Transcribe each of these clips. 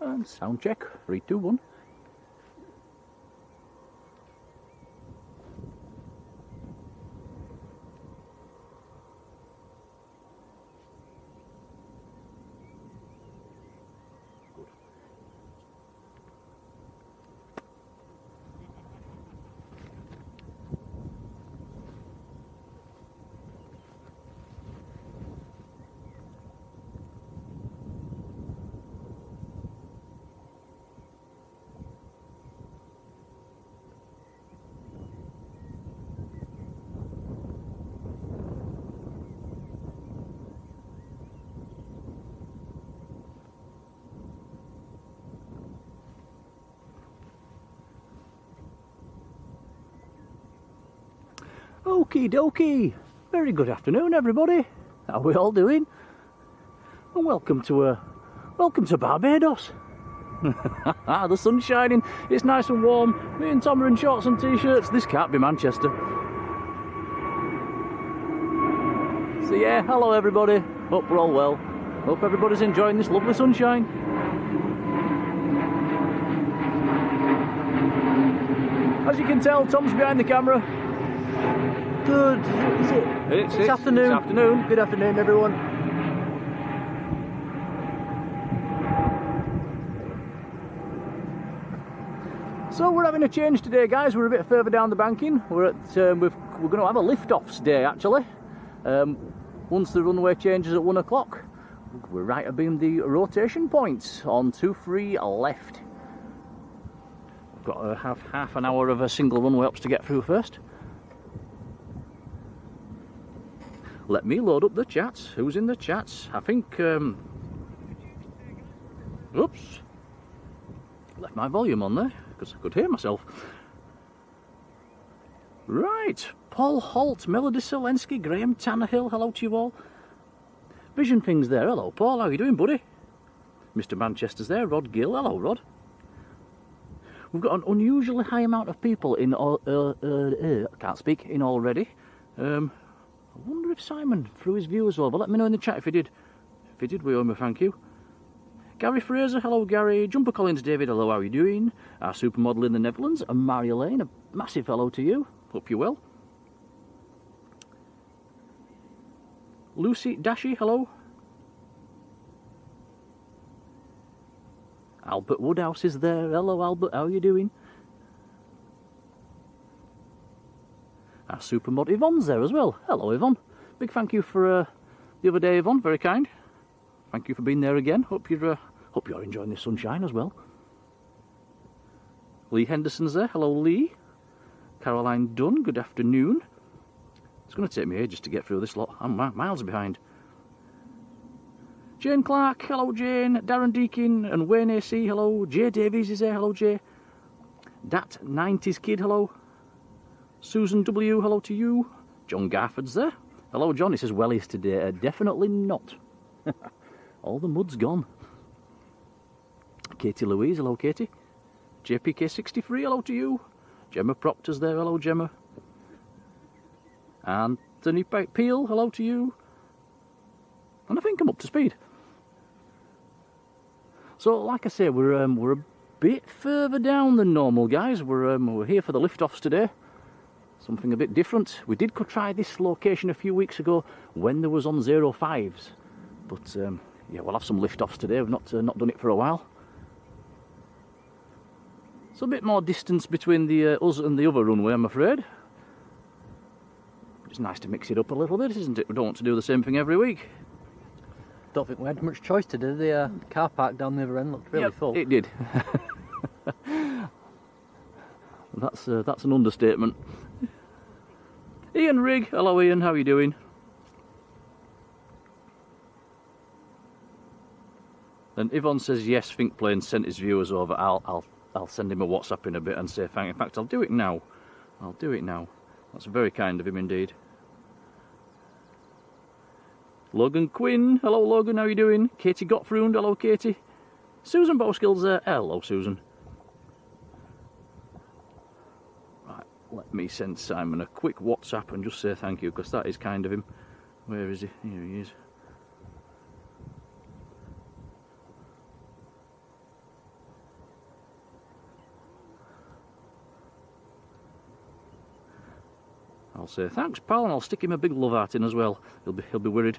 And sound check, 3, 2, 1. Okie dokie, very good afternoon everybody, how are we all doing? And welcome to Barbados. The sun's shining, it's nice and warm, me and Tom are in shorts and t-shirts, this can't be Manchester. So yeah, hello everybody, hope we're all well, hope everybody's enjoying this lovely sunshine. As you can tell, Tom's behind the camera. Good, is it? It's afternoon. It's afternoon. Good afternoon, everyone. So we're having a change today, guys. We're a bit further down the banking. We're going to have a lift-offs day, actually. Once the runway changes at 1 o'clock, we're right abeam the rotation points on 23 left. We've got to have half an hour of a single runway ups to get through first. Let me load up the chats. Who's in the chats? I think, oops, left my volume on there because I could hear myself. Right, Paul Holt, Melody Selensky, Graham Tannehill, hello to you all. Vision Ping's there, hello Paul, how you doing buddy? Mr. Manchester's there, Rod Gill, hello Rod. We've got an unusually high amount of people in, can't speak, in already. I wonder if Simon threw his viewers over. Let me know in the chat if he did. If he did, we owe him a thank you. Gary Fraser, hello Gary. Jumper Collins David, hello, how are you doing? Our supermodel in the Netherlands, and Marjolein, a massive hello to you. Hope you're well. Lucy Dashi, hello. Albert Woodhouse is there. Hello Albert, how are you doing? Our supermod Yvonne's there as well. Hello Yvonne. Big thank you for the other day, Yvonne. Very kind. Thank you for being there again. Hope you're enjoying the sunshine as well. Lee Henderson's there. Hello Lee. Caroline Dunn. Good afternoon. It's going to take me ages to get through this lot. I'm miles behind. Jane Clark. Hello Jane. Darren Deakin and Wayne AC. Hello. Jay Davies is there. Hello Jay. Dat 90s Kid. Hello. Susan W, hello to you. John Garford's there. Hello John, he says wellies today. Definitely not. All the mud's gone. Katie Louise, hello Katie. JPK63, hello to you. Gemma Proctor's there, hello Gemma. Anthony Peel, hello to you. And I think I'm up to speed. So like I say, we're a bit further down than normal, guys. We're here for the lift-offs today. Something a bit different. We did try this location a few weeks ago when there was on 05s, but yeah, we'll have some lift-offs today. We've not done it for a while. So a bit more distance between the us and the other runway, I'm afraid. It's nice to mix it up a little bit, isn't it? We don't want to do the same thing every week. Don't think we had much choice to do. The car park down the other end looked really full. It did. That's an understatement. Ian Rigg, hello Ian, how are you doing? And Yvonne says yes, Think Plane sent his viewers over. I'll send him a WhatsApp in a bit and say thank you. In fact, I'll do it now. I'll do it now. That's very kind of him indeed. Logan Quinn, hello Logan, how are you doing? Katie Gottfriend, hello Katie. Susan Bowskill's there, hello Susan. Let me send Simon a quick WhatsApp and just say thank you, because that is kind of him. Where is he? Here he is. I'll say thanks, pal, and I'll stick him a big love heart in as well. He'll be worried.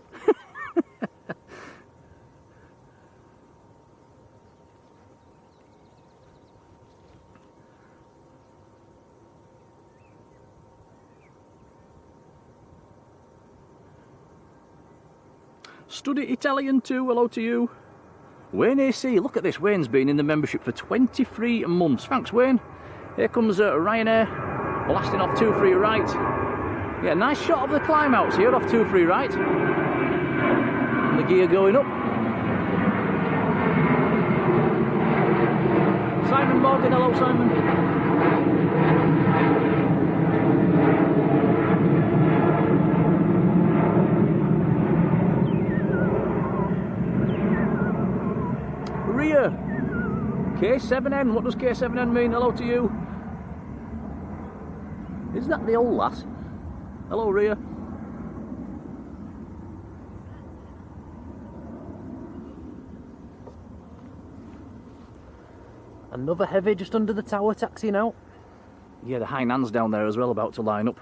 Study Italian too, hello to you. Wayne AC, look at this, Wayne's been in the membership for 23 months. Thanks, Wayne. Here comes Ryanair, blasting off 2 free right. Yeah, nice shot of the climb outs here off 2 free right. And the gear going up. Simon Morgan, hello Simon. K7N, what does K7N mean? Hello to you. Is that the old lass? Hello, Ria. Another heavy just under the tower taxiing out. Yeah, the Hainan's down there as well, about to line up.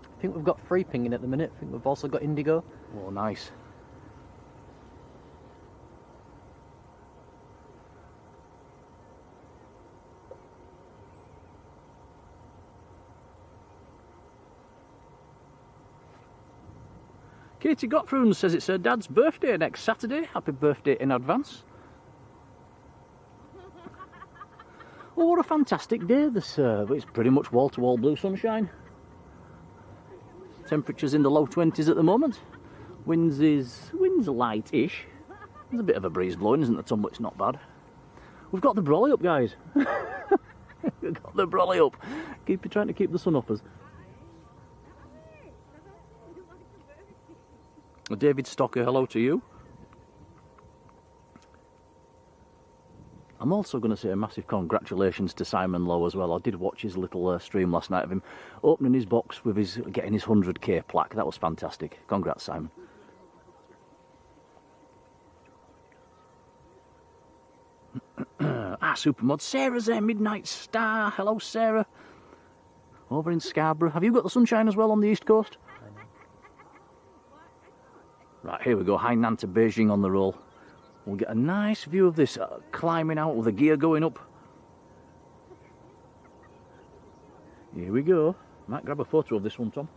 I think we've got 3 pinging at the minute. I think we've also got Indigo. Oh, nice. Katie Gottfried says it's her dad's birthday next Saturday. Happy birthday in advance. Oh, what a fantastic day this. It's pretty much wall-to-wall blue sunshine. Temperatures in the low 20s at the moment. Winds light-ish. There's a bit of a breeze blowing, isn't there, Tom? But it's not bad. We've got the brolly up, guys. We've got the brolly up. Trying to keep the sun off us. David Stocker, hello to you. I'm also going to say a massive congratulations to Simon Lowe as well. I did watch his little stream last night of him opening his box with getting his 100k plaque. That was fantastic. Congrats, Simon. Supermod. Sarah's there, Midnight Star. Hello, Sarah. Over in Scarborough. Have you got the sunshine as well on the East Coast? Right, here we go, Hainan to Beijing on the roll. We'll get a nice view of this climbing out with the gear going up. Here we go. Might grab a photo of this one, Tom.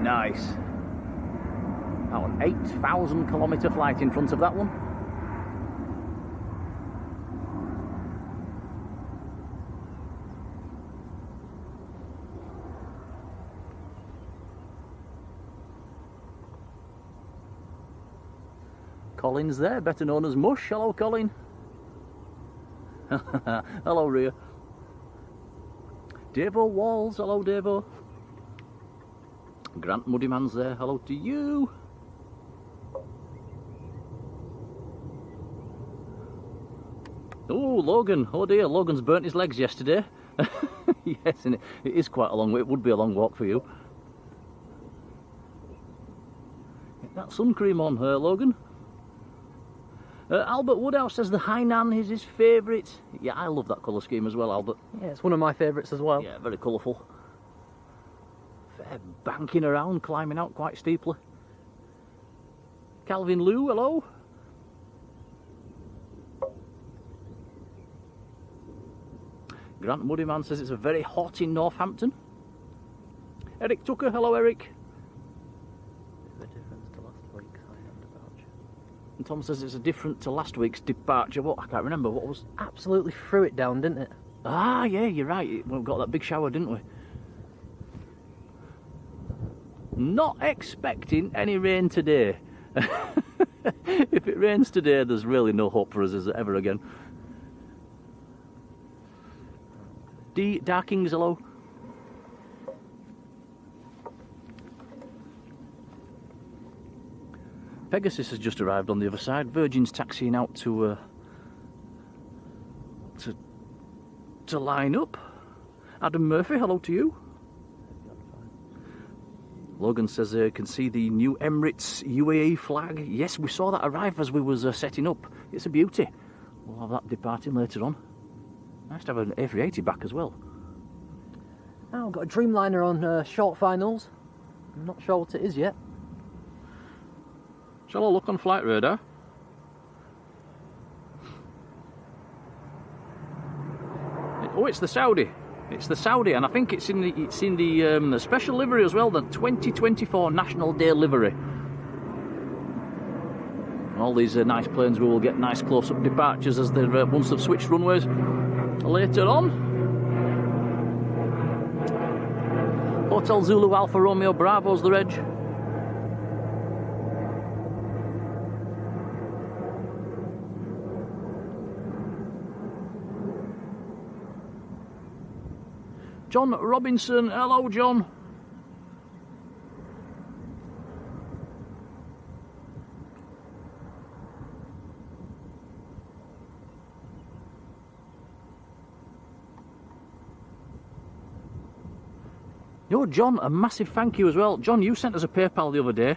Nice. Now an 8,000 kilometre flight in front of that one. Colin's there, better known as Mush. Hello, Colin. Hello, Ria. Davo Walls. Hello, Davo. Grant Muddyman's there, hello to you. Oh, Logan, oh dear, Logan's burnt his legs yesterday. Yes, and it is quite a long way, it would be a long walk for you. Get that sun cream on her, Logan. Albert Woodhouse says the Hainan is his favourite. Yeah, I love that colour scheme as well, Albert. Yeah, it's one of my favourites as well. Yeah, very colourful. Banking around, climbing out quite steeply. Calvin Lou, hello. Grant Muddyman says it's a very hot in Northampton. Eric Tucker, hello Eric. The difference to last week's high-end voucher. Tom says it's a different to last week's departure. What? I can't remember. What was... Absolutely threw it down, didn't it? Ah, yeah, you're right. We got that big shower, didn't we? Not expecting any rain today. If it rains today, there's really no hope for us, is there, ever again? D. Darkings, hello. Pegasus has just arrived on the other side. Virgin's taxiing out to line up. Adam Murphy, hello to you. Logan says you can see the new Emirates UAE flag. Yes, we saw that arrive as we was setting up. It's a beauty. We'll have that departing later on. Nice to have an A380 back as well. Now I've got a Dreamliner on short finals. I'm not sure what it is yet. Shall I look on flight radar? Oh, it's the Saudi. It's the Saudi, and I think it's in the special livery as well, the 2024 National Day livery. All these nice planes, we will get nice close-up departures as they once they've switched runways later on. Hotel Zulu Alpha Romeo Bravo's the reg. John Robinson, hello John. Yo, John, a massive thank you as well. John, you sent us a PayPal the other day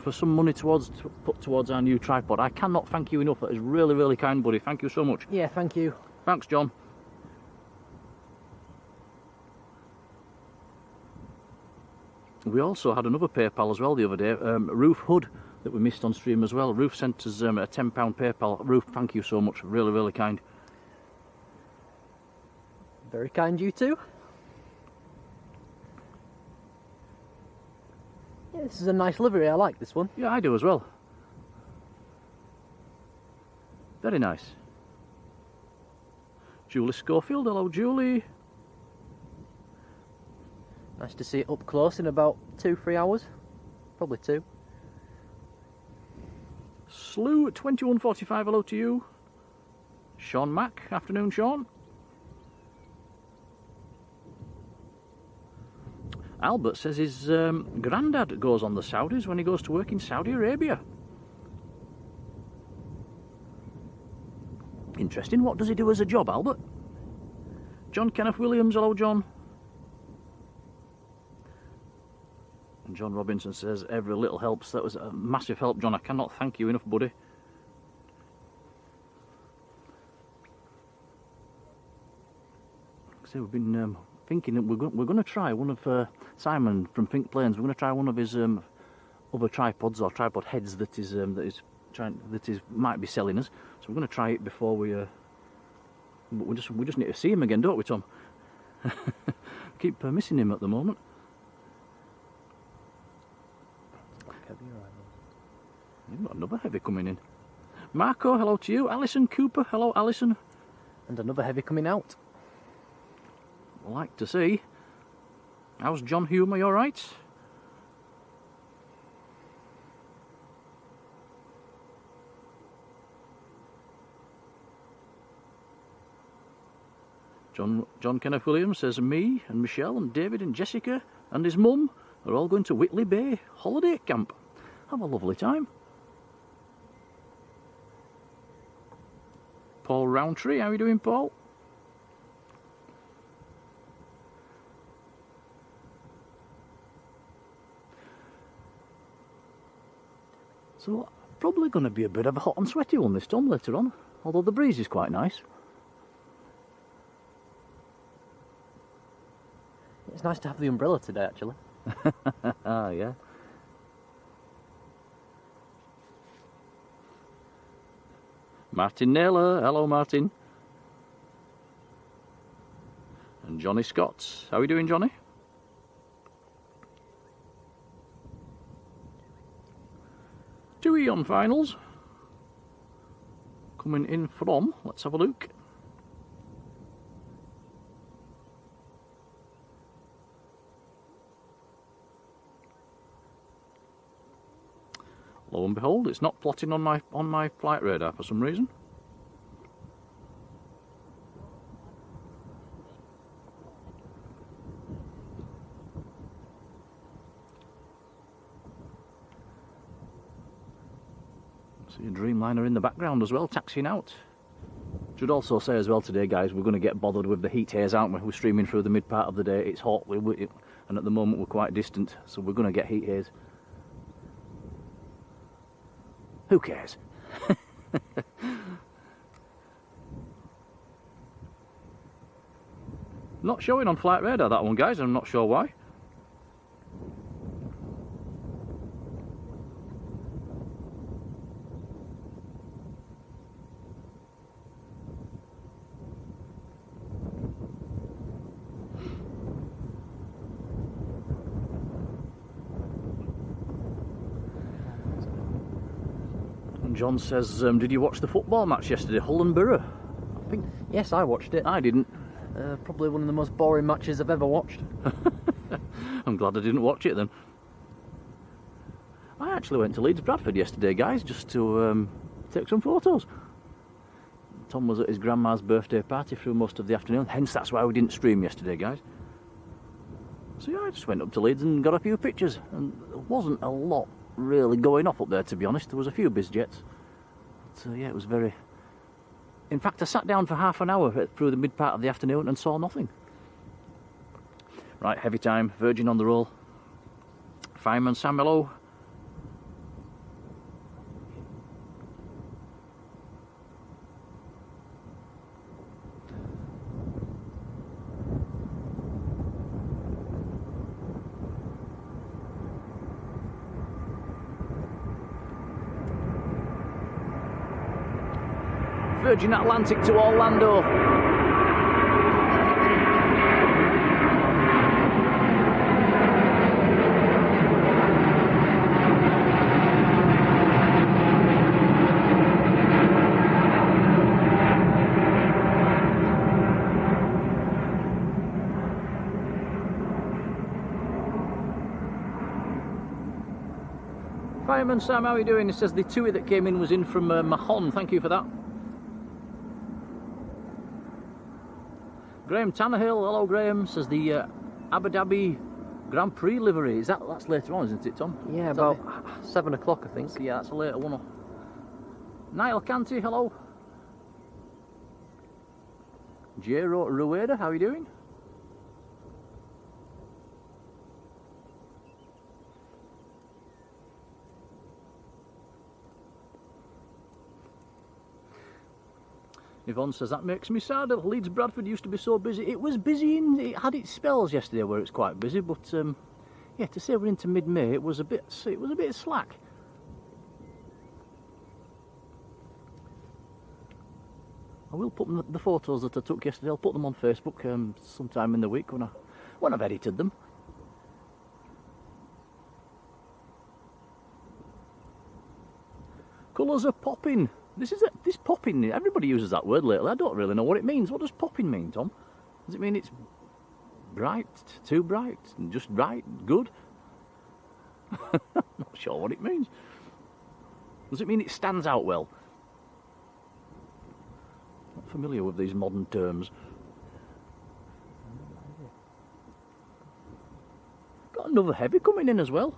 for some money to put towards our new tripod. I cannot thank you enough. That is really, really kind, buddy. Thank you so much. Yeah, thank you. Thanks, John. We also had another PayPal as well the other day, Ruth Hood, that we missed on stream as well. Ruth sent us a £10 PayPal. Ruth, thank you so much. Really, really kind. Very kind, you too. Yeah, this is a nice livery. I like this one. Yeah, I do as well. Very nice. Julie Schofield, hello Julie. Nice to see it up close in about 2-3 hours. Probably 2. Slew 2145, hello to you. Sean Mack, afternoon Sean. Albert says his granddad goes on the Saudis when he goes to work in Saudi Arabia. Interesting. What does he do as a job, Albert? John Kenneth Williams, hello John. And John Robinson says every little helps. That was a massive help, John. I cannot thank you enough, buddy. So we've been thinking that we're going to try one of Simon from Think Planes. We're going to try one of his other tripods or tripod heads that is might be selling us. So we're going to try it before we. But we just need to see him again, don't we, Tom? Keep missing him at the moment. You've got another heavy coming in. Marco, hello to you. Alison Cooper, hello Alison. And another heavy coming out. I'd like to see. How's John Hume, are you alright? John Kenneth Williams says me and Michelle and David and Jessica and his mum are all going to Whitley Bay holiday camp. Have a lovely time. Paul Roundtree, how are you doing, Paul? So, probably going to be a bit of a hot and sweaty one this time later on, although the breeze is quite nice. It's nice to have the umbrella today, actually. Ah, yeah. Martin Naylor, hello Martin. And Johnny Scott, how are you doing, Johnny? Dewey on finals. coming in from, let's have a look. Lo and behold, it's not plotting on my flight radar for some reason. See a Dreamliner in the background as well, taxiing out. Should also say as well today, guys, we're going to get bothered with the heat haze, aren't we? We're streaming through the mid part of the day. It's hot, and at the moment we're quite distant, so we're going to get heat haze. Who cares? Not showing on flight radar, that one, guys. I'm not sure why. John says, did you watch the football match yesterday, Hull and Borough? I think, yes, I watched it. I didn't. Probably one of the most boring matches I've ever watched. I'm glad I didn't watch it then. I actually went to Leeds Bradford yesterday, guys, just to take some photos. Tom was at his grandma's birthday party through most of the afternoon, hence that's why we didn't stream yesterday, guys. So yeah, I just went up to Leeds and got a few pictures, and there wasn't a lot really going off up there, to be honest. There was a few biz jets, so yeah, it was very... In fact, I sat down for half an hour through the mid part of the afternoon and saw nothing. Right, heavy time, Virgin on the roll. Fireman Sam, hello. Virgin Atlantic to Orlando. Fireman Sam, how are you doing? He says the TUI that came in was in from Mahon. Thank you for that. Graham Tannehill, hello Graham, says the Abu Dhabi Grand Prix livery. That's later on, isn't it, Tom? Yeah, about 7 o'clock, I think. Yeah, that's a later one. Niall Canty, hello. Jero Rueda, how are you doing? Yvonne says, that makes me sad. Leeds Bradford used to be so busy. It was busy, it had its spells yesterday where it's quite busy, but yeah, to say we're into mid-May, it was a bit slack. I will put the photos that I took yesterday, I'll put them on Facebook sometime in the week when I've edited them. Colours are popping. This popping, everybody uses that word lately. I don't really know what it means. What does popping mean, Tom? Does it mean it's bright, too bright, just right, good? Not sure what it means. Does it mean it stands out well? Not familiar with these modern terms. Got another heavy coming in as well.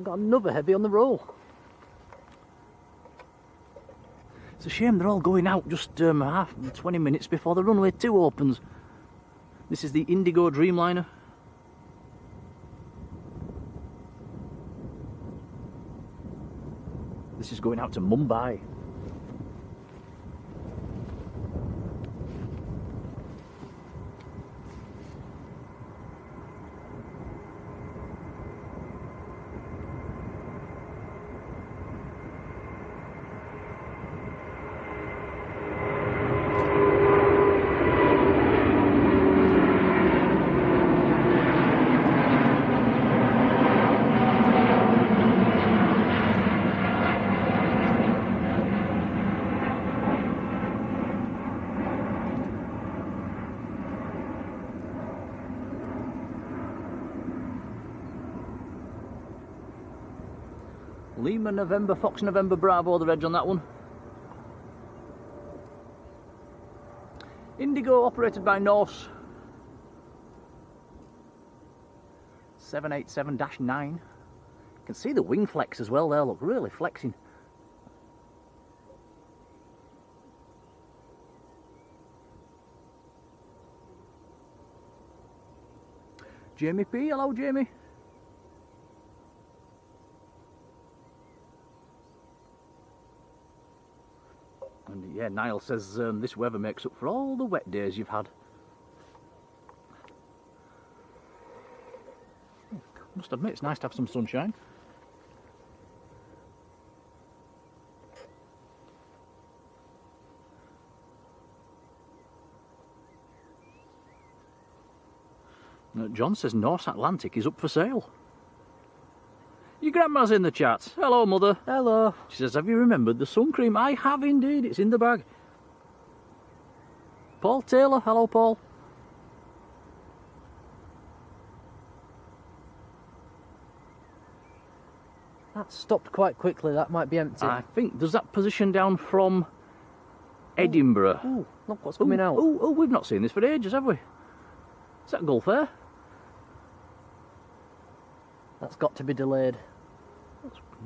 Got another heavy on the roll. It's a shame they're all going out just 20 minutes before the Runway 2 opens. This is the Indigo Dreamliner. This is going out to Mumbai. Lima November, Fox November Bravo, the reg on that one. Indigo, operated by Norse. 787-9. You can see the wing flex as well there, look, really flexing. Jamie P, hello Jamie. And yeah, Niall says this weather makes up for all the wet days you've had. Must admit, it's nice to have some sunshine. John says North Atlantic is up for sale. Your grandma's in the chat. Hello, mother. Hello. She says, have you remembered the sun cream? I have indeed. It's in the bag. Paul Taylor. Hello, Paul. That stopped quite quickly. That might be empty. I think, does that position down from Edinburgh? Ooh, look what's coming out. Oh, we've not seen this for ages, have we? Is that Gulf Air? That's got to be delayed.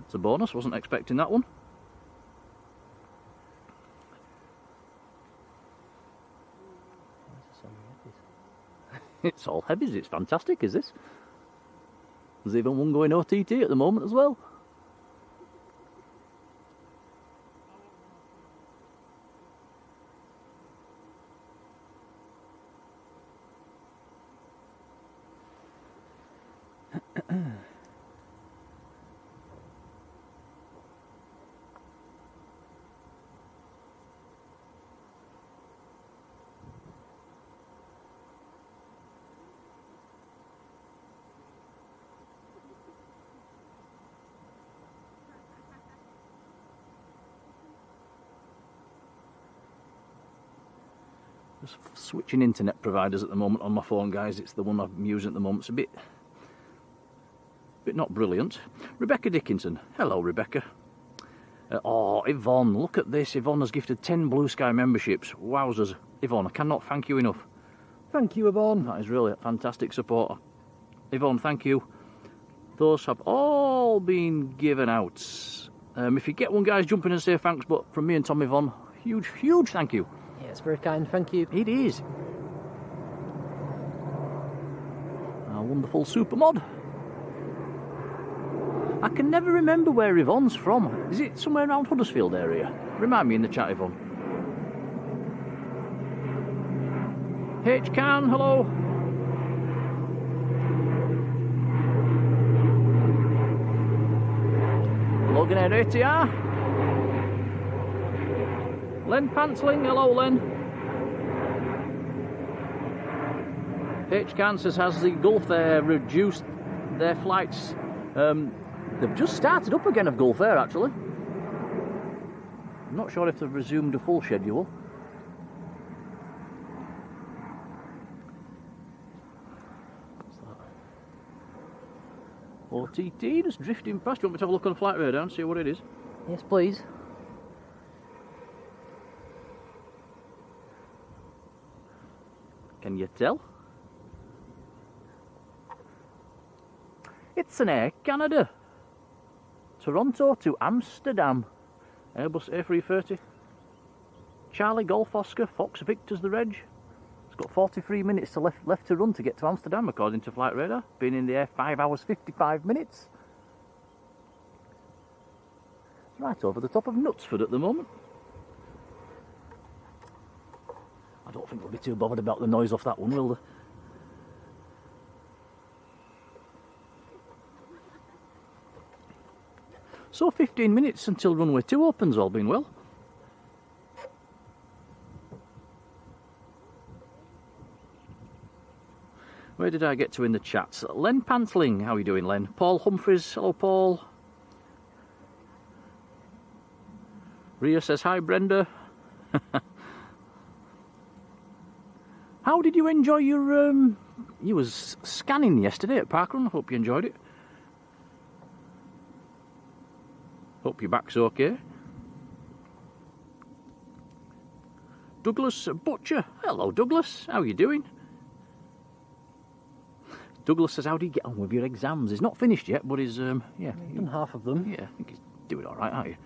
It's a bonus, wasn't expecting that one. It's all heavies, it's fantastic, is this? There's even one going OTT at the moment as well. Just switching internet providers at the moment on my phone, guys. It's the one I'm using at the moment. It's a bit not brilliant. Rebecca Dickinson. Hello, Rebecca. Oh, Yvonne, look at this. Yvonne has gifted 10 Blue Sky memberships. Wowzers. Yvonne, I cannot thank you enough. Thank you, Yvonne. That is really fantastic support. Yvonne, thank you. Those have all been given out. If you get one, guys, jump in and say thanks, but from me and Tom Yvonne, huge thank you. Yeah, it's very kind, thank you. It is. Our wonderful super mod. I can never remember where Yvonne's from. Is it somewhere around Huddersfield area? Remind me in the chat, Yvonne. H. Can, hello. Logan Air ATR. Len Pantling, hello Len. H. Kansas has the Gulf Air reduced their flights. They've just started up again of Gulf Air actually. I'm not sure if they've resumed a full schedule. What's that? OTT just drifting past. You want me to have a look on the flight radar and see what it is? Yes, please. Can you tell? It's an Air Canada. Toronto to Amsterdam. Airbus A380. Charlie Golf Oscar, Fox Victor's the reg. It's got 43 minutes left to run to get to Amsterdam according to flight radar. Been in the air 5 hours 55 minutes. It's right over the top of Knutsford at the moment. I don't think they'll be too bothered about the noise off that one, will they? So 15 minutes until runway 2 opens, all being well. Where did I get to in the chats? Len Pantling, how are you doing, Len? Paul Humphreys, hello Paul. Ria says hi, Brenda. How did you enjoy your, you was scanning yesterday at Parkrun? I hope you enjoyed it. Hope your back's okay. Douglas Butcher. Hello, Douglas. How are you doing? Douglas says, how do you get on with your exams? He's not finished yet, but he's, yeah. You've done half of them. Yeah, I think he's doing all right, aren't you?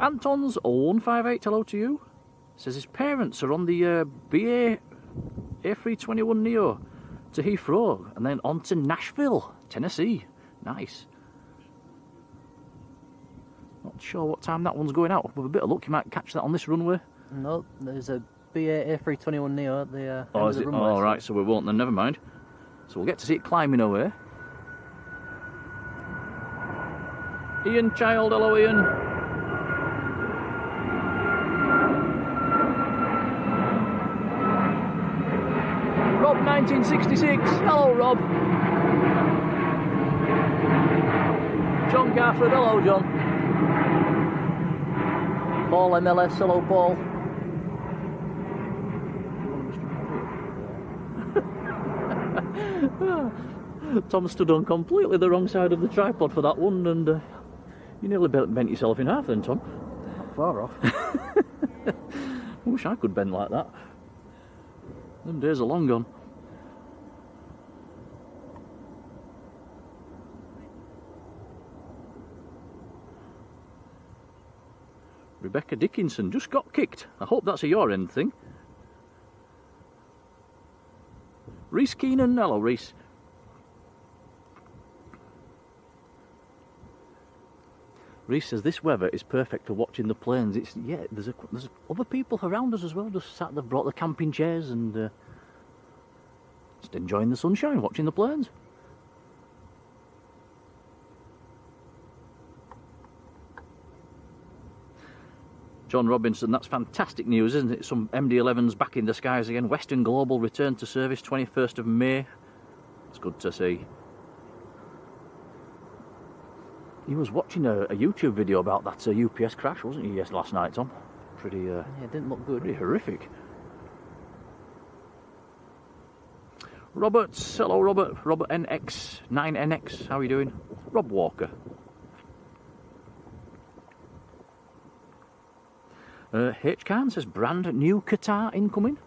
Anton's 0158, hello to you. Says his parents are on the BA A321 Neo to Heathrow and then on to Nashville, Tennessee. Nice. Not sure what time that one's going out. With a bit of luck, you might catch that on this runway. No, there's a BA A321 Neo at the oh, end is of it? the runway. Oh, right, so we won't then, never mind. So we'll get to see it climbing away. Ian Child, hello Ian. Rob 1966, hello Rob. John Garford, hello John. Paul MLS, hello Paul. Tom stood on completely the wrong side of the tripod for that one, and you nearly bent yourself in half then, Tom. Not far off. I wish I could bend like that. Them days are long gone. Rebecca Dickinson just got kicked. I hope that's a your end thing. Reese Keenan, hello Reese. Reese says this weather is perfect for watching the planes. It's there's other people around us as well. Just sat, they've brought the camping chairs and just enjoying the sunshine, watching the planes. John Robinson, that's fantastic news, isn't it? Some MD-11s back in the skies again. Western Global returned to service 21st of May. It's good to see. He was watching a YouTube video about that UPS crash, wasn't he? Yes, last night, Tom. Pretty. Yeah, it didn't look good. Pretty horrific. Robert, hello Robert. Robert NX 9NX. How are you doing? Rob Walker. H. Khan says brand new Qatar incoming.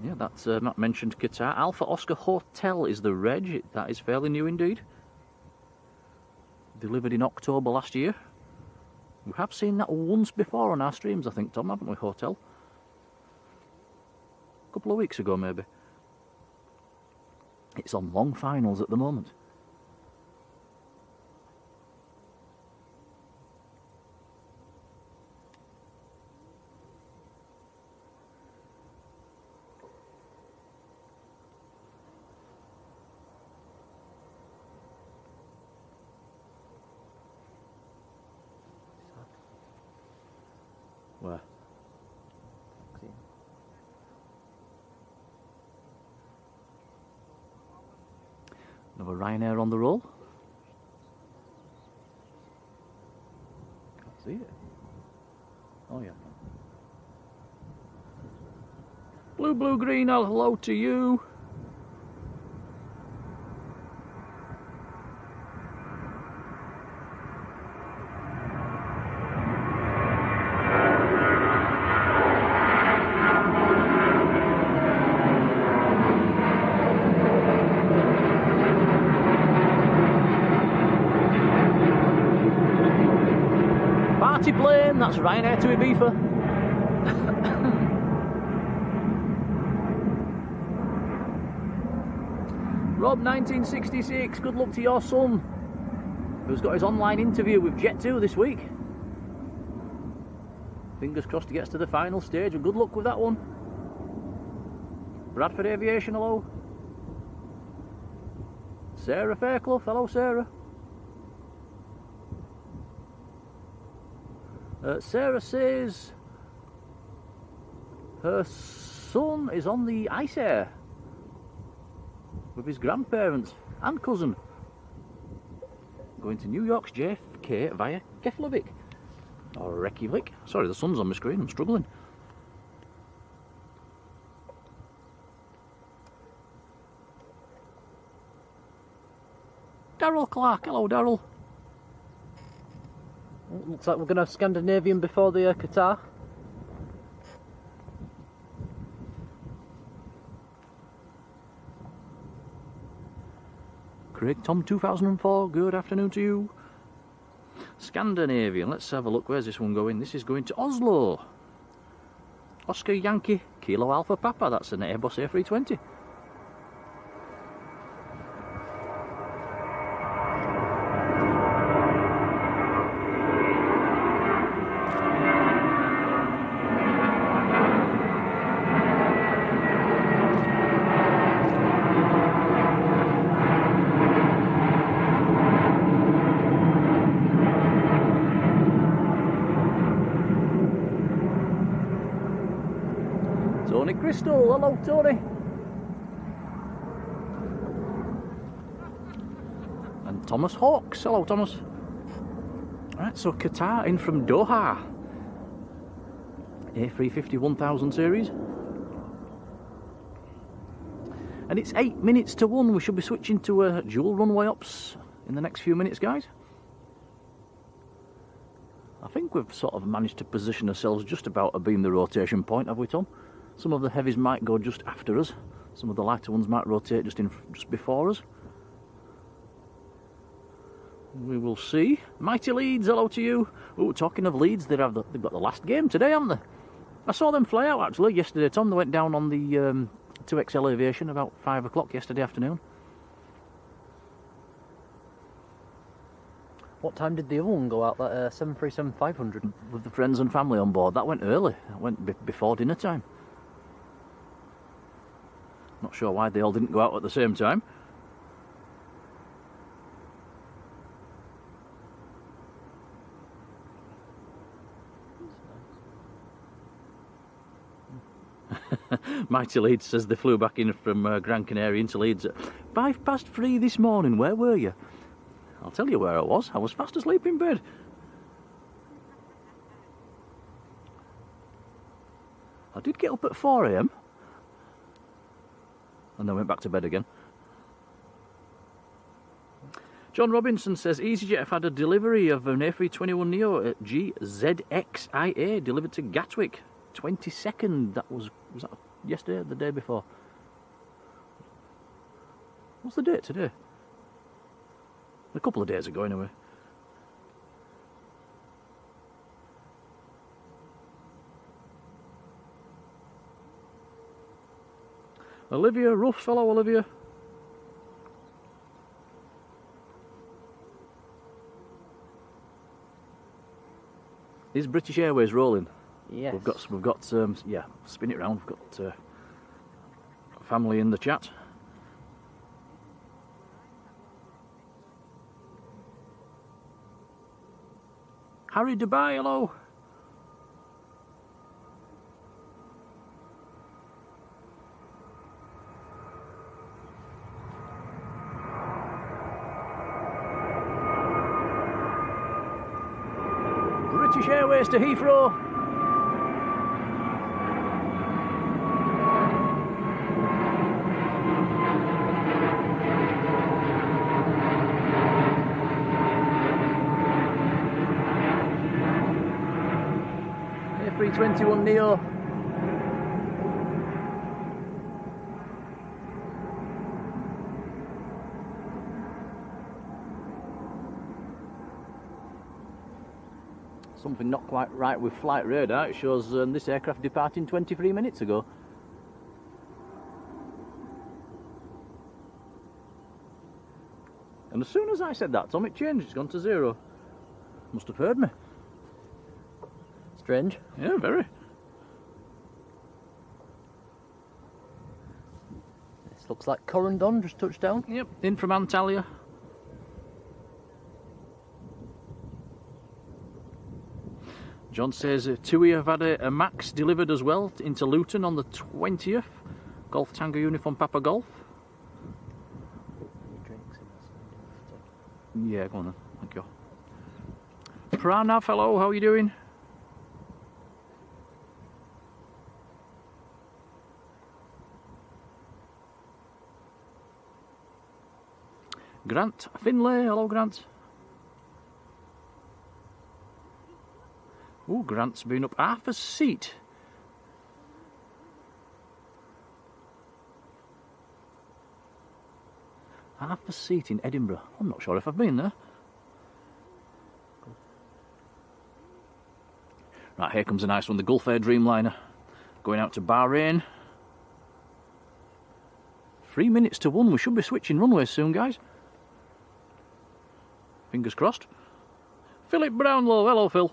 Yeah, that's not mentioned Qatar. Alpha Oscar Hotel is the reg. That is fairly new indeed. Delivered in October last year. We have seen that once before on our streams, I think, Tom, haven't we, Hotel? A couple of weeks ago, maybe. It's on long finals at the moment. Where? Another Ryanair on the roll. Can't see it. Oh yeah. Blue green, hello to you. Plane, that's Ryanair to Ibiza. Rob 1966, good luck to your son who's got his online interview with Jet2 this week. Fingers crossed he gets to the final stage, and good luck with that one. Bradford Aviation, hello. Sarah Fairclough, hello Sarah. Sarah says her son is on the Ice Air with his grandparents and cousin going to New York's JFK via Keflavik or Reykjavik. Sorry, the sun's on my screen, I'm struggling. Daryl Clark. Hello, Daryl. Looks like we're going to have Scandinavian before the Qatar. Craig Tom 2004, good afternoon to you. Scandinavian, let's have a look. Where's this one going? This is going to Oslo. Oscar Yankee, Kilo Alpha Papa, that's an Airbus A320. Tony Crystal, hello Tony. And Thomas Hawks, hello Thomas. Right, so Qatar in from Doha. A350 1000 series. And it's 8 minutes to 1. We should be switching to dual runway ops in the next few minutes, guys. I think we've sort of managed to position ourselves just about abeam the rotation point, have we, Tom? Some of the heavies might go just after us. Some of the lighter ones might rotate just before us. We will see. Mighty Leeds, hello to you. Oh, talking of Leeds, they've got the last game today, haven't they? I saw them fly out actually yesterday, Tom. They went down on the 2XL Aviation about 5 o'clock yesterday afternoon. What time did the other one go out, that 737-500? With the friends and family on board. That went early. That went before dinner time. Not sure why they all didn't go out at the same time. Mighty Leeds says they flew back in from Gran Canaria into Leeds at 3:05 this morning. Where were you? I'll tell you where I was. I was fast asleep in bed. I did get up at 4 AM. And then went back to bed again. John Robinson says EasyJet have had a delivery of an A321neo at GZXIA delivered to Gatwick. 22nd. Was that yesterday or the day before? What's the date today? A couple of days ago anyway. Olivia Ruff, hello Olivia. Is British Airways rolling? Yes. We've got yeah, spin it round. We've got family in the chat. Harry Dubai, hello. British Airways to Heathrow. A321neo. Something not quite right with flight radar. It shows this aircraft departing 23 minutes ago. And as soon as I said that, Tom, it changed. It's gone to 0. Must have heard me. Strange. Yeah, very. This looks like Corendon just touched down. Yep, in from Antalya. John says TUI have had a MAX delivered as well into Luton on the 20th. Golf Tango Uniform Papa Golf. Yeah, go on then. Thank you. Pranav, hello, how are you doing? Grant Finlay, hello Grant. Oh, Grant's been up half a seat. Half a seat in Edinburgh. I'm not sure if I've been there. Right, here comes a nice one, the Gulf Air Dreamliner. Going out to Bahrain. 3 minutes to 1, we should be switching runways soon, guys. Fingers crossed. Philip Brownlow, hello Phil.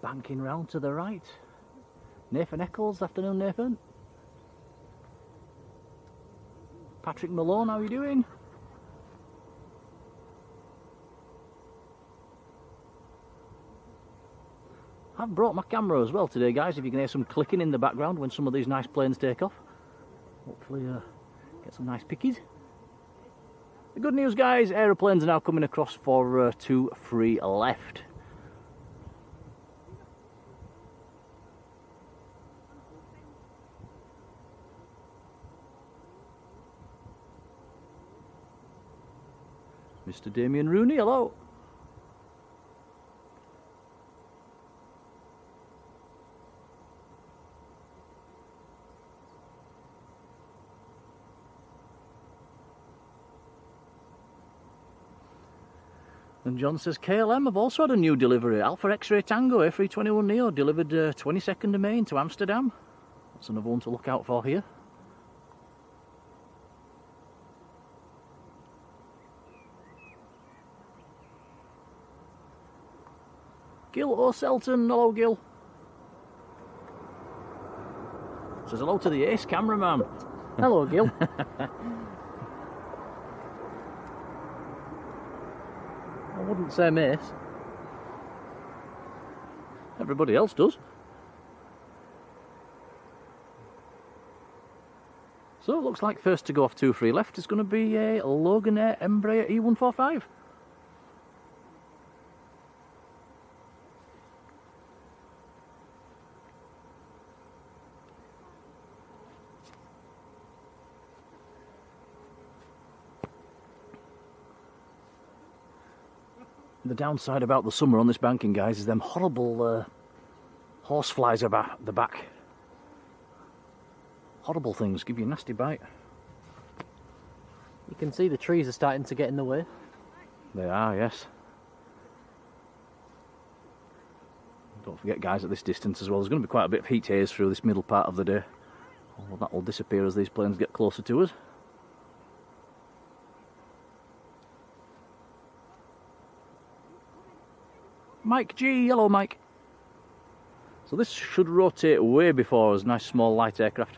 Banking round to the right. Nathan Eccles, afternoon Nathan. Patrick Malone, how are you doing? I've brought my camera as well today, guys, if you can hear some clicking in the background when some of these nice planes take off. Hopefully get some nice pickies. The good news, guys, aeroplanes are now coming across for 2 free left. Mr. Damien Rooney, hello. And John says, KLM have also had a new delivery. Alpha X-Ray Tango A321neo delivered 22nd of May into Amsterdam. That's another one to look out for here. Gil O'Selton, hello Gil. Says hello to the ace cameraman. Hello, Gil. I wouldn't say mace. Everybody else does. So it looks like first to go off 2 free left is going to be a Logan Air Embraer E145. The downside about the summer on this banking, guys, is them horrible horseflies about the back. Horrible things, give you a nasty bite. You can see the trees are starting to get in the way. They are, yes. Don't forget, guys, at this distance as well, there's going to be quite a bit of heat haze through this middle part of the day. Well, that will disappear as these planes get closer to us. Mike G, hello Mike. So this should rotate way before us, nice small light aircraft.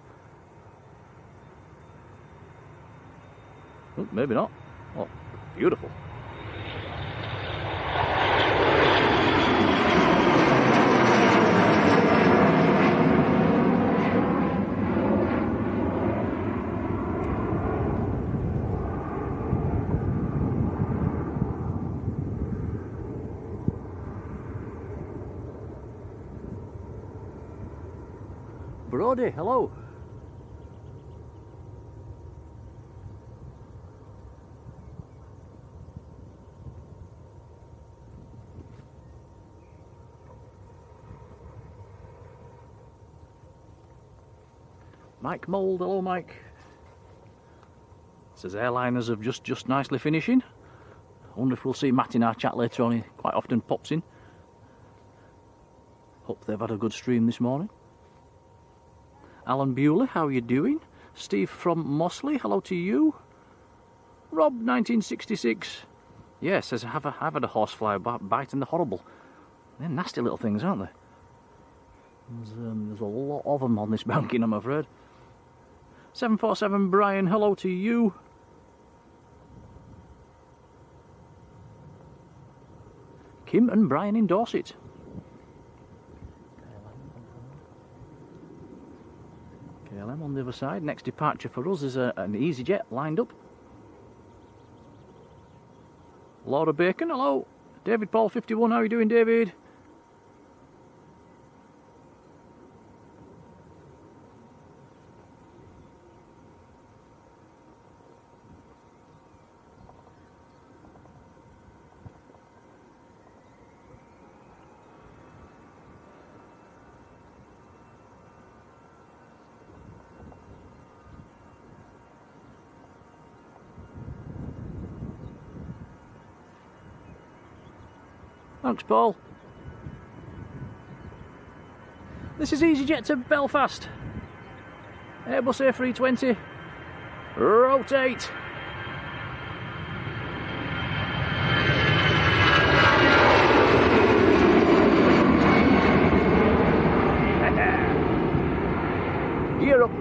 Oh, maybe not. Oh, beautiful. Jodie, hello. Mike Mould, hello Mike. Says airliners have just nicely finishing. I wonder if we'll see Matt in our chat later on. He quite often pops in. Hope they've had a good stream this morning. Alan Bewley, how are you doing? Steve from Mossley, hello to you. Rob 1966. Yeah, says I've had a horsefly bite and they're horrible. They're nasty little things, aren't they? There's a lot of them on this banking, I'm afraid. 747 Brian, hello to you. Kim and Brian in Dorset. KLM on the other side. Next departure for us is an EasyJet lined up. Laura Bacon, hello. David Paul 51, how are you doing, David? Thanks, Paul. This is EasyJet to Belfast. Airbus A380. Rotate. Gear up.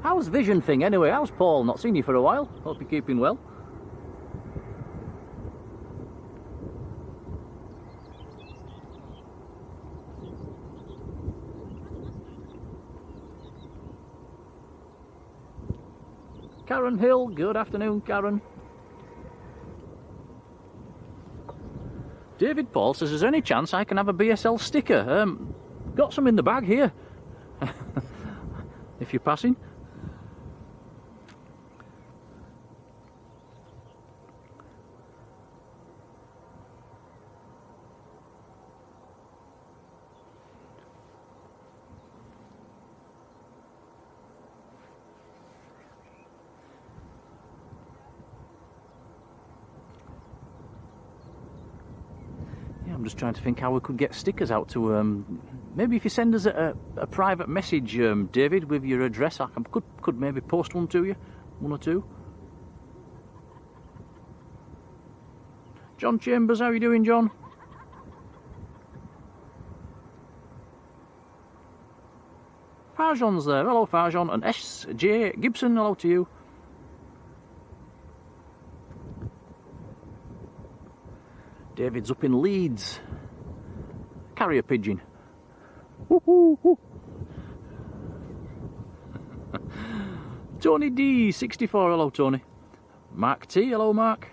How's Vision thing anyway? How's Paul? Not seen you for a while. Hope you're keeping well. Karen Hill, good afternoon, Karen. David Paul says, is there any chance I can have a BSL sticker? Got some in the bag here. If you're passing. I'm just trying to think how we could get stickers out to maybe if you send us a private message, David, with your address, I could maybe post one to you, one or two. John Chambers, how are you doing, John? Farjon's there, hello Farjon, and S.J. Gibson, hello to you. David's up in Leeds. Carrier pigeon. Tony D, 64, hello Tony. Mark T, hello Mark.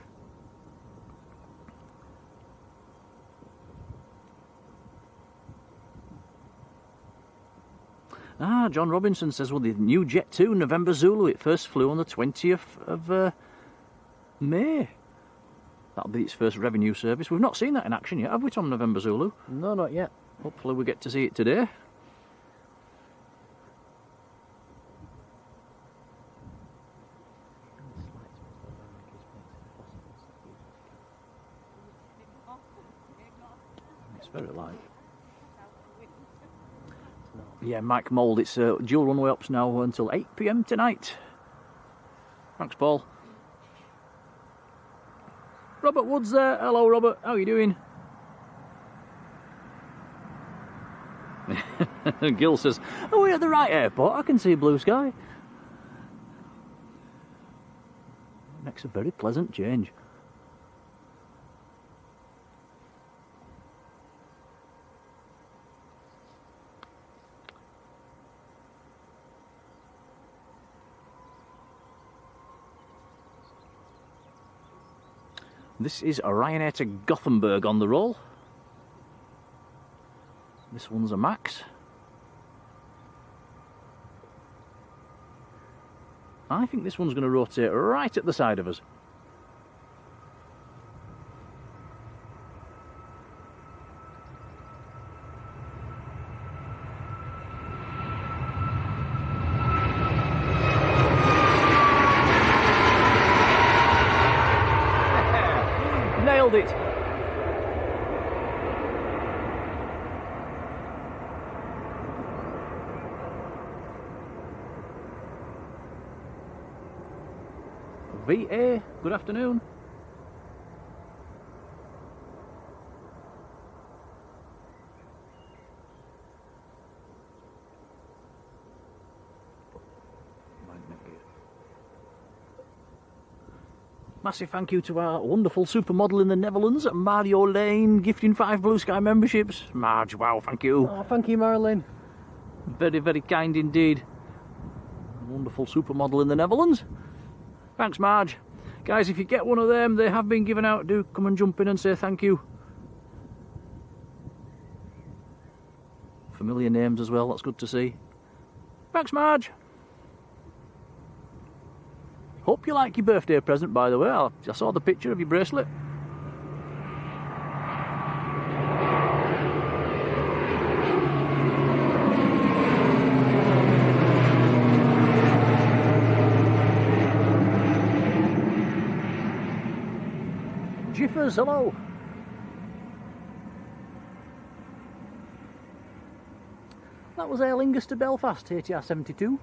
John Robinson says, well, the new Jet 2 November Zulu, it first flew on the 20th of May. That'll be its first revenue service. We've not seen that in action yet, have we, Tom, November Zulu? No, not yet. Hopefully we get to see it today. It's very light. Yeah, Mike Mould, it's dual runway ops now until 8 PM tonight. Thanks, Paul. Robert Woods there. Hello, Robert. How are you doing? Gil says, are we at the right airport? I can see blue sky. Makes a very pleasant change. This is a Ryanair to Gothenburg on the roll. This one's a Max. I think this one's going to rotate right at the side of us. Nailed it! VA, good afternoon. Massive thank you to our wonderful supermodel in the Netherlands, Marjolein, gifting 5 Blue Sky memberships. Marge, wow, thank you. Oh, thank you, Marjolein. Very, very kind indeed. Wonderful supermodel in the Netherlands. Thanks, Marge. Guys, if you get one of them, they have been given out. Do come and jump in and say thank you. Familiar names as well, that's good to see. Thanks, Marge. Hope you like your birthday present, by the way. I saw the picture of your bracelet. Jiffers, hello. That was Aer Lingus to Belfast, ATR 72.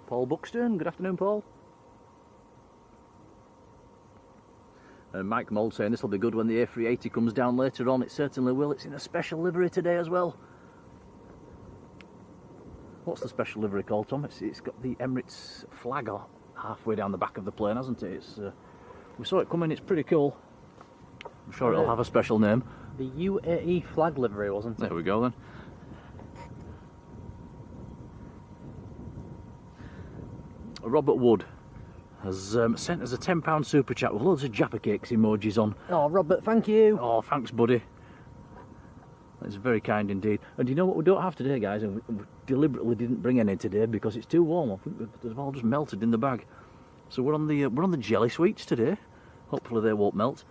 Paul Buxton, good afternoon, Paul. And Mike Mould saying this will be good when the A380 comes down later on. It certainly will. It's in a special livery today as well. What's the special livery called, Tom? It's got the Emirates flag halfway down the back of the plane, hasn't it? We saw it coming. It's pretty cool. I'm sure it'll have a special name. The UAE flag livery, wasn't it? There we go then. Robert Wood has sent us a £10 super chat with loads of Jaffa Cakes emojis on. Oh, Robert, thank you. Oh, thanks, buddy. That's very kind indeed. And you know what we don't have today, guys? And we deliberately didn't bring any today because it's too warm. I think they've all just melted in the bag. So we're on the jelly sweets today. Hopefully they won't melt.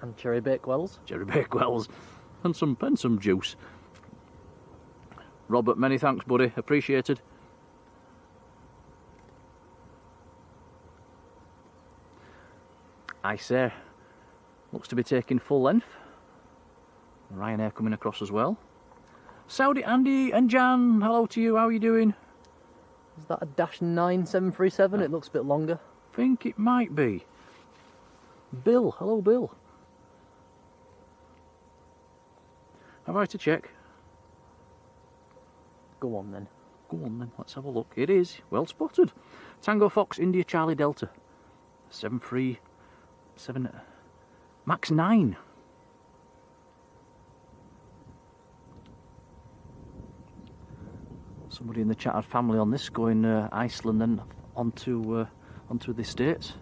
And cherry bakewells. Cherry bakewells, and some juice. Robert, many thanks, buddy. Appreciated. Ice Air looks to be taking full length. Ryanair coming across as well. Saudi Andy and Jan, hello to you, how are you doing? Is that a Dash 9 737? It looks a bit longer. Think it might be. Bill, hello Bill. Have I to check? Go on then. Go on then, let's have a look. It is, well spotted. Tango Fox India Charlie Delta. 737 Max 9. Somebody in the chat had family on this going Iceland then onto the States.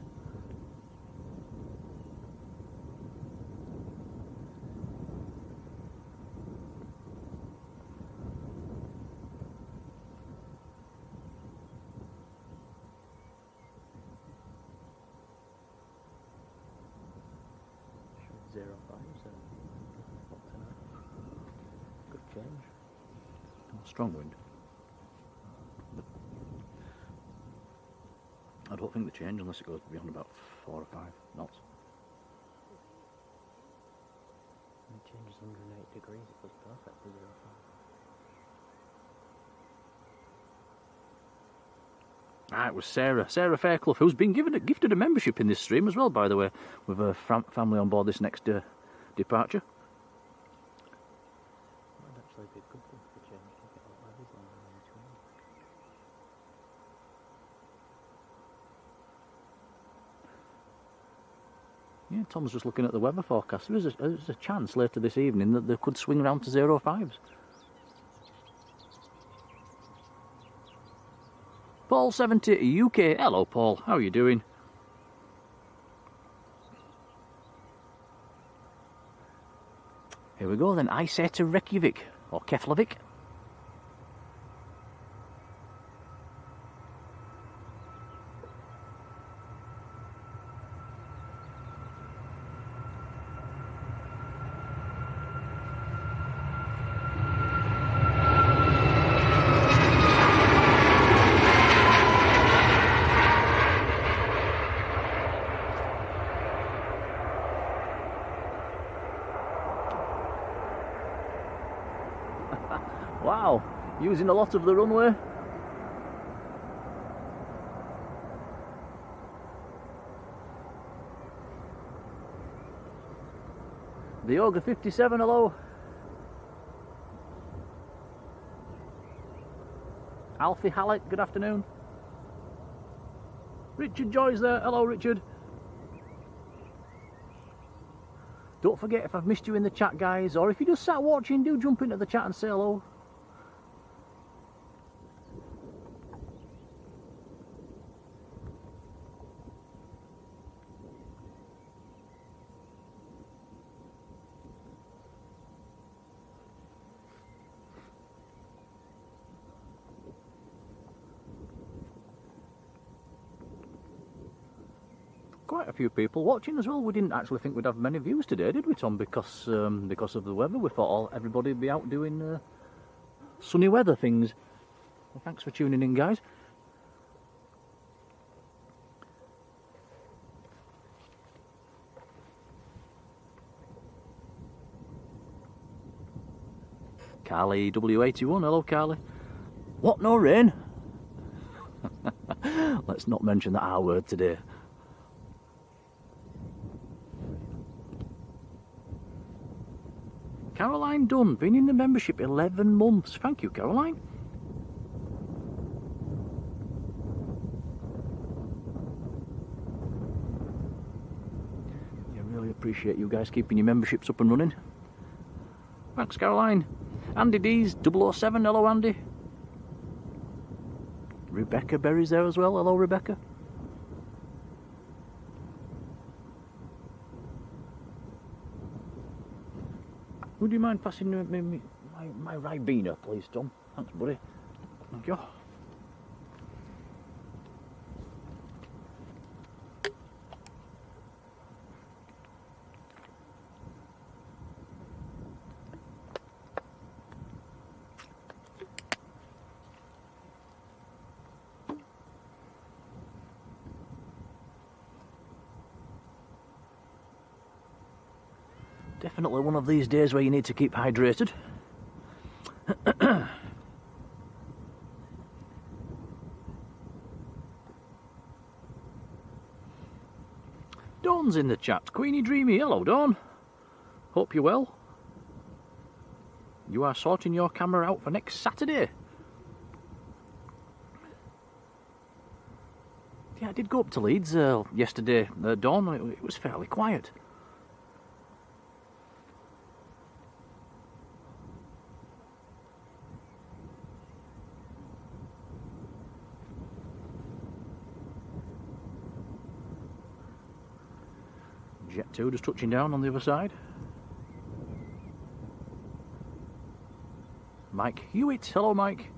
Good change. Strong wind. I don't think they change unless it goes beyond about 4 or 5 knots. It changes 108 degrees, it goes perfect to 0.5. Ah, it was Sarah Fairclough, who's been gifted a membership in this stream as well, by the way, with her family on board this next departure. Might actually be a good thing to change to get all levies on the between. Yeah, Tom's just looking at the weather forecast. There's a chance later this evening that they could swing round to 05s. Paul 70 UK. Hello, Paul. How are you doing? Here we go then. I say to Reykjavik or Keflavik. Wow, using a lot of the runway. The Ogre 57, hello. Alfie Hallett, good afternoon. Richard Joy's there, hello Richard. Don't forget, if I've missed you in the chat, guys, or if you just sat watching, do jump into the chat and say hello. Quite a few people watching as well. We didn't actually think we'd have many views today, did we, Tom? Because of the weather, we thought everybody would be out doing sunny weather things. Well, thanks for tuning in, guys. Carly W81, hello Carly. What, no rain? Let's not mention that R word today. Caroline Dunn, been in the membership 11 months. Thank you, Caroline. I really appreciate you guys keeping your memberships up and running. Thanks, Caroline. Andy D's 007, hello Andy. Rebecca Berry's there as well, hello Rebecca. Would you mind passing me my Ribena, please, Tom? Thanks, buddy. Thank you. Definitely one of these days where you need to keep hydrated. Dawn's in the chat. Queenie Dreamy, hello Dawn. Hope you're well. You are sorting your camera out for next Saturday. Yeah, I did go up to Leeds yesterday, Dawn. It was fairly quiet. Jet 2 just touching down on the other side. Mike Hewitt, hello Mike.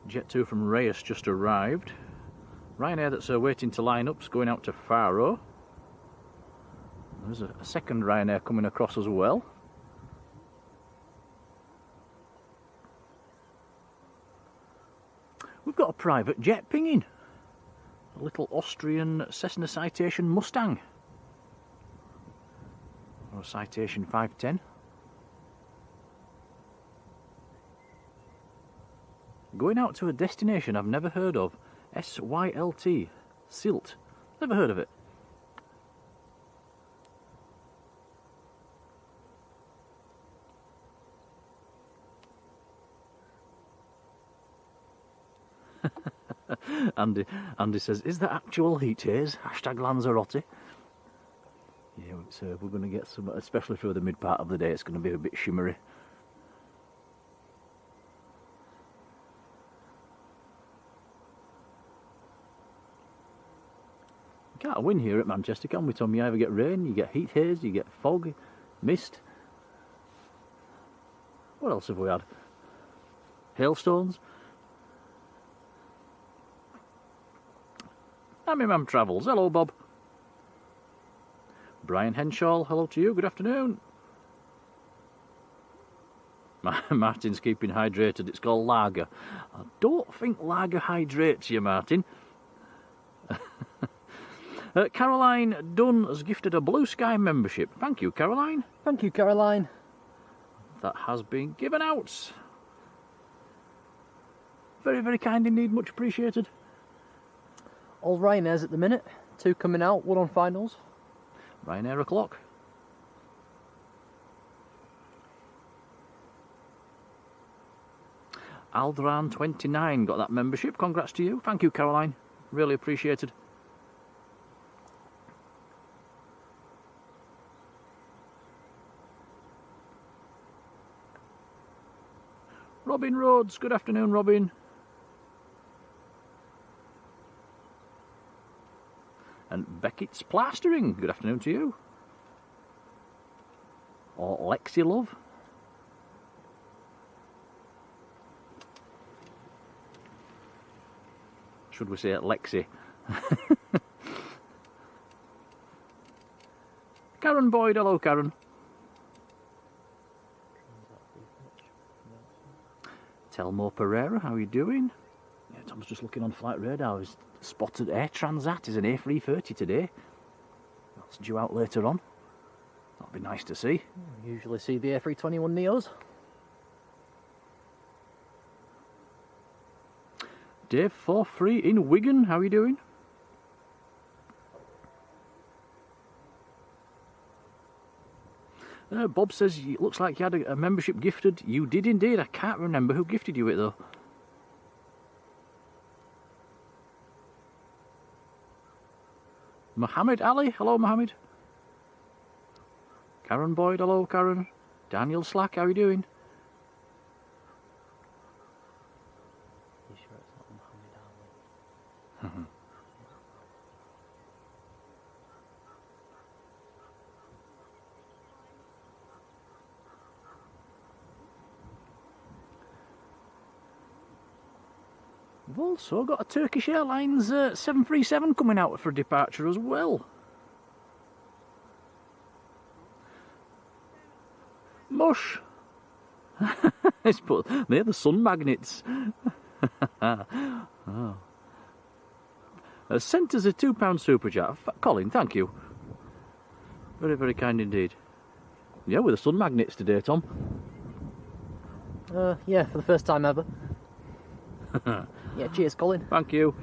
Jet 2 from Reyes just arrived. Ryanair that's waiting to line up's going out to Faro. There's a second Ryanair coming across as well. We've got a private jet pinging. A little Austrian Cessna Citation Mustang. Or a Citation 510. Going out to a destination I've never heard of. SYLT. Silt. Never heard of it. Andy says, is that actual heat haze? Hashtag Lanzarote. Yeah, we're going to get some, especially for the mid part of the day, it's going to be a bit shimmery. You can't win here at Manchester, can we, Tom? You either get rain, you get heat haze, you get fog, mist. What else have we had? Hailstones. Hammy Mam Travels, hello Bob. Brian Henshaw, hello to you, good afternoon. Martin's keeping hydrated, it's called lager. I don't think lager hydrates you, Martin. Caroline Dunn has gifted a Blue Sky membership. Thank you, Caroline. Thank you, Caroline. That has been given out. Very, very kind indeed, much appreciated. All Ryanairs at the minute. 2 coming out, 1 on finals. Ryanair o'clock. Aldran29 got that membership. Congrats to you. Thank you, Caroline. Really appreciated. Robin Rhodes. Good afternoon, Robin. And Beckett's Plastering. Good afternoon to you. Or Lexi Love. Should we say Lexi? Karen Boyd, hello Karen. Telmo Pereira, how are you doing? Yeah, Tom's just looking on flight radar. He's spotted Air Transat is an A330 today. That's due out later on. That'll be nice to see. Usually see the A321 Neos. Dave 43 in Wigan, how are you doing? Bob says it looks like you had a membership gifted. You did indeed. I can't remember who gifted you it though. Mohammed Ali, hello Mohammed. Karen Boyd, hello Karen. Daniel Slack, how are you doing? You sure it's not Mohammed Ali? We've also got a Turkish Airlines 737 coming out for departure as well. Mush! It's put, they're the sun magnets. Oh. Sent us a £2 super chat. Colin, thank you. Very, very kind indeed. Yeah, with the sun magnets today, Tom. Yeah, for the first time ever. Yeah, cheers, Colin. Thank you.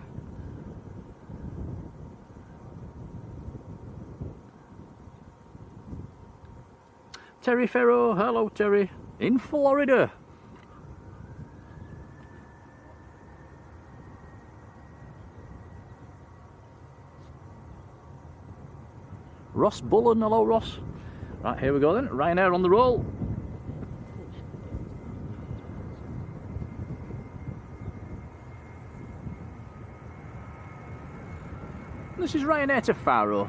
Terry Ferro, hello Terry, in Florida. Ross Bullen, hello Ross. Right, here we go then, Ryanair on the roll. This is Ryanair to Faro.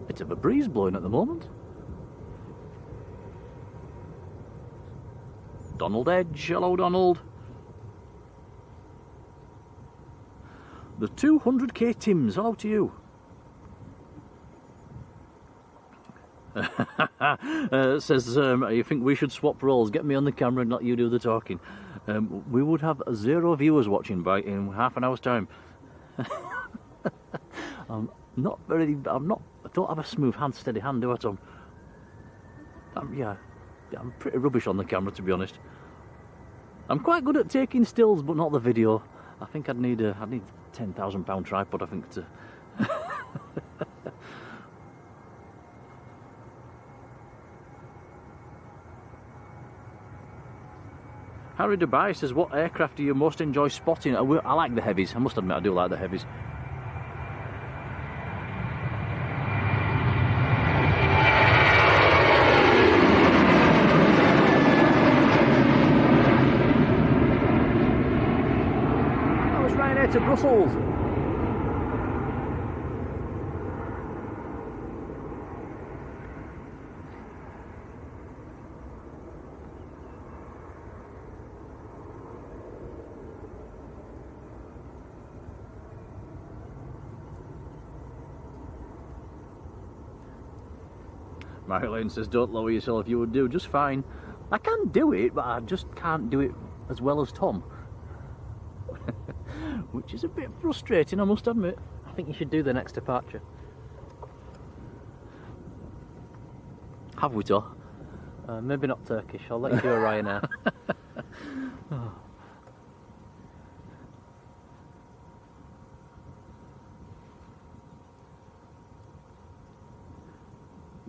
Bit of a breeze blowing at the moment. Donald Edge, hello Donald. The 200k Tims, hello to you. Says, you think we should swap roles? Get me on the camera and let you do the talking. We would have 0 viewers watching in half an hour's time. I don't have a smooth hand, steady hand, do I, Tom? I'm pretty rubbish on the camera, to be honest. I'm quite good at taking stills, but not the video. I think I'd need £10,000 tripod, I think, to... Harry Dubai says, what aircraft do you most enjoy spotting? I like the Heavies. I must admit, I do like the Heavies. I was Ryanair to Brussels. Marjolein says, don't lower yourself, you would do just fine. I can do it, but I just can't do it as well as Tom. Which is a bit frustrating, I must admit. I think you should do the next departure. Have we, Tom? Maybe not Turkish, I'll let you do a Ryanair. Oh.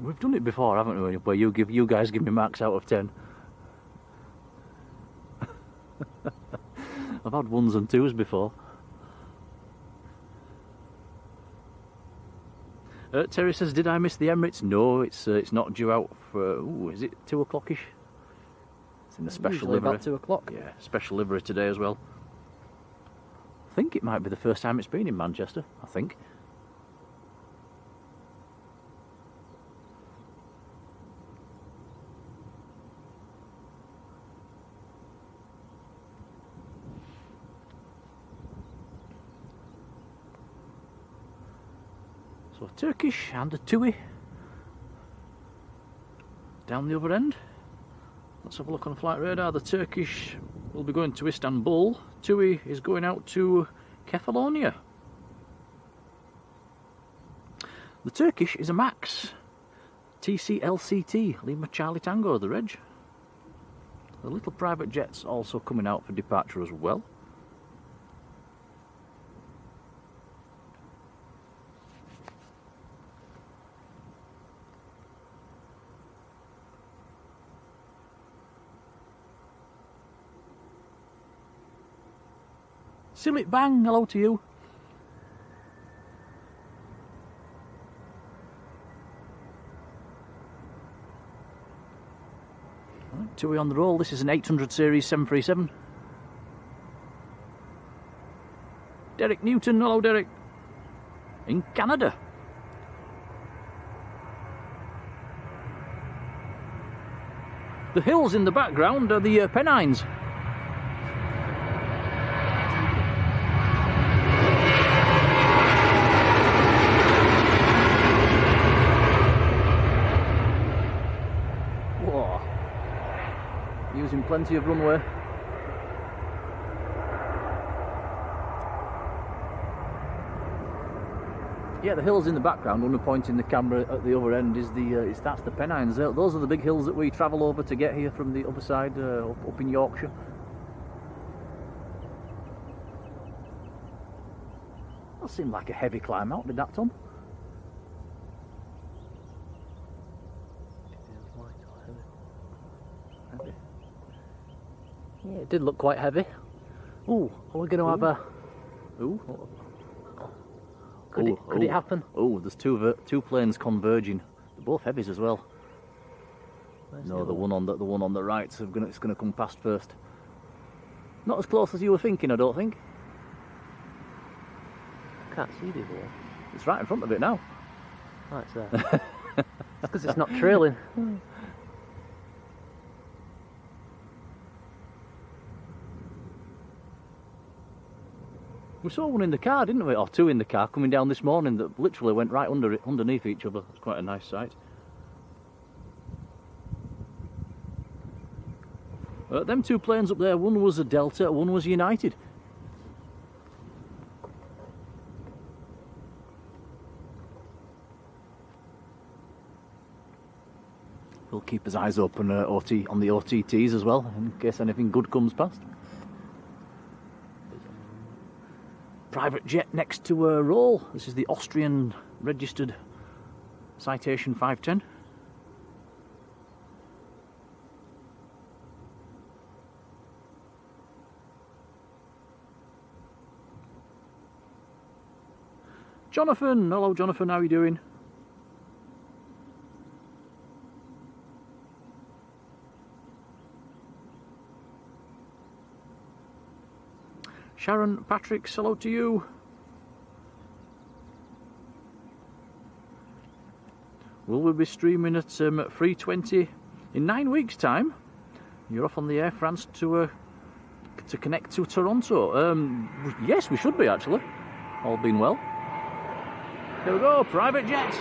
We've done it before, haven't we? Where you guys give me marks out of 10. I've had 1s and 2s before. Terry says, did I miss the Emirates? No, it's not due out for, is it 2 o'clock-ish? It's in the special Usually livery. about 2 o'clock. Yeah, special livery today as well. I think it might be the first time it's been in Manchester, I think. So a Turkish and a TUI down the other end. Let's have a look on the flight radar. The Turkish will be going to Istanbul. TUI is going out to Kefalonia. The Turkish is a Max TCLCT, Lima Charlie Tango, the reg. The little private jet's also coming out for departure as well. Silit Bang, hello to you. Right, TUI on the roll. This is an 800 series 737. Derek Newton, hello Derek. In Canada. The hills in the background are the Pennines. Using plenty of runway. Yeah, the hills in the background, when we're pointing the camera at the other end, is that's the Pennines. Those are the big hills that we travel over to get here from the other side, up in Yorkshire. That seemed like a heavy climb out, did that, Tom? Heavy. Yeah, it did look quite heavy. Ooh, are we going to have a... Ooh. Could it happen? Oh, there's two planes converging. They're both Heavies as well. No, the one on the right is going to come past first. Not as close as you were thinking, I don't think. Can't see the wall. It's right in front of it now. Oh, it's there. That's because it's not trailing. We saw one in the car, didn't we? Or two in the car coming down this morning that literally went right underneath each other. It's quite a nice sight. Them two planes up there, one was a Delta, one was United. We'll keep his eyes open on the OTTs as well, in case anything good comes past. Private jet next to a roll. This is the Austrian registered Citation 510. Jonathan, hello Jonathan, how are you doing? Sharon, Patrick, hello to you. Will we be streaming at 3:20 in 9 weeks' time? You're off on the Air France to connect to Toronto. Yes, we should be actually. All being well. Here we go, private jet.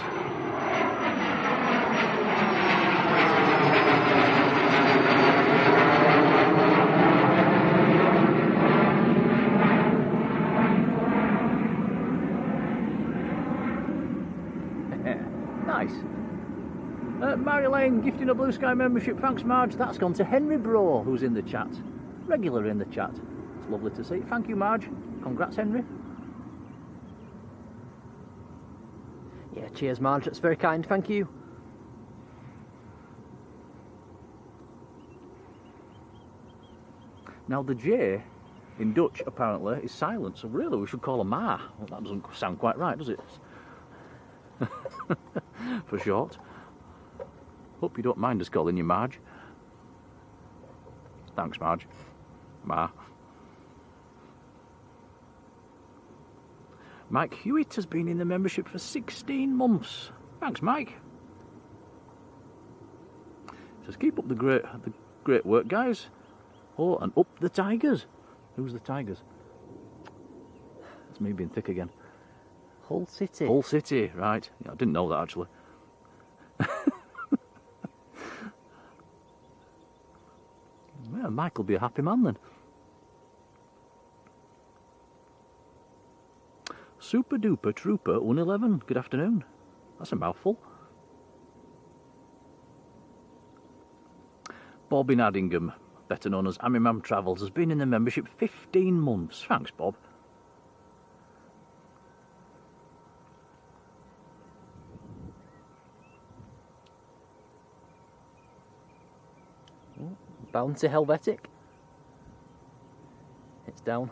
Nice. Marjolein gifting a Blue Sky membership. Thanks, Marge. That's gone to Henry Bro, who's in the chat. Regular in the chat. It's lovely to see. Thank you, Marge. Congrats, Henry. Yeah, cheers, Marge. That's very kind. Thank you. Now, the J in Dutch apparently is silent, so really we should call her Ma. Well, that doesn't sound quite right, does it? For short. Hope you don't mind us calling you Marge. Thanks, Marge. Ma. Mike Hewitt has been in the membership for 16 months. Thanks, Mike. Says keep up the great work, guys. Oh, and up the Tigers. Who's the Tigers? That's me being thick again. Hull City. Hull City, right. Yeah, I didn't know that actually. Yeah, Mike will be a happy man then. Super Duper Trooper 111, good afternoon. That's a mouthful. Bob in Addingham, better known as Amimam Travels, has been in the membership 15 months. Thanks, Bob. Bounty Helvetic. It's down.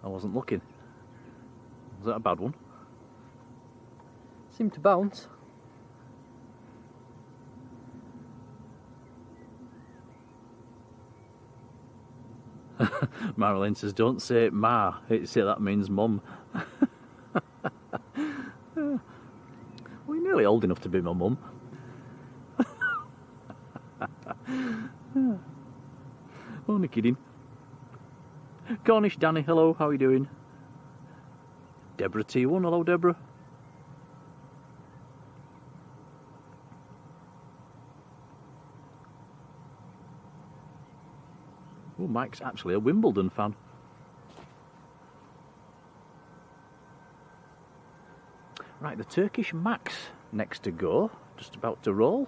I wasn't looking. Was that a bad one? Seemed to bounce. Marjolein says, don't say Ma, say that means mum. Well, you're nearly old enough to be my mum. Only kidding. Cornish Danny, hello, how are you doing? Deborah T1, hello Deborah. Oh, Mike's actually a Wimbledon fan. Right, the Turkish Max next to go, just about to roll.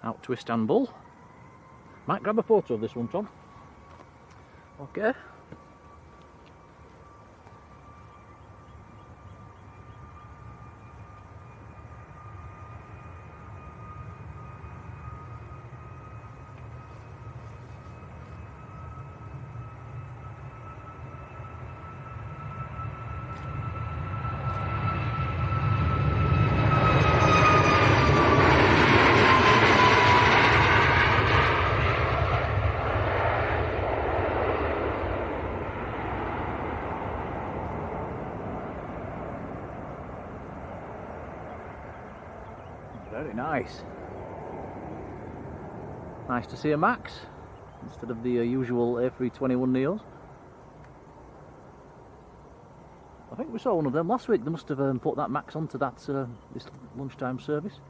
Out to Istanbul. Might grab a photo of this one, Tom. Okay. Very nice. Nice to see a Max. instead of the usual A321 Neos. I think we saw one of them last week. They must have put that Max onto that this lunchtime service.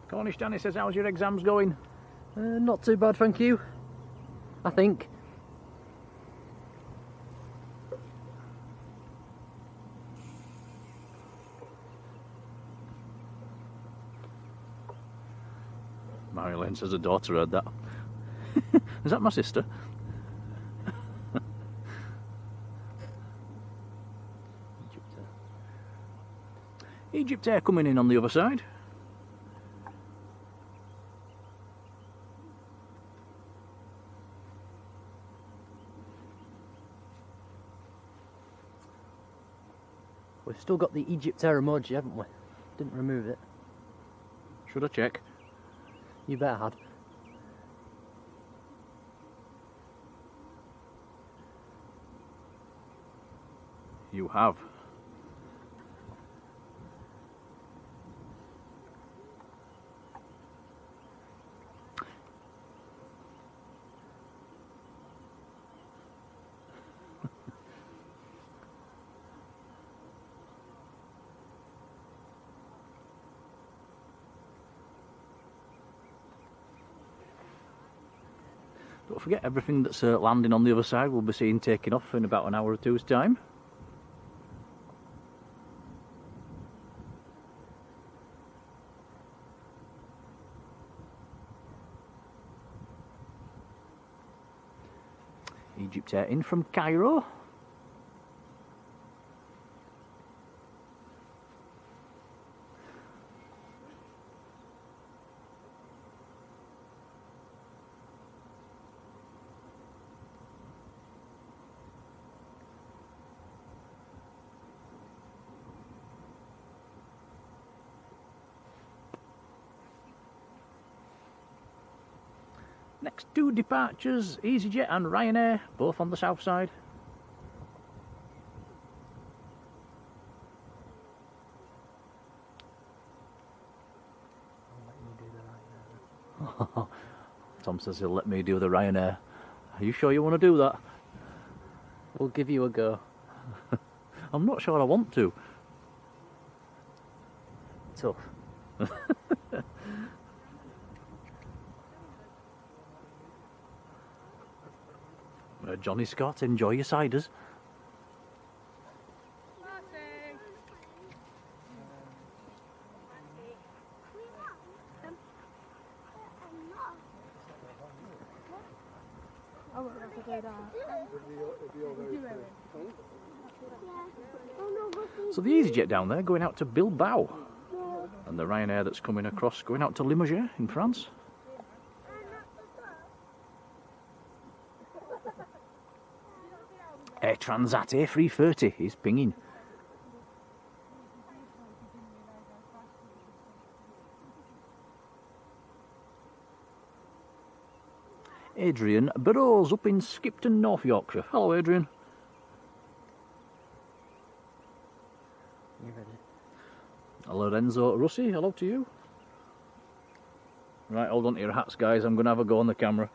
Cornish Danny says, how's your exams going? Not too bad, thank you. I think. Marjolein says her daughter heard that. Is that my sister? Egypt Air coming in on the other side. We've still got the Egypt Air emoji, haven't we? Didn't remove it. Should I check? You better had. You have. Don't forget, everything that's landing on the other side we'll be seeing taking off in about an hour or two's time. Egypt Air in from Cairo. Next two departures, EasyJet and Ryanair, both on the south side. Tom says he'll let me do the Ryanair. Are you sure you want to do that? We'll give you a go. I'm not sure I want to. Tough. Johnny Scott, enjoy your ciders. So the EasyJet down there going out to Bilbao, and the Ryanair that's coming across going out to Limoges in France. Air Transat A330 is pinging. Adrian Burrows up in Skipton, North Yorkshire. Hello, Adrian. You ready? Lorenzo Russi, hello to you. Right, hold on to your hats, guys. I'm going to have a go on the camera.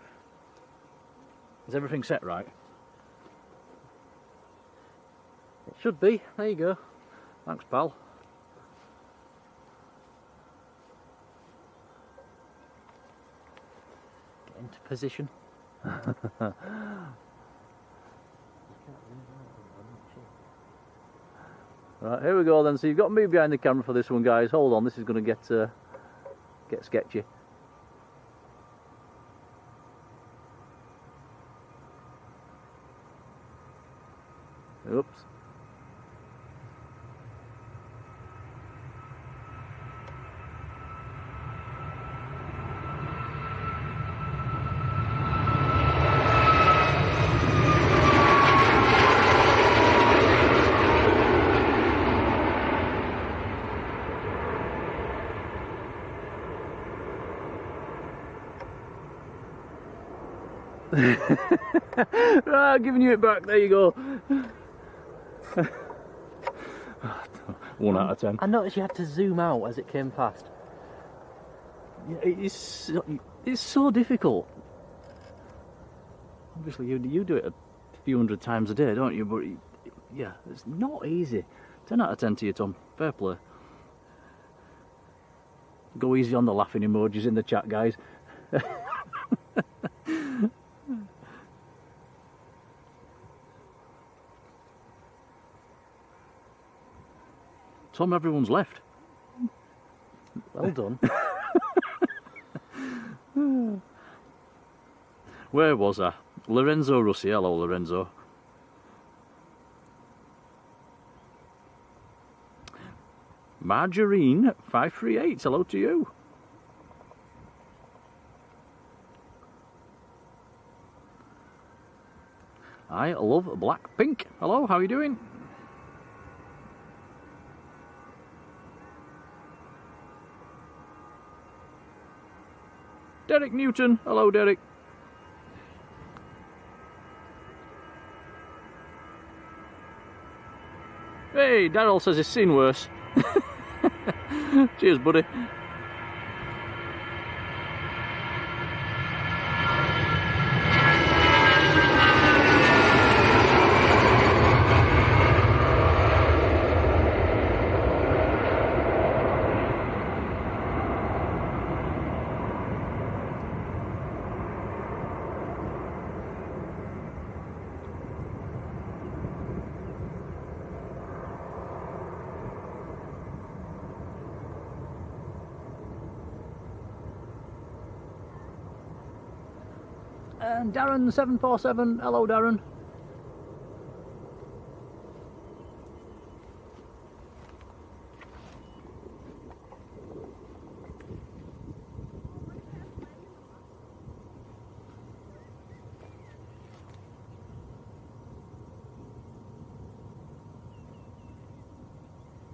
Is everything set right? It should be. There you go. Thanks, pal. Get into position. Right, here we go then. So you've got me behind the camera for this one, guys. Hold on, this is going to get sketchy. Oops. Right, giving you it back. There you go. 1 out of 10. I noticed you had to zoom out as it came past. Yeah, it's so difficult. Obviously, you do it a few hundred times a day, don't you? But yeah, it's not easy. 10 out of 10 to you, Tom. Fair play. Go easy on the laughing emojis in the chat, guys. Tom, everyone's left. Well done. Where was I? Lorenzo Russi. Hello, Lorenzo. Marjolein 538. Hello to you. I love black pink. Hello, how are you doing? Derek Newton. Hello, Derek. Hey, Daryl says he's seen worse. Cheers, buddy. And Darren 747, hello Darren.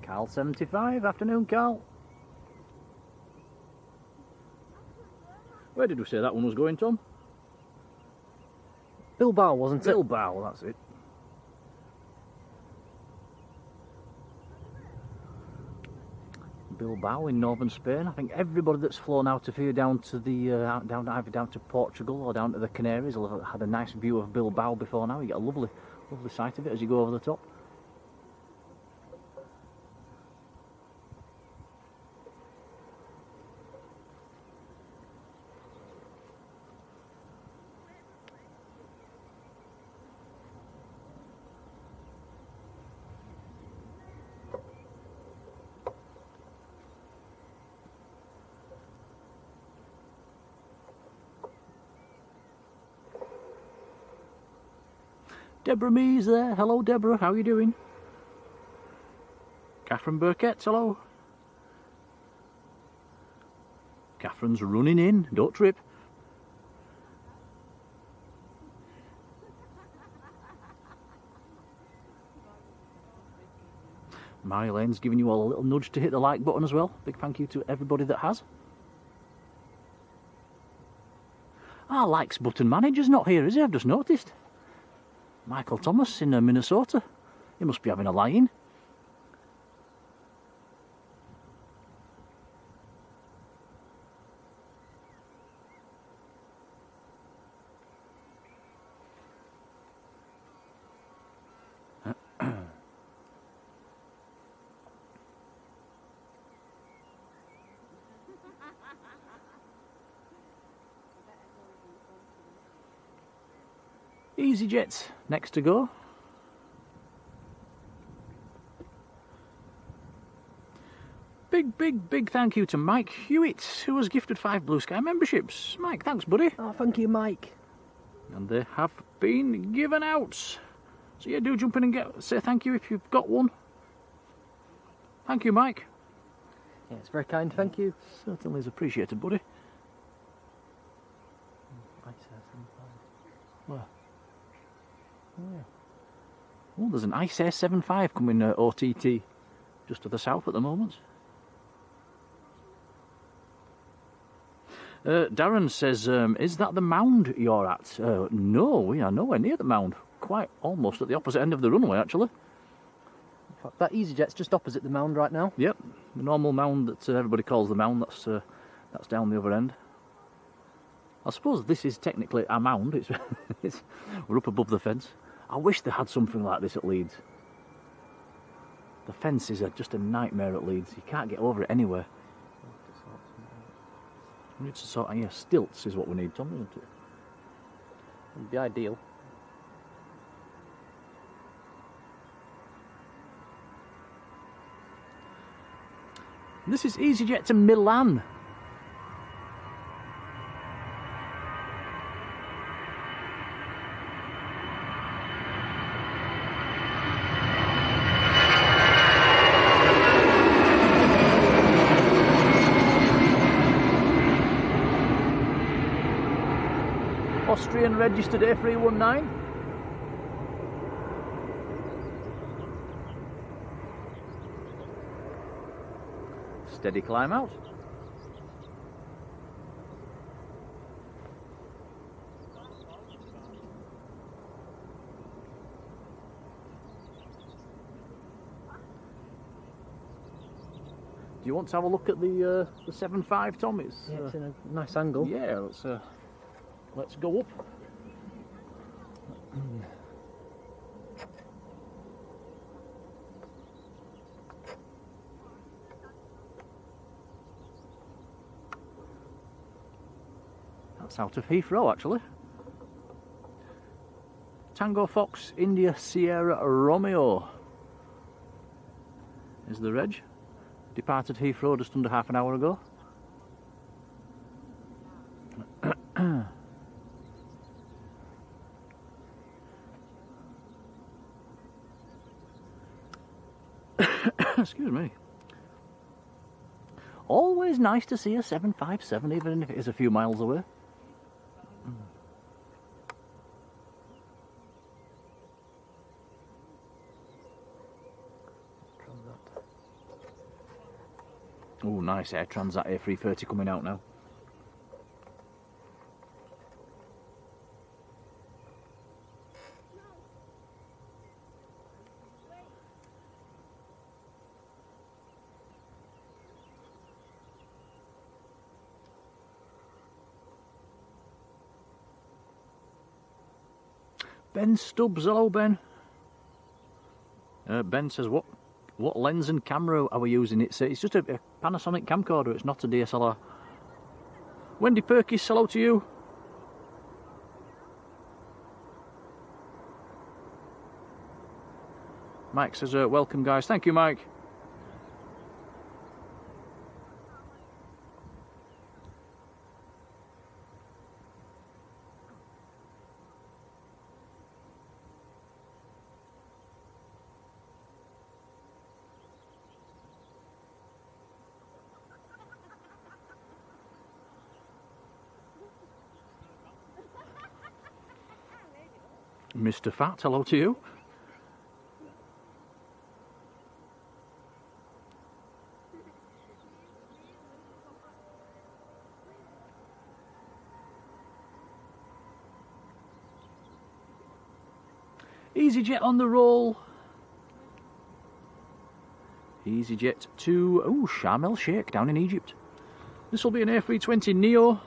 Carl 75, afternoon Carl. Where did we say that one was going, Tom? Bilbao, wasn't it? Bilbao, that's it. Bilbao in northern Spain. I think everybody that's flown out of here down to the either down to Portugal or down to the Canaries will have had a nice view of Bilbao before now. You get a lovely sight of it as you go over the top. Deborah Mees there. Hello, Deborah. How are you doing? Catherine Burkett. Hello. Catherine's running in. Don't trip. Marjoleine's giving you all a little nudge to hit the like button as well. Big thank you to everybody that has. Our likes button manager's not here, is he? I've just noticed. Michael Thomas in Minnesota. He must be having a lie-in. EasyJet's next to go. Big thank you to Mike Hewitt, who was gifted 5 Blue Sky memberships. Mike, thanks buddy. Oh, thank you, Mike. And they have been given out. So yeah, do jump in and say thank you if you've got one. Thank you, Mike. Yeah, it's very kind, thank you. Certainly is appreciated, buddy. Where? Oh, oh, there's an Ice Air 75 coming OTT just to the south at the moment. Darren says, is that the mound you're at? No, we are nowhere near the mound. Quite almost at the opposite end of the runway, actually. That EasyJet's just opposite the mound right now. Yep, the normal mound that everybody calls the mound, that's down the other end. I suppose this is technically a mound, we're up above the fence. I wish they had something like this at Leeds. The fence is just a nightmare at Leeds, you can't get over it anywhere. We need to sort, yeah, stilts is what we need, Tom, isn't it? It'd be ideal. This is EasyJet to Milan. Austrian registered A319. Steady climb out. Do you want to have a look at the 7.5, Tom? It's in a nice angle. Yeah, let's go up. That's out of Heathrow, actually. Tango Fox India Sierra Romeo is the reg. Departed Heathrow just under half an hour ago. Excuse me. Always nice to see a 757, even if it is a few miles away. Oh, nice Air Transat A330 coming out now. Ben Stubbs, hello Ben. Ben says, what lens and camera are we using? It's just a Panasonic camcorder, it's not a DSLR. Wendy Perkis, hello to you. Mike says, welcome guys. Thank you, Mike. Mr. Fat, hello to you. EasyJet on the roll. EasyJet to Sharm el Sheikh down in Egypt. This will be an A320 Neo.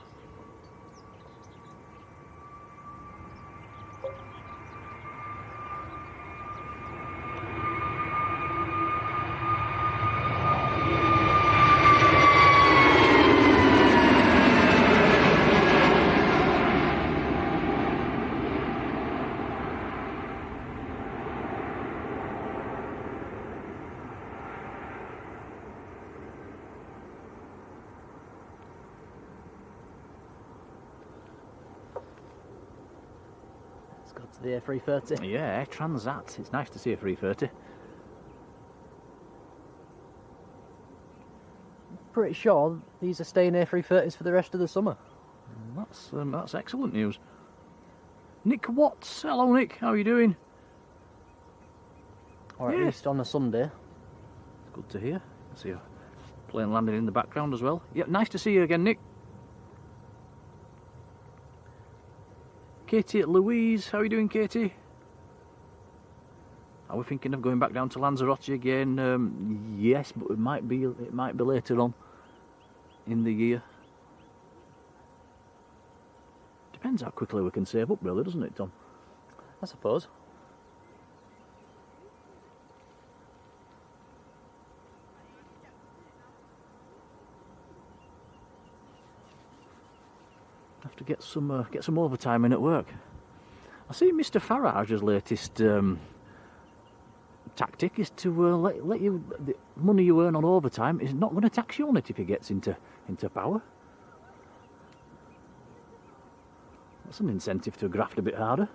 To the A330. Yeah, Air Transat. It's nice to see a 330. Pretty sure these are staying A330s for the rest of the summer. That's excellent news. Nick Watts, hello Nick, how are you doing? Or at least on a Sunday. It's good to hear. I see a plane landing in the background as well. Yeah, nice to see you again, Nick. Katie Louise, how are you doing, Katie? Are we thinking of going back down to Lanzarote again? Yes, but it might be later on in the year. Depends how quickly we can save up, really, doesn't it, Tom? I suppose. Have to get some overtime in at work. I see Mr. Farage's latest tactic is to let you the money you earn on overtime is not going to tax you on it if he gets into power. That's an incentive to graft a bit harder.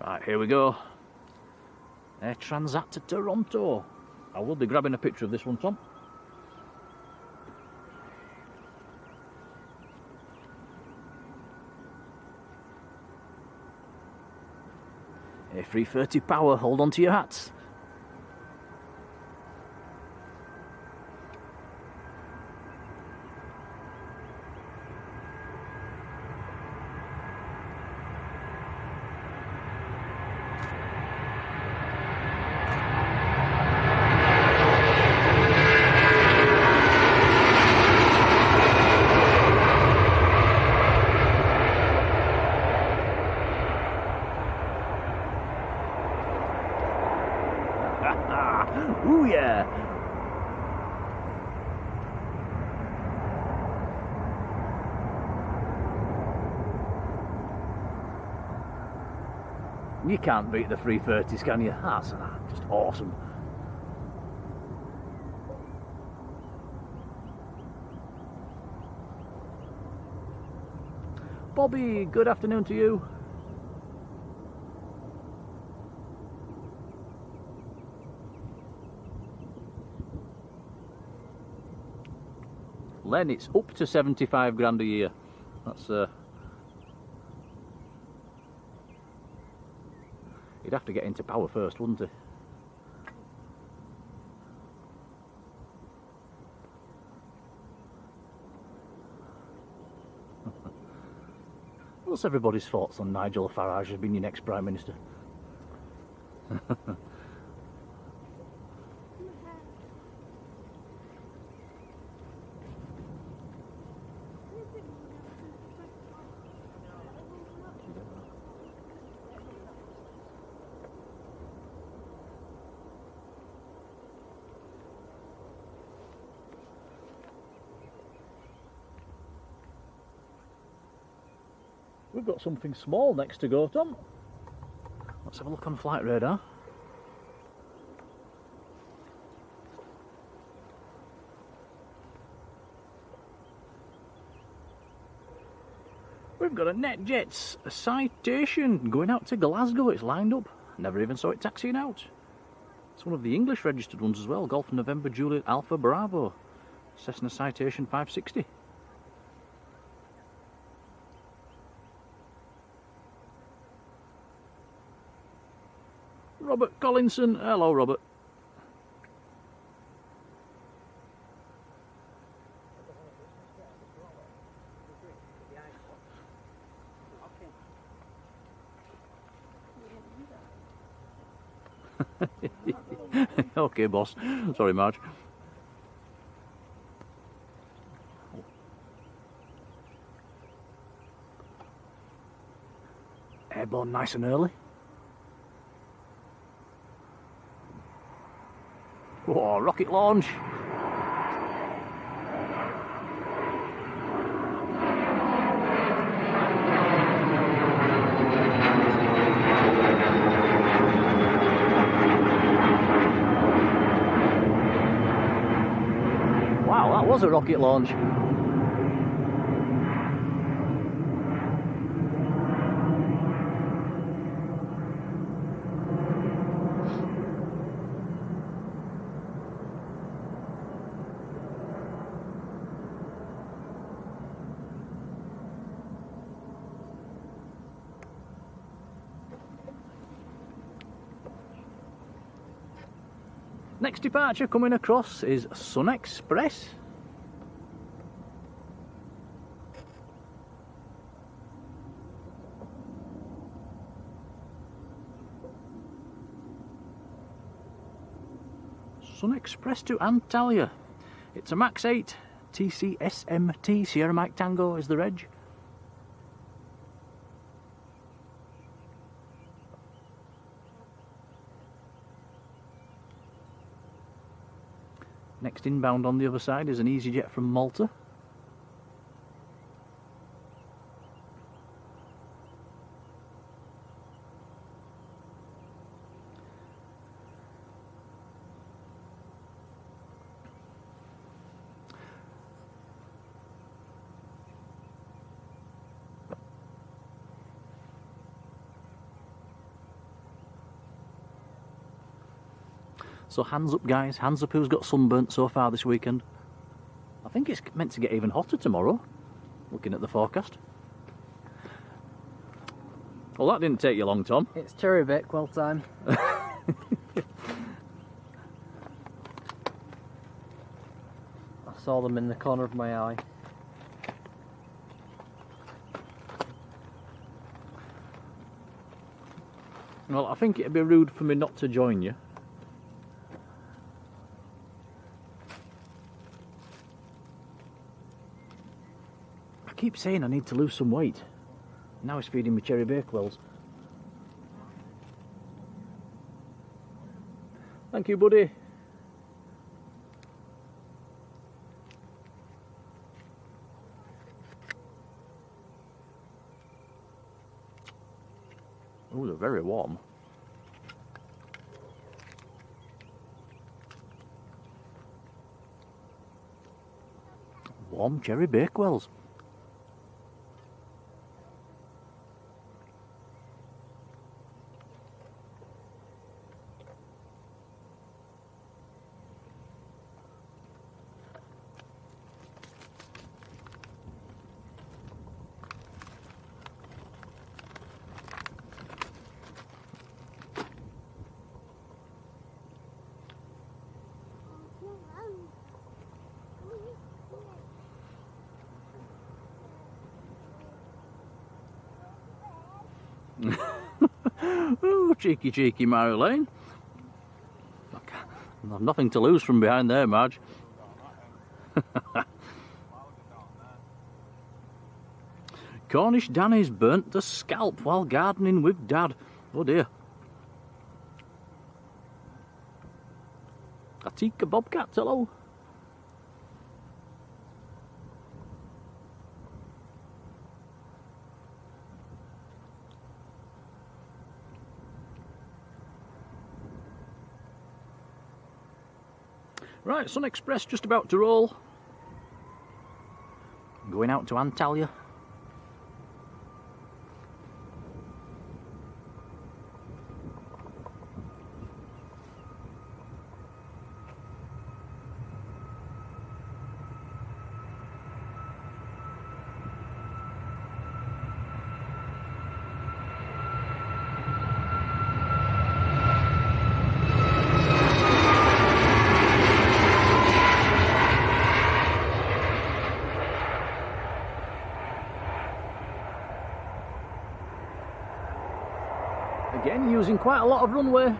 Right, here we go. Air Transat to Toronto. I will be grabbing a picture of this one, Tom. A330 power, hold on to your hats. Ooh yeah! You can't beat the 330s, can you? That's just awesome. Bobby, good afternoon to you. Len, it's up to 75 grand a year. That's he'd have to get into power first, wouldn't he? What's everybody's thoughts on Nigel Farage as being your next Prime Minister? We've got something small next to go, Tom. Let's have a look on flight radar. We've got a NetJets, a citation going out to Glasgow. It's lined up. Never even saw it taxiing out. It's one of the English registered ones as well. Golf November Juliet Alpha Bravo. Cessna Citation 560. Robert Collinson. Hello, Robert. Okay, boss. Sorry, Marge. Airborne nice and early. Oh, rocket launch! Wow, that was a rocket launch. Next departure coming across is Sun Express. Sun Express to Antalya. It's a Max 8 TCSMT, Sierra Mike Tango is the reg. Next inbound on the other side is an EasyJet from Malta. So hands up guys, hands up who's got sunburnt so far this weekend. I think it's meant to get even hotter tomorrow, looking at the forecast. Well, that didn't take you long, Tom. It's cherry bakewell time. I saw them in the corner of my eye. Well, I think it'd be rude for me not to join you. I keep saying I need to lose some weight. Now he's feeding me cherry bakewells. Thank you, buddy. Oh, they're very warm. Warm cherry bakewells. Oh, cheeky, cheeky Marjolein. I've nothing to lose from behind there, Marge. Cornish Danny's burnt the scalp while gardening with Dad. Oh dear. Atika Bobcat, hello. Right, Sun Express just about to roll. Going out to Antalya. Again, using quite a lot of runway.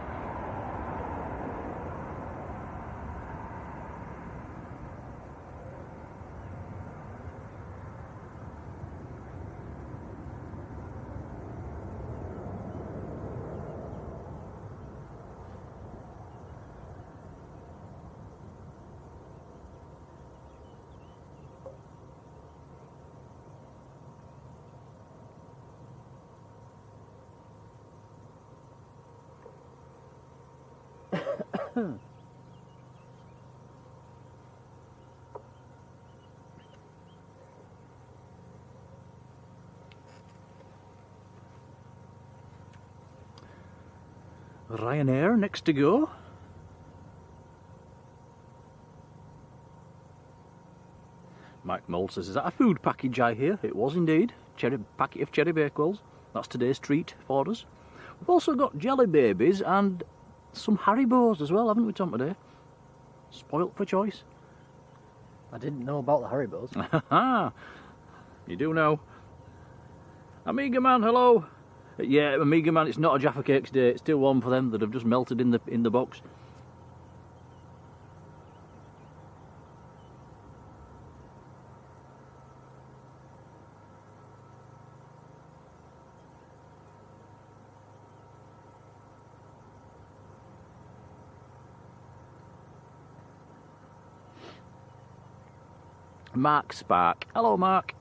Ryanair next to go. Mike Mould says, is that a food package I hear? It was indeed. Packet of cherry bakewells. That's today's treat for us. We've also got jelly babies and some Haribos as well, haven't we, Tom, today? Spoilt for choice. I didn't know about the Haribos. You do know. Amiga Man, hello. Yeah, Amiga Man, it's not a Jaffa Cakes day. It's still warm for them that have just melted in the box. Mark Spark. Hello, Mark.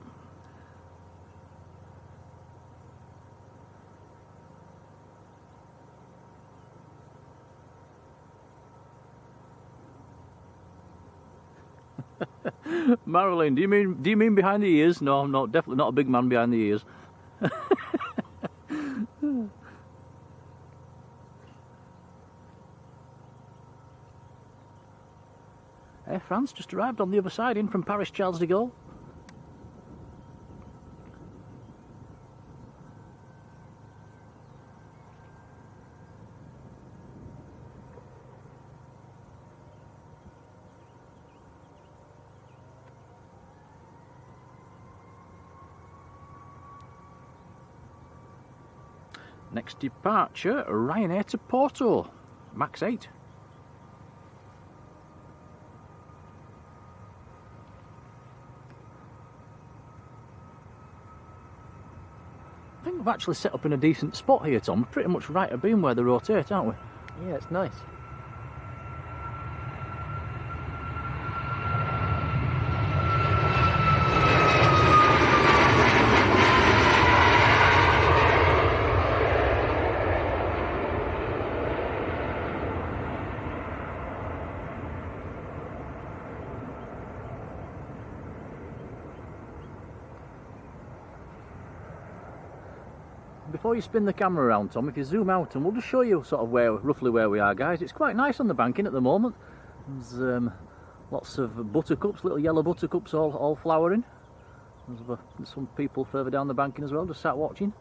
Marjolein, do you mean behind the ears? No, no, definitely not a big man behind the ears. Air France just arrived on the other side in from Paris Charles de Gaulle. Next departure, Ryanair to Porto, Max 8. I think we've actually set up in a decent spot here, Tom. We're pretty much right at beam where they rotate, aren't we? Yeah, it's nice. Before you spin the camera around, Tom, if you zoom out, and we'll just show you sort of roughly where we are, guys. It's quite nice on the banking at the moment. There's lots of buttercups, little yellow buttercups, all flowering. There's some people further down the banking as well, just sat watching.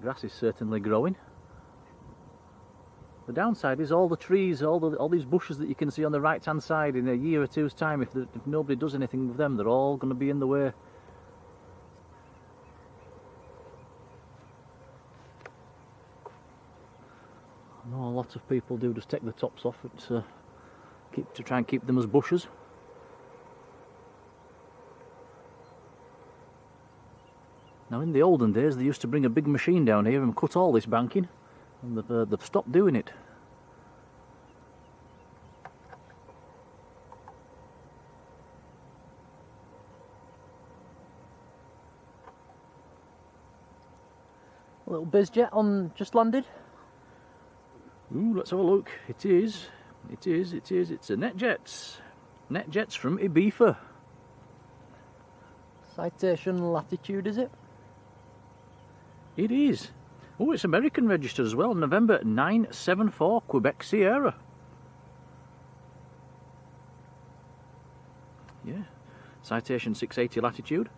Grass is certainly growing. The downside is all the trees, all these bushes that you can see on the right hand side, in a year or two's time, if nobody does anything with them, they're all going to be in the way. I know a lot of people do just take the tops off to try and keep them as bushes. Now in the olden days they used to bring a big machine down here and cut all this banking. And they've stopped doing it. A little bizjet on just landed. Ooh, let's have a look. It's a NetJets. NetJets from Ibiza. Citation latitude, is it? It is. Oh, it's American registered as well. November 974, Quebec Sierra. Yeah. Citation 680 latitude.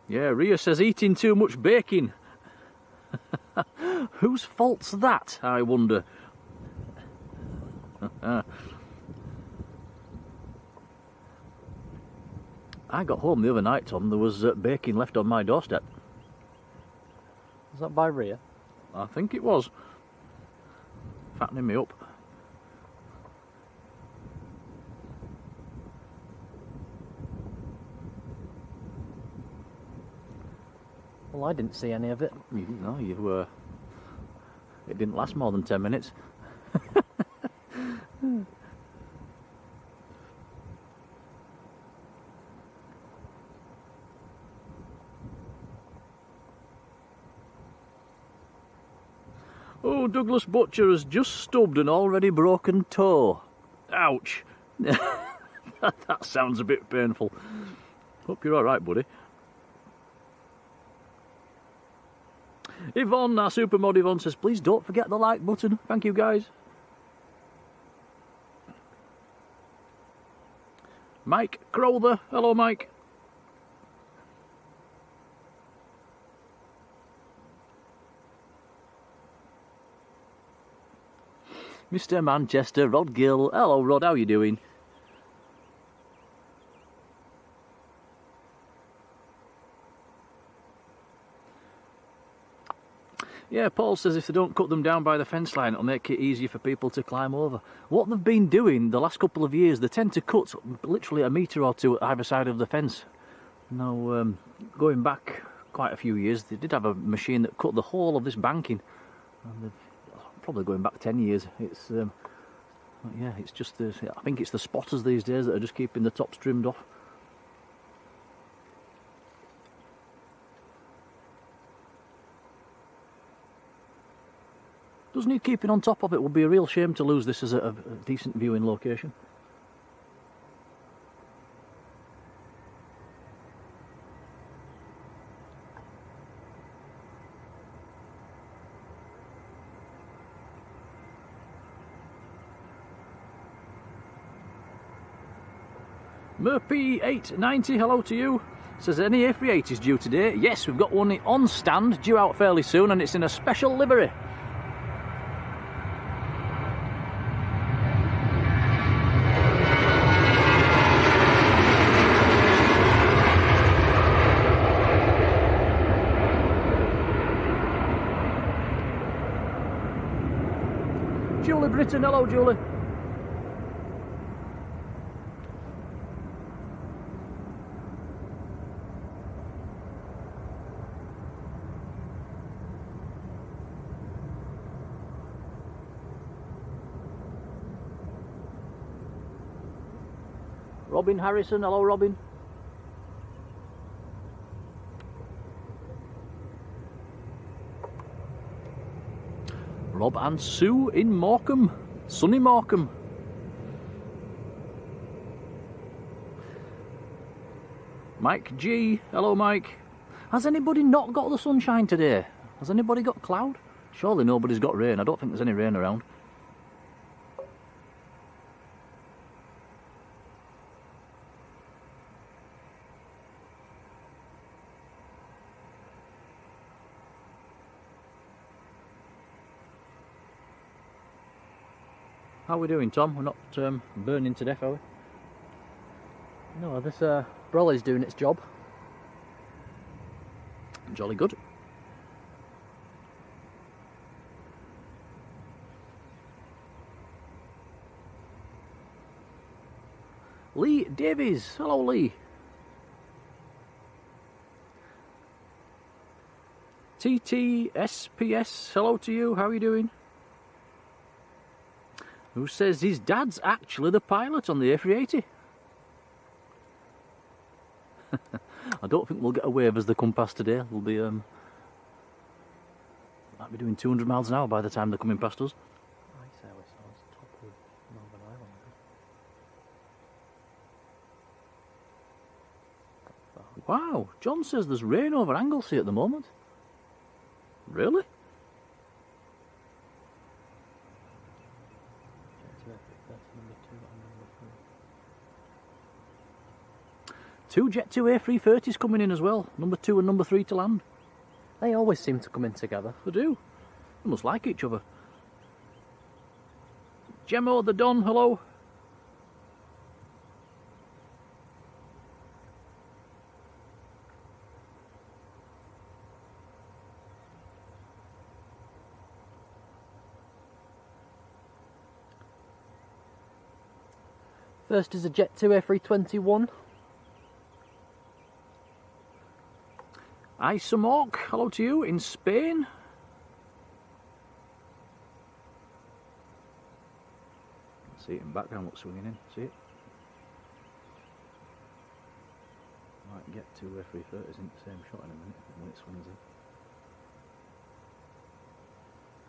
Yeah, Ria says eating too much bacon. Whose fault's that, I wonder? I got home the other night, Tom, there was bacon left on my doorstep. Was that by Ria? I think it was. Fattening me up. Well, I didn't see any of it. No, it didn't last more than 10 minutes. Oh, Douglas Butcher has just stubbed an already broken toe. Ouch. That sounds a bit painful. Hope you're alright, buddy. Yvonne, our supermod Yvonne, says, please don't forget the like button. Thank you, guys. Mike Crowther. Hello, Mike. Mr. Manchester, Rod Gill. Hello, Rod. How you doing? Yeah, Paul says if they don't cut them down by the fence line, it'll make it easier for people to climb over. What they've been doing the last couple of years, they tend to cut literally a metre or two at either side of the fence. Now, going back quite a few years, they did have a machine that cut the whole of this banking. And probably going back 10 years. It's yeah, it's just I think it's the spotters these days that are just keeping the tops trimmed off. Does need keeping on top of. It would be a real shame to lose this as a decent viewing location. Murphy 890, hello to you. Says any A380s due today? Yes, we've got one on stand, due out fairly soon, and it's in a special livery. Julie Britton, hello Julie. Robin Harrison, hello Robin. Rob and Sue in Morecambe, sunny Morecambe. Mike G, hello Mike. Has anybody not got the sunshine today? Has anybody got cloud? Surely nobody's got rain. I don't think there's any rain around. How are we doing, Tom? We're not burning to death, are we? No, this brolly's doing its job. Jolly good. Lee Davies, hello Lee. TTSPS, hello to you, how are you doing? Who says his dad's actually the pilot on the A380? I don't think we'll get a wave as they come past today. We'll be might be doing 200 miles an hour by the time they're coming past us. Wow, John says there's rain over Anglesey at the moment. Really? Two Jet 2 A330s coming in as well, number 2 and number 3 to land. They always seem to come in together. They do. They must like each other. Gemmo the Don, hello. First is a Jet 2 A321. Isamork, hello to you, in Spain. See it in background, what's swinging in, see it? Might get 2 A330s in the same shot in a minute when it swings in.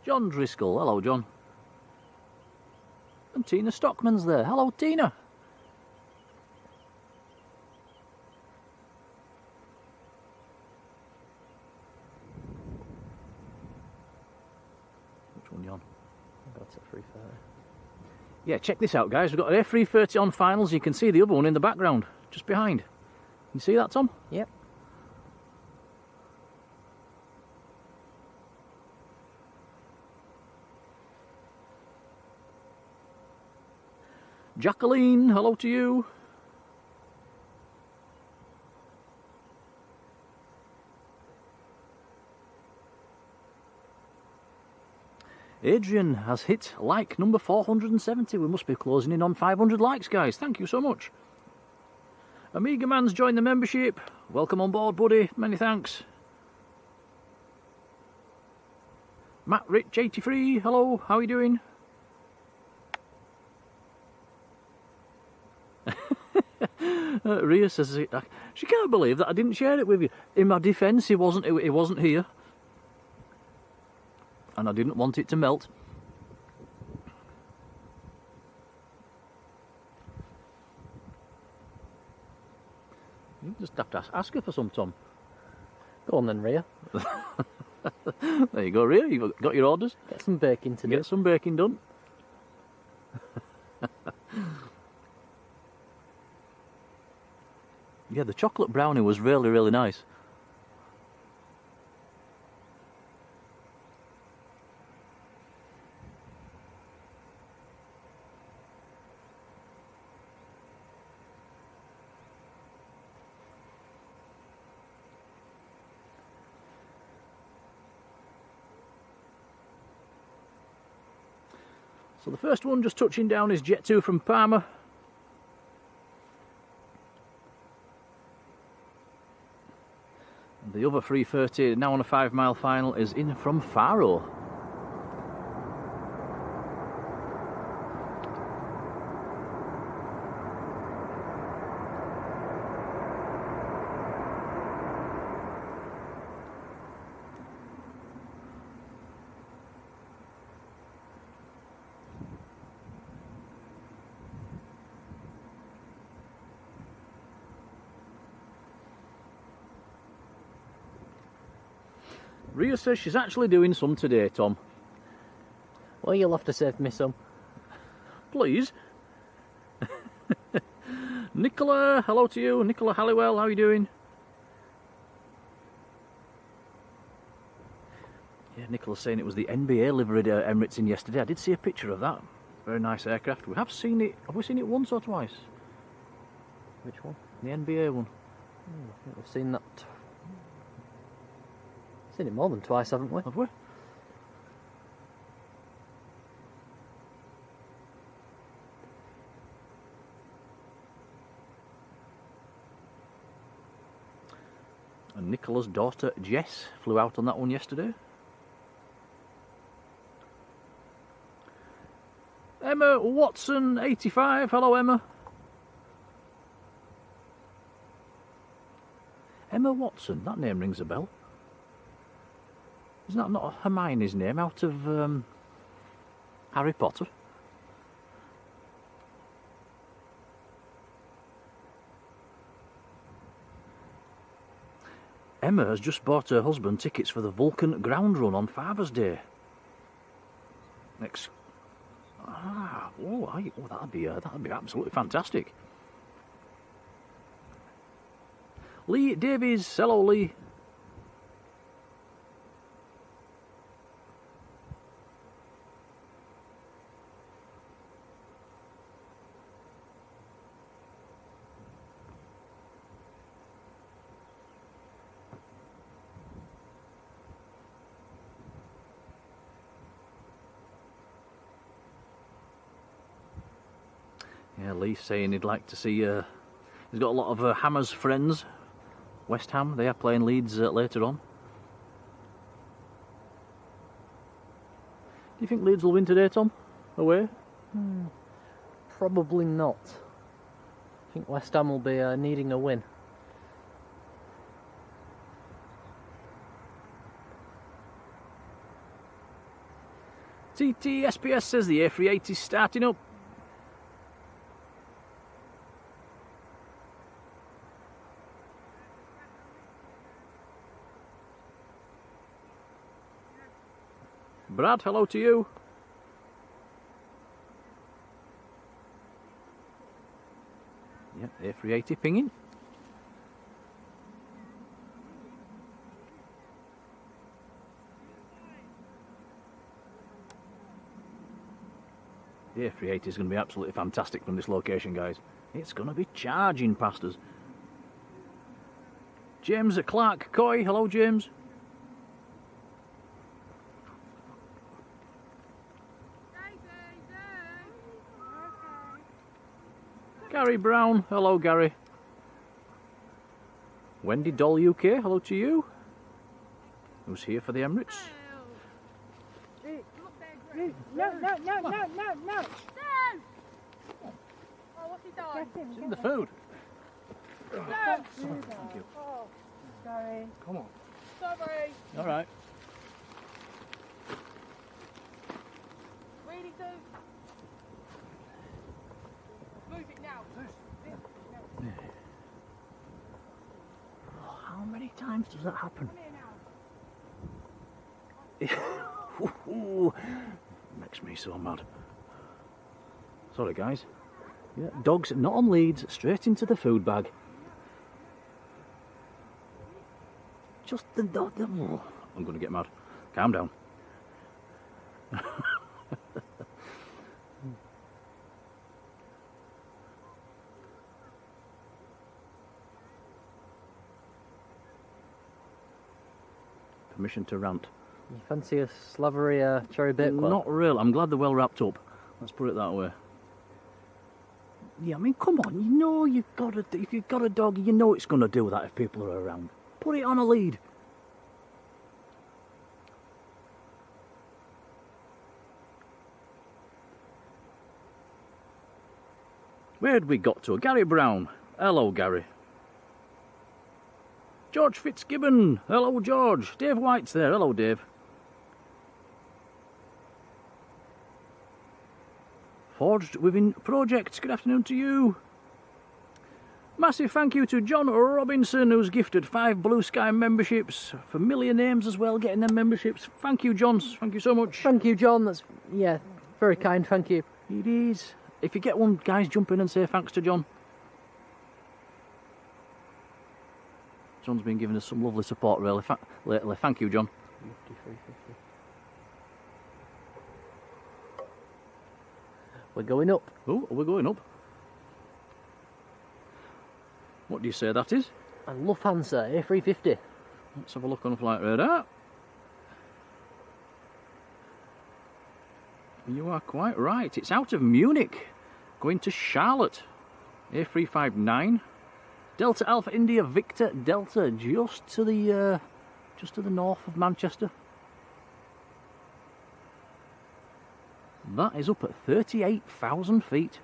John Driscoll, hello John. And Tina Stockman's there, hello Tina. That's at 330. Yeah, check this out guys, we've got an A330 on finals, you can see the other one in the background, just behind. You see that, Tom? Yep. Jacqueline, hello to you. Adrian has hit like number 470. We must be closing in on 500 likes, guys. Thank you so much. Amiga Man's joined the membership. Welcome on board, buddy. Many thanks. Matt Rich 83, hello. How are you doing? Rhea says she can't believe that I didn't share it with you. In my defence, he wasn't here, and I didn't want it to melt. You just have to ask her for some, Tom. Go on then, Rhea. There you go, Rhea. You've got your orders. Get some baking to do. Get some baking done. Yeah, the chocolate brownie was really, really nice. So the first one just touching down is Jet 2 from Parma. The other 330, now on a 5 mile final, is in from Faro. Rhea says she's actually doing some today, Tom. Well, you'll have to save me some. Please. Nicola, hello to you. Nicola Halliwell, how are you doing? Yeah, Nicola's saying it was the NBA liveried Emirates in yesterday. I did see a picture of that. Very nice aircraft. We have seen it. Have we seen it once or twice? Which one? The NBA one. I think we've seen that. Seen it more than twice, haven't we? Have we? And Nicola's daughter Jess flew out on that one yesterday. Emma Watson 85, hello Emma. Emma Watson, that name rings a bell. Isn't that not Hermione's name out of Harry Potter? Emma has just bought her husband tickets for the Vulcan ground run on Father's Day. That'd be absolutely fantastic. Lee Davies, hello Lee. Yeah, Lee's saying he'd like to see, he's got a lot of Hammer's friends, West Ham, they are playing Leeds later on. Do you think Leeds will win today, Tom? Away? Probably not. I think West Ham will be needing a win. TT SPS says the A380 is starting up. Brad, hello to you. Yeah, A380 pinging. The A380 is going to be absolutely fantastic from this location, guys. It's going to be charging past us. James Clark Coy, hello James. Gary Brown, hello Gary. Wendy Doll UK, hello to you. Who's here for the Emirates? No. Oh, what's he done? It's in the food. No. Thank you. Oh, sorry. Come on. Sorry. All right. Really do. Move it now. Oh, how many times does that happen? Come here now. Ooh, makes me so mad. Sorry guys. Yeah, dogs not on leads, straight into the food bag. Just the dog. Oh, I'm going to get mad. Calm down. Permission to rant. You fancy a livery cherry bakewell? Not real. I'm glad they're well wrapped up. Let's put it that way. Yeah, I mean, come on. You know you've got to. If you've got a dog, you know it's going to do that if people are around. Put it on a lead. Where'd we got to? Gary Brown. Hello, Gary. George Fitzgibbon. Hello, George. Dave White's there. Hello, Dave. Forged Within Projects. Good afternoon to you. Massive thank you to John Robinson, who's gifted 5 Blue Sky memberships. Familiar names as well, getting them memberships. Thank you, John. Thank you so much. Thank you, John. That's, yeah, very kind. Thank you. It is. If you get one, guys, jump in and say thanks to John. John's been giving us some lovely support really lately. Thank you, John. We're going up. Oh, we're going up. What do you say that is? A Lufthansa A380. Let's have a look on the flight radar. You are quite right. It's out of Munich, going to Charlotte. A359. Delta Alpha India Victor Delta, just to the north of Manchester. That is up at 38,000 feet.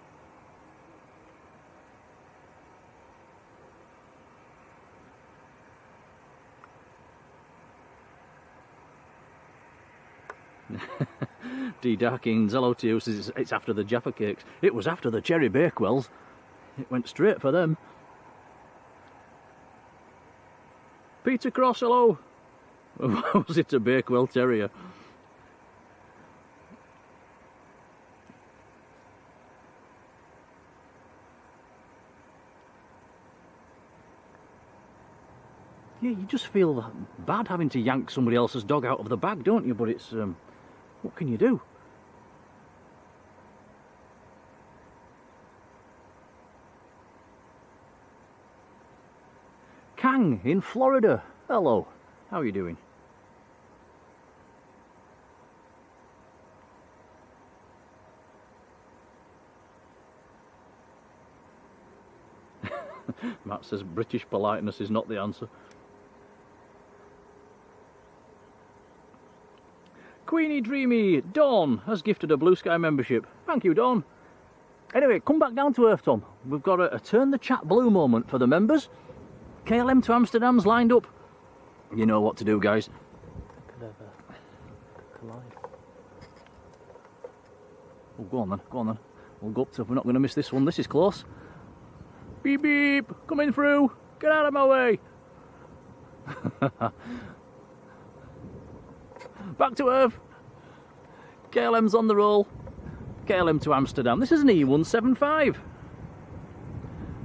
D Darkins, hello to you, says it's after the Jaffa cakes. It was after the cherry bakewells. It went straight for them. Peter Cross, hello. Was it a Bakewell Terrier? Yeah, you just feel bad having to yank somebody else's dog out of the bag, don't you? But it's, what can you do? Kang in Florida. Hello. How are you doing? Matt says British politeness is not the answer. Queenie Dreamy, Dawn has gifted a Blue Sky membership. Thank you, Dawn. Anyway, come back down to earth, Tom. We've got a turn the chat blue moment for the members. KLM to Amsterdam's lined up. You know what to do, guys. Oh, go on then, go on then. We'll go up to, we're not going to miss this one. This is close. Beep beep, coming through. Get out of my way. Back to earth. KLM's on the roll. KLM to Amsterdam. This is an E175.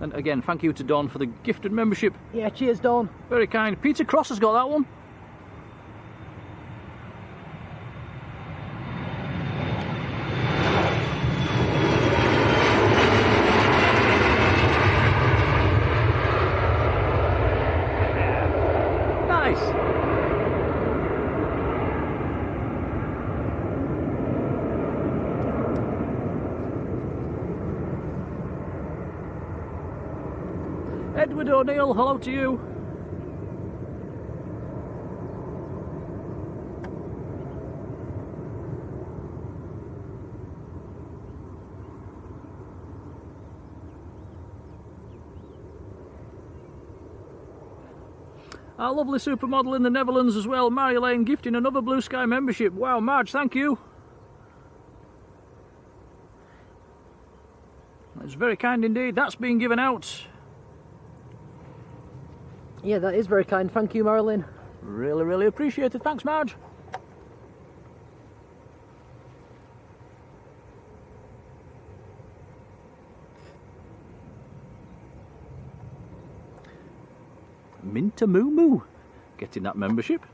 And again, thank you to Dawn for the gifted membership. Yeah, cheers, Dawn. Very kind. Peter Cross has got that one. Edward O'Neill, hello to you. Our lovely supermodel in the Netherlands as well, Marjolein, gifting another Blue Sky membership. Wow, Marge, thank you. That's very kind indeed. That's being given out. Yeah, that is very kind. Thank you, Marjolein. Really, really appreciated. Thanks, Marge. Minta Moo Moo, getting that membership.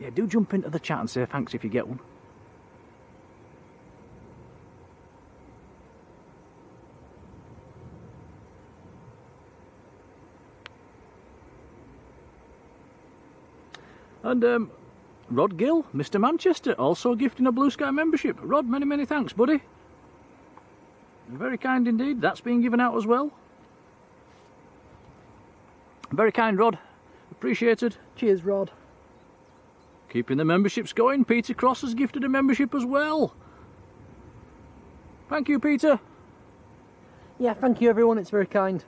Yeah, do jump into the chat and say thanks if you get one. And Rod Gill, Mr. Manchester, also gifting a Blue Sky membership. Rod, many, many thanks, buddy. Very kind indeed. That's being given out as well. Very kind, Rod. Appreciated. Cheers, Rod. Keeping the memberships going. Peter Cross has gifted a membership as well. Thank you, Peter. Yeah, thank you, everyone. It's very kind.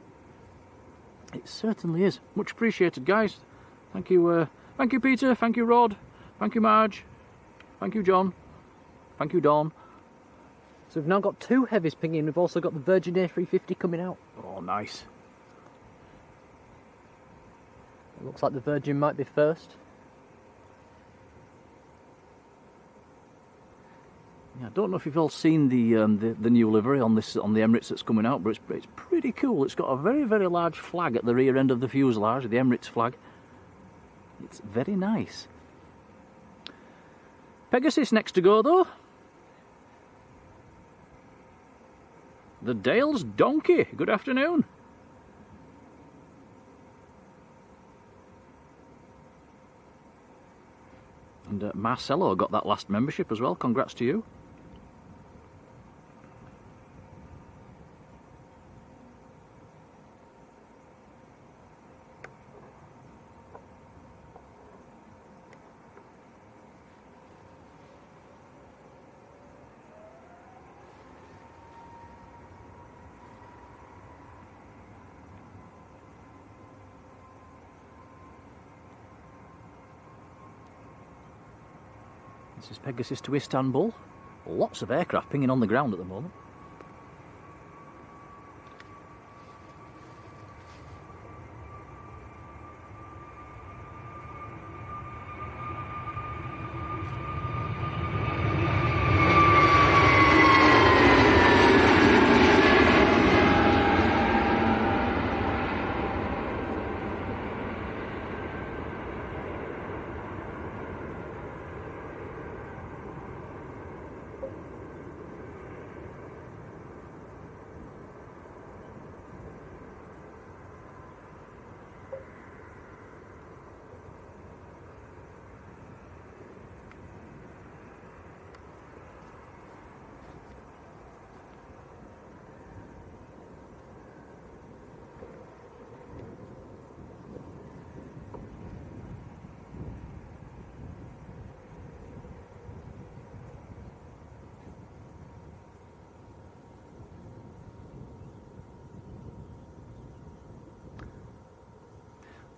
It certainly is. Much appreciated, guys. Thank you, Peter. Thank you, Rod. Thank you, Marge. Thank you, John. Thank you, Dawn. So we've now got 2 Heavies pinging. We've also got the Virgin A380 coming out. Oh, nice. It looks like the Virgin might be first. Yeah, I don't know if you've all seen the new livery on the Emirates that's coming out, but it's pretty cool. It's got a very, very large flag at the rear end of the fuselage, the Emirates flag. It's very nice. Pegasus next to go though. The Dale's Donkey. Good afternoon. And Marcelo got that last membership as well. Congrats to you. This is Pegasus to Istanbul. Lots of aircraft pinging on the ground at the moment.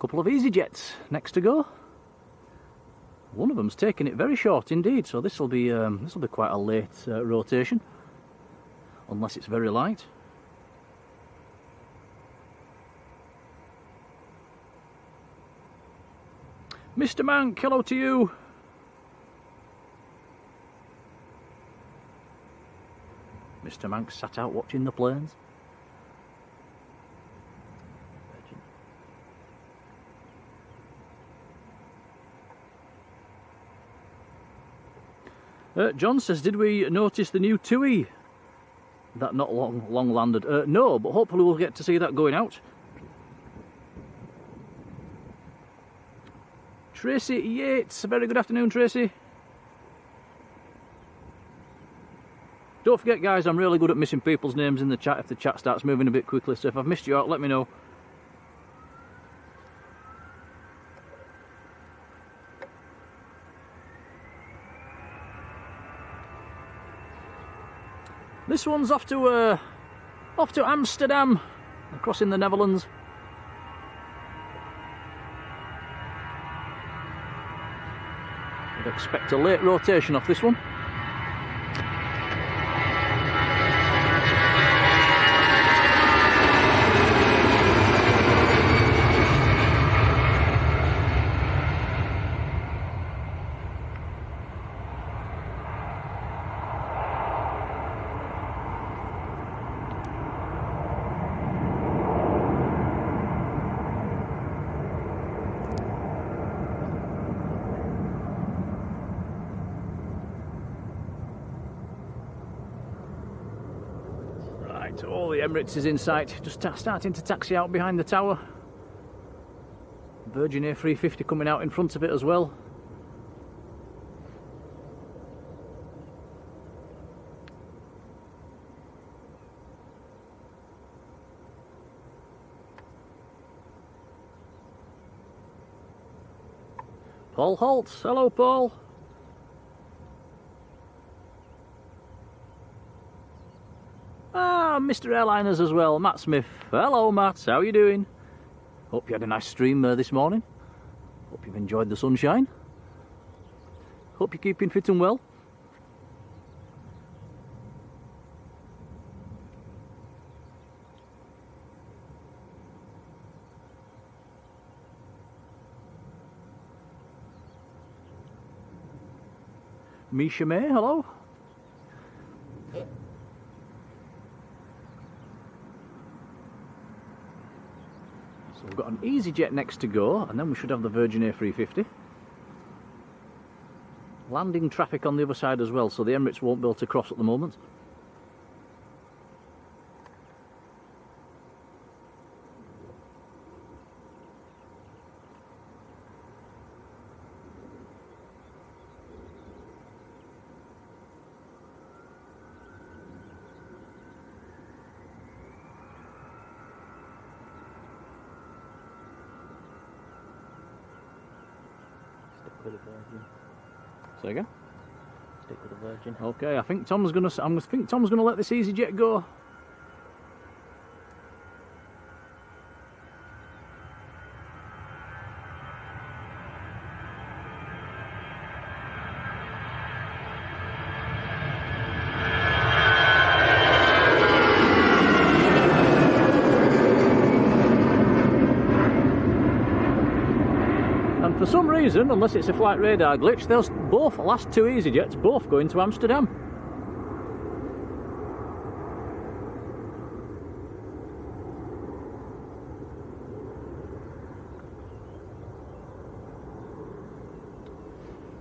Couple of EasyJets next to go. One of them's taking it very short indeed, so this will be quite a late rotation, unless it's very light. Mr. Mank, hello to you. Mr. Mank sat out watching the planes. John says, did we notice the new TUI that not long landed? No, but hopefully we'll get to see that going out. Tracy Yates, very good afternoon, Tracy. Don't forget, guys, I'm really good at missing people's names in the chat if the chat starts moving a bit quickly, so if I've missed you out, let me know. This one's off to Amsterdam, across in the Netherlands. I'd expect a late rotation off this one. All the Emirates is in sight, just starting to taxi out behind the tower. Virgin A380 coming out in front of it as well. Paul Holtz, hello Paul. Mr. Airliners as well, Matt Smith. Hello Matt, how are you doing? Hope you had a nice stream this morning. Hope you've enjoyed the sunshine. Hope you're keeping fit and well. Misha May, hello. So we've got an EasyJet next to go, and then we should have the Virgin A380. Landing traffic on the other side as well, so the Emirates won't be able to cross at the moment. Say again? Stick with the Virgin. Okay, I think Tom's gonna let this EasyJet go. For some reason, unless it's a flight radar glitch, those last two EasyJets both going to Amsterdam.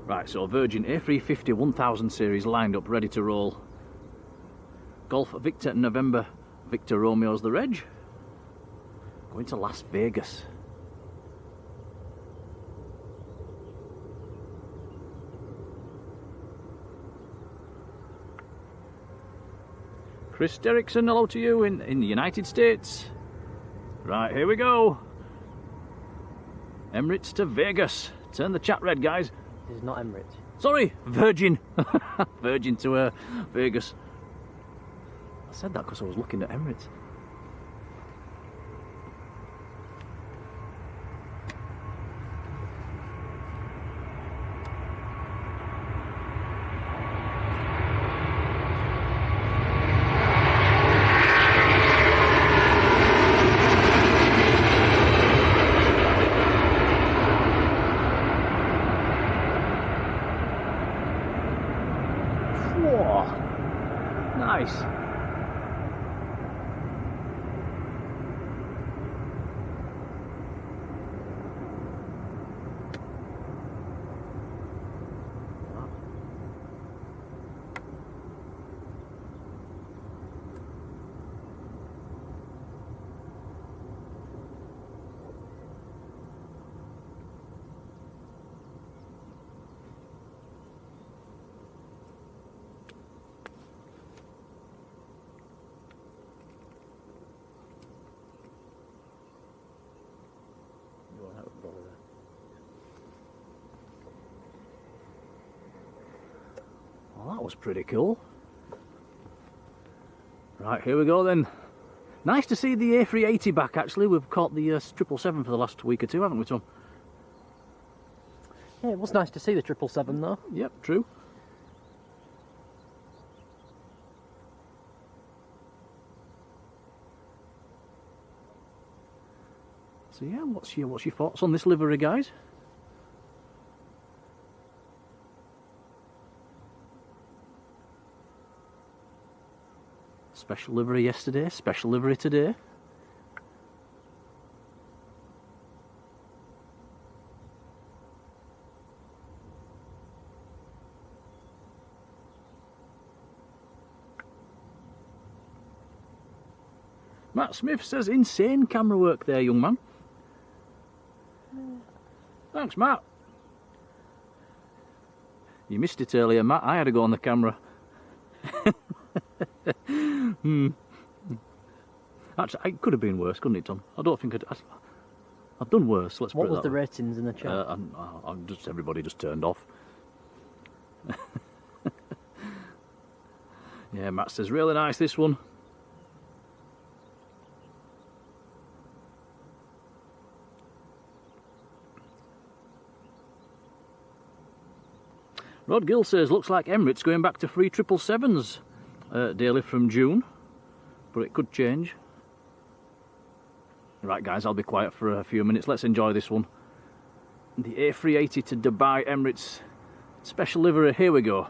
Right, so Virgin A350 1000 series lined up, ready to roll. Golf Victor November Victor Romeo's the reg. Going to Las Vegas. Chris Derrickson, hello to you in the United States. Right, here we go. Emirates to Vegas. Turn the chat red, guys. This is not Emirates. Sorry, Virgin. Virgin to Vegas. I said that because I was looking at Emirates. Nice. Well, that was pretty cool. Right, here we go then. Nice to see the A380 back actually. We've caught the 777 for the last week or two, haven't we, Tom? Yeah, it was nice to see the 777 though. Yep, true. So yeah, what's your thoughts on this livery, guys? Special livery yesterday, special livery today. Matt Smith says insane camera work there, young man. Thanks, Matt. You missed it earlier, Matt. I had to go on the camera. Actually, it could have been worse, couldn't it, Tom? I don't think I've done worse. Let's put it that way. What was the ratings in the chat? Everybody just turned off. Yeah, Matt says really nice this one. Rod Gill says, looks like Emirates going back to free 777s daily from June, but it could change. Right guys, I'll be quiet for a few minutes. Let's enjoy this one. The A380 to Dubai Emirates special livery, here we go.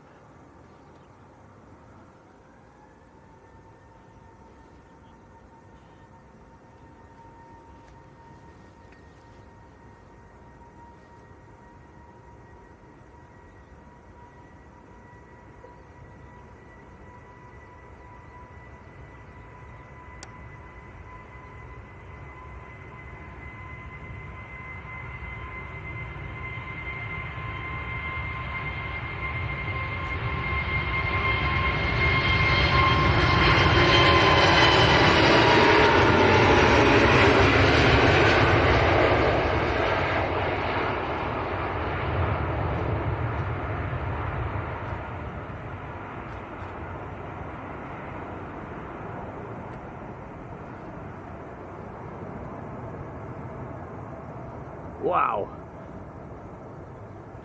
Wow.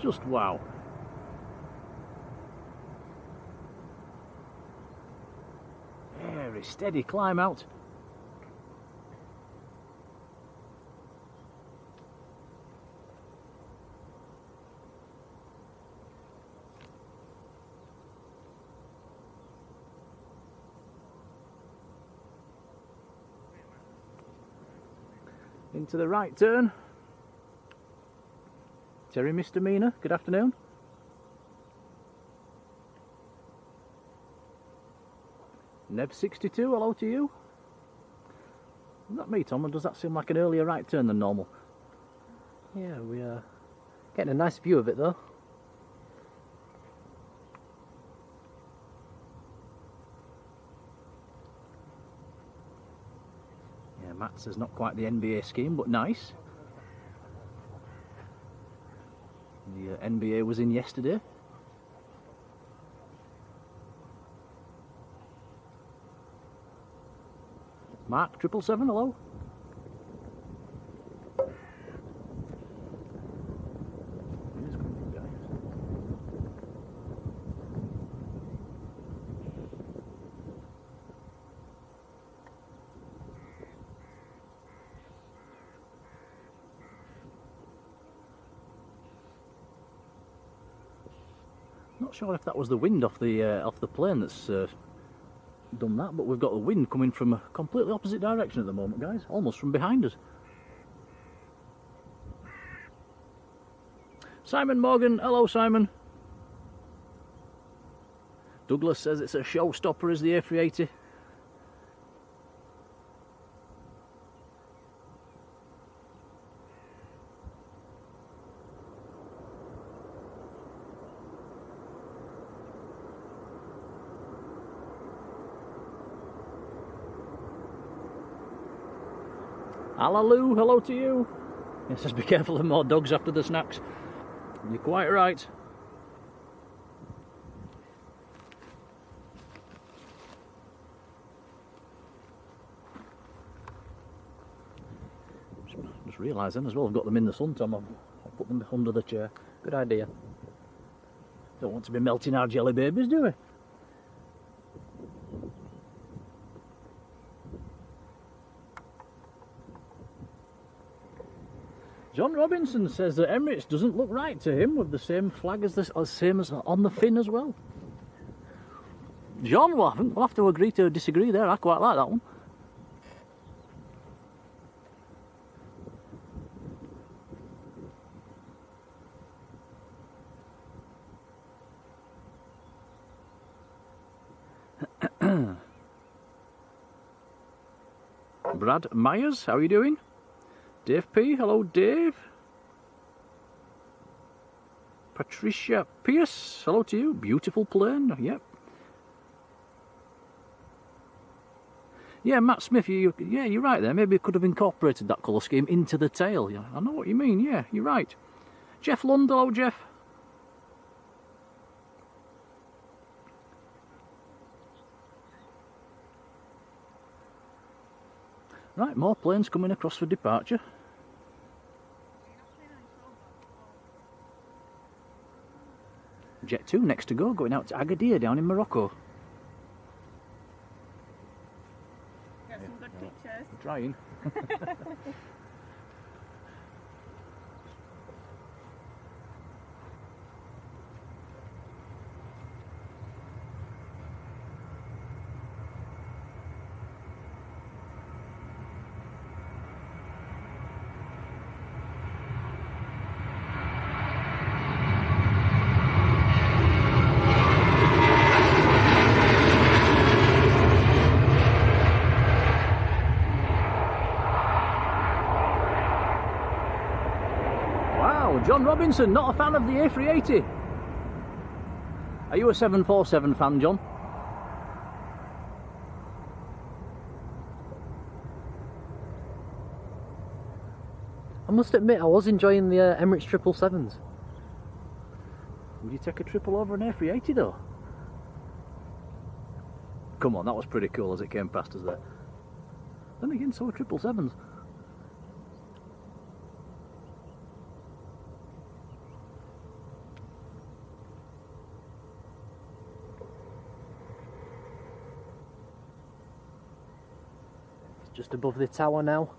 Just wow. Very steady climb out. Into the right turn. Terry Misdemeanor, good afternoon. Nev62, hello to you. Is that me, Tom, or does that seem like an earlier right turn than normal? Yeah, we are getting a nice view of it though. Yeah, Matt says not quite the NBA scheme, but nice. The NBA was in yesterday. Mark 777, hello. Not sure if that was the wind off the plane that's done that, but we've got the wind coming from a completely opposite direction at the moment, guys, almost from behind us. Simon Morgan, hello Simon. Douglas says it's a showstopper, is the A380. Alaloo, hello to you. It says be careful of more dogs after the snacks. You're quite right. Just realised then as well, I've got them in the sun, Tom. I'll put them under the chair. Good idea. Don't want to be melting our jelly babies, do we? John Robinson says that Emirates doesn't look right to him with the same flag as same as on the fin as well. John, well, I think we'll have to agree to disagree there. I quite like that one. Brad Myers, how are you doing? Dave P, hello Dave. Patricia Pierce, hello to you. Beautiful plane, yep. Yeah, Matt Smith, yeah, you're right there. Maybe it could have incorporated that colour scheme into the tail. Yeah, I know what you mean, yeah, you're right. Jeff Lund, hello Jeff. Right, more planes coming across for departure. Jet 2 next to go, going out to Agadir down in Morocco. Get some good pictures. I'm trying. John Robinson, not a fan of the A380. Are you a 747 fan, John? I must admit, I was enjoying the Emirates 777s. Would you take a triple over an A380 though? Come on, that was pretty cool as it came past us there. Then again, so are 777s. Just above the tower now.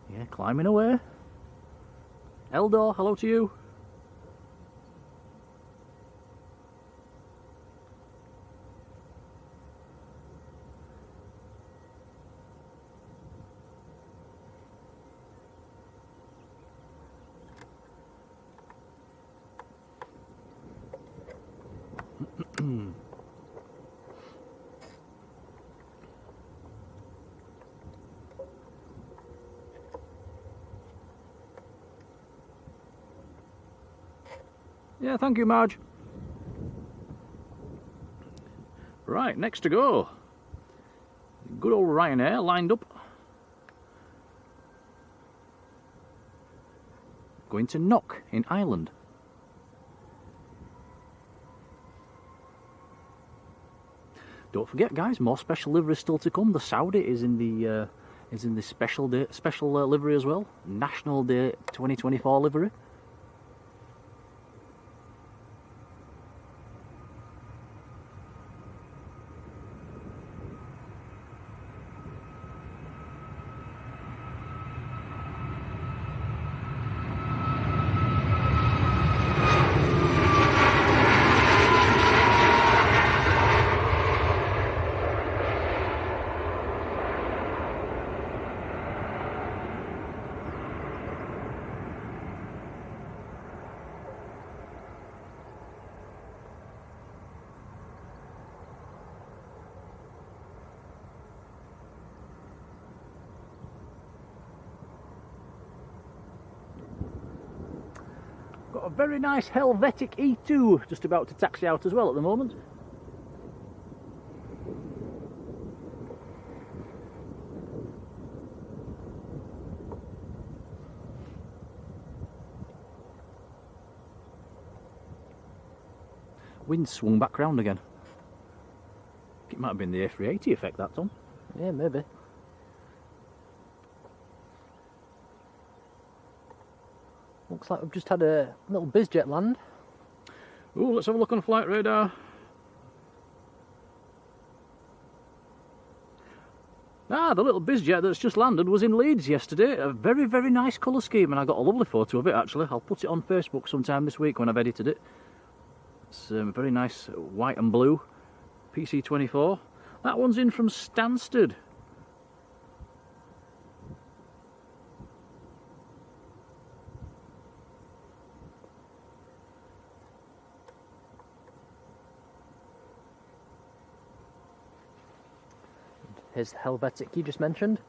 Yeah, climbing away. Eldor, hello to you. Yeah, thank you, Marge. Right, next to go. Good old Ryanair lined up. Going to Knock in Ireland. Don't forget, guys, more special liveries still to come. The Saudi is in the special livery as well. National Day 2024 livery. Got a very nice Helvetic E2 just about to taxi out as well at the moment. Wind swung back round again. It might have been the A380 effect, that, Tom. Yeah, maybe. Looks like we've just had a little bizjet land. Oh, let's have a look on the flight radar. Ah, the little bizjet that's just landed was in Leeds yesterday. A very, very nice colour scheme, and I got a lovely photo of it actually. I'll put it on Facebook sometime this week when I've edited it. It's very nice white and blue. PC24. That one's in from Stansted. Here's the Helvetic you just mentioned.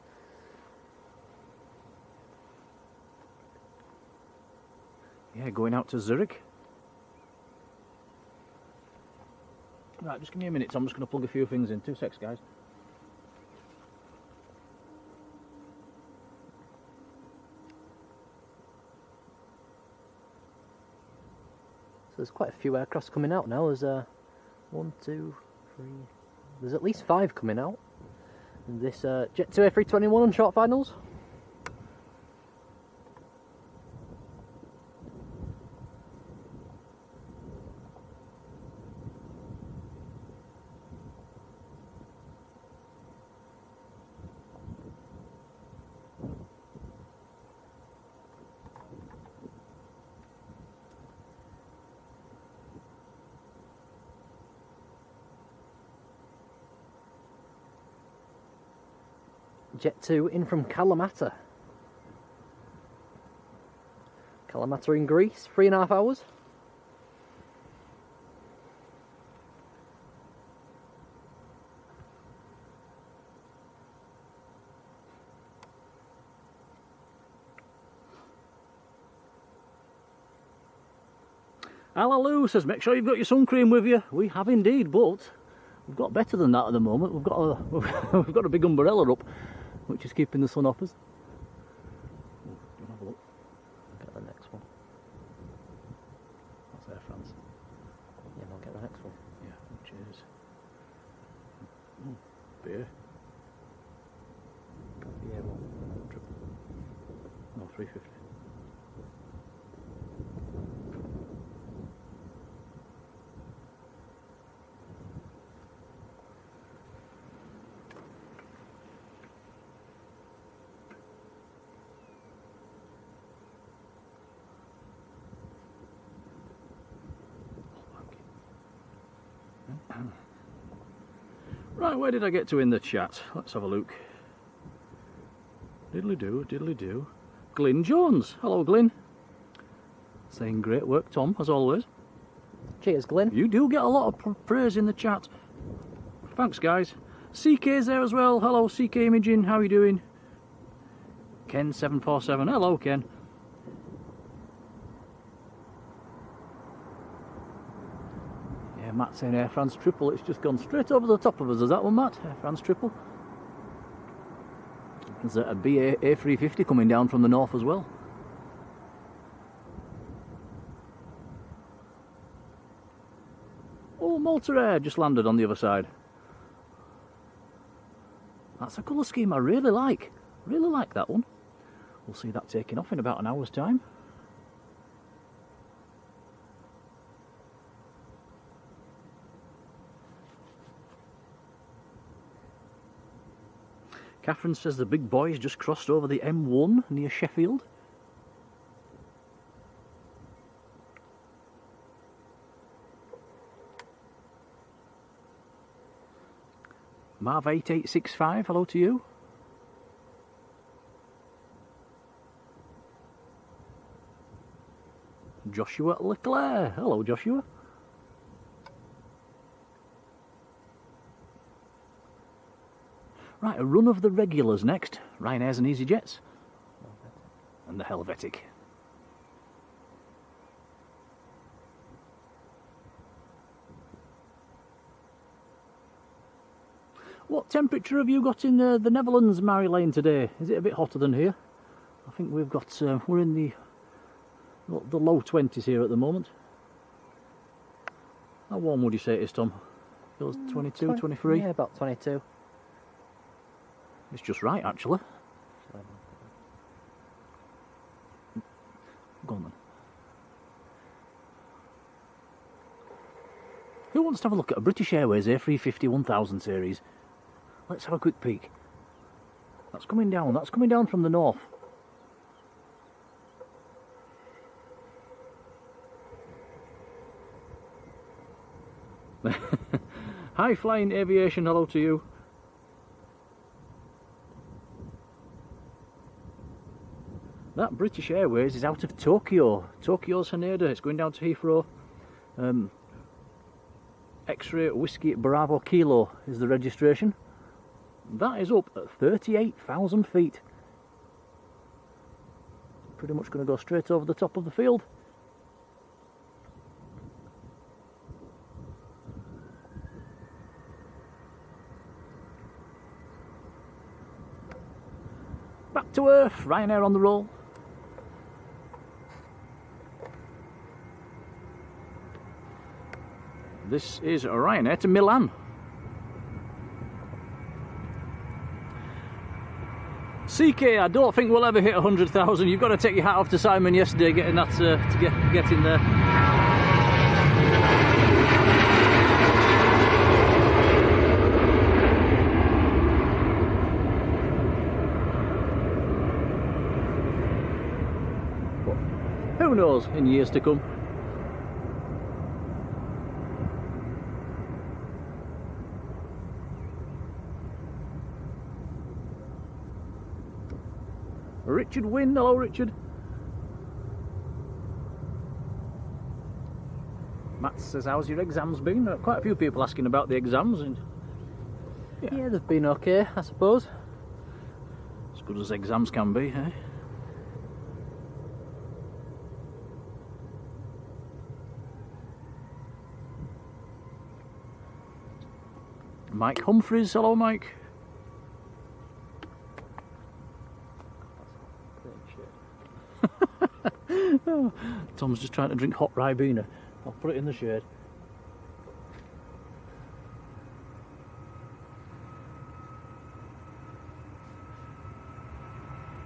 Yeah, going out to Zurich. Right, just give me a minute, Tom. I'm just going to plug a few things in. 2 secs, guys. So there's quite a few aircrafts coming out now. There's 1, 2, 3. There's at least 5 coming out. And this Jet 2 A321 on short finals. Jet 2 in from Kalamata. Kalamata in Greece, 3.5 hours. Alaloo says, make sure you've got your sun cream with you. We have indeed, but we've got better than that at the moment. We've got we've got a big umbrella up, which is keeping the sun off us. Have a look. Get the next one. That's Air France. Yeah, I'll get the next one. Yeah, cheers. Oh, beer. Yeah, well, Triple. No, 350. Right, where did I get to in the chat? Let's have a look. Diddly do, diddly do. Glyn Jones. Hello, Glyn. Saying great work, Tom, as always. cheers, Glyn. You do get a lot of praise in the chat. Thanks, guys. CK's there as well. Hello, CK Imaging. How are you doing? Ken747. Hello, Ken. Matt saying Air France triple, it's just gone straight over the top of us. Is that one, Matt? Air France triple. There's a BA A350 coming down from the north as well. Oh, Malta Air just landed on the other side. That's a colour scheme I really like. Really like that one. We'll see that taking off in about an hour's time. Catherine says the big boys just crossed over the M1 near Sheffield. Marv 8865, hello to you. Joshua Leclerc, hello Joshua. Right, a run of the regulars next. Ryanairs and EasyJets. And the Helvetic. What temperature have you got in the Netherlands, Marjolein, today? Is it a bit hotter than here? I think we've got, we're in the low 20s here at the moment. How warm would you say it is, Tom? Feels 22, 23? Yeah, about 22. It's just right, actually. Go on then. Who wants to have a look at a British Airways A350 1000 series? Let's have a quick peek. That's coming down from the north. High Flying Aviation, hello to you. That British Airways is out of Tokyo. Tokyo's Haneda. It's going down to Heathrow. X-ray Whiskey Bravo Kilo is the registration. That is up at 38,000 feet. Pretty much going to go straight over the top of the field. Back to earth, Ryanair on the roll. This is Ryanair to Milan. CK, I don't think we'll ever hit 100,000. You've got to take your hat off to Simon yesterday getting that to get in there. But who knows in years to come. Richard Wynne, hello Richard. Matt says, how's your exams been? Quite a few people asking about the exams. And yeah, they've been okay, I suppose. As good as exams can be, eh? Mike Humphreys, hello Mike. Oh, Tom's just trying to drink hot Ribena. I'll put it in the shade.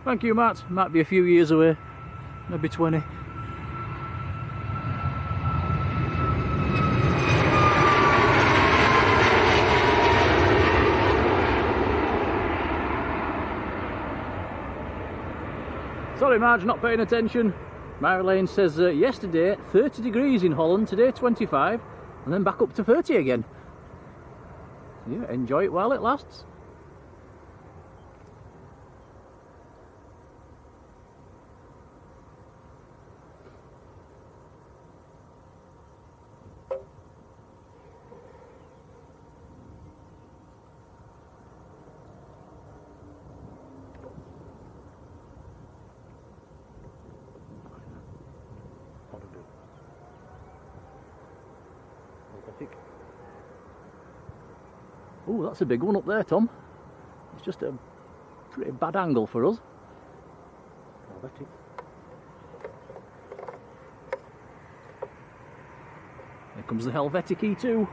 Thank you, Matt. Might be a few years away, maybe 20. Sorry Marge, not paying attention. Marjolein says yesterday 30 degrees in Holland, today 25, and then back up to 30 again. Yeah, enjoy it while it lasts. Oh, that's a big one up there, Tom. It's just a pretty bad angle for us. Helvetic. Here comes the Helvetic E2.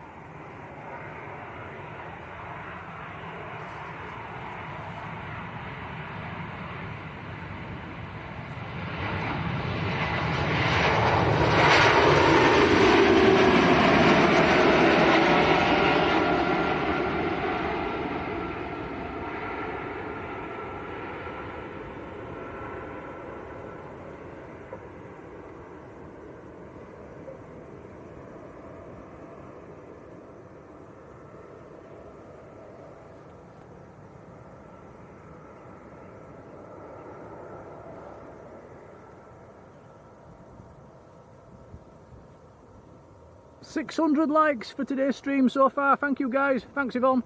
$600 likes for today's stream so far. Thank you guys. Thanks Yvonne.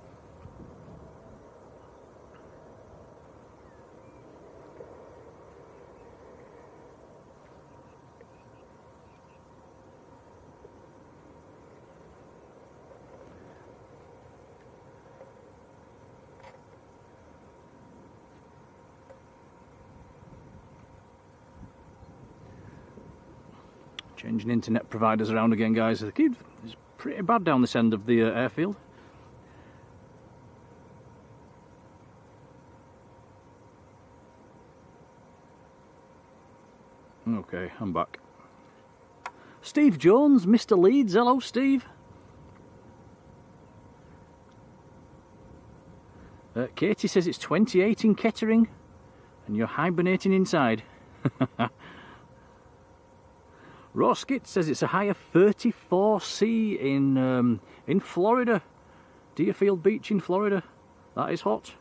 Changing internet providers around again, guys. It's pretty bad down this end of the airfield. Okay, I'm back. Steve Jones, Mr. Leeds. Hello, Steve. Katie says it's 28 in Kettering and you're hibernating inside. Roskit says it's a high of 34C in Florida. Deerfield Beach in Florida. That is hot.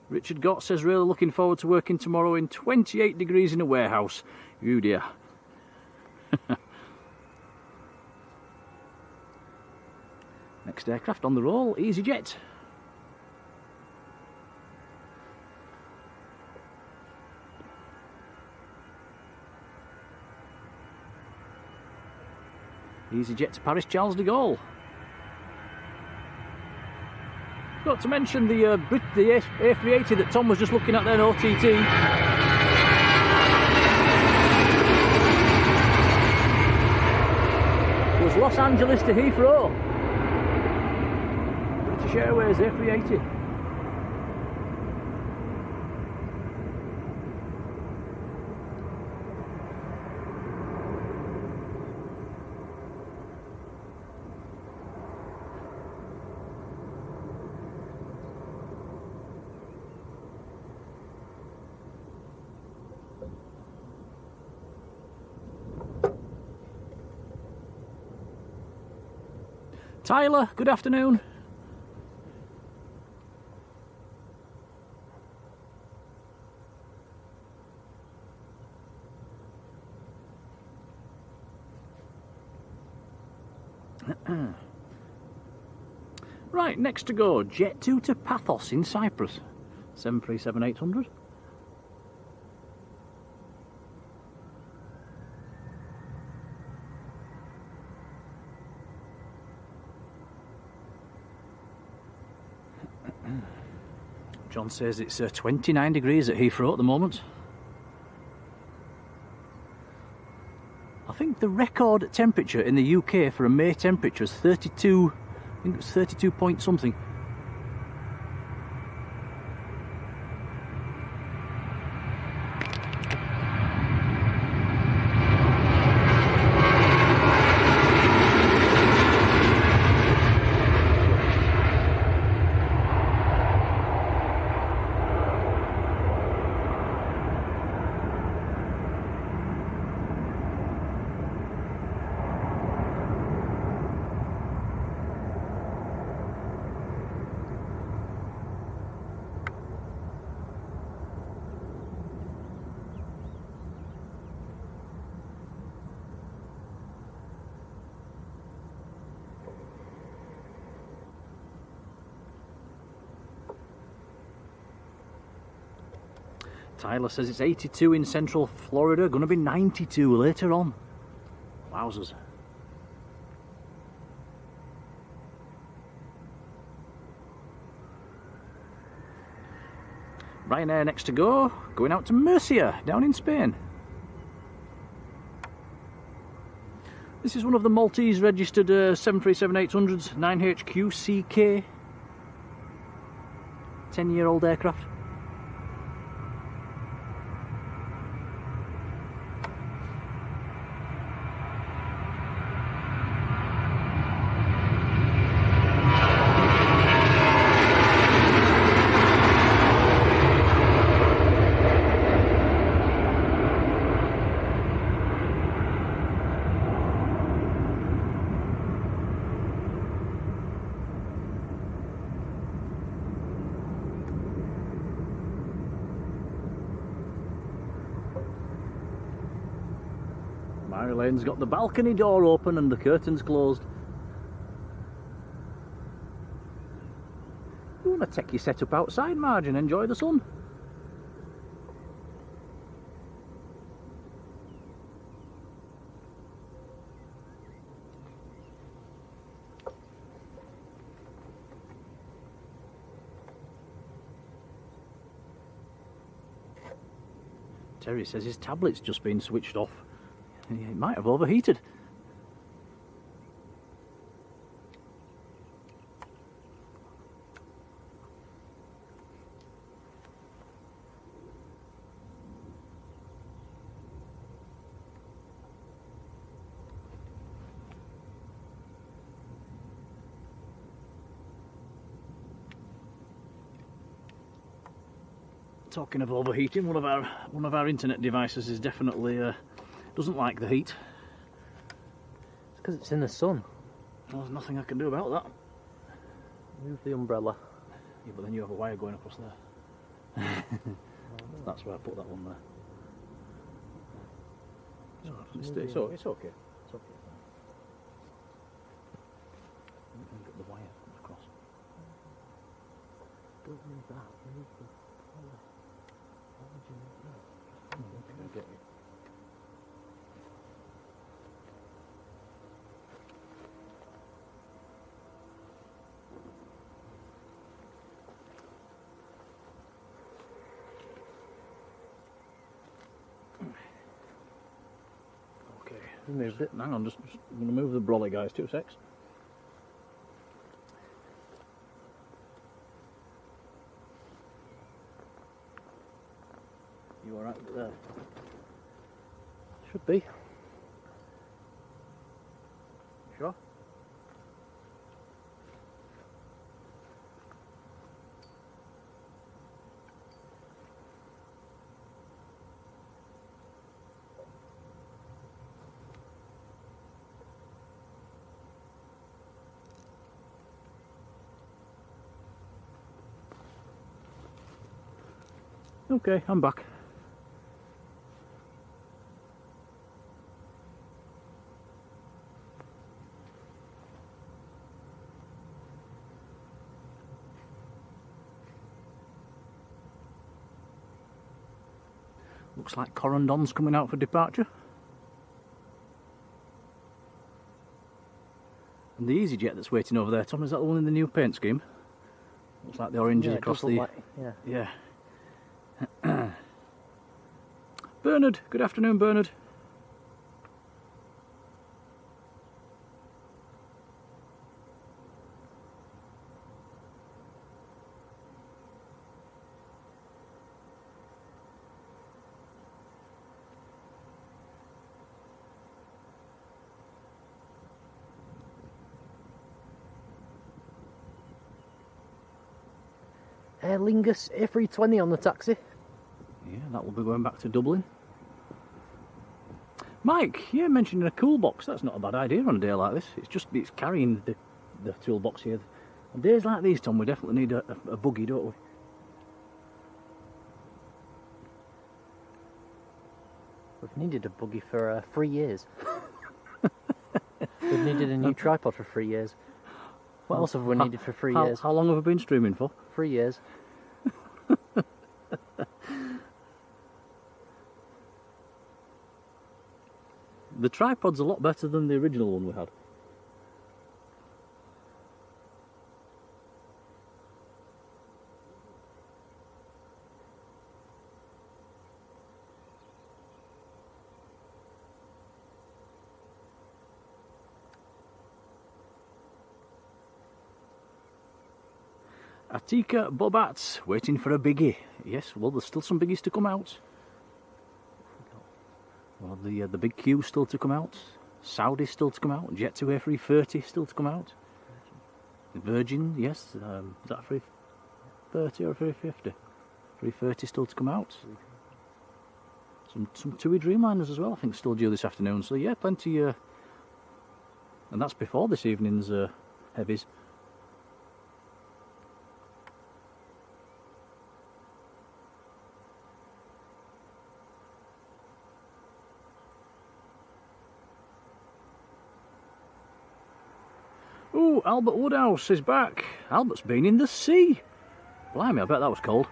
Richard Gott says really looking forward to working tomorrow in 28 degrees in a warehouse. Oh dear. Next aircraft on the roll, EasyJet. EasyJet to Paris Charles de Gaulle. Got to mention the A380 that Tom was just looking at there in OTT. Was Los Angeles to Heathrow. British Airways A380. Tyler, good afternoon. Right, next to go, Jet 2 to Pathos in Cyprus, 737-800. John says it's 29 degrees at Heathrow at the moment. I think the record temperature in the UK for a May temperature is 32, I think it was 32 point something. Tyler says it's 82 in central Florida, going to be 92 later on. Wowzers. Ryanair next to go, going out to Murcia, down in Spain. This is one of the Maltese registered 737-800s, 9HQ-CK. 10-year-old aircraft. Marjoleine's got the balcony door open and the curtains closed. You want to take your setup outside, Marge, and enjoy the sun? Terry says his tablet's just been switched off. It might have overheated. Talking of overheating, one of our internet devices is definitely doesn't like the heat. It's because it's in the sun. Well, there's nothing I can do about that. Move the umbrella. Yeah, but then you have a wire going across there. That's why I put that one there. It's okay. It's okay. Get the wire across. Don't move that. Move the umbrella. Why would you move that? Get you. You moved it. Hang on, just I'm going to move the brolly, guys. 2 secs. You alright with it there? Should be. Sure? Okay, I'm back. Looks like Corendon's coming out for departure. And the EasyJet that's waiting over there, Tom, is that the one in the new paint scheme? Looks like the oranges across the... Like, yeah. Bernard, good afternoon, Bernard. Aer Lingus A380 on the taxi. Yeah, that will be going back to Dublin. Mike, yeah, mentioning a cool box. That's not a bad idea on a day like this. It's carrying the toolbox here. On days like these, Tom, we definitely need a buggy, don't we? We've needed a buggy for 3 years. We've needed a new tripod for 3 years. What else have we needed for 3 years? How long have we been streaming for? 3 years. The tripod's a lot better than the original one we had. Atika Bobat, waiting for a biggie. Yes, well, there's still some biggies to come out. Well, the big Q still to come out. Saudi's still to come out. Jet 2 A330 still to come out. Virgin, yes. Is that 330 or 350? 330 still to come out. Some TUI Dreamliners as well, I think, still due this afternoon. So yeah, plenty. And that's before this evening's Heavies. Ooh, Albert Woodhouse is back. Albert's been in the sea. Blimey, I bet that was cold.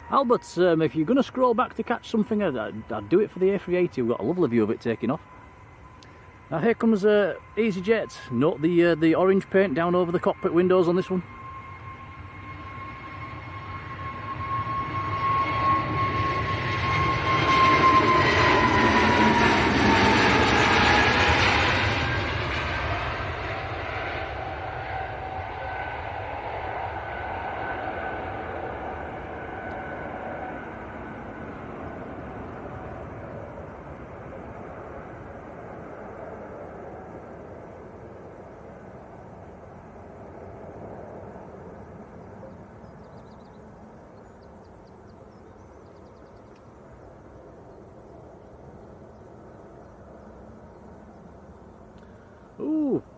Albert, if you're going to scroll back to catch something, I'd do it for the A380. We've got a lovely view of it taking off. Now here comes EasyJet. Note the orange paint down over the cockpit windows on this one.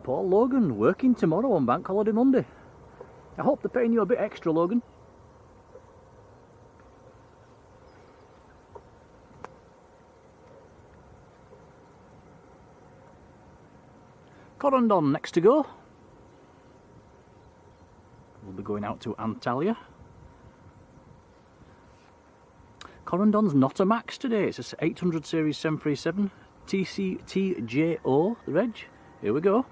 Paul Logan, working tomorrow on Bank Holiday Monday. I hope they're paying you a bit extra, Logan. Corendon next to go. We'll be going out to Antalya. Corendon's not a Max today, it's a 800 series 737 TCTJO, the reg. Here we go.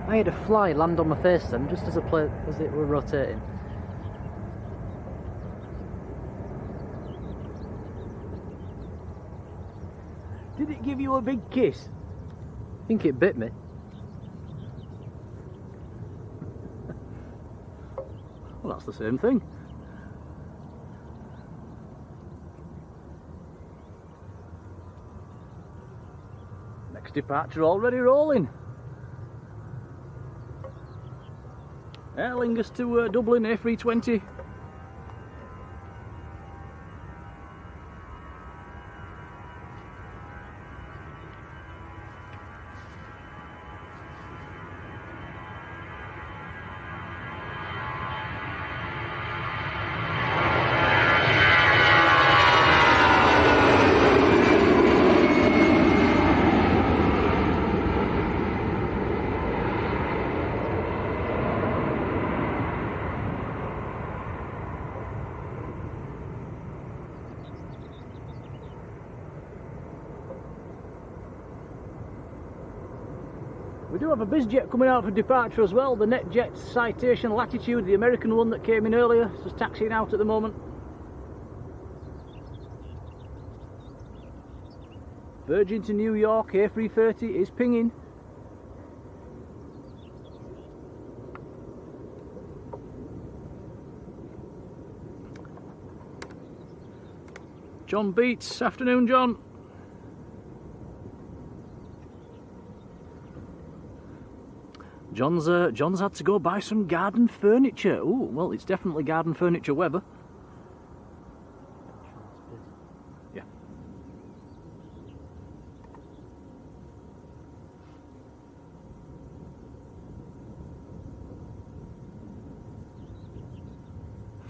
I had a fly land on my face then, just as it were rotating. Did it give you a big kiss? I think it bit me. Well, that's the same thing. Next departure already rolling. Aer Lingus to Dublin, A320. We do have a bizjet coming out for departure as well, the NetJet Citation Latitude, the American one that came in earlier, is just taxiing out at the moment. Virgin to New York, A330 is pinging. John Beats, afternoon John. John's had to go buy some garden furniture. Oh, well, it's definitely garden furniture weather. Yeah.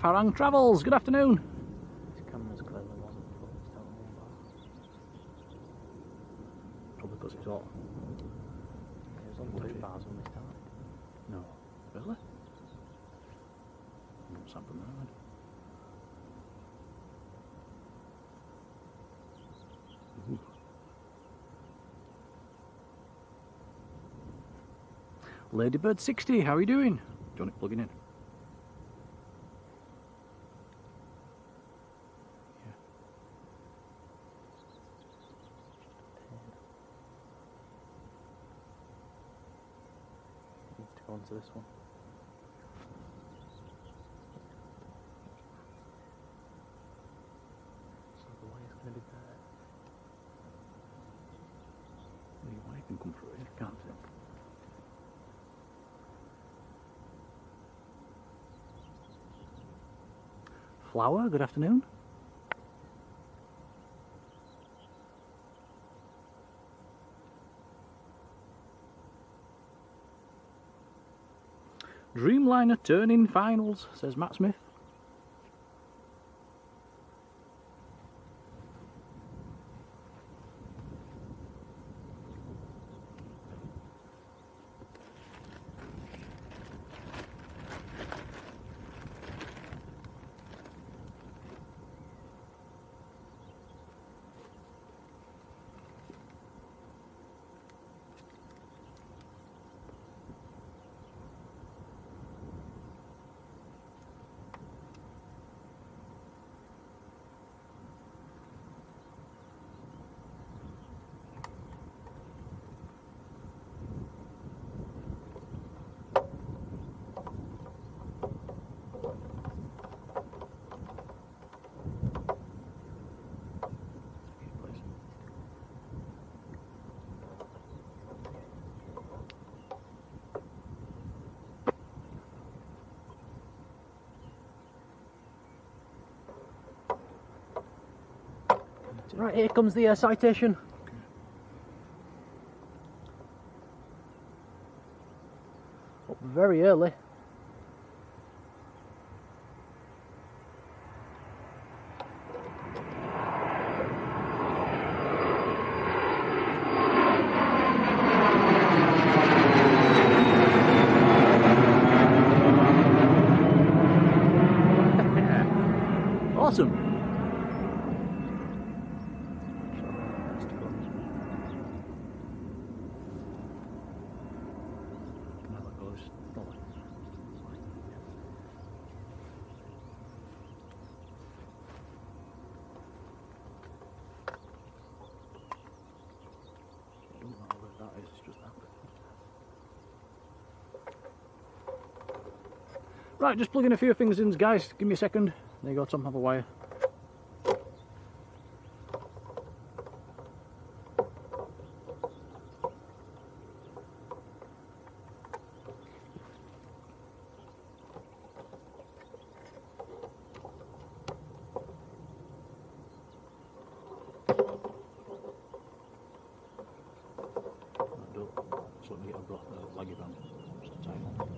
Farang Travels, good afternoon. This camera's clearly wasn't focused on mobile. Probably because it's hot. It was on 2 bars when we started. No. Really? What's happened there then? Ooh. Ladybird 60, how are you doing? Do you want it plugging in? Onto this one. So the wire's going to be there. The wire can come through here, can't it? Flower, good afternoon. Dreamliner turn-in finals, says Matt Smith. Right, here comes the citation. Up very early. Awesome. Now that goes. It doesn't matter where that is, it's just that bit. Right, just plugging a few things in, guys. Give me a second. There you go, Tom, have a wire. Just let me get a leggy band. Just a time on.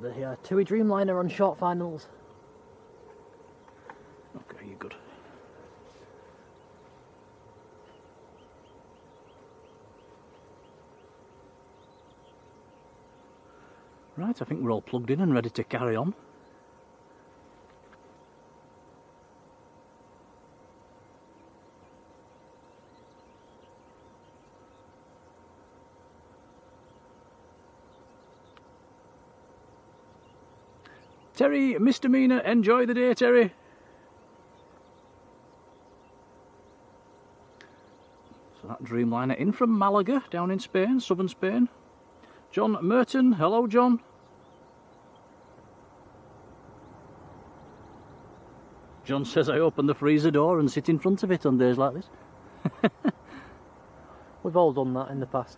The TUI Dreamliner on short finals. Okay, you're good. Right, I think we're all plugged in and ready to carry on. Terry, misdemeanor, enjoy the day, Terry. So that Dreamliner in from Malaga, down in Spain, southern Spain. John Merton, hello John. John says I open the freezer door and sit in front of it on days like this. We've all done that in the past.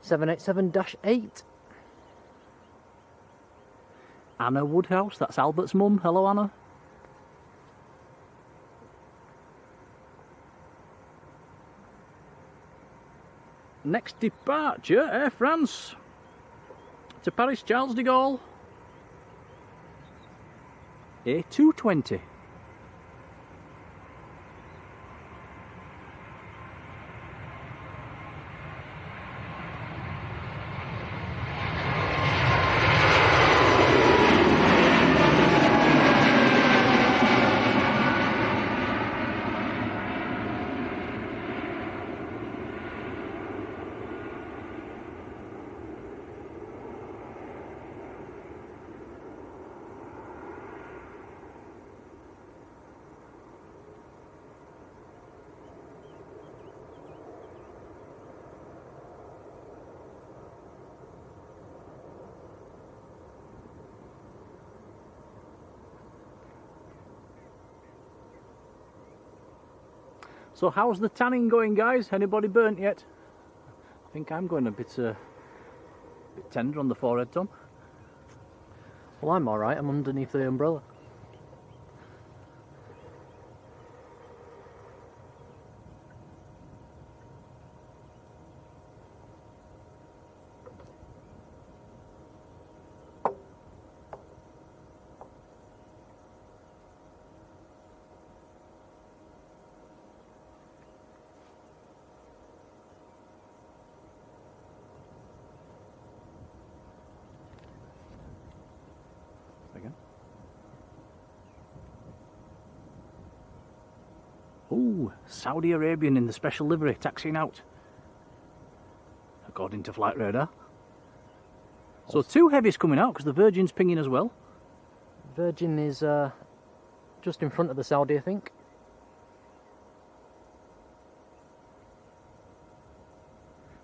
(787-8). Anna Woodhouse, that's Albert's mum. Hello Anna. Next departure, Air France to Paris Charles de Gaulle. A220. So how's the tanning going, guys? Anybody burnt yet? I think I'm going a bit tender on the forehead, Tom. Well, I'm alright, I'm underneath the umbrella. Ooh, Saudi Arabian in the special livery, taxiing out. According to flight radar. So 2 heavies coming out because the Virgin's pinging as well. Virgin is just in front of the Saudi, I think.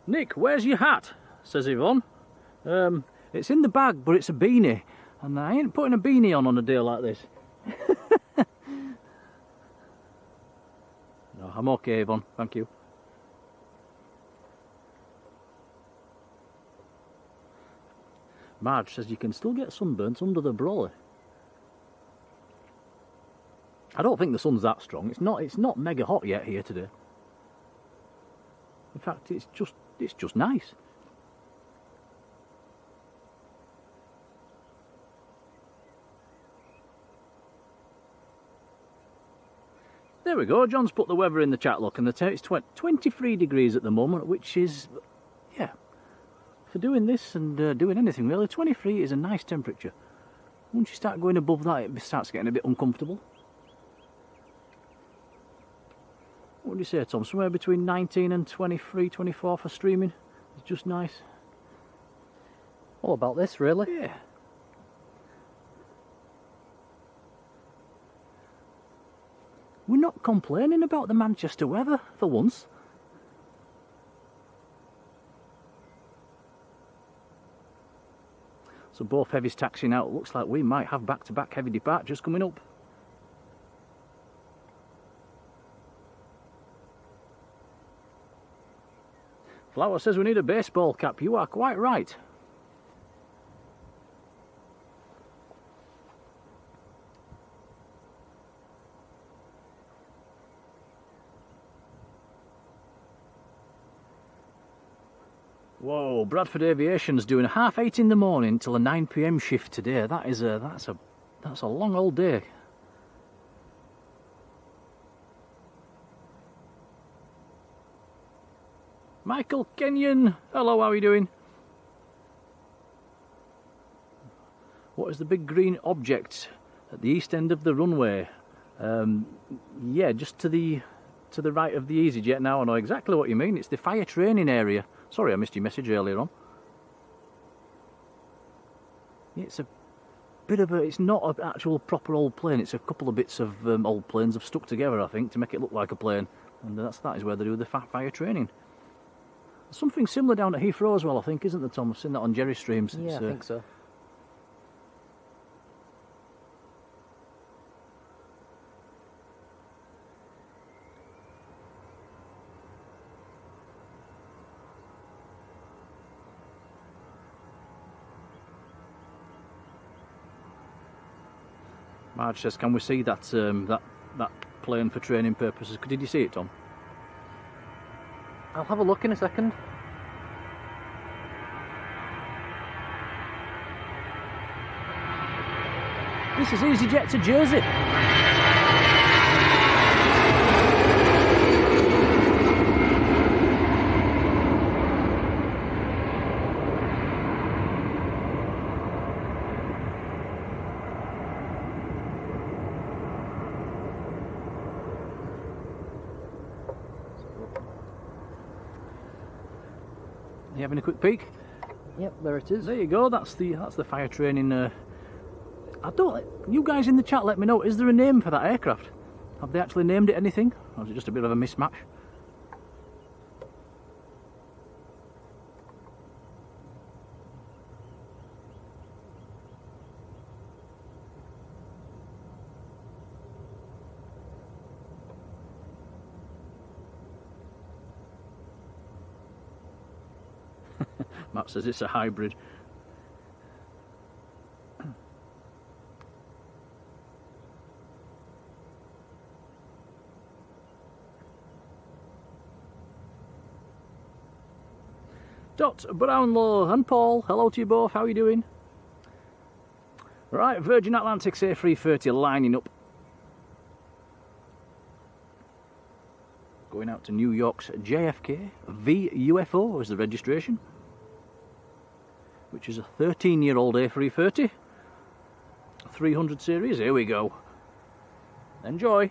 Nick, where's your hat? Says Yvonne. It's in the bag, but it's a beanie. And I ain't putting a beanie on a day like this. No, I'm okay, Yvonne. Thank you. Marge says you can still get sunburnt under the brolly. I don't think the sun's that strong. It's not mega hot yet here today. In fact, it's just nice. There we go. John's put the weather in the chat, look, and it's 23 degrees at the moment, which is, yeah, for doing this and doing anything really, 23 is a nice temperature. Once you start going above that, it starts getting a bit uncomfortable. What do you say, Tom? Somewhere between 19 and 23, 24 for streaming. It's just nice. All about this, really. Yeah. We're not complaining about the Manchester weather, for once. So both heavies taxiing out. Looks like we might have back-to-back heavy departures coming up. Flower says we need a baseball cap. You are quite right. Whoa, Bradford Aviation's doing a 8:30 in the morning till a 9 PM shift today. That's a long old day. Michael Kenyon, hello, how are you doing? What is the big green object at the east end of the runway? Yeah, just to the right of the EasyJet now. I know exactly what you mean. It's the fire training area. Sorry, I missed your message earlier on. It's a bit of a... It's not an actual proper old plane. It's a couple of bits of old planes have stuck together, I think, to make it look like a plane. And that is where they do the fire training. Something similar down at Heathrow as well, I think, isn't there, Tom? I've seen that on Jerry streams. Yeah, I think so. Marge says, can we see that that plane for training purposes? Did you see it, Tom? I'll have a look in a second. This is EasyJet to Jersey. You having a quick peek? Yep, there it is. There you go. That's the fire training. You guys in the chat, let me know. Is there a name for that aircraft? Have they actually named it anything, or is it just a bit of a mismatch? Matt says it's a hybrid. Dot Brownlow and Paul, hello to you both, how are you doing? Right, Virgin Atlantic A380 lining up. Going out to New York's JFK, VUFO is the registration, which is a 13-year-old A330, 300 series. Here we go. Enjoy.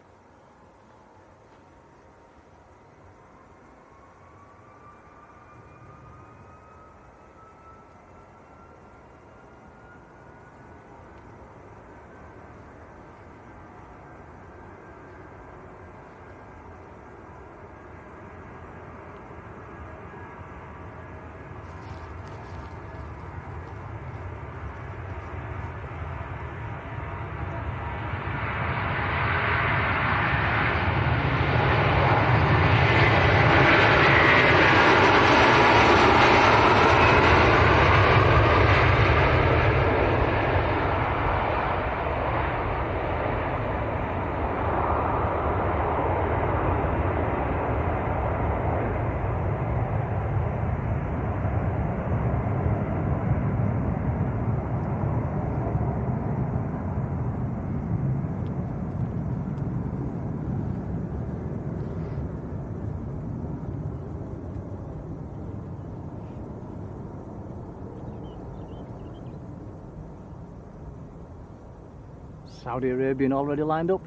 Saudi Arabian already lined up.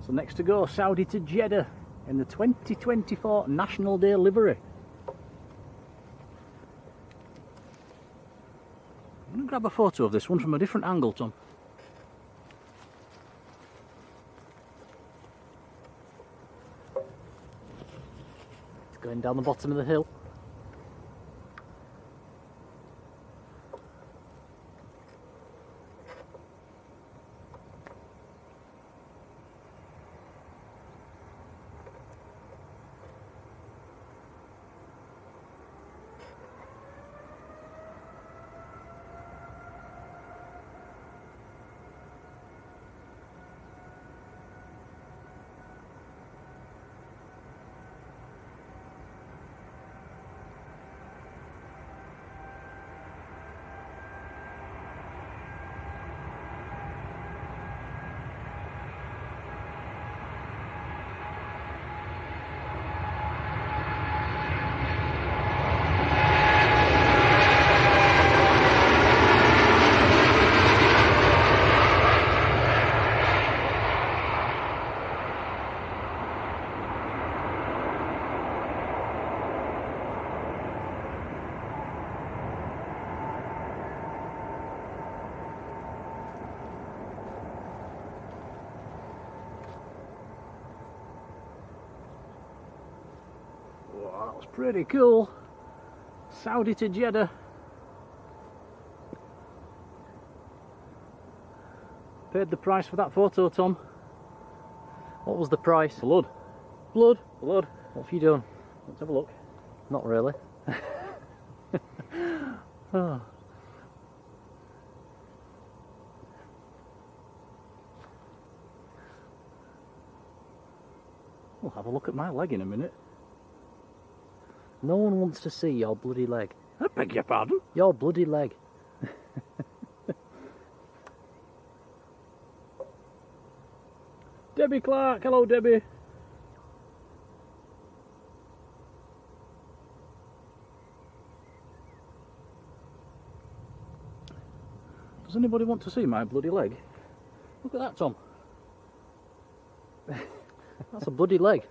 So next to go, Saudi to Jeddah in the 2024 National Day livery. I'm going to grab a photo of this one from a different angle, Tom. It's going down the bottom of the hill. Wow, that was pretty cool. Saudi to Jeddah. Paid the price for that photo, Tom. What was the price? Blood. Blood? Blood. What have you done? Let's have a look. Not really. Oh. We'll have a look at my leg in a minute. No one wants to see your bloody leg. I beg your pardon? Your bloody leg. Debbie Clark, hello Debbie. Does anybody want to see my bloody leg? Look at that, Tom. That's a bloody leg.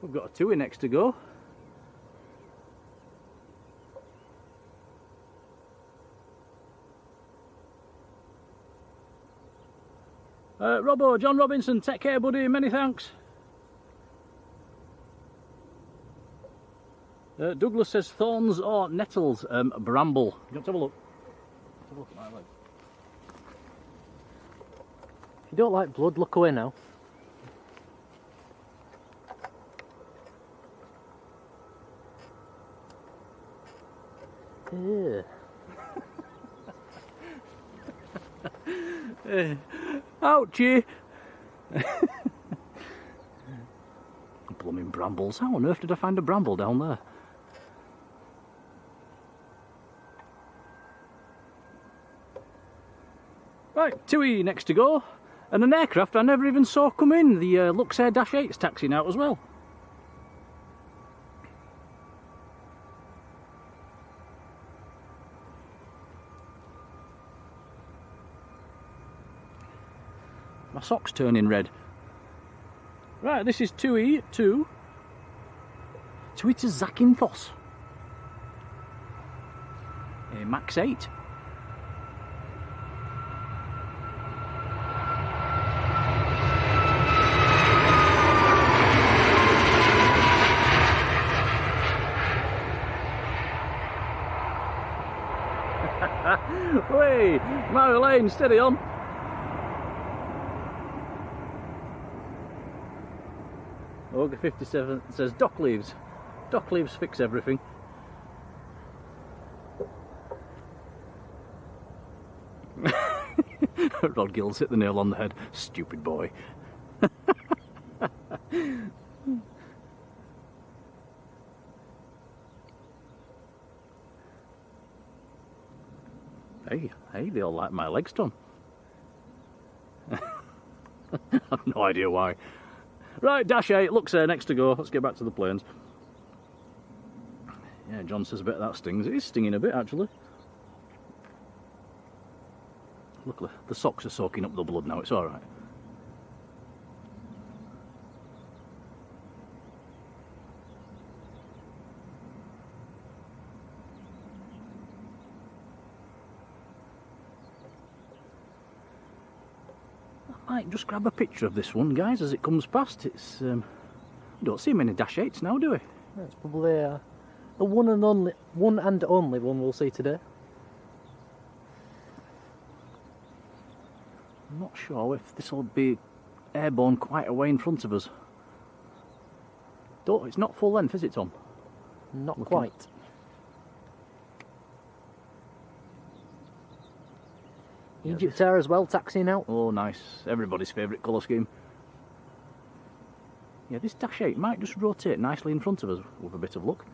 We've got a TUI next to go. Robbo, John Robinson, take care buddy, many thanks. Douglas says thorns or nettles, bramble. You want to have a look? Let's have a look at my leg. If you don't like blood, look away now. Yeah. Ouchie! Blooming brambles. How on earth did I find a bramble down there? Right, TUI next to go. And an aircraft I never even saw come in. The Luxair Dash 8's taxiing out as well. My sock's turning red. Right, this is TUI to Zakynthos. A Max 8. Hey, Marjolein, steady on. Ogre 57 says dock leaves. Dock leaves fix everything. Rod Gills hit the nail on the head. Stupid boy. Hey, they all like my legs, Tom. I've no idea why. Right, Dash 8, looks there, next to go. Let's get back to the planes. Yeah, John says a bit of that stings. It is stinging a bit, actually. Look, the socks are soaking up the blood now, it's alright. I might just grab a picture of this one, guys, as it comes past. It's we don't see many Dash 8s now, do we? It's probably the one and only one we'll see today. I'm not sure if this will be airborne quite away in front of us. It's not full length, is it, Tom? Not Looking. quite. Egypt Air as well, taxiing out. Oh, nice. Everybody's favourite colour scheme. Yeah, this Dash 8 might just rotate nicely in front of us with a bit of luck.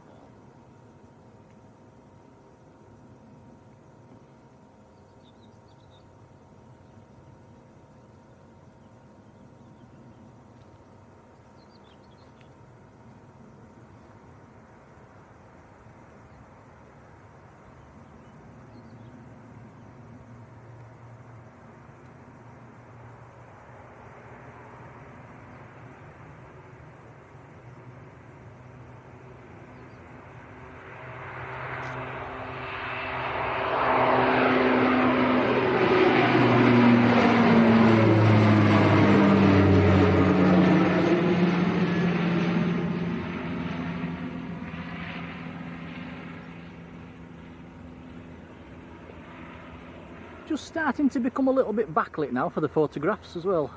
Just starting to become a little bit backlit now for the photographs as well.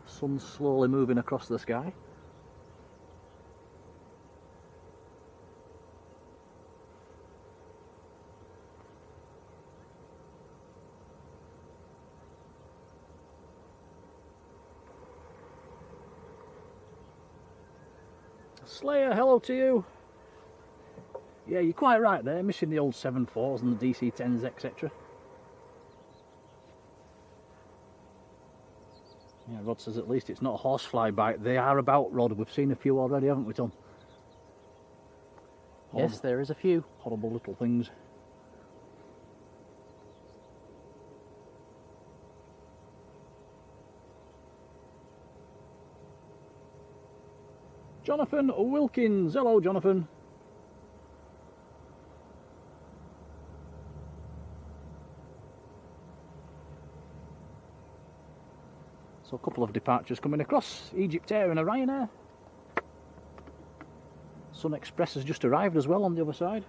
Sun's slowly moving across the sky. Slayer, hello to you. Yeah, you're quite right there, missing the old 7.4s and the DC-10s, etc. Yeah, Rod says at least it's not a horsefly bite. They are about, Rod. We've seen a few already, haven't we, Tom? Yes, there is a few. Horrible little things. Jonathan Wilkins. Hello, Jonathan. So a couple of departures coming across. Egypt Air and a Ryanair. Sun Express has just arrived as well on the other side.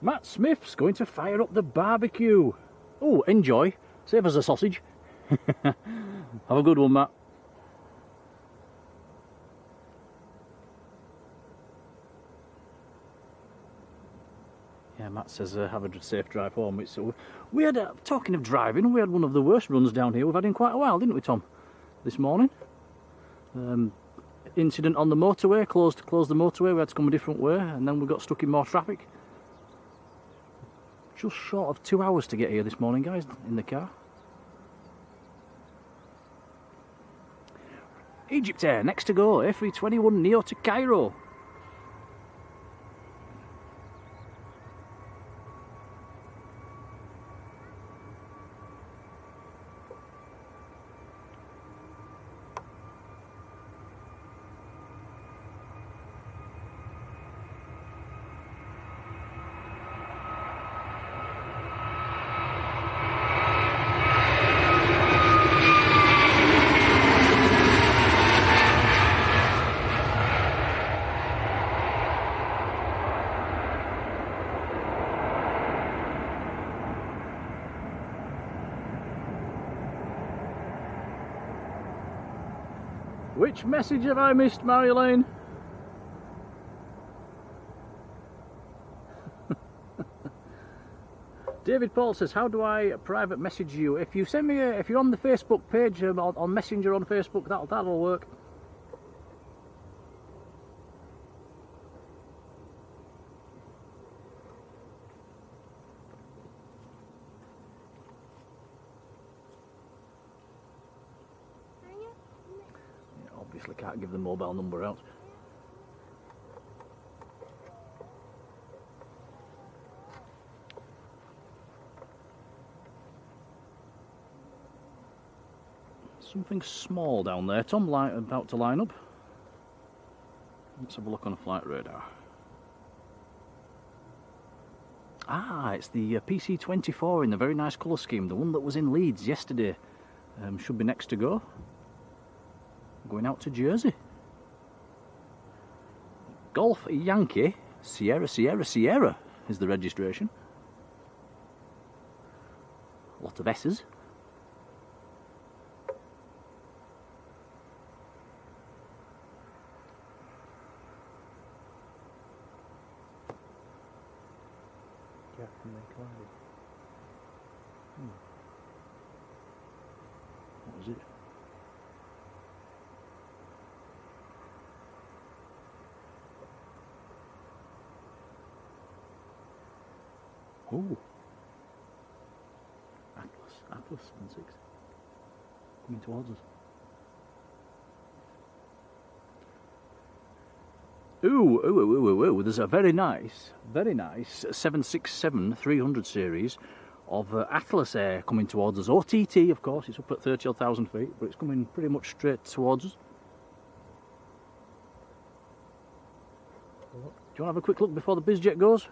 Matt Smith's going to fire up the barbecue. Oh, enjoy. Save us a sausage. Have a good one, Matt. Yeah, Matt says have a safe drive home. We had, talking of driving, we had one of the worst runs down here we've had in quite a while, didn't we, Tom? This morning. Incident on the motorway, closed the motorway, we had to come a different way, and then we got stuck in more traffic. Just short of 2 hours to get here this morning, guys, in the car. Egypt Air, next to go, A321 Neo to Cairo. Which message have I missed, Marjolein? David Paul says, how do I private message you? If you send me if you're on the Facebook page, on Messenger on Facebook, that'll work. obviously can't give the mobile number out. Something small down there. Tom about to line up. Let's have a look on a flight radar. Ah, it's the PC-24 in the very nice colour scheme. The one that was in Leeds yesterday. Should be next to go. Going out to Jersey. Golf Yankee Sierra Sierra Sierra is the registration. A lot of S's. What was it? Oh, Atlas 76 coming towards us. Ooh, there's a very nice 767-300 series of Atlas Air coming towards us. OTT, of course, it's up at 30,000 feet, but it's coming pretty much straight towards us. Do you want to have a quick look before the bizjet goes?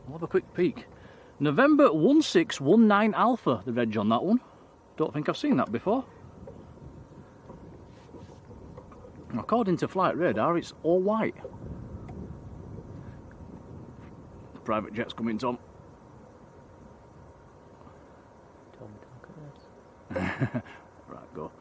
I'll have a quick peek. November 1619 Alpha, the reg on that one. Don't think I've seen that before. According to flight radar, it's all white. The private jet's coming, Tom. Tom, look at this. Right, go.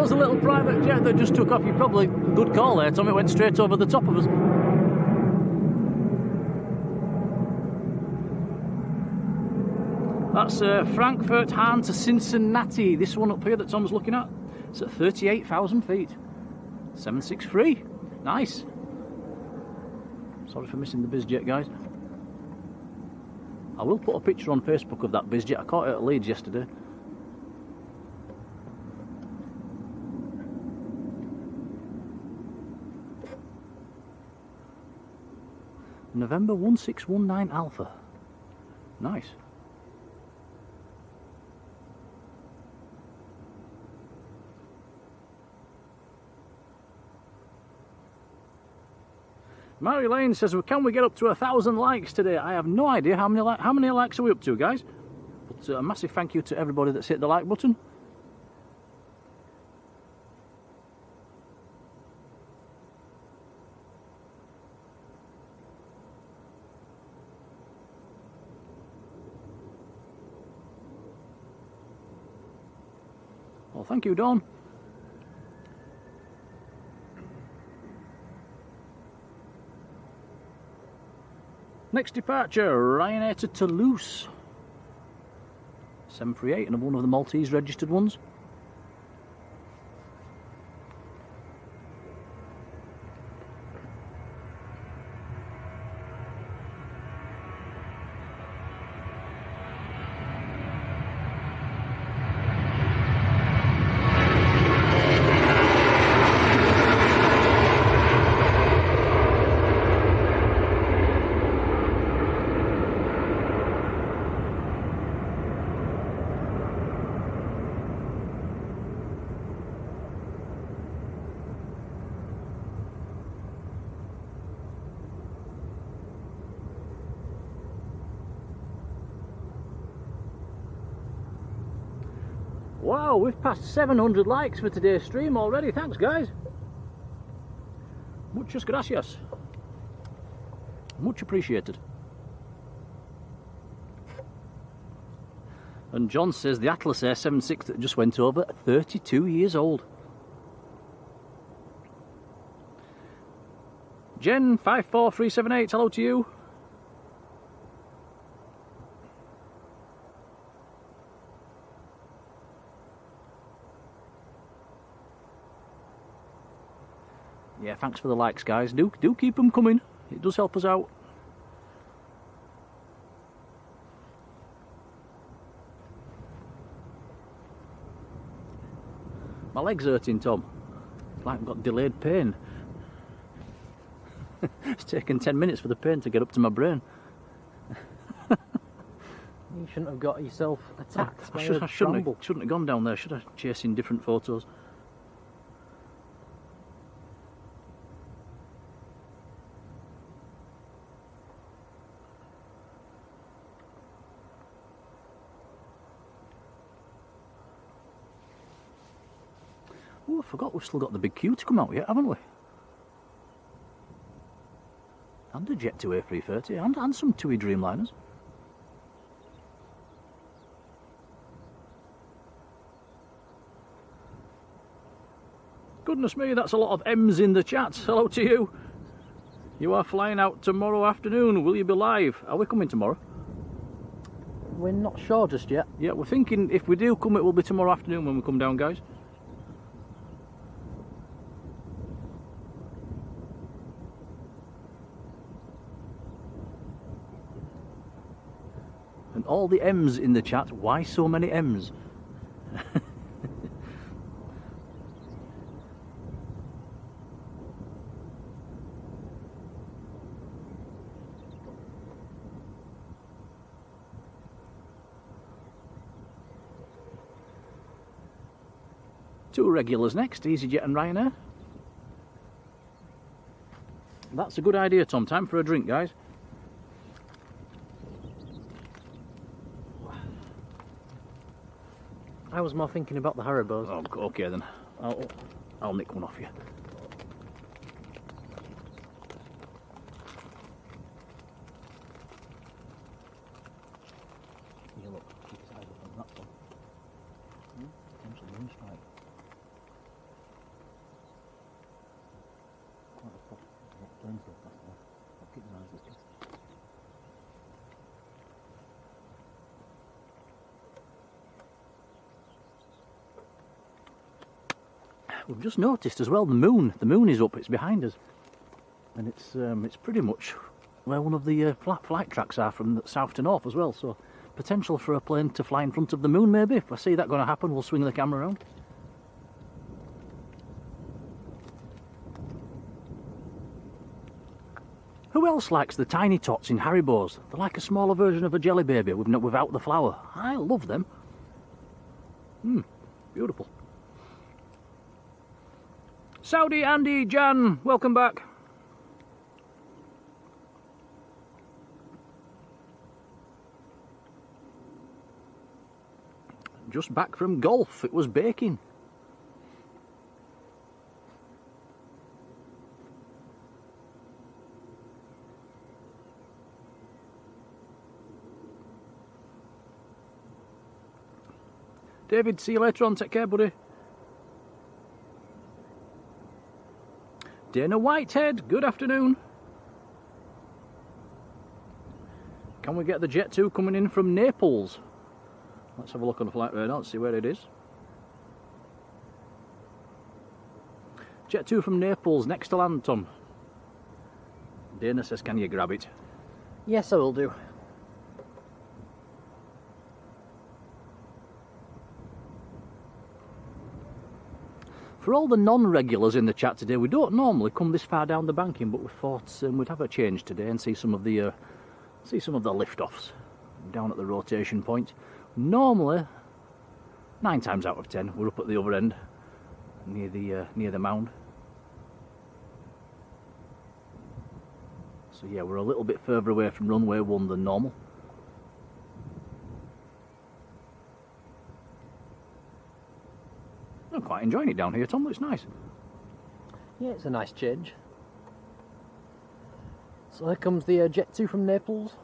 A little private jet that just took off. You probably good call there, Tom. It went straight over the top of us. That's Frankfurt Hahn to Cincinnati. This one up here that Tom's looking at, it's at 38,000 feet. 763. Nice. Sorry for missing the bizjet, guys. I will put a picture on Facebook of that bizjet. I caught it at Leeds yesterday. November 1619 Alpha. Nice. Marjolein says, well, can we get up to 1,000 likes today? I have no idea how many likes are we up to, guys. But a massive thank you to everybody that's hit the like button. Well, thank you, Dawn. Next departure, Ryanair to Toulouse. 738, and one of the Maltese registered ones. Wow, we've passed 700 likes for today's stream already. Thanks, guys. Muchas gracias. Much appreciated. And John says the Atlas Air 76 that just went over, 32 years old. Jen 54378, hello to you. Yeah, thanks for the likes, guys. Do keep them coming. It does help us out. My leg's hurting, Tom. It's like I've got delayed pain. It's taken 10 minutes for the pain to get up to my brain. You shouldn't have got yourself attacked by I a shouldn't bramble. have gone down there, should I? Chasing different photos. Oh, I forgot we've still got the big queue to come out yet, haven't we? And a Jet 2 A380 and some TUI Dreamliners. Goodness me, that's a lot of M's in the chat. Hello to you. You are flying out tomorrow afternoon. Will you be live? Are we coming tomorrow? We're not sure just yet. Yeah, we're thinking if we do come, it will be tomorrow afternoon when we come down, guys. And all the M's in the chat. Why so many M's? Two regulars next, EasyJet and Ryanair. That's a good idea, Tom. Time for a drink, guys. I was more thinking about the Haribos. Oh, okay then. I'll nick one off you. Yeah, look, keep his eyes open. That's one. Potential moonstrike. Quite a pop. Turns so fast there. I'll keep my eyes open. We've just noticed as well the moon. The moon is up. It's behind us, and it's pretty much where one of the flight tracks are from south to north as well. So potential for a plane to fly in front of the moon. Maybe if I see that going to happen, we'll swing the camera around. Who else likes the tiny tots in Haribos? They're like a smaller version of a jelly baby without the flower. I love them. Beautiful. Saudi Andy Jan, welcome back. Just back from golf, it was baking. David, see you later on, take care buddy. Dana Whitehead, good afternoon. Can we get the Jet 2 coming in from Naples? Let's have a look on the flight radar, let's see where it is. Jet 2 from Naples, next to land, Tom. Dana says, can you grab it? Yes, I will do. For all the non-regulars in the chat today, we don't normally come this far down the banking, but we thought we'd have a change today and see some of the lift-offs down at the rotation point. Normally, 9 times out of 10, we're up at the other end, near the mound. So yeah, we're a little bit further away from runway 1 than normal. I'm quite enjoying it down here, Tom. It's nice. Yeah, it's a nice change. So here comes the Jet 2 from Naples.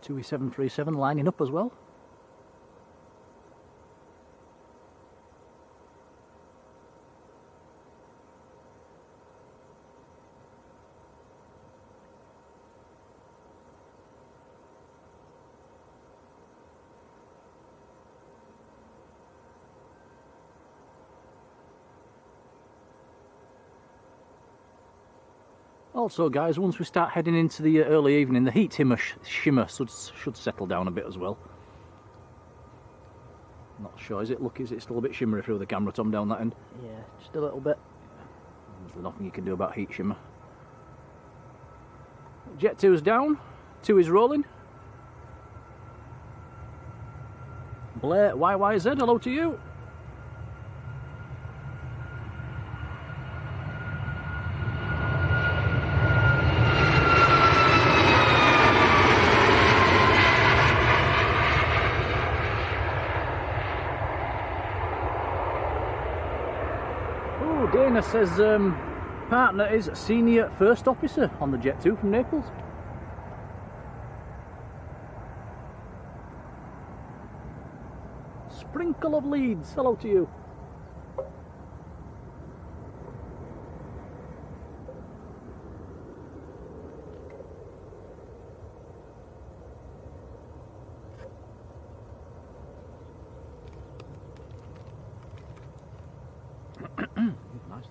TUI 737 lining up as well. Also guys, once we start heading into the early evening, the heat shimmer should settle down a bit as well. Not sure, is it still a bit shimmery through the camera, Tom, down that end? Yeah, just a little bit. There's nothing you can do about heat shimmer. Jet 2's down, 2 is rolling. Blair YYZ, hello to you. Dana says partner is senior first officer on the Jet 2 from Naples. Sprinkle of leads, hello to you. Nice,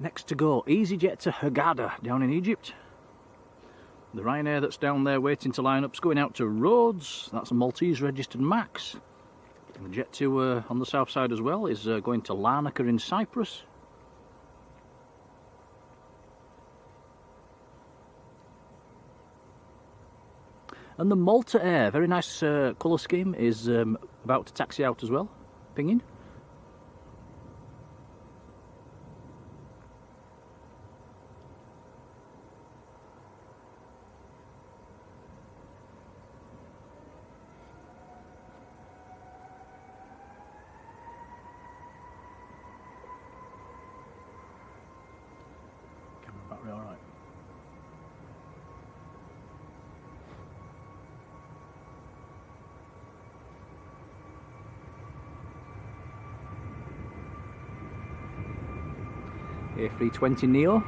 Next to go, EasyJet to Hurghada down in Egypt. The Ryanair that's down there waiting to line up's going out to Rhodes. That's a Maltese registered Max. And the Jet 2 on the south side as well is going to Larnaca in Cyprus. And the Malta Air, very nice colour scheme, is about to taxi out as well, pinging. Battery all right. A320 Neo.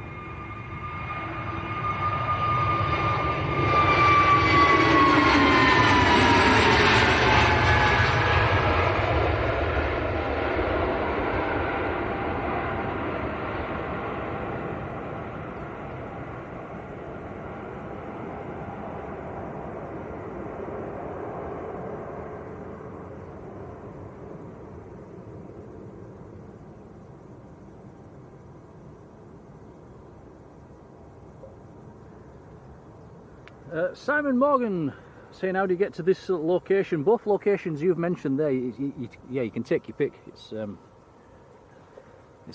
Simon Morgan saying, how do you get to this location? Both locations you've mentioned there, yeah, you can take your pick. It's a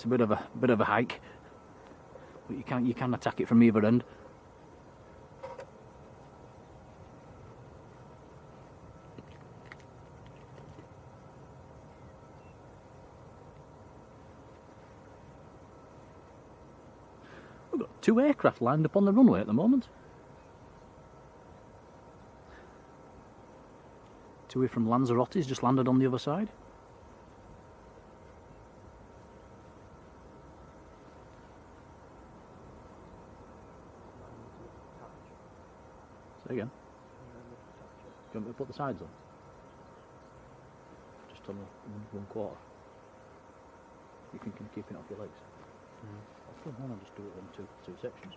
bit of a hike, but you can attack it from either end. We've got 2 aircraft lined up on the runway at the moment. 2 from Lanzarotte's just landed on the other side. Say again. Do you want me to put the sides on? Just on one quarter. You can keep it off your legs. I'll just do it in two sections.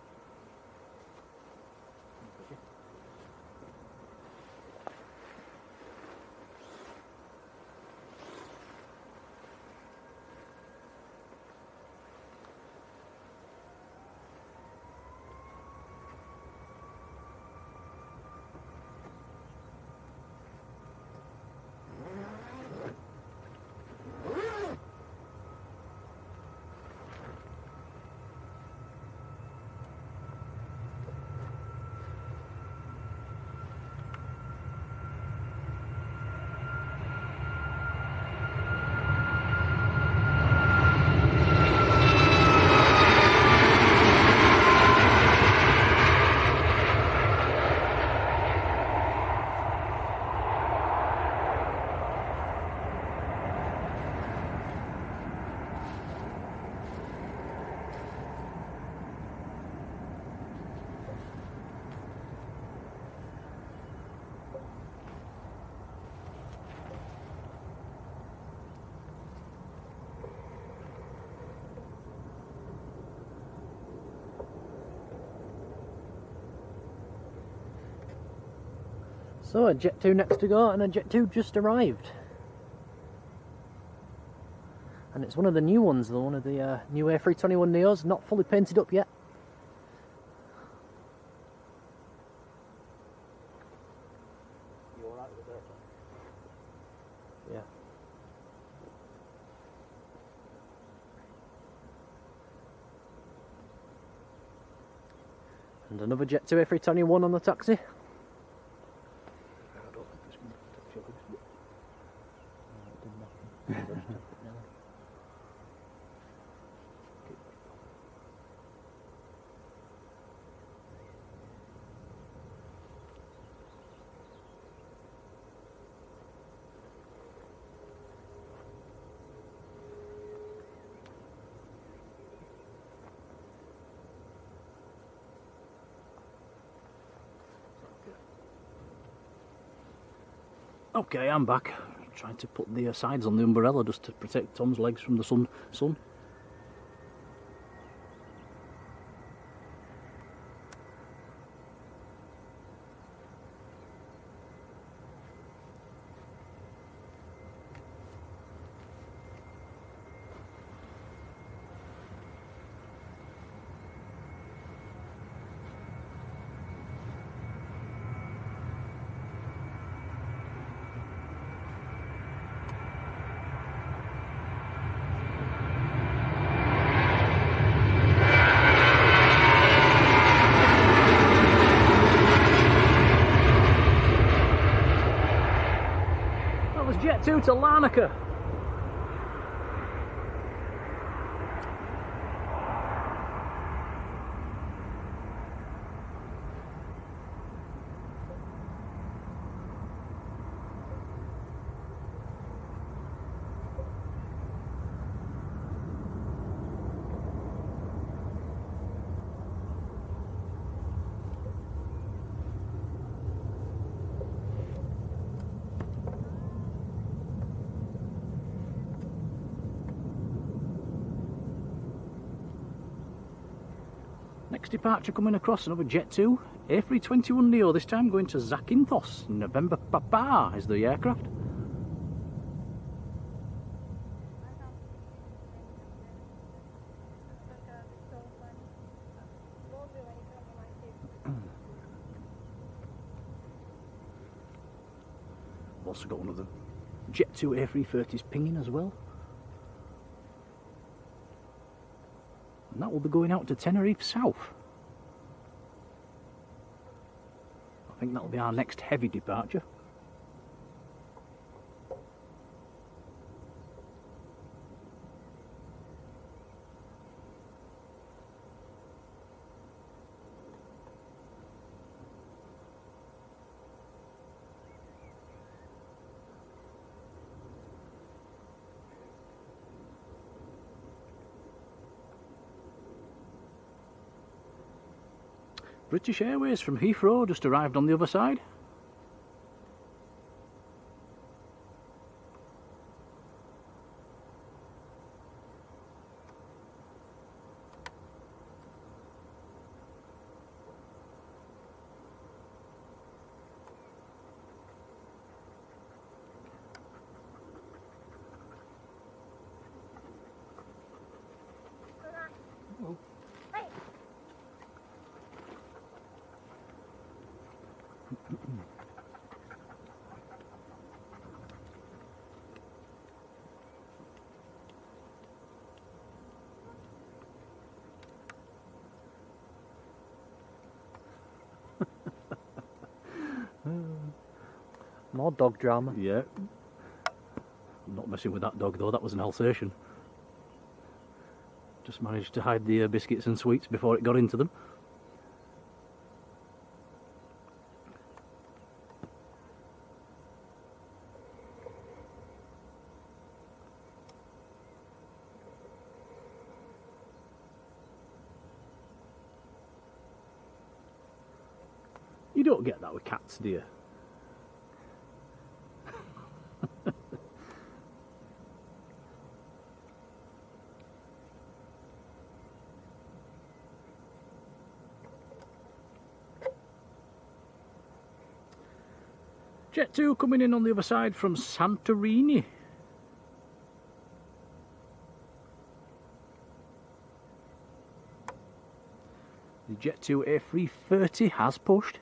So a Jet 2 next to go, and a Jet 2 just arrived. And it's one of the new ones, though, one of the new A321 Neos, not fully painted up yet. You alright with that? Yeah. And another Jet 2 A321 on the taxi. I don't think this one touch your legs, Okay, I'm back. Trying to put the sides on the umbrella just to protect Tom's legs from the sun. That was Jet 2 to Larnaca. Next departure coming across, another Jet 2 A321 Neo, this time going to Zakynthos. November Papa is the aircraft. I've also got one of the Jet 2 A330s pinging as well. And that will be going out to Tenerife South. I think that will be our next heavy departure. British Airways from Heathrow just arrived on the other side. More dog drama. Yeah. I'm not messing with that dog though, that was an Alsatian. Just managed to hide the biscuits and sweets before it got into them. You don't get that with cats, do you? Jet 2 coming in on the other side from Santorini. The Jet 2 A330 has pushed.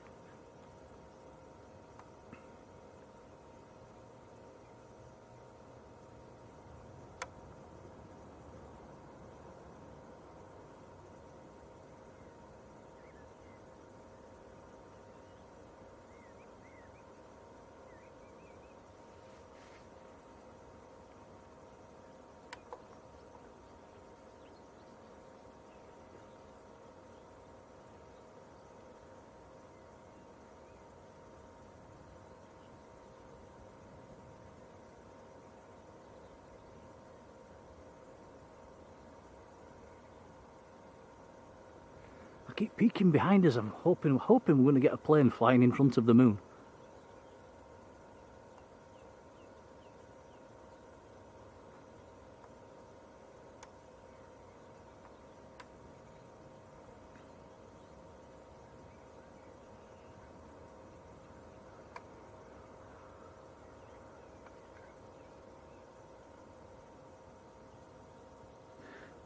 I keep peeking behind us. I'm hoping we're going to get a plane flying in front of the moon.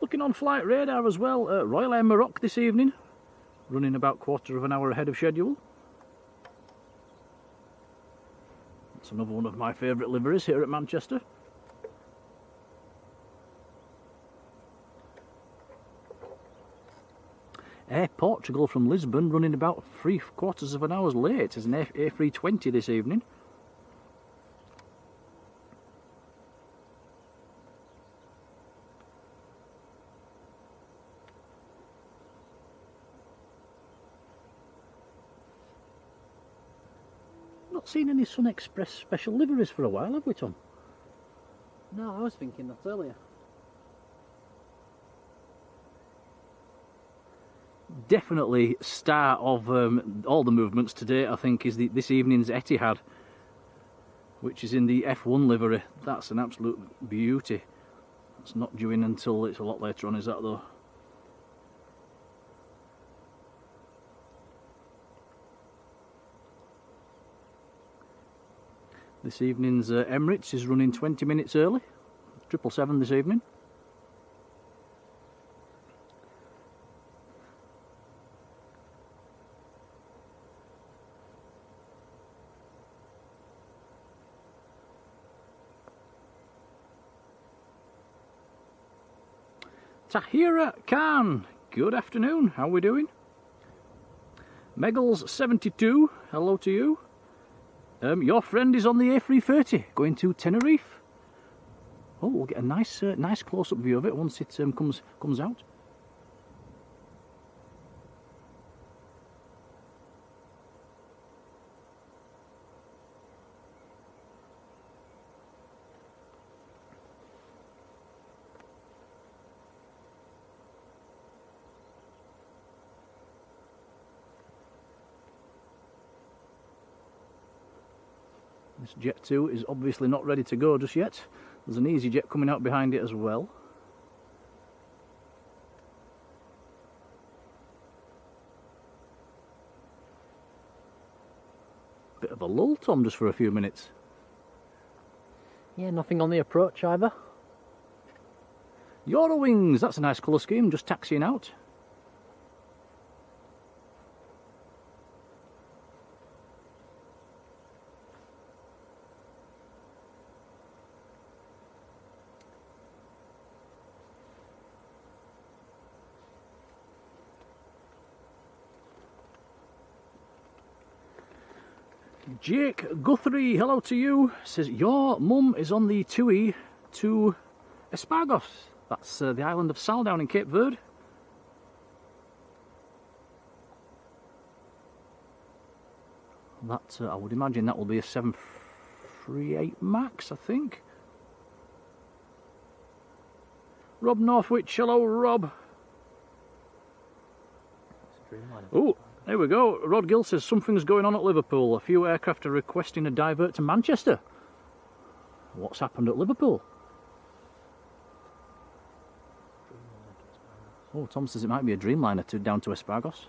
Looking on flight radar as well, Royal Air Maroc this evening, running about quarter of an hour ahead of schedule. That's another one of my favourite liveries here at Manchester. Air Portugal from Lisbon running about 3/4 of an hour late as an A320 this evening. Not seen any Sun Express special liveries for a while, have we, Tom? No, I was thinking that earlier. Definitely star of all the movements today, I think, is this evening's Etihad, which is in the F1 livery. That's an absolute beauty. It's not due in until it's a lot later on, is that though? This evening's Emirates is running 20 minutes early, 777 this evening. Tahira Khan, good afternoon, how are we doing? Megals72, hello to you. Your friend is on the A330 going to Tenerife. Oh, we'll get a nice close-up view of it once it comes out. This Jet 2 is obviously not ready to go just yet. There's an EasyJet coming out behind it as well. Bit of a lull, Tom, just for a few minutes. Yeah, nothing on the approach either. Eurowings, that's a nice colour scheme, just taxiing out. Jake Guthrie, hello to you, says your mum is on the TUI to Espargos. That's the island of Sal down in Cape Verde. That I would imagine that will be a 738 Max, I think. Rob Northwich, hello Rob. Oh, there we go. Rod Gill says something's going on at Liverpool. A few aircraft are requesting a divert to Manchester. What's happened at Liverpool? Oh, Tom says it might be a Dreamliner down to Espargos.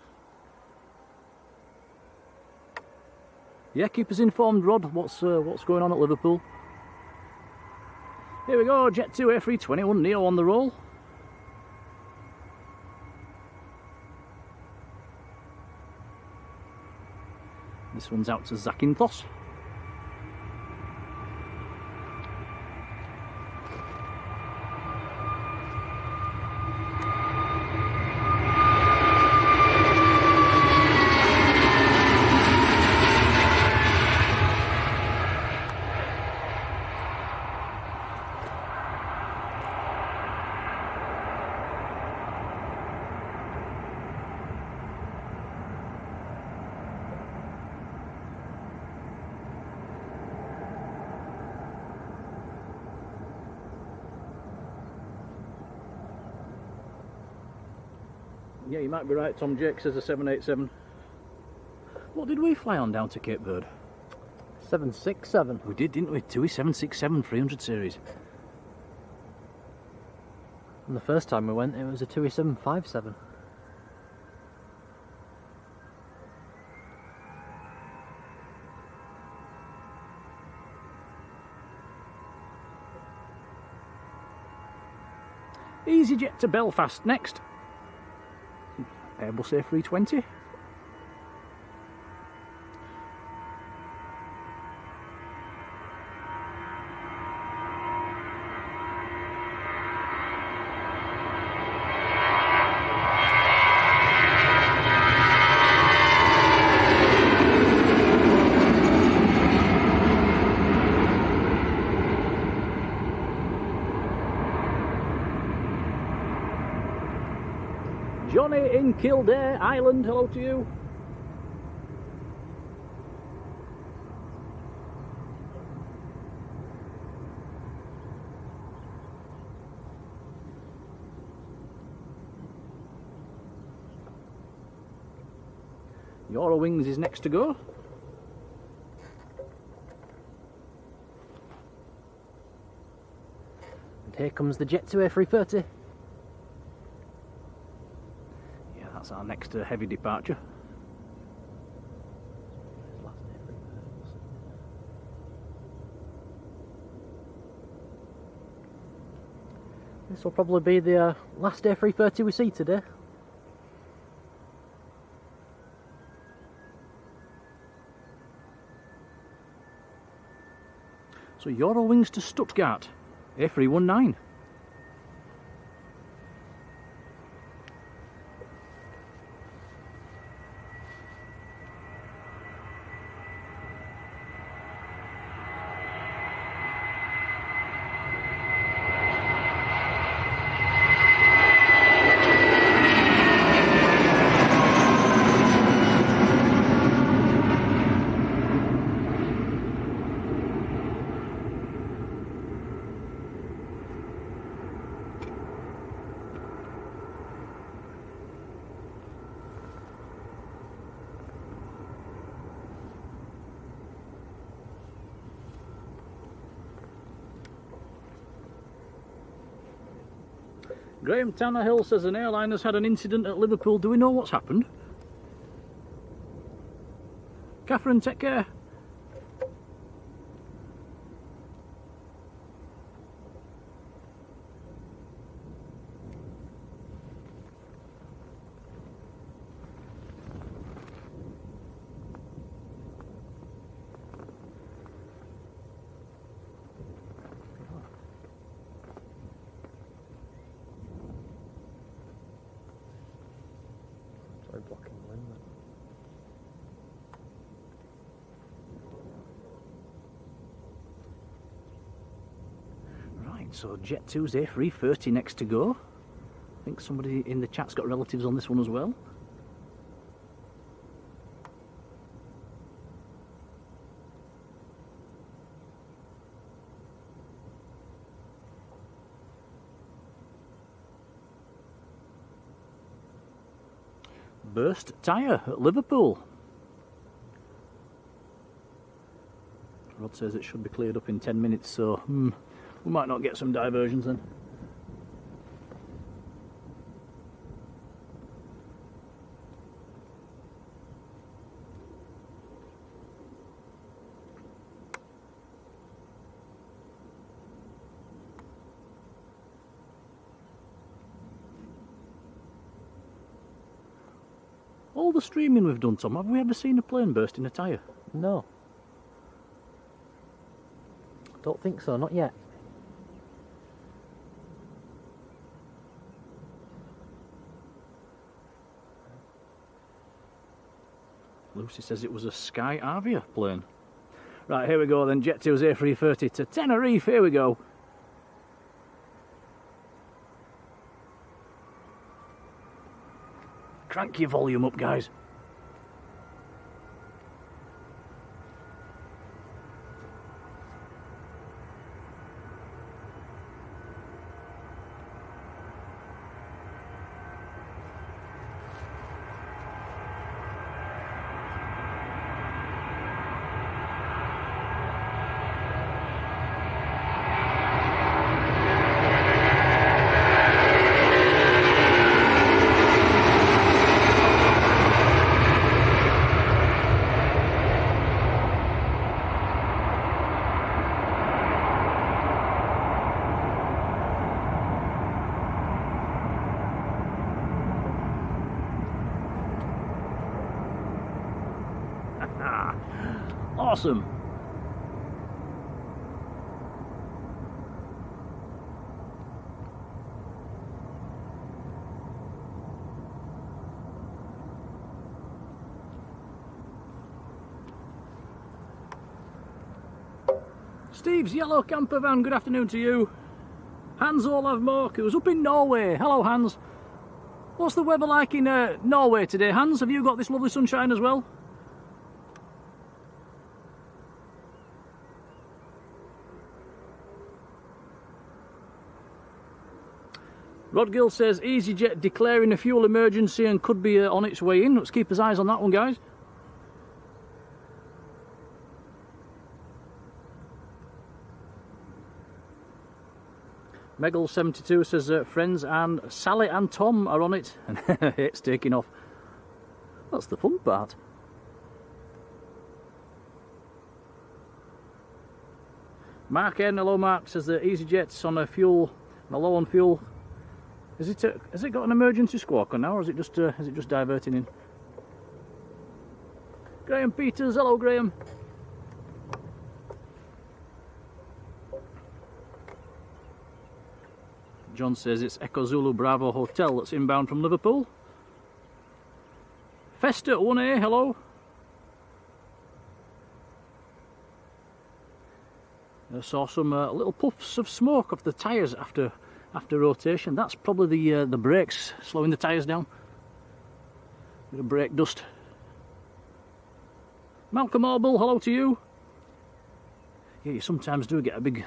Yeah, keep us informed, Rod. What's going on at Liverpool? Here we go, Jet 2 A321 Neo on the roll. This one's out to Zakynthos. Yeah, you might be right, Tom Jake says a 787. What did we fly on down to Cape Verde? 767. We did, didn't we? TUI 767 300 series. And the first time we went, it was a TUI 757. EasyJet to Belfast next. Airbus A320. Johnny in Kildare, Ireland, hello to you. Eurowings is next to go. And here comes the Jet 2 A330. That's our next heavy departure. This will probably be the last A330 we see today. So Eurowings to Stuttgart, A319. Graham Tannerhill says an airline has had an incident at Liverpool. Do we know what's happened? Catherine, take care. Blocking the wind. Right, so Jet 2's A330 next to go. I think somebody in the chat's got relatives on this one as well. Burst tyre at Liverpool. Rod says it should be cleared up in 10 minutes, so we might not get some diversions then. All the streaming we've done, Tom, have we ever seen a plane burst in a tyre? No. Don't think so, not yet. Lucy says it was a Sky Avia plane. Right, here we go then, Jet2's A330 to Tenerife, here we go. Crank your volume up, guys. Awesome. Steve's yellow camper van, good afternoon to you. Hans Olav Mork, who's up in Norway. Hello, Hans. What's the weather like in Norway today, Hans? Have you got this lovely sunshine as well? Rod Gill says EasyJet declaring a fuel emergency and could be on its way in. Let's keep our eyes on that one, guys. Megal72 says friends and Sally and Tom are on it and it's taking off. That's the fun part. Mark N, hello Mark, says that EasyJet's on a fuel, low on fuel. Has it got an emergency squawk on now, or is it just diverting in? Graham Peters, hello Graham. John says it's Echo Zulu Bravo Hotel that's inbound from Liverpool. Fester 1A, hello. I saw some little puffs of smoke off the tyres after rotation. That's probably the brakes slowing the tyres down. Bit of brake dust. Malcolm Orble, hello to you. Yeah, you sometimes do get a big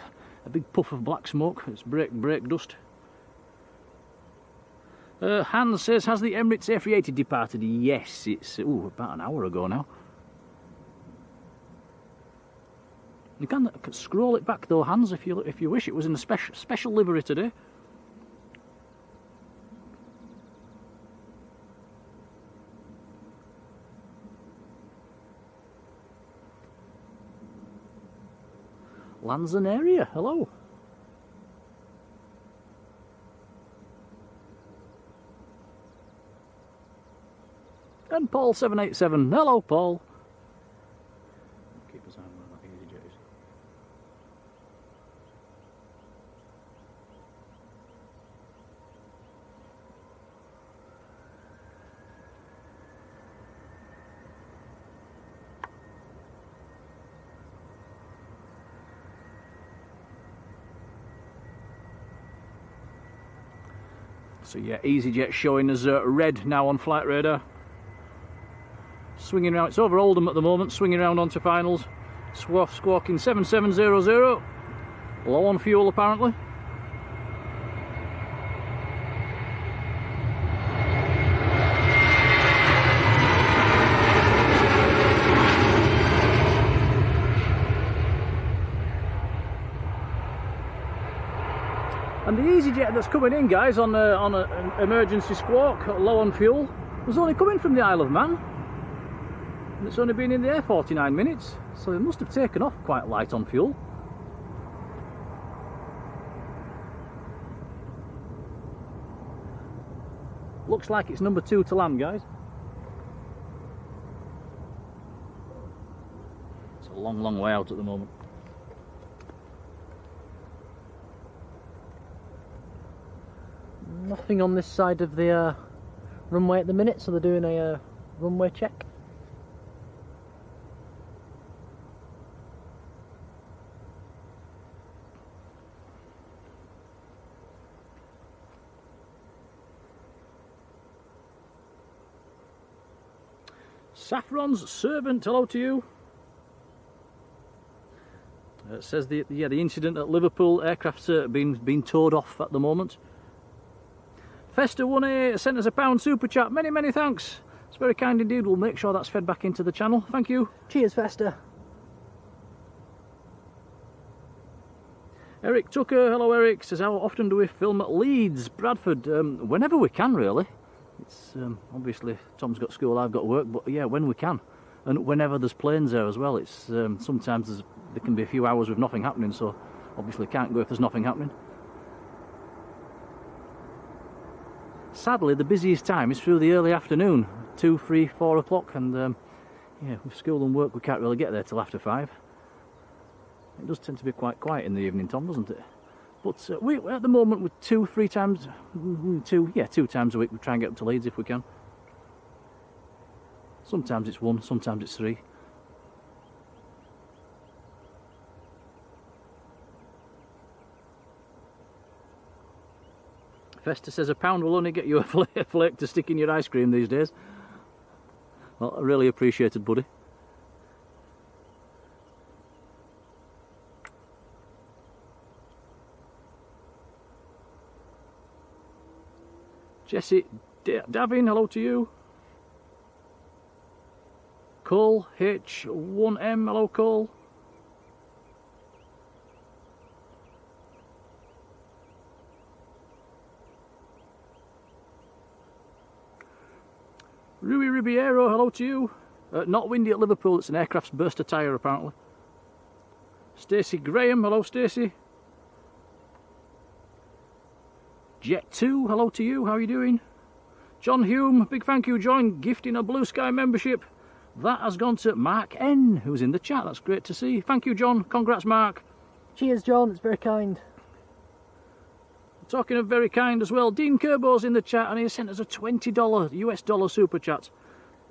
puff of black smoke. It's brake dust. Hans says, has the Emirates A380 departed? Yes, it's about an hour ago now. You can scroll it back though, Hans, if you wish. It was in a special livery today. Lanzan area, hello. And Paul 787, hello Paul. Keep us on where that EasyJet is. So yeah, EasyJet showing as red now on flight radar. Swinging around, it's over Oldham at the moment, swinging around onto finals. Squawking 7700. Low on fuel apparently. And the EasyJet that's coming in, guys, on an emergency squawk, low on fuel, was only coming from the Isle of Man. And it's only been in the air 49 minutes, so it must have taken off quite light on fuel. Looks like it's number 2 to land, guys. long, long way out at the moment. Nothing on this side of the runway at the minute, so they're doing a runway check. Saffron's servant, hello to you. It says the incident at Liverpool aircraft's been towed off at the moment. Festa 1A sent us a £1 super chat. Many, many thanks. It's very kind indeed. We'll make sure that's fed back into the channel. Thank you. Cheers, Festa. Eric Tucker, hello Eric, says how often do we film at Leeds, Bradford? Whenever we can, really. It's obviously Tom's got school, I've got work, but yeah, when we can, and whenever there's planes there as well. It's sometimes there can be a few hours with nothing happening, so obviously can't go if there's nothing happening. Sadly, the busiest time is through the early afternoon, 2, 3, 4 o'clock, and yeah, with school and work we can't really get there till after 5. It does tend to be quite quiet in the evening, Tom, doesn't it? But we at the moment with 2 times a week we try and get up to Leeds if we can. Sometimes it's 1, sometimes it's 3. Festa says £1 will only get you a flake to stick in your ice cream these days. Well, I really appreciate it, buddy. Jesse Davin, hello to you. Cole H1M, hello Cole. Rui Ribeiro, hello to you. Not windy at Liverpool, it's an aircraft's burst a tyre apparently. Stacey Graham, hello Stacey. Jet 2, hello to you, how are you doing? John Hume, big thank you, John, gifting a Blue Sky membership. That has gone to Mark N, who's in the chat, that's great to see. Thank you, John, congrats, Mark. Cheers, John, it's very kind. Talking of very kind as well, Dean Kerbo's in the chat and he sent us a $20 US dollar super chat.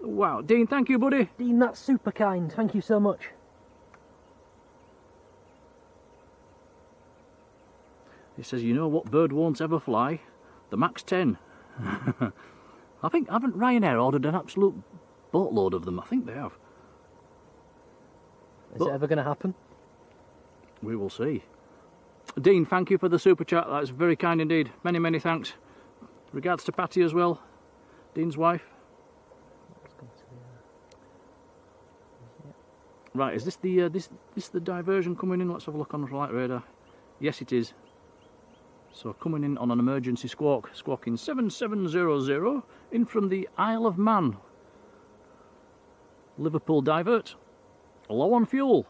Wow, Dean, thank you, buddy. Dean, that's super kind, thank you so much. He says, you know what bird won't ever fly? The Max 10. I think, haven't Ryanair ordered an absolute boatload of them? I think they have. Is it ever going to happen? We will see. Dean, thank you for the super chat. That's very kind indeed. Many, many thanks. Regards to Patty as well, Dean's wife. Right, is this the diversion coming in? Let's have a look on the flight radar. Yes, it is. So coming in on an emergency squawk, squawking 7700 in from the Isle of Man. Liverpool divert, low on fuel.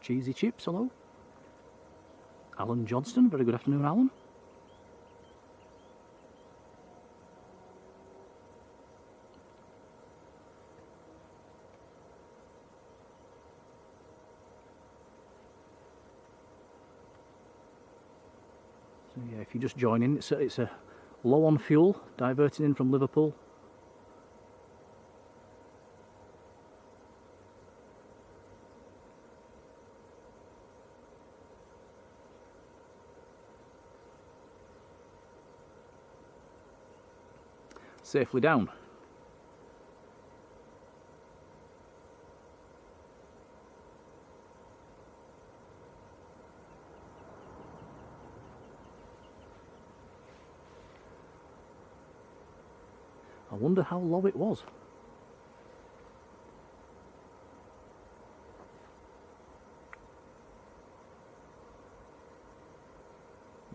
Cheesy Chips, hello. Alan Johnston, very good afternoon, Alan. So yeah, if you just join in, it's a low on fuel, diverting in from Liverpool. Safely down. I wonder how low it was.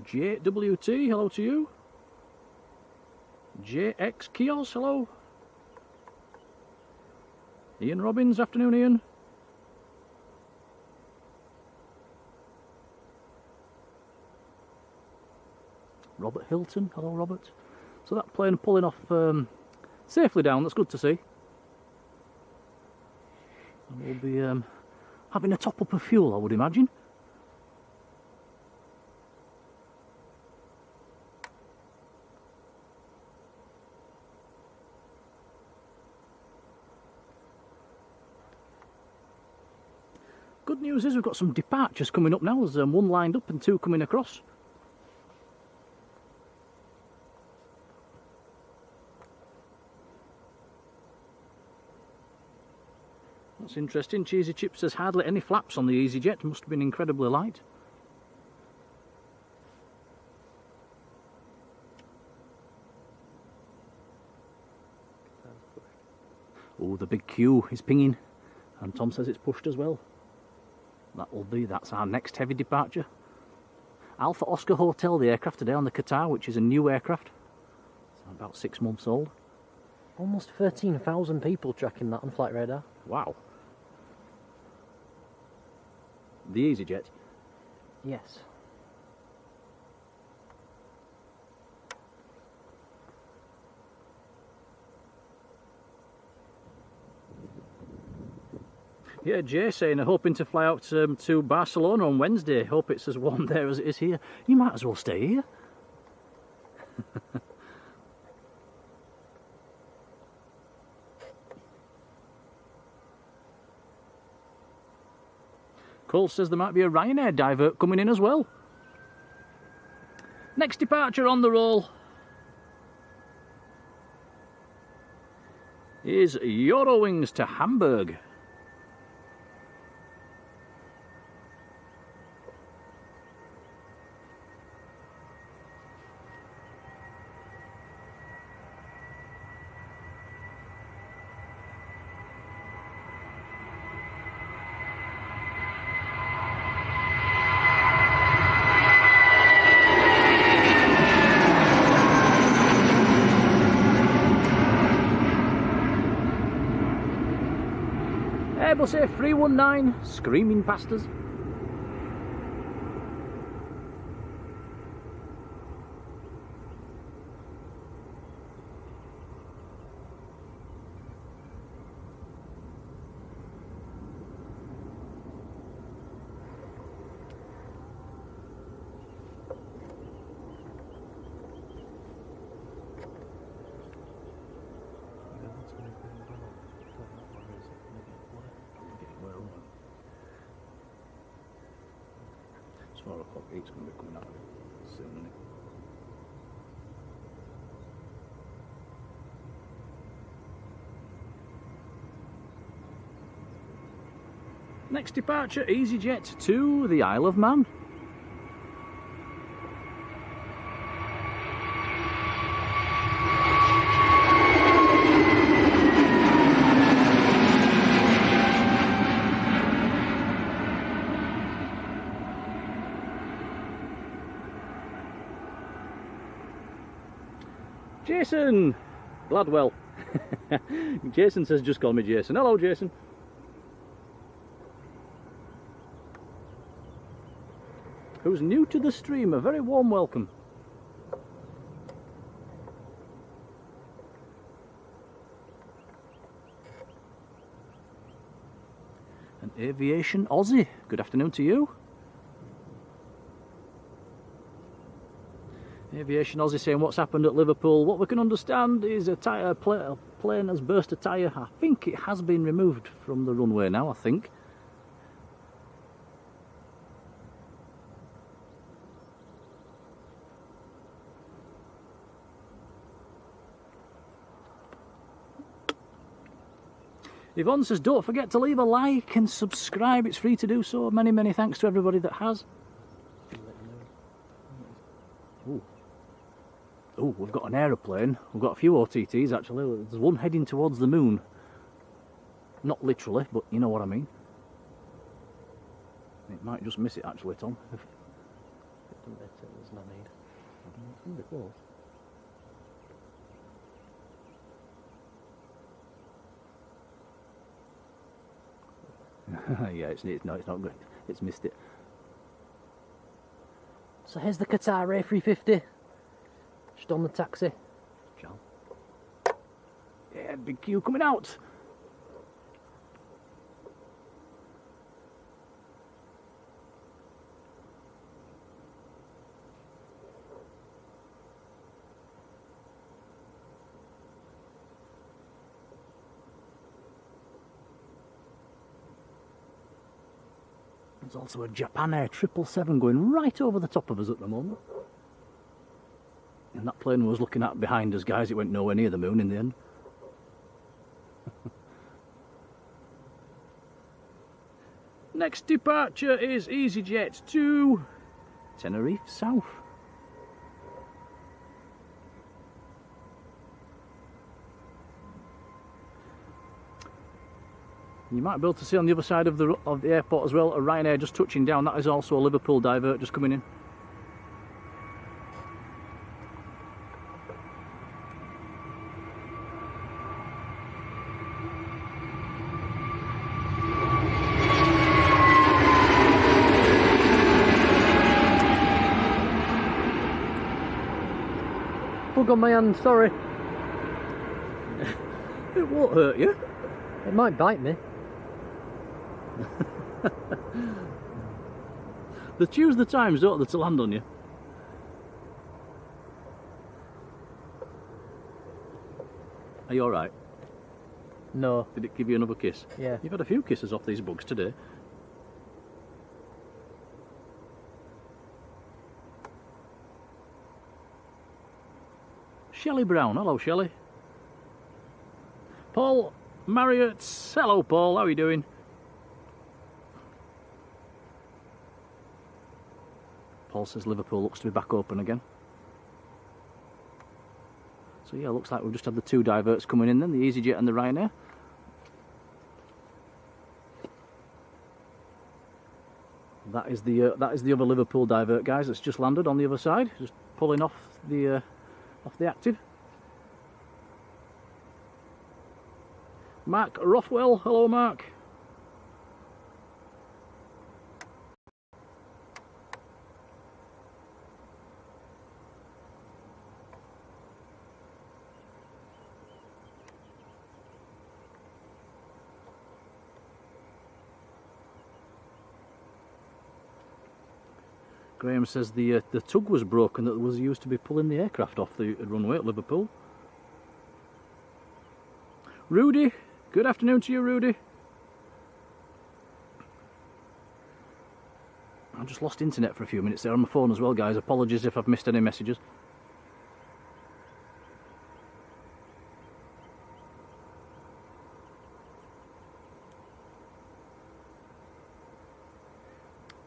JWT, hello to you. JX Kios, hello. Ian Robbins, afternoon Ian. Robert Hilton, hello Robert. So that plane pulling off safely down, that's good to see. And we'll be having a top up of fuel, I would imagine. Good news is we've got some departures coming up now. There's one lined up and two coming across. That's interesting. Cheesy Chip says hardly any flaps on the EasyJet. Must have been incredibly light. Oh, the big queue is pinging. And Tom says it's pushed as well. That's our next heavy departure. Alpha Oscar Hotel, the aircraft today on the Qatar, which is a new aircraft. It's about 6 months old. Almost 13,000 people tracking that on flight radar. Wow. The EasyJet? Yes. Yeah, Jay saying, hoping to fly out to Barcelona on Wednesday. Hope it's as warm there as it is here. You might as well stay here. Cole says there might be a Ryanair divert coming in as well. Next departure on the roll is Eurowings to Hamburg. Airbus A319 screaming past us. It's 4 o'clock, it's going to be coming out of it soon, isn't it? Next departure, EasyJet to the Isle of Man. Jason Gladwell. Jason says just call me Jason. Hello Jason. Who's new to the stream, a very warm welcome. An Aviation Aussie, good afternoon to you. Aviation Aussie saying what's happened at Liverpool. What we can understand is a plane has burst a tyre. I think it has been removed from the runway now, I think. Yvonne says don't forget to leave a like and subscribe, it's free to do so. Many thanks to everybody that has. Oh, we've got an aeroplane. We've got a few OTTs actually. There's one heading towards the moon. Not literally, but you know what I mean. It might just miss it actually, Tom. There's no need. It's going to be close. Yeah, no, it's not good. It's missed it. So here's the Qatar A350. Just on the taxi. Ciao. Yeah, big queue coming out. There's also a Japan Air 777 going right over the top of us at the moment. And that plane was looking at behind us, guys. It went nowhere near the moon in the end. Next departure is EasyJet to Tenerife South. You might be able to see on the other side of the airport as well, a Ryanair just touching down. That is also a Liverpool divert just coming in. Bug on my hand, sorry. It won't hurt you. It might bite me. They choose the times, don't they, to land on you? Are you alright? No. Did it give you another kiss? Yeah. You've had a few kisses off these bugs today. Shelley Brown, hello Shelley. Paul Marriott, hello Paul, how are you doing? Paul says Liverpool looks to be back open again. So yeah, looks like we've just had the two diverts coming in then, the EasyJet and the Ryanair. That is the other Liverpool divert, guys. That's just landed on the other side, just pulling off the active. Mark Rothwell, hello Mark. Graham says the tug was broken that was used to be pulling the aircraft off the runway at Liverpool. Rudy, good afternoon to you, Rudy. I just lost internet for a few minutes there on my phone as well, guys. Apologies if I've missed any messages.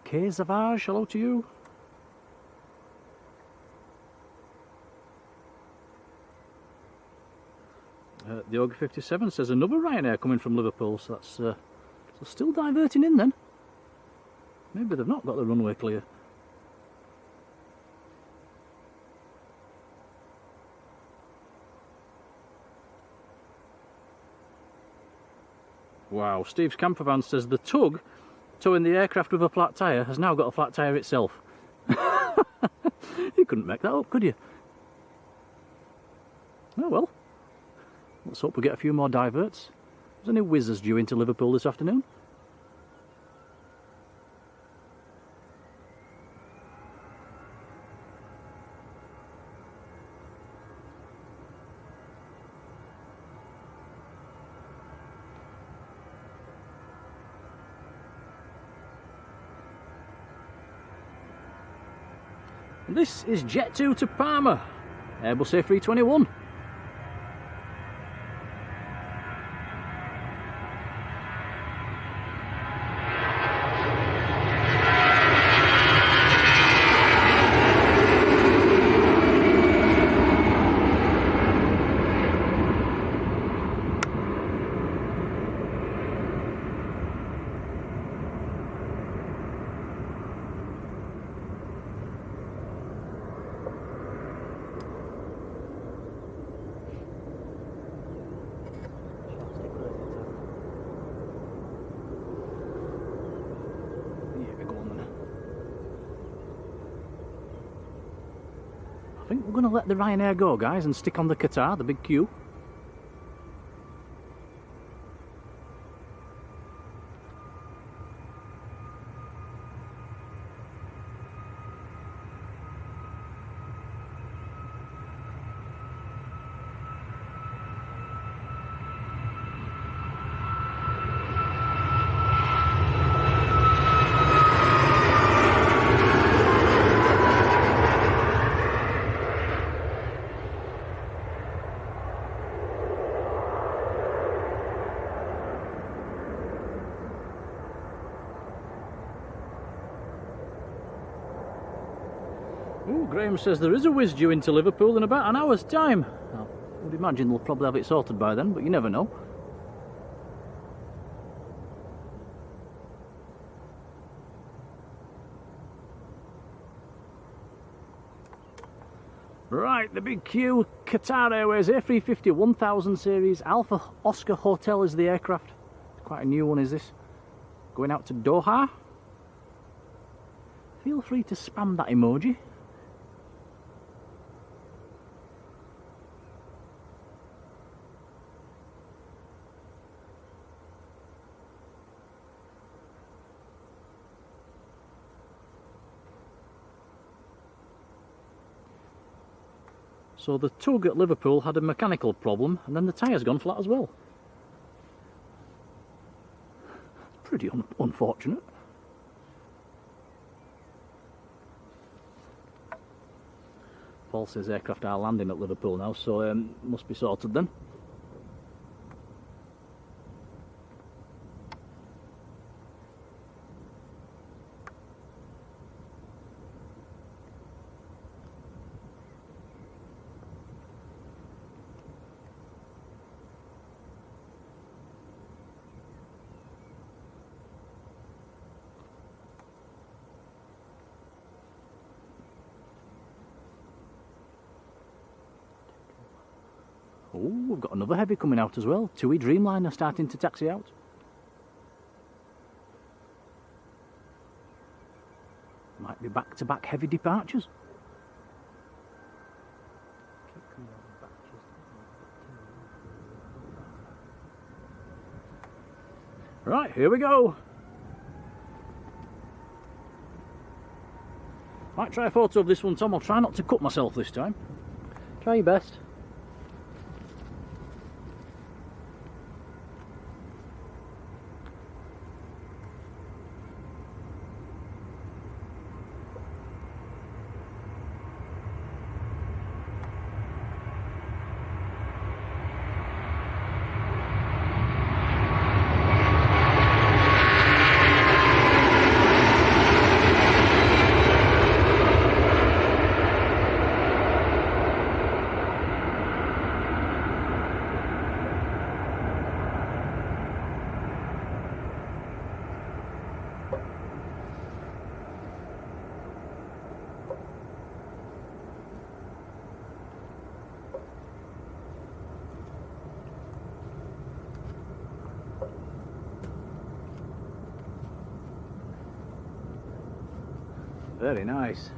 K Savage, hello to you. The Ogre 57 says another Ryanair coming from Liverpool, so that's so still diverting in then. Maybe they've not got the runway clear. Wow, Steve's campervan says the tug towing the aircraft with a flat tyre has now got a flat tyre itself. You couldn't make that up, could you? Oh well. Let's hope we get a few more diverts. Is any whizzers due into Liverpool this afternoon? This is Jet 2 to Parma, Airbus A321. think we're going to let the Ryanair go, guys, and stick on the Qatar, the big queue. Ooh, Graham says there is a whiz due into Liverpool in about an hour's time. I would imagine they'll probably have it sorted by then, but you never know. Right, the big queue, Qatar Airways A350 1000 series, Alpha Oscar Hotel is the aircraft. Quite a new one is this. Going out to Doha. Feel free to spam that emoji. So the tug at Liverpool had a mechanical problem and then the tyre's gone flat as well. Pretty unfortunate. Paul says aircraft are landing at Liverpool now, so must be sorted then. Oh, we've got another heavy coming out as well. TUI Dreamliner starting to taxi out. Might be back-to-back heavy departures. Right, here we go. Might try a photo of this one, Tom. I'll try not to cut myself this time. Try your best. Very nice.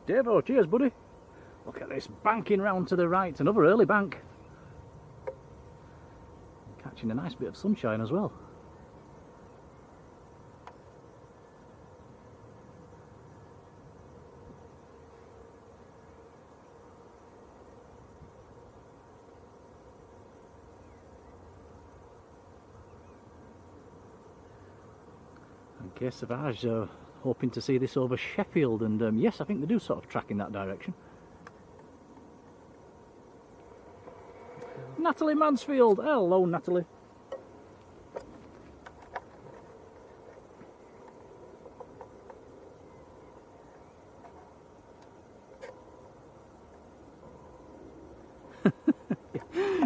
Davo, cheers buddy. Look at this, banking round to the right, another early bank. Catching a nice bit of sunshine as well. And K Savage hoping to see this over Sheffield, and yes, I think they do sort of track in that direction. Natalie Mansfield, hello Natalie.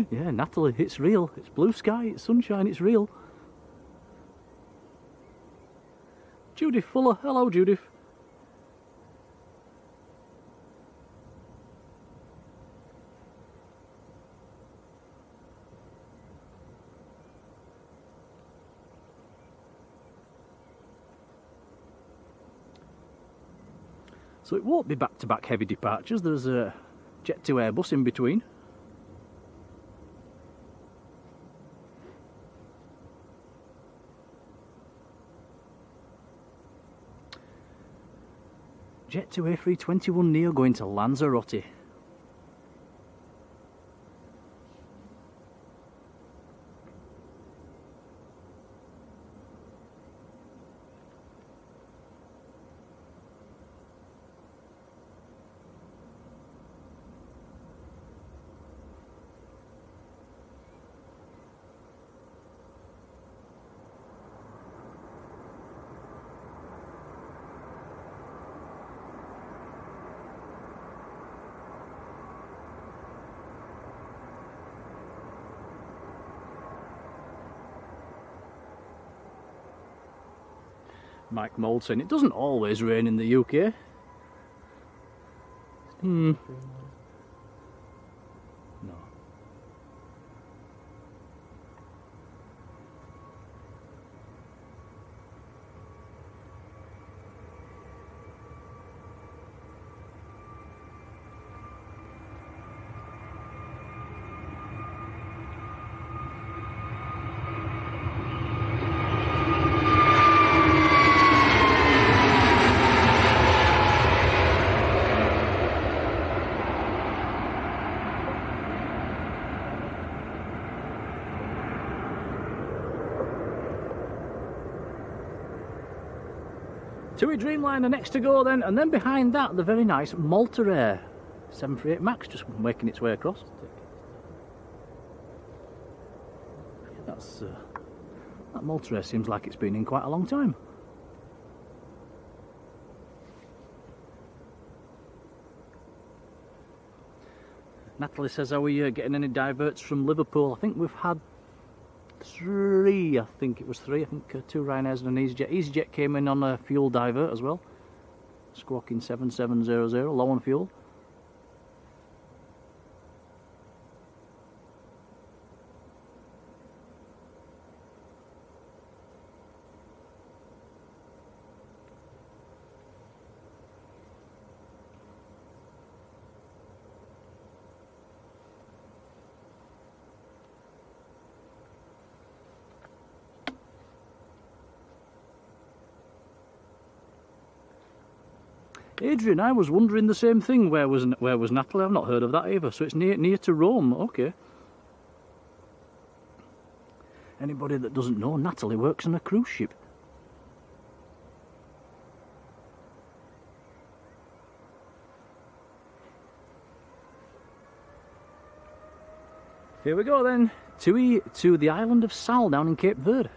Yeah, Natalie, it's real. It's blue sky, it's sunshine, it's real. Judith Fuller, hello Judith. So it won't be back-to-back heavy departures, there's a Jet 2 Airbus in between. Jet 2 A321neo going to Lanzarote. Mike Mould saying it doesn't always rain in the UK. No. TUI Dreamliner next to go then, and then behind that the very nice Malta Air 738 Max just making its way across. That's that Malta Air seems like it's been in quite a long time. Natalie says, are we getting any diverts from Liverpool? I think we've had three, I think 2 Ryanairs and an EasyJet. EasyJet came in on a fuel divert as well. Squawking 7700, low on fuel. Adrian, I was wondering the same thing. Where was Natalie? I've not heard of that either. So it's near to Rome. Okay. Anybody that doesn't know, Natalie works on a cruise ship. Here we go then. TUI to the island of Sal down in Cape Verde.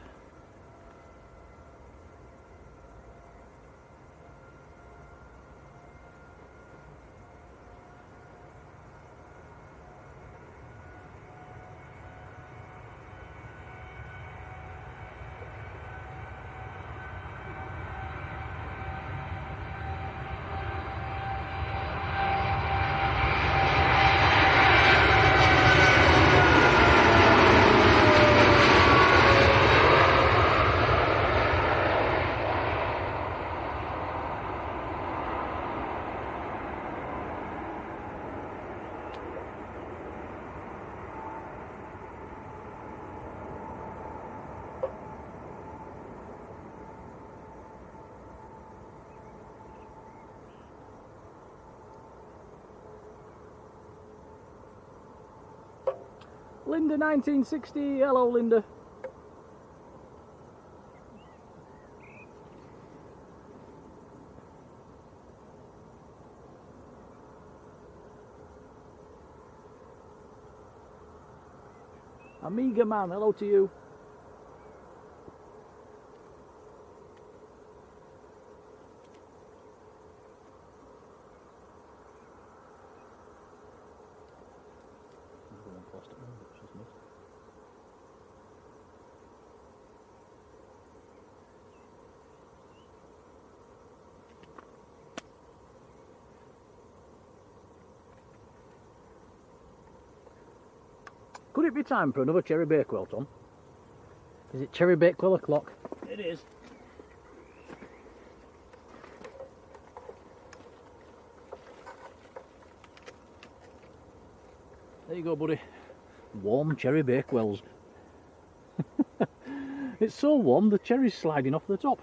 Linda 1960, hello Linda. Amiga man, hello to you. Could it be time for another cherry bakewell, Tom? Is it cherry bakewell o'clock? It is. There you go, buddy. Warm cherry bakewells. It's so warm the cherry's sliding off the top.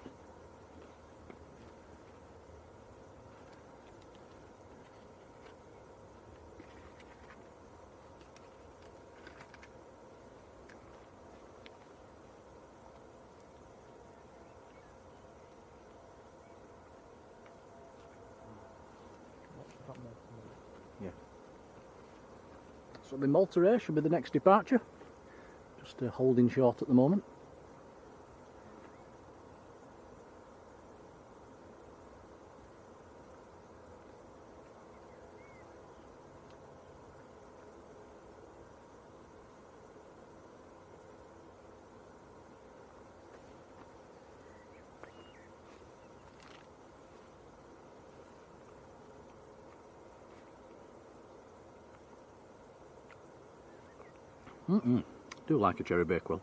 Yeah. So the Malta Air should be the next departure. Just holding short at the moment. Do like a cherry bakewell.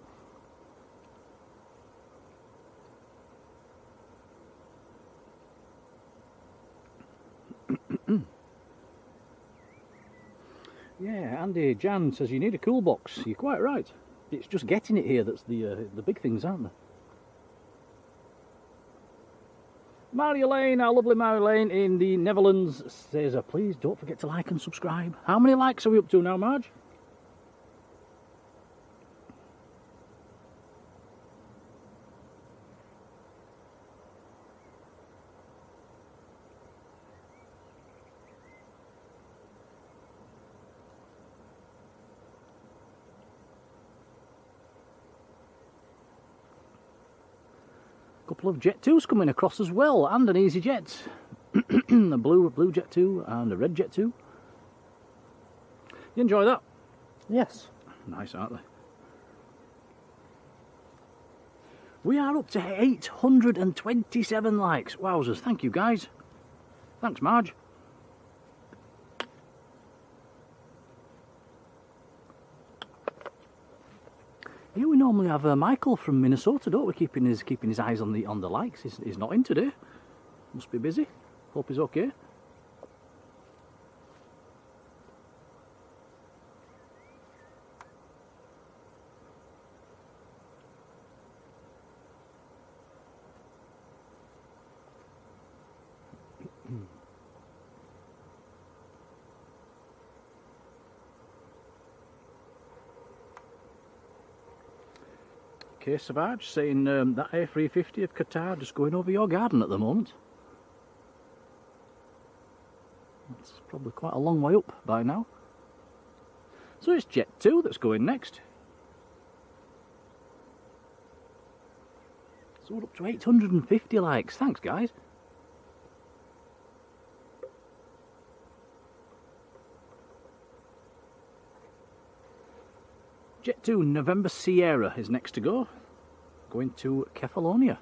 Yeah, Andy Jan says you need a cool box. You're quite right. It's just getting it here that's the big things, aren't they? Marjolein, our lovely Marjolein in the Netherlands says, please don't forget to like and subscribe. How many likes are we up to now, Marge? Couple of Jet 2s coming across as well, and an Easy Jet. A blue Jet 2 and a red Jet 2. You enjoy that? Yes. Nice, aren't they? We are up to 827 likes. Wowzers, thank you guys. Thanks, Marge. Here we normally have Michael from Minnesota, don't we? Keeping his eyes on the likes. He's not in today. Must be busy. Hope he's okay. Okay, Savage saying that A350 of Qatar just going over your garden at the moment. That's probably quite a long way up by now. So it's Jet 2 that's going next. So we're up to 850 likes. Thanks, guys. Jet 2 November Sierra is next to go. Going to Kefalonia.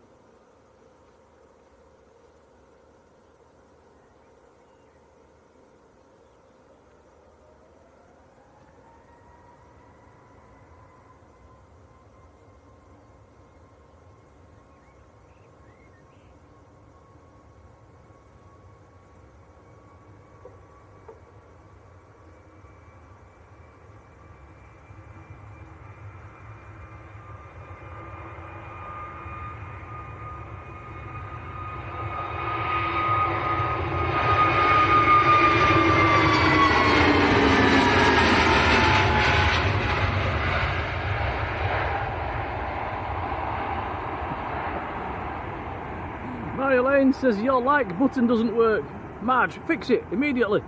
Marjolein says your like button doesn't work. Marge, fix it immediately.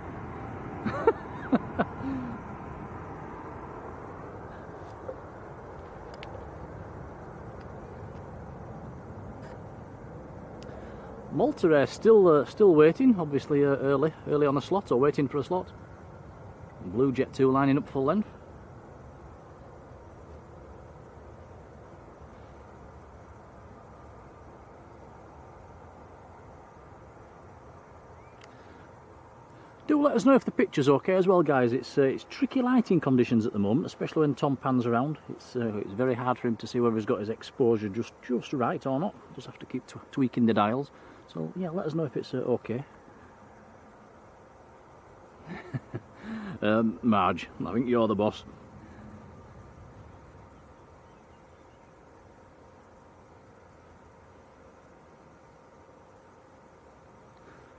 Malta Air still waiting, obviously early on a slot or waiting for a slot. Blue Jet 2 lining up full length. Do let us know if the picture's okay as well, guys. It's tricky lighting conditions at the moment, especially when Tom pans around. It's very hard for him to see whether he's got his exposure just right or not. Just have to keep tweaking the dials. So yeah, let us know if it's okay. Marge, I think you're the boss.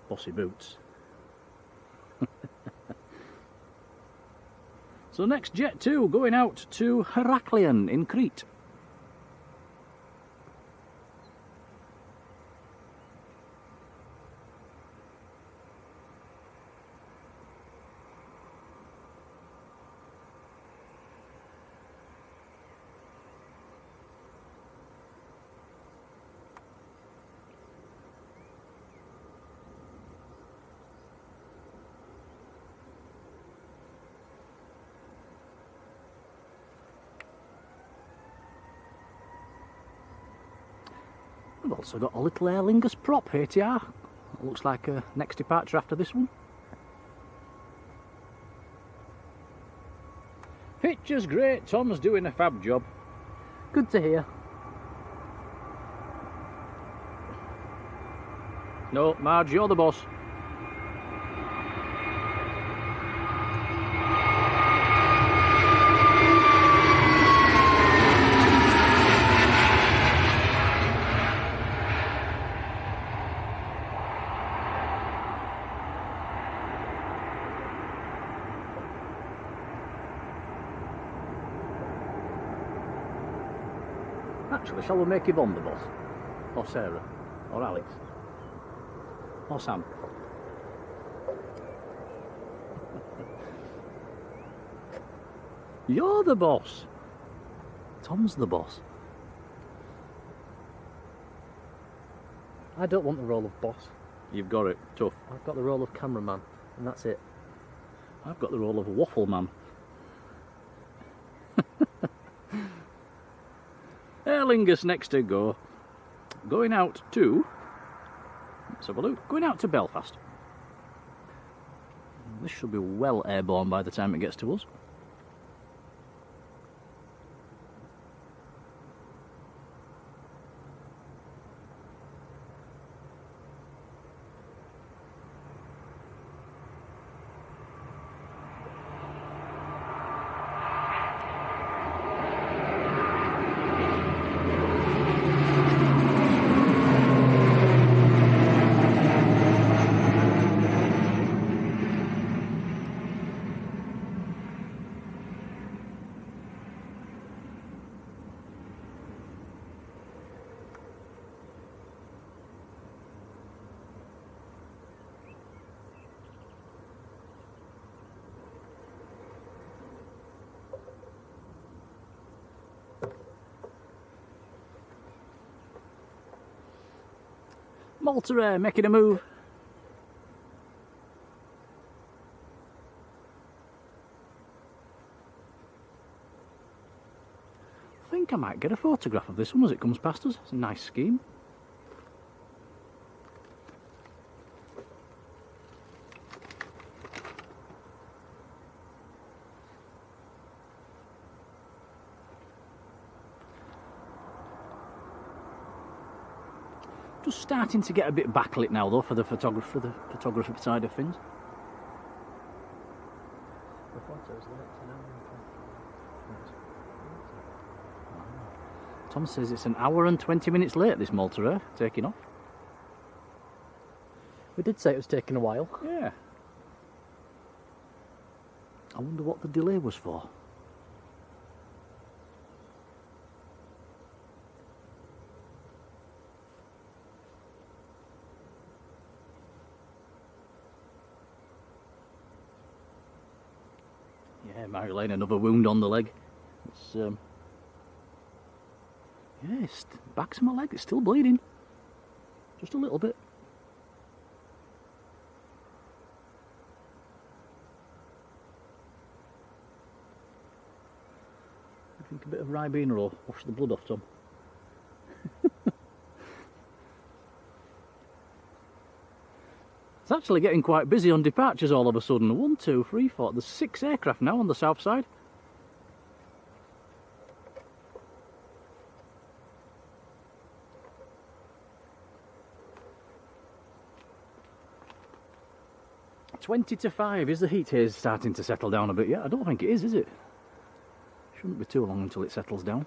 Bossy boots. So next Jet 2 going out to Heraklion in Crete. We've also got a little Aer Lingus prop, ATR. It looks like a next departure after this one. Picture's great, Tom's doing a fab job. Good to hear. No, Marge, you're the boss. Actually, shall we make Yvonne the boss? Or Sarah? Or Alex? Or Sam? You're the boss! Tom's the boss. I don't want the role of boss. You've got it. Tough. I've got the role of cameraman, and that's it. I've got the role of waffle man. Aer Lingus next to go. Going out to... Let's have a look. Going out to Belfast. This should be well airborne by the time it gets to us. Malta making a move. I think I might get a photograph of this one as it comes past us. It's a nice scheme. Just starting to get a bit backlit now though for the photography side of things. The photo's late, an hour and 20 minutes. Tom says it's an hour and 20 minutes late, this Malta taking off. We did say it was taking a while. Yeah. I wonder what the delay was for. Yeah, Marjolein, another wound on the leg. It's yeah, it's back to my leg. It's still bleeding, just a little bit. I think a bit of Ribena will wash the blood off, Tom. It's actually getting quite busy on departures all of a sudden. 1, 2, 3, 4. There's 6 aircraft now on the south side. Twenty to 5. Is the heat haze starting to settle down a bit yet? I don't think it is it? Shouldn't be too long until it settles down.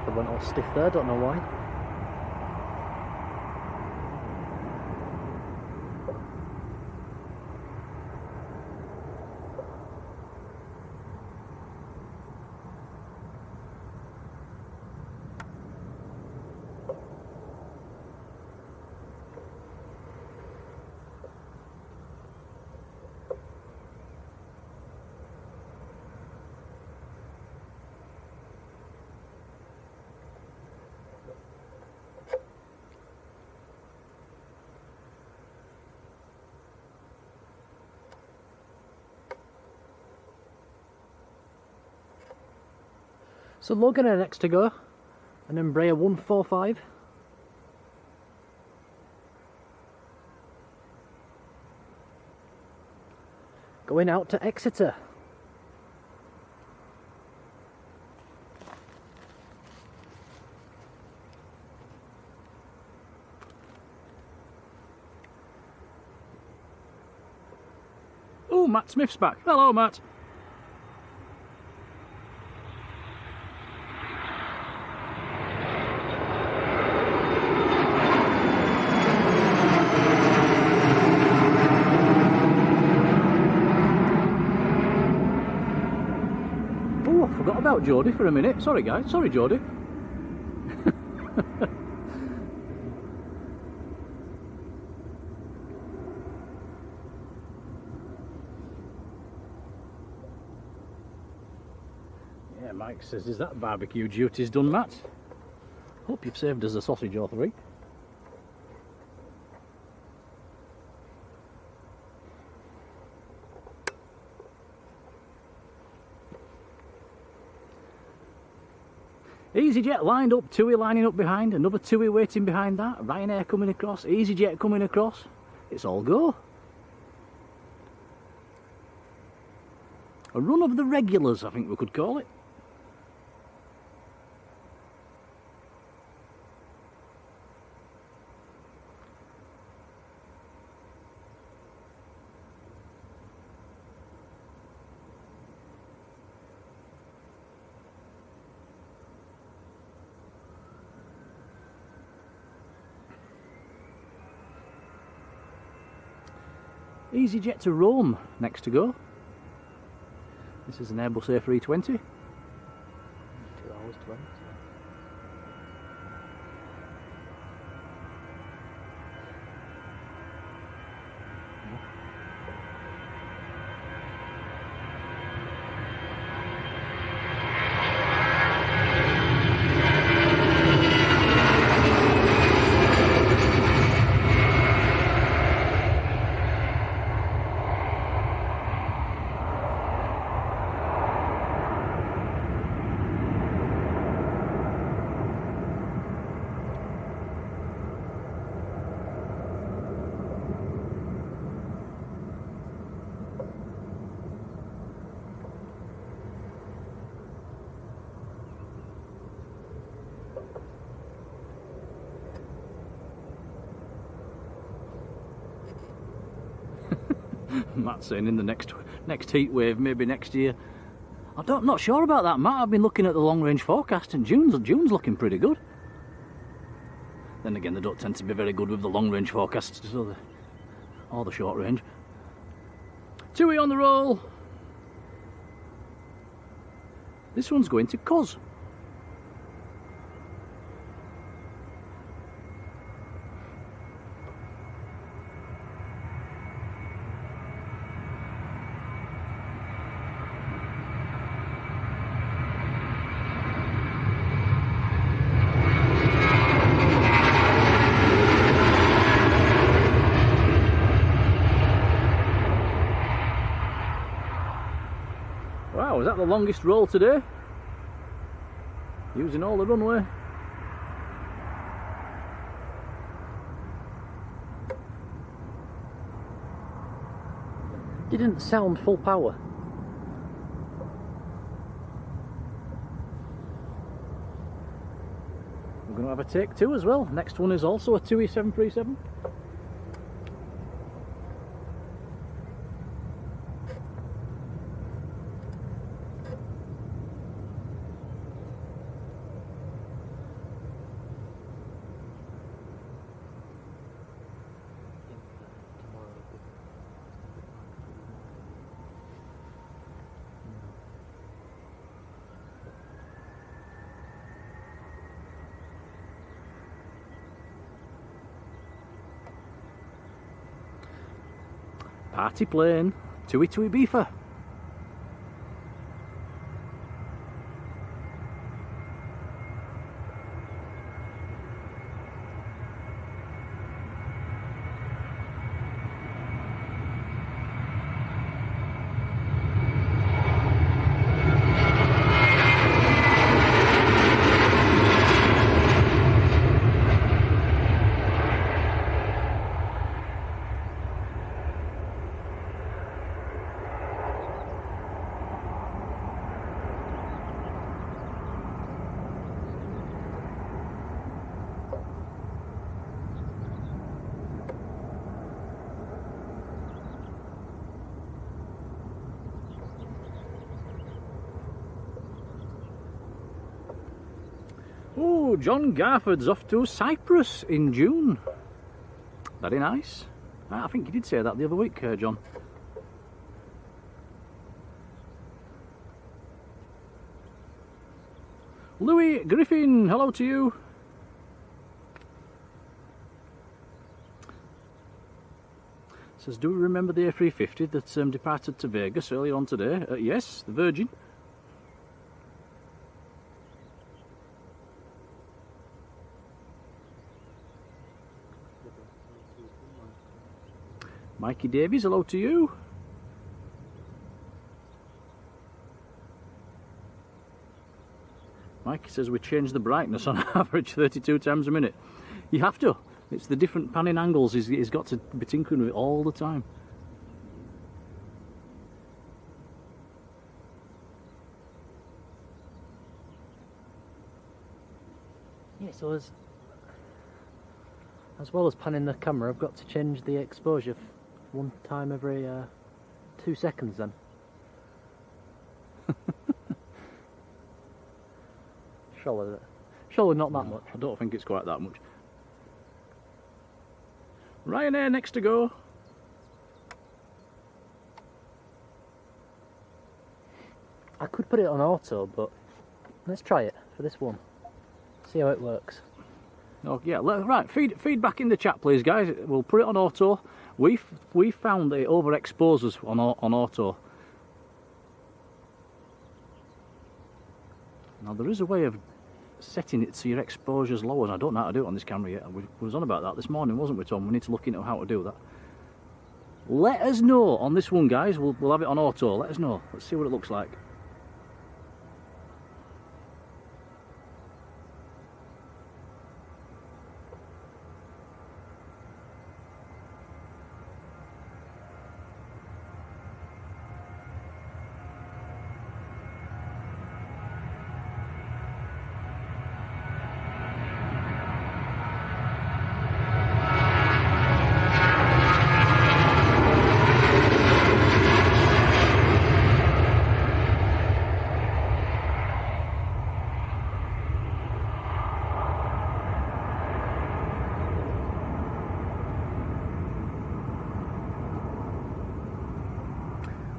I went all stiff there, don't know why. So Logan are next to go, an Embraer 145. Going out to Exeter. Oh, Matt Smith's back. Hello, Matt. Forgot about Jodie for a minute. Sorry guys, sorry Jodie. Yeah, Mike says, is that barbecue duty's done, Matt? Hope you've saved us a sausage or 3. EasyJet lined up, TUI lining up behind, another TUI waiting behind that, Ryanair coming across, EasyJet coming across. It's all go. A run of the regulars, I think we could call it. EasyJet to Rome next to go. This is an Airbus A320. 2 hours 20. Matt's saying in the next heat wave, maybe next year. I'm not sure about that, Matt. I've been looking at the long range forecast and June's looking pretty good. Then again, they don't tend to be very good with the long range forecasts, so or the short range. TUI on the roll. This one's going to Cos. Wow, is that the longest roll today? Using all the runway. Didn't sound full power. We're going to have a take two as well. Next one is also a TUI 737. Party plane, TUI Ibiza. Oh, John Garford's off to Cyprus in June. Very nice. I think you did say that the other week, John. Louis Griffin, hello to you. Says, do we remember the A350 that departed to Vegas earlier on today? Yes, the Virgin. Mikey Davies, hello to you. Mikey says we change the brightness on average 32 times a minute. You have to. It's the different panning angles he's got to be tinkering with it all the time. Yeah, so as well as panning the camera, I've got to change the exposure one time every 2 seconds then. Surely not that much. I don't think it's quite that much. Ryanair next to go. I could put it on auto, but let's try it for this one. See how it works. Oh yeah, right. Feedback in the chat, please, guys. We'll put it on auto. We found that it overexposes on auto. Now there is a way of setting it so your exposure's lower, and I don't know how to do it on this camera yet. We was on about that this morning, wasn't we, Tom? We need to look into how to do that. Let us know on this one, guys. We'll have it on auto. Let us know. Let's see what it looks like.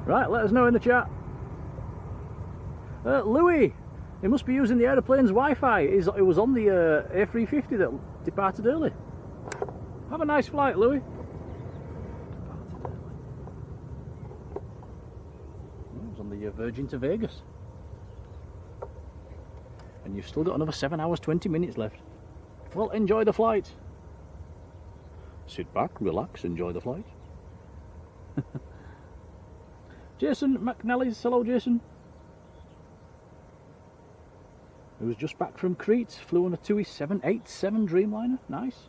Right, let us know in the chat. Louis, he must be using the aeroplane's Wi-Fi. It was on the A350 that departed early. Have a nice flight, Louis. It was on the Virgin to Vegas. And you've still got another 7 hours 20 minutes left. Well, enjoy the flight. Sit back, relax, enjoy the flight. Jason McNally's, hello Jason. Who was just back from Crete, flew on a TUI 787 Dreamliner, nice.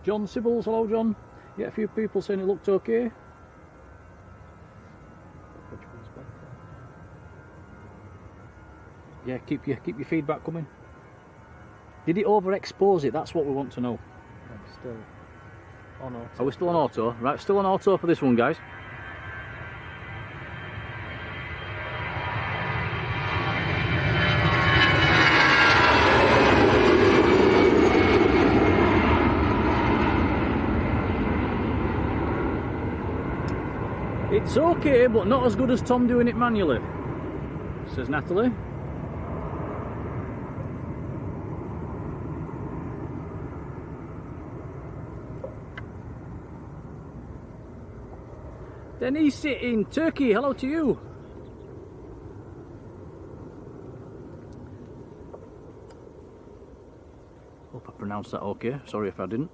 John Sibbles, hello John. Yeah, a few people saying it looked okay. Yeah, keep your feedback coming. Did it overexpose it? That's what we want to know. I'm still on auto. Are we still on auto? Right, still on auto for this one, guys. It's okay, but not as good as Tom doing it manually, says Natalie. Denise in Turkey, hello to you. Hope I pronounced that okay, sorry if I didn't.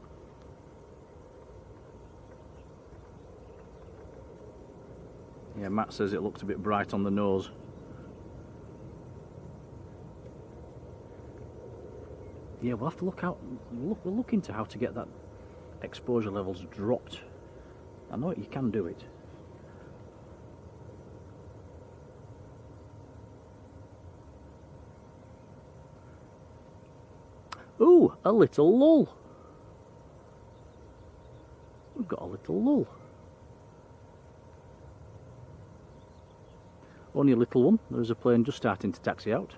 Yeah, Matt says it looked a bit bright on the nose. Yeah, we'll have to look out. We'll look into how to get that exposure levels dropped. I know you can do it. Ooh, a little lull. We've got a little lull. Only a little one. There's a plane just starting to taxi out.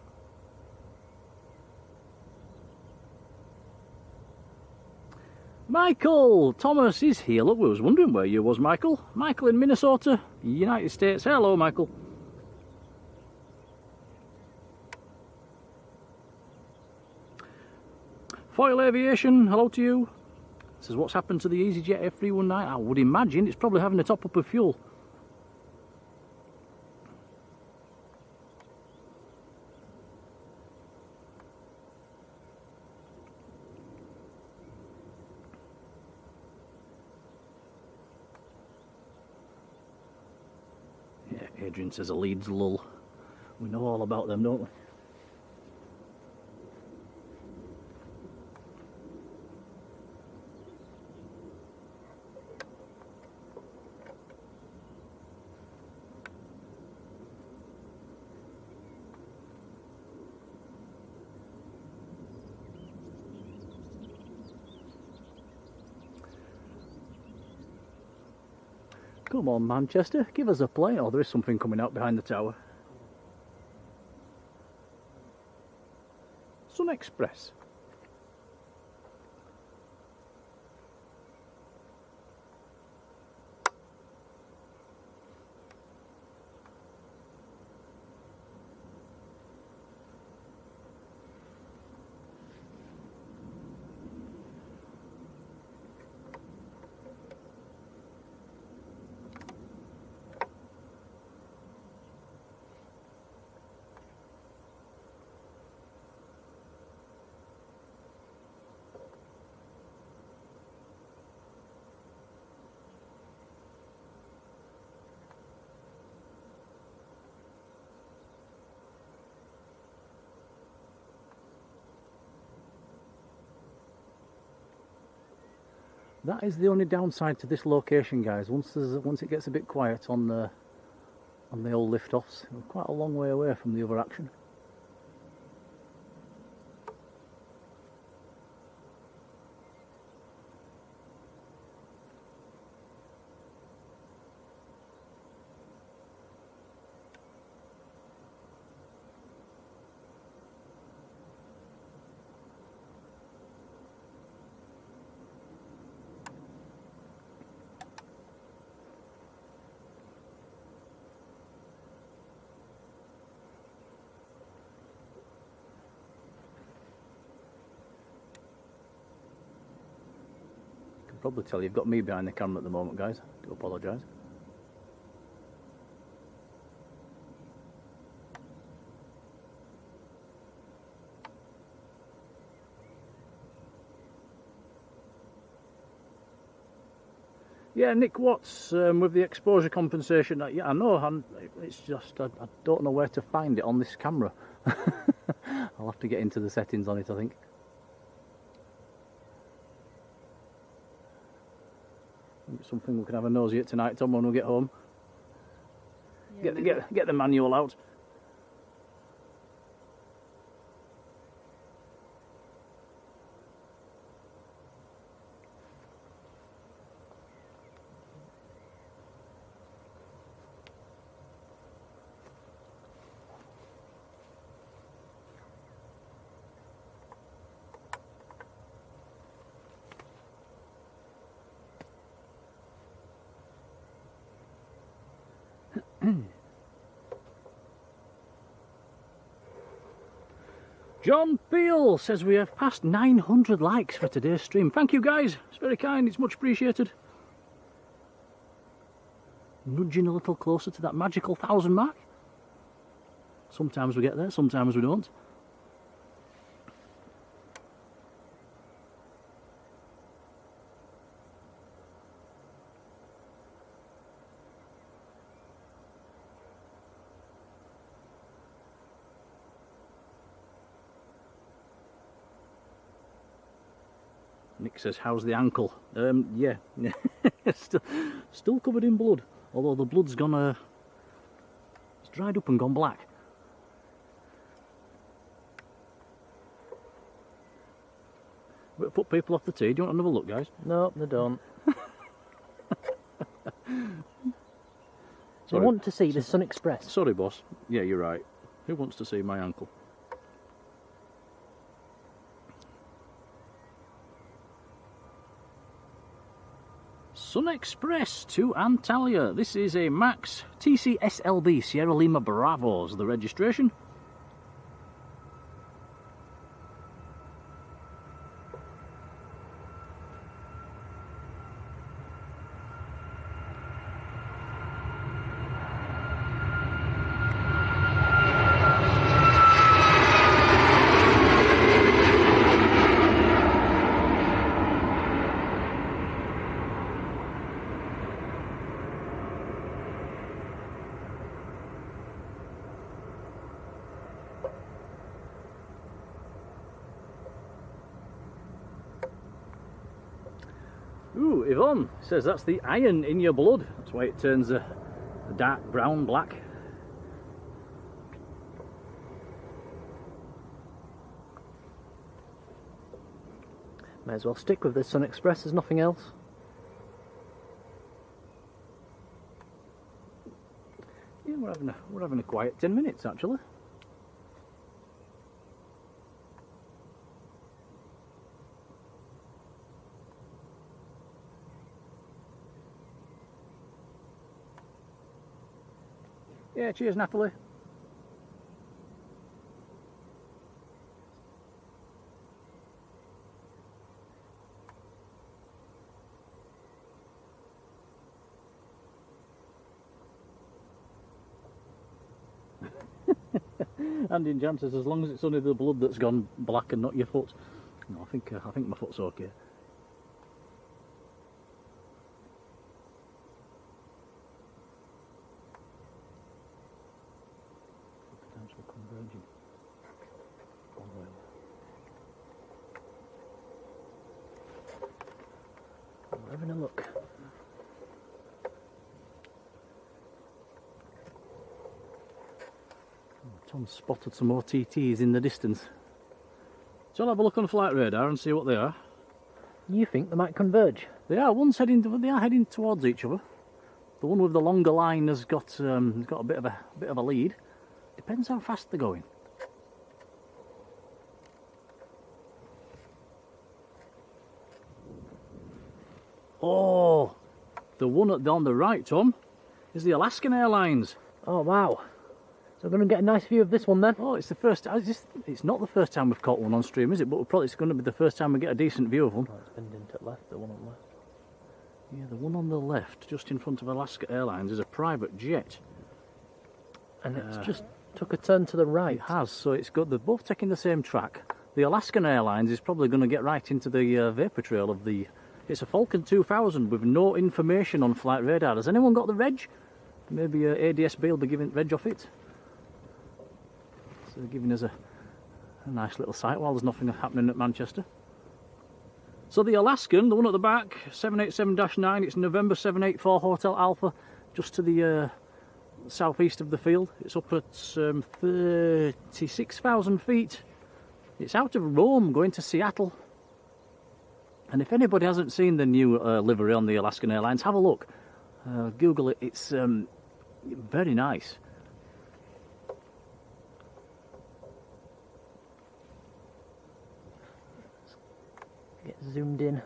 Michael Thomas is here. Look, we was wondering where you was, Michael. Michael in Minnesota, United States. Hello, Michael. Foil Aviation, hello to you. Says, what's happened to the EasyJet F319? I would imagine it's probably having a top up of fuel. Adrian says a Leeds lull. We know all about them, don't we? Come on, Manchester, give us a plane. Oh, there is something coming out behind the tower. Sun Express. That is the only downside to this location, guys. Once it gets a bit quiet on the old lift-offs, we're quite a long way away from the other action. Probably tell you've got me behind the camera at the moment, guys. I do apologise. Yeah, Nick Watts, with the exposure compensation. Yeah, I know. It's just I don't know where to find it on this camera. I'll have to get into the settings on it, I think. It's something we can have a nosy at tonight, Tom, when we get home. Yeah. Get the manual out. John Peel says we have passed 900 likes for today's stream. Thank you, guys. It's very kind. It's much appreciated. Nudging a little closer to that magical 1,000 mark. Sometimes we get there, sometimes we don't. Nick says, how's the ankle? Yeah, still covered in blood. Although the blood's gone, it's dried up and gone black. But put people off the tee. Do you want another look, guys? No, they don't. I Sorry. want to see the Sun Express. Sorry, boss. Yeah, you're right. Who wants to see my ankle? Sun Express to Antalya. This is a Max TCSLB Sierra Lima Bravos, the registration. Ooh, Yvonne says that's the iron in your blood. That's why it turns a dark brown black. May as well stick with this Sun Express, there's nothing else. Yeah, we're having a quiet 10 minutes actually. Yeah, cheers, Natalie. And in Jan says, as long as it's only the blood that's gone black and not your foot. No, I think my foot's okay. Potential converging. We're having a look. Tom spotted some more TTs in the distance. So I'll have a look on the flight radar and see what they are. You think they might converge? They are. They are heading towards each other. The one with the longer line has got a bit of a lead. Depends how fast they're going. Oh, the one on the right, Tom, is the Alaskan Airlines. Oh wow. So we're going to get a nice view of this one then? Oh, it's the first. It's not the first time we've caught one on stream, is it? But it's going to be the first time we get a decent view of one. Oh, it's been into left, the one on left. Yeah, the one on the left, just in front of Alaska Airlines, is a private jet. And it's just took a turn to the right. It has, so it's good. They're both taking the same track. The Alaskan Airlines is probably going to get right into the vapor trail of the... It's a Falcon 2000 with no information on flight radar. Has anyone got the reg? Maybe ADSB will be giving reg off it. So they're giving us a nice little sight while there's nothing happening at Manchester. So the Alaskan, the one at the back, 787-9, it's November 784 Hotel Alpha, just to the southeast of the field. It's up at 36,000 feet. It's out of Rome going to Seattle. And if anybody hasn't seen the new livery on the Alaskan Airlines, have a look. Google it, it's very nice. Get zoomed in.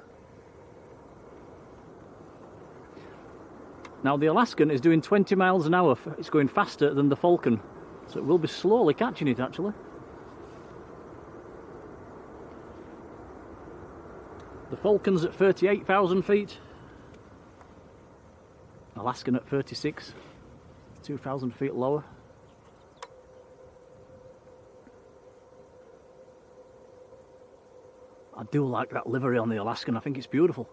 Now the Alaskan is doing 20 miles an hour. It's going faster than the Falcon. So it will be slowly catching it actually. The Falcon's at 38,000 feet. Alaskan at 36. 2,000 feet lower. I do like that livery on the Alaskan. I think it's beautiful.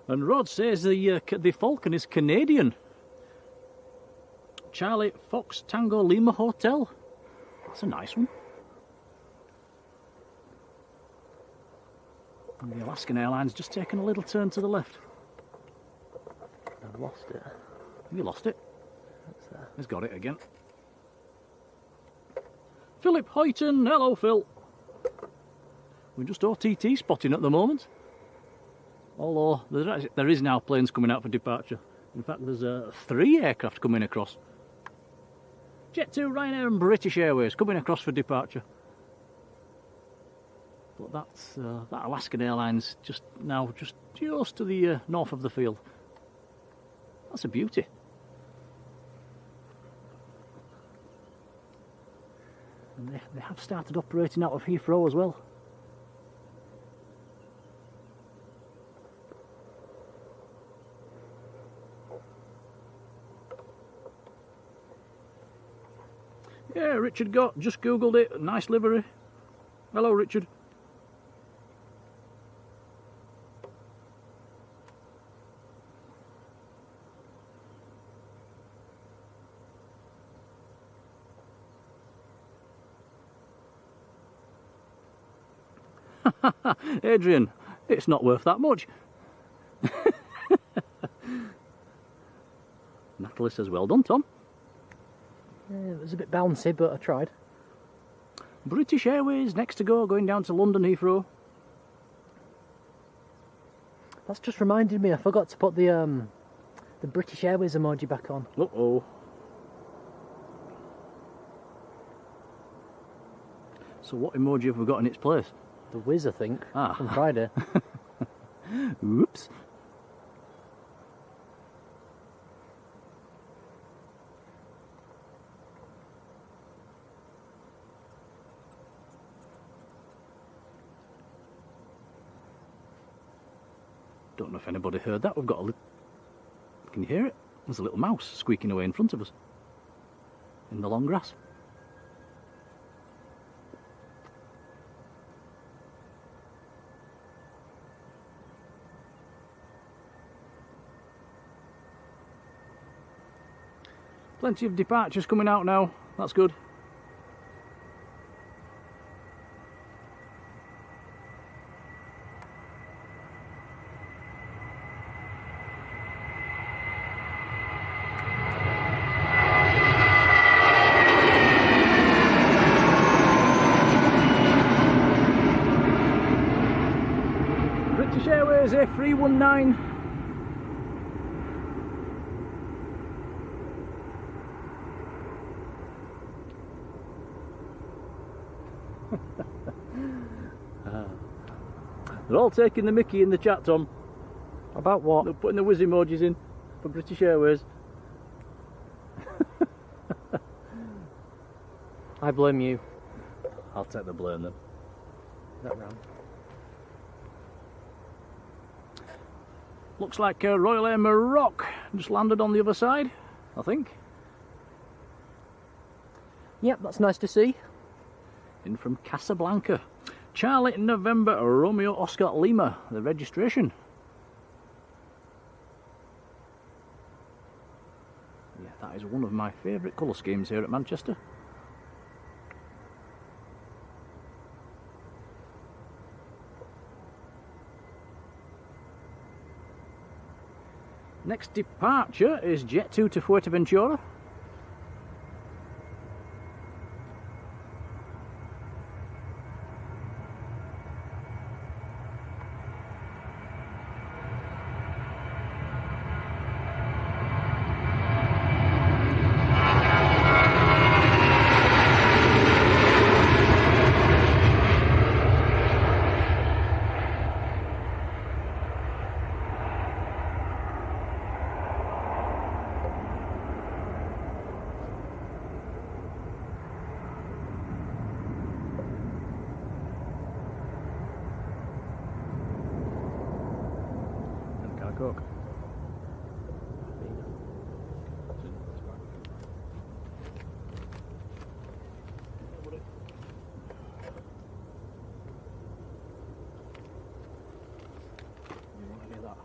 And Rod says the Falcon is Canadian. Charlie Fox Tango Lima Hotel. That's a nice one. And the Alaskan Airlines just taking a little turn to the left. I've lost it. Have you lost it? That's there. He's got it again. Philip Hoyton. Hello, Phil. We're just OTT spotting at the moment. Although there is now planes coming out for departure. In fact, there's 3 aircraft coming across. Jet2, Ryanair and British Airways coming across for departure. But that's that Alaskan Airlines just to the north of the field. That's a beauty. And they have started operating out of Heathrow as well. Yeah, Richard just googled it. Nice livery. Hello, Richard. Adrian, it's not worth that much. Natalie says, well done, Tom. Yeah, it was a bit bouncy, but I tried. British Airways next to go, going down to London Heathrow. That's just reminded me, I forgot to put the British Airways emoji back on. Uh-oh. So what emoji have we got in its place? The Whiz, I think, Ah. on Friday. Oops. Don't know if anybody heard that. We've got a little... Can you hear it? There's a little mouse squeaking away in front of us. In the long grass. Plenty of departures coming out now. That's good. British Airways A319. They're all taking the mickey in the chat, Tom. About what? They're putting the whiz emojis in for British Airways. I blame you. I'll take the blame then. Is that round? Looks like Royal Air Maroc just landed on the other side, I think. Yep, that's nice to see. In from Casablanca. Charlie November Romeo Oscar Lima, the registration. Yeah, that is one of my favourite colour schemes here at Manchester. Next departure is Jet 2 to Fuerteventura. Cook. You want to do that?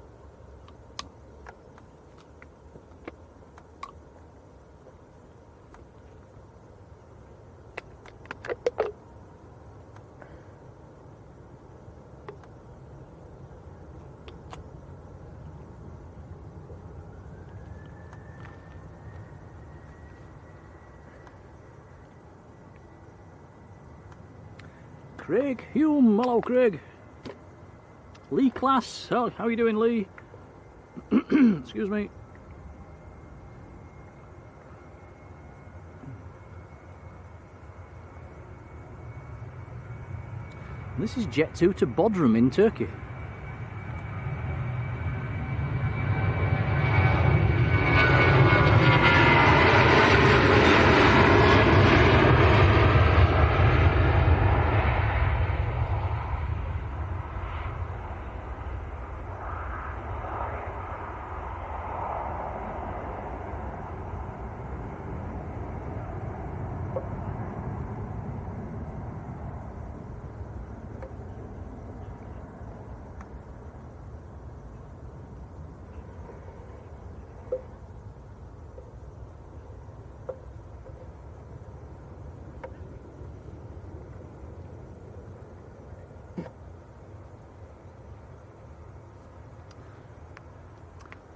Craig Hume, hello Craig. Lee Class, how are you doing Lee? Excuse me. This is Jet 2 to Bodrum in Turkey.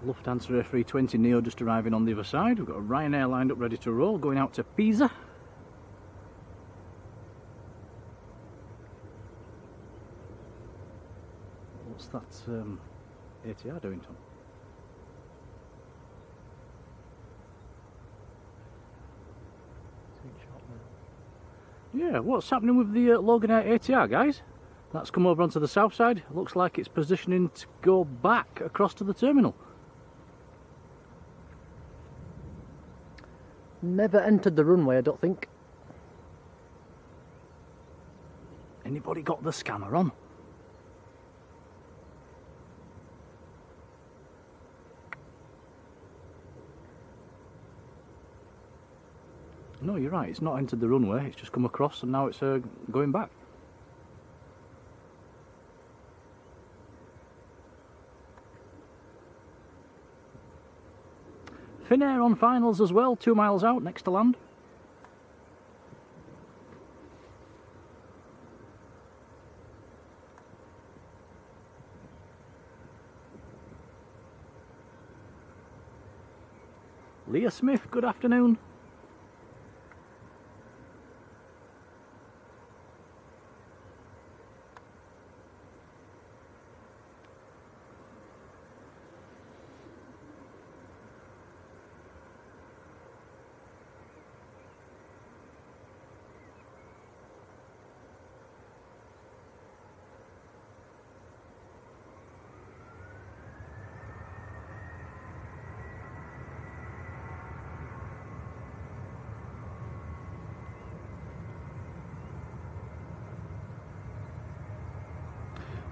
Lufthansa A380 Neo just arriving on the other side. We've got a Ryanair lined up ready to roll, going out to Pisa. What's that ATR doing, Tom? Yeah, what's happening with the Loganair ATR, guys? That's come over onto the south side. Looks like it's positioning to go back across to the terminal. Never entered the runway, I don't think. Anybody got the scanner on? No, you're right, it's not entered the runway, it's just come across and now it's going back. Finnair on finals as well, 2 miles out, next to land. Leah Smith, good afternoon.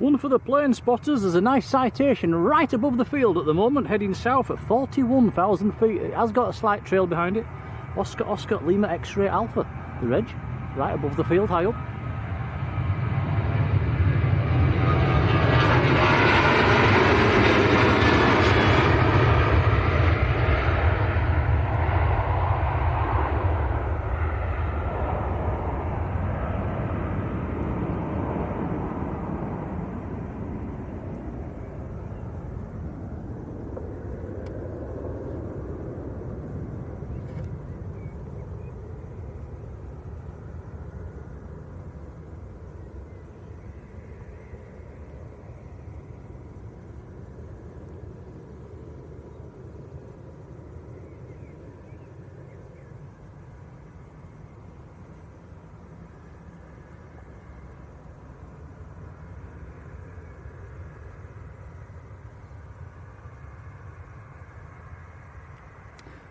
One for the plane spotters. There's a nice citation right above the field at the moment, heading south at 41,000 feet. It has got a slight trail behind it. Oscar Lima X-ray Alpha, the reg, right above the field, high up.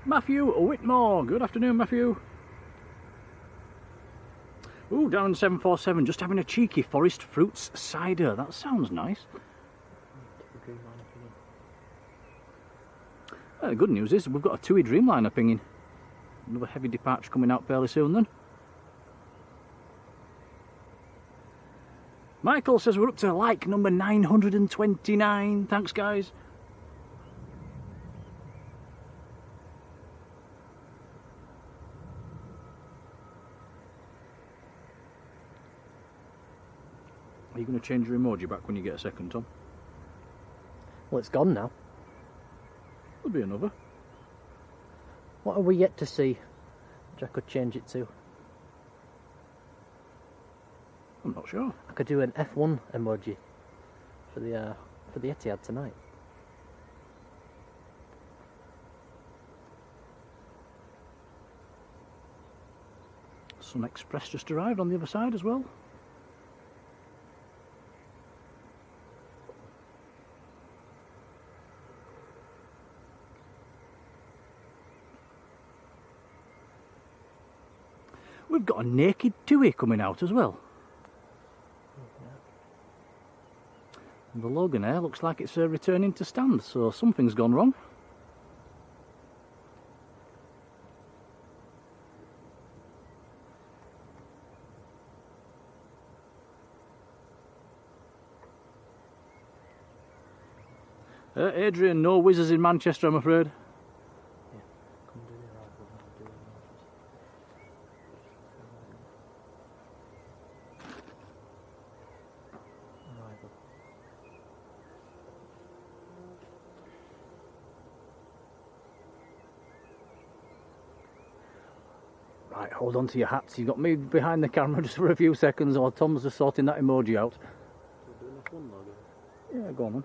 Matthew Whitmore, good afternoon Matthew. Ooh, down in 747, just having a cheeky forest fruits cider. That sounds nice. The good news is we've got a TUI Dreamliner pinging. Another heavy departure coming out fairly soon then. Michael says we're up to like number 929. Thanks guys. Are you going to change your emoji back when you get a second, Tom? Well, it's gone now. There'll be another. What are we yet to see which I could change it to? I'm not sure. I could do an F1 emoji for the Etihad tonight. Sun Express just arrived on the other side as well. We've got a naked TUI coming out as well. And the Logan Air looks like it's returning to stand, so something's gone wrong. Adrian, no whizzes in Manchester, I'm afraid. Right, hold on to your hats. You got me behind the camera just for a few seconds, or Tom's just sorting that emoji out. Yeah, go on then.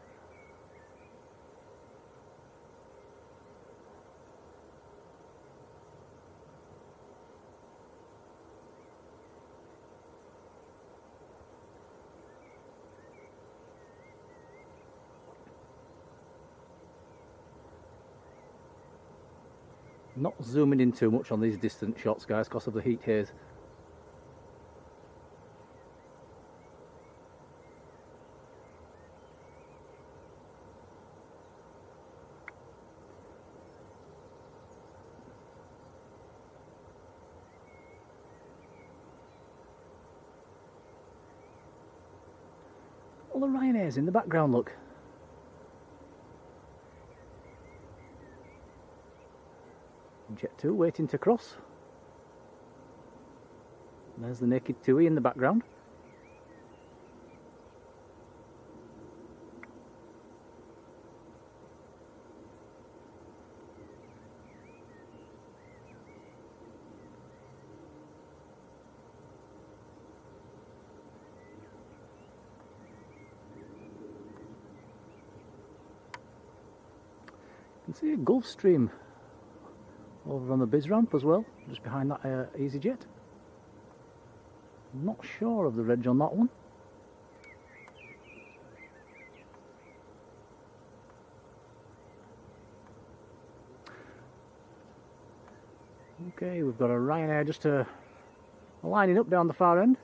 Not zooming in too much on these distant shots, guys, because of the heat haze. All the Ryanairs in the background, look. Jet 2 waiting to cross. There's the naked TUI in the background. You can see a Gulfstream over on the biz ramp as well, just behind that EasyJet. I'm not sure of the reg on that one. Okay, we've got a Ryanair just lining up down the far end.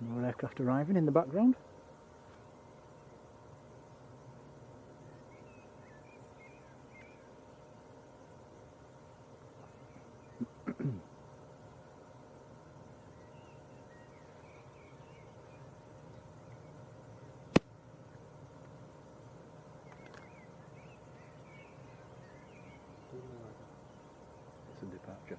More aircraft arriving in the background. It's a departure.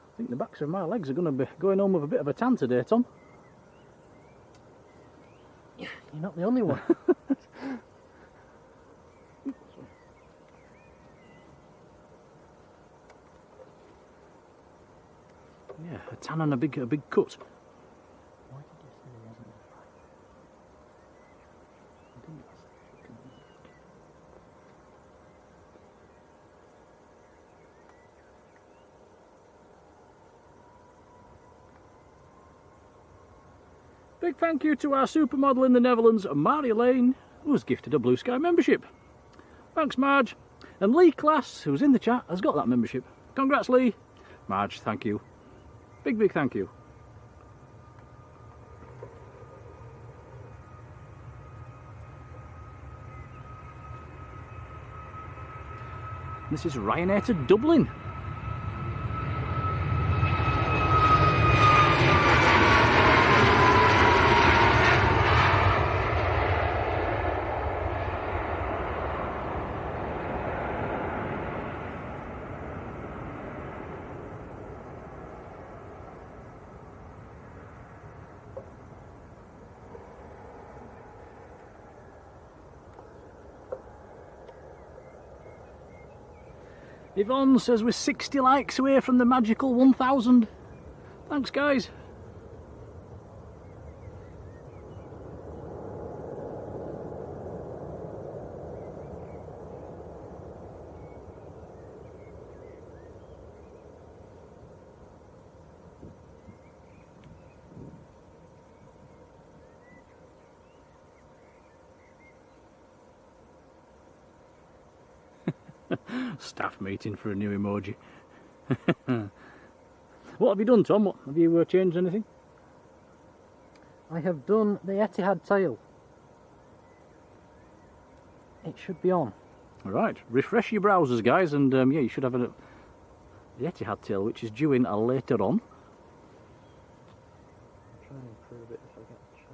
I think the backs of my legs are going to be going home with a bit of a tan today, Tom. You're not the only one. Yeah, a tan and a big cut. Why did you say there wasn't a fight? Big thank you to our supermodel in the Netherlands, Marjolein, who was gifted a Blue Sky membership. Thanks, Marge. And Lee Class, who's in the chat, has got that membership. Congrats, Lee. Marge, thank you. Big thank you. This is Ryanair to Dublin. Yvonne says we're 60 likes away from the magical 1,000. Thanks, guys. Staff meeting for a new emoji. What have you done, Tom? What, have you changed anything? I have done the Etihad tail. It should be on. Alright, refresh your browsers, guys, and yeah, you should have the Etihad tail, which is due in later on. I'll try and improve it if I get the chance.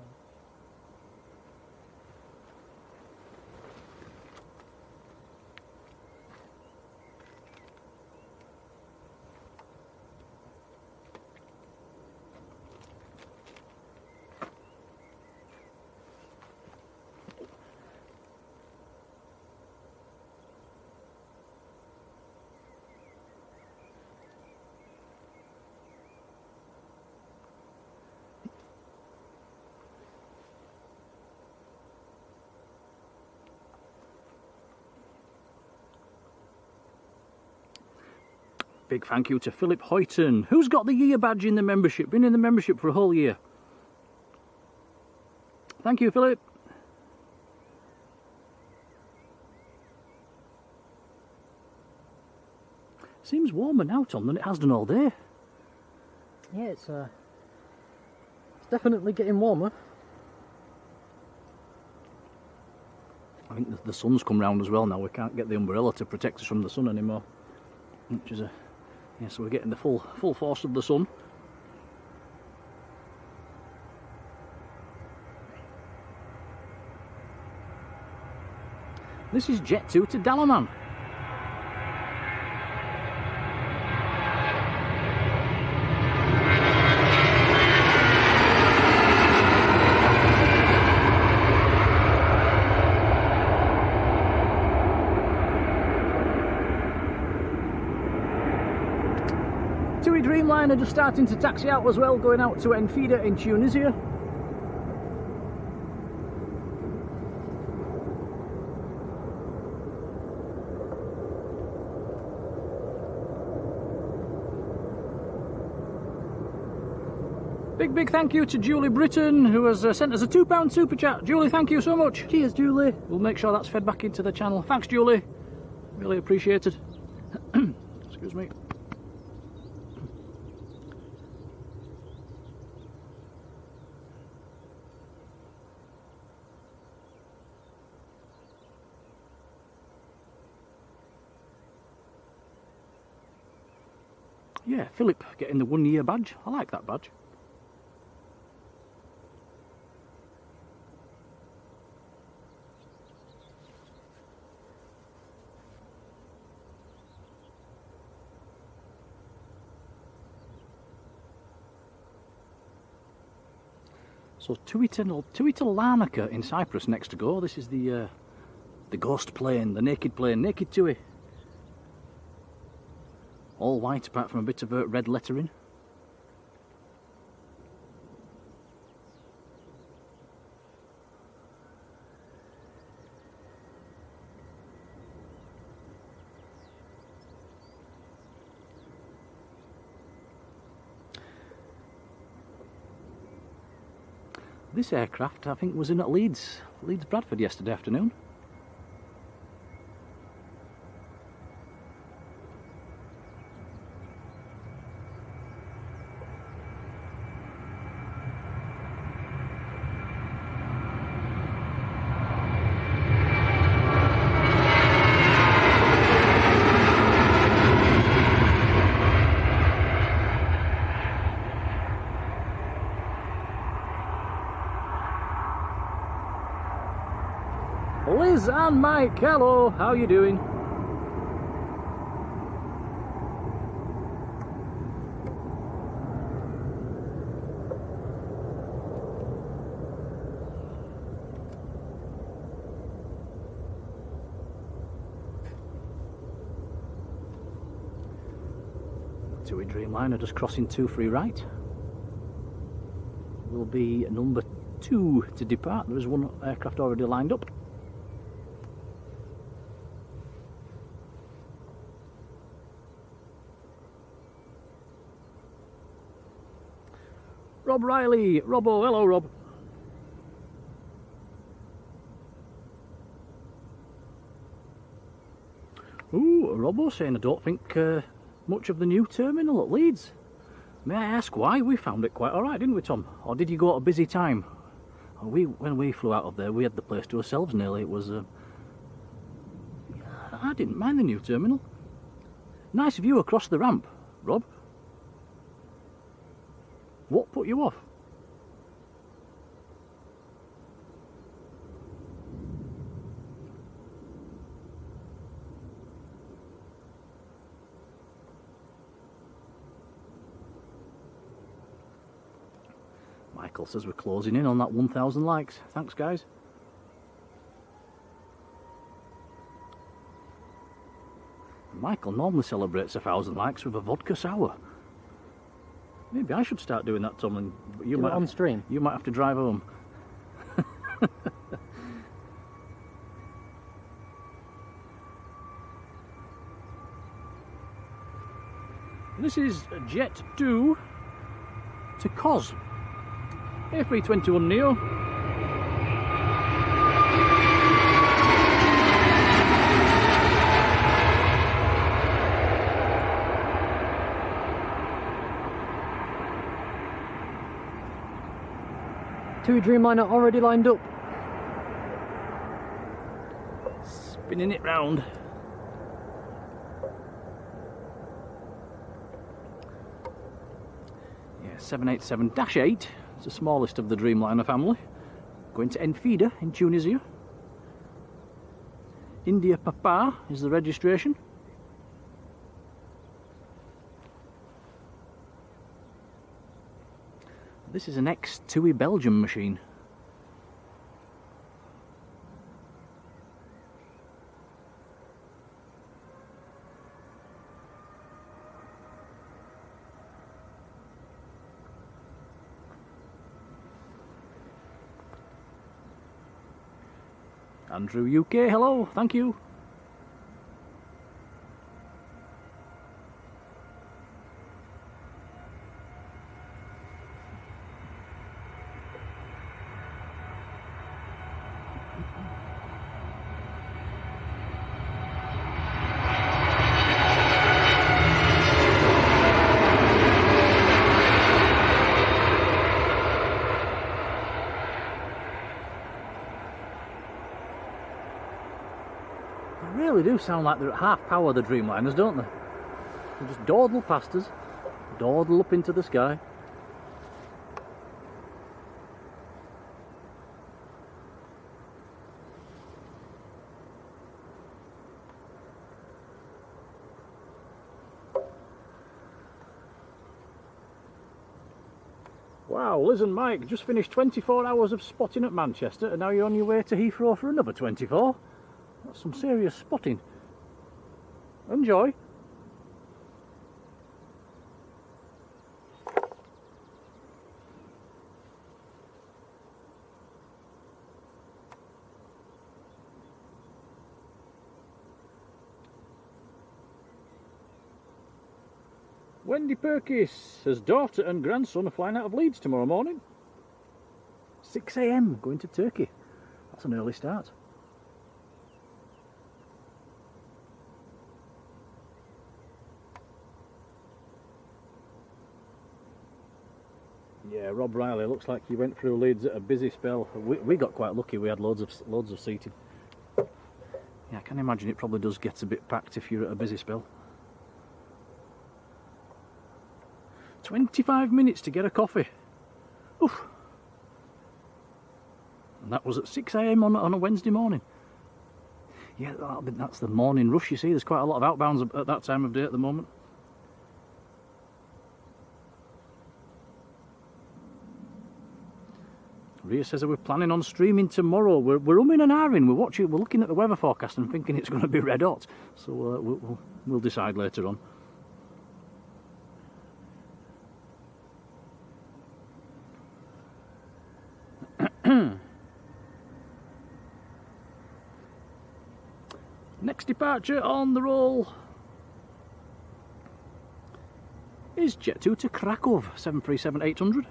Big thank you to Philip Hoyton, who's got the year badge in the membership, been in the membership for a whole year. Thank you, Philip. Seems warmer now, Tom, than it has done all day. Yeah, it's definitely getting warmer. I think the sun's come round as well now. We can't get the umbrella to protect us from the sun anymore, which is yeah, so we're getting the full force of the sun. This is Jet 2 to Dalaman. TUI Dreamliner just starting to taxi out as well, going out to Enfida in Tunisia. Big thank you to Julie Britton, who has sent us a £2 super chat. Julie, thank you so much. Cheers, Julie. We'll make sure that's fed back into the channel. Thanks, Julie. Really appreciated. Excuse me. Yeah, Philip getting the 1 year badge. I like that badge. So Tuita Larnaca in Cyprus next to go. This is the ghost plane, the naked plane, naked Tui. All white apart from a bit of red lettering. This aircraft, I think, was in at Leeds Bradford yesterday afternoon. Liz and Mike, hello, how are you doing? Tui Dreamliner just crossing 23 right. Will be number 2 to depart. There is one aircraft already lined up. Rob Riley, Robbo, hello Rob. Ooh, Robbo saying I don't think much of the new terminal at Leeds. May I ask why? We found it quite alright, didn't we, Tom? Or did you go at a busy time? When we flew out of there, we had the place to ourselves nearly. It was... I didn't mind the new terminal. Nice view across the ramp, Rob. What put you off? Michael says we're closing in on that 1,000 likes. Thanks, guys. Michael normally celebrates 1,000 likes with a vodka sour. Maybe I should start doing that, Tom, and you might on stream. You might have to drive home. This is Jet 2 to Cos. A321 Neo. Tui Dreamliner already lined up. Spinning it round. Yeah, 787-8. It's the smallest of the Dreamliner family. Going to Enfida in Tunisia. India Papa is the registration. This is an ex-TUI Belgium machine. Andrew UK, hello, thank you. really do sound like they're at half power, the Dreamliners, don't they? They just dawdle past us, dawdle up into the sky. Wow, Liz and Mike just finished 24 hours of spotting at Manchester, and now you're on your way to Heathrow for another 24. That's some serious spotting. Enjoy. Wendy Perkis, his daughter and grandson are flying out of Leeds tomorrow morning. 6 AM going to Turkey. That's an early start. Yeah, Rob Riley, looks like he went through Leeds at a busy spell. We got quite lucky, we had loads of seating. Yeah, I can imagine it probably does get a bit packed if you're at a busy spell. 25 minutes to get a coffee. Oof. And that was at 6 AM on a Wednesday morning. Yeah, that's the morning rush, you see. There's quite a lot of outbounds at that time of day at the moment. Ria says that we're planning on streaming tomorrow. We're umming and ahhing. We're looking at the weather forecast and thinking it's going to be red hot. So we'll decide later on. Next departure on the roll is Jet2 to Krakow, 737-800.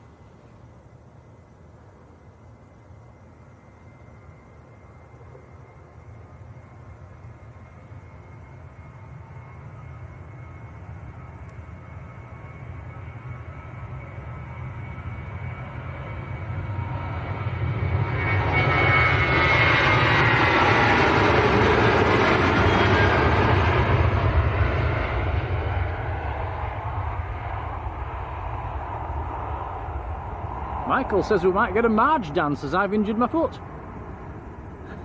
Michael says we might get a Marge dance as I've injured my foot.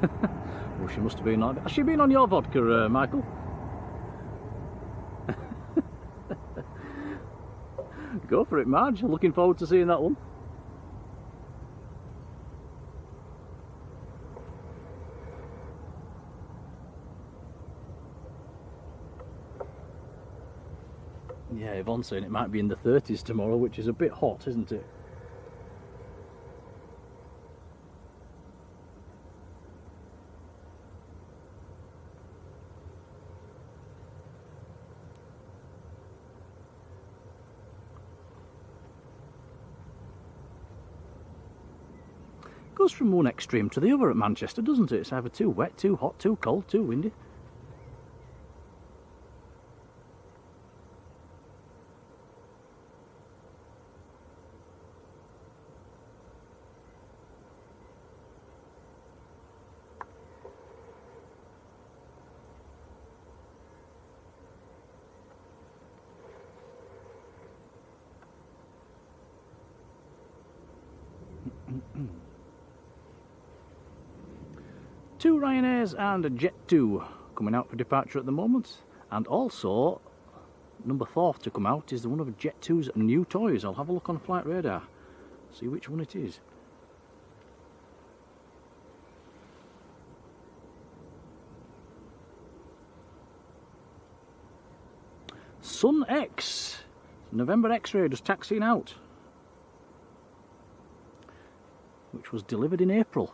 Oh, she must have been on. Has she been on your vodka, Michael? Go for it, Marge. Looking forward to seeing that one. Yeah, Yvonne's saying it might be in the 30s tomorrow, which is a bit hot, isn't it? Goes from one extreme to the other at Manchester, doesn't it? It's either too wet, too hot, too cold, too windy. Two Ryanairs and a Jet2 coming out for departure at the moment, and also number 4 to come out is one of Jet2's new toys. I'll have a look on Flight Radar, see which one it is. Sun X, November X-ray just taxiing out, which was delivered in April.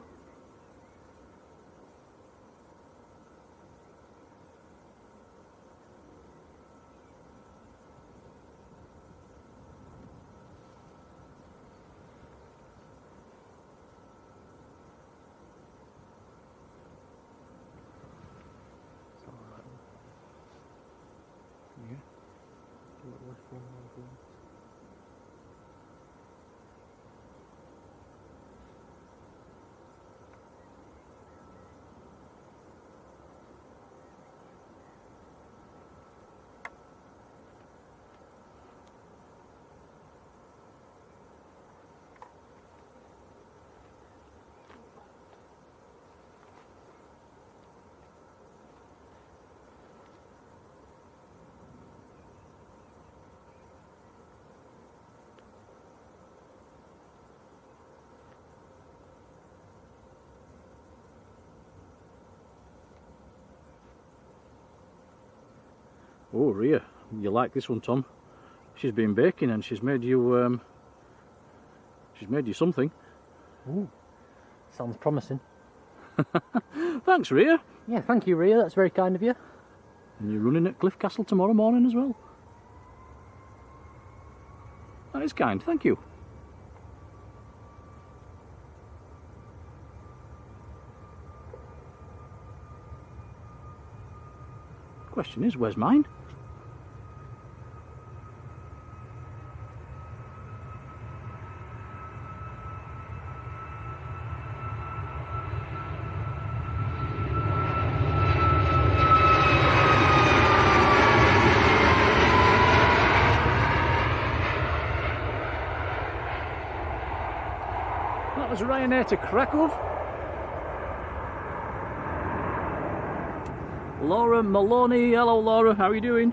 Oh, Rhea, you like this one, Tom? She's been baking and she's made you something. Ooh, sounds promising. Thanks, Rhea. Yeah, thank you, Rhea. That's very kind of you. And you're running at Cliff Castle tomorrow morning as well. That is kind, thank you. Question is, where's mine? That was Ryanair to Krakow. Laura Maloney, hello Laura, how are you doing?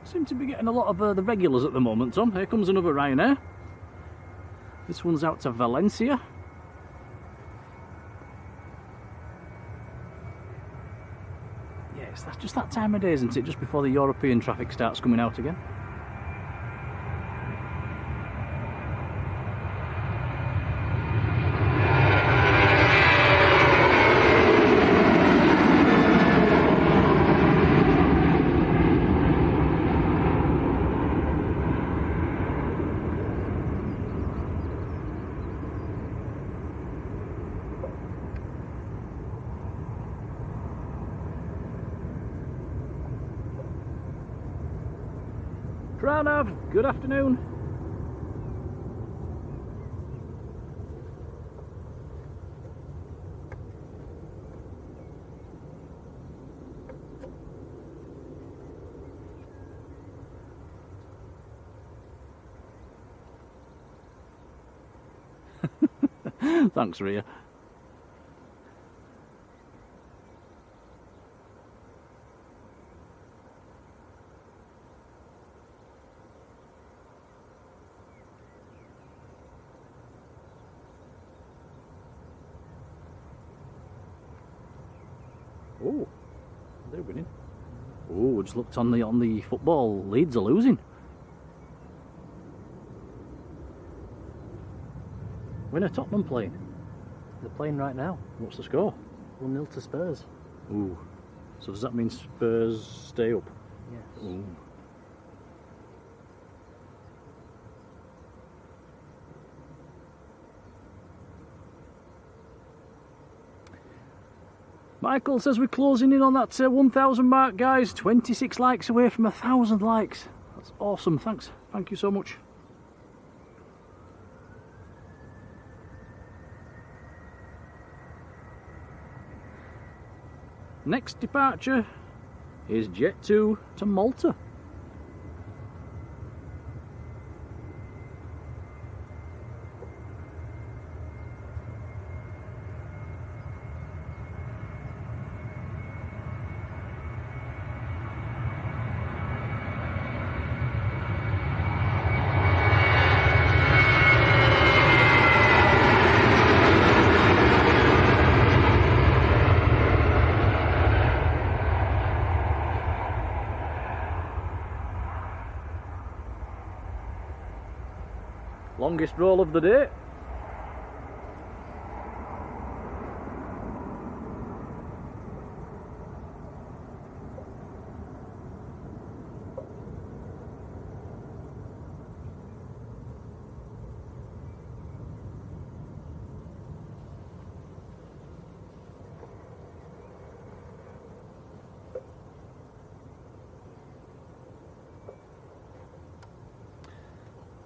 Seem to be getting a lot of the regulars at the moment, Tom. Here comes another Ryanair. This one's out to Valencia. Yes, that's just that time of day, isn't it? Just before the European traffic starts coming out again. Pranav, good afternoon. Thanks, Rhea. Oh, they're winning. Oh, just looked on the football. Leeds are losing. When are Tottenham playing? They're playing right now. What's the score? 1-0 to Spurs. Ooh. So does that mean Spurs stay up? Yes. Ooh. Michael says we're closing in on that 1,000 mark, guys. 26 likes away from 1,000 likes. That's awesome. Thanks. Thank you so much. Next departure is Jet 2 to Malta. Longest roll of the day.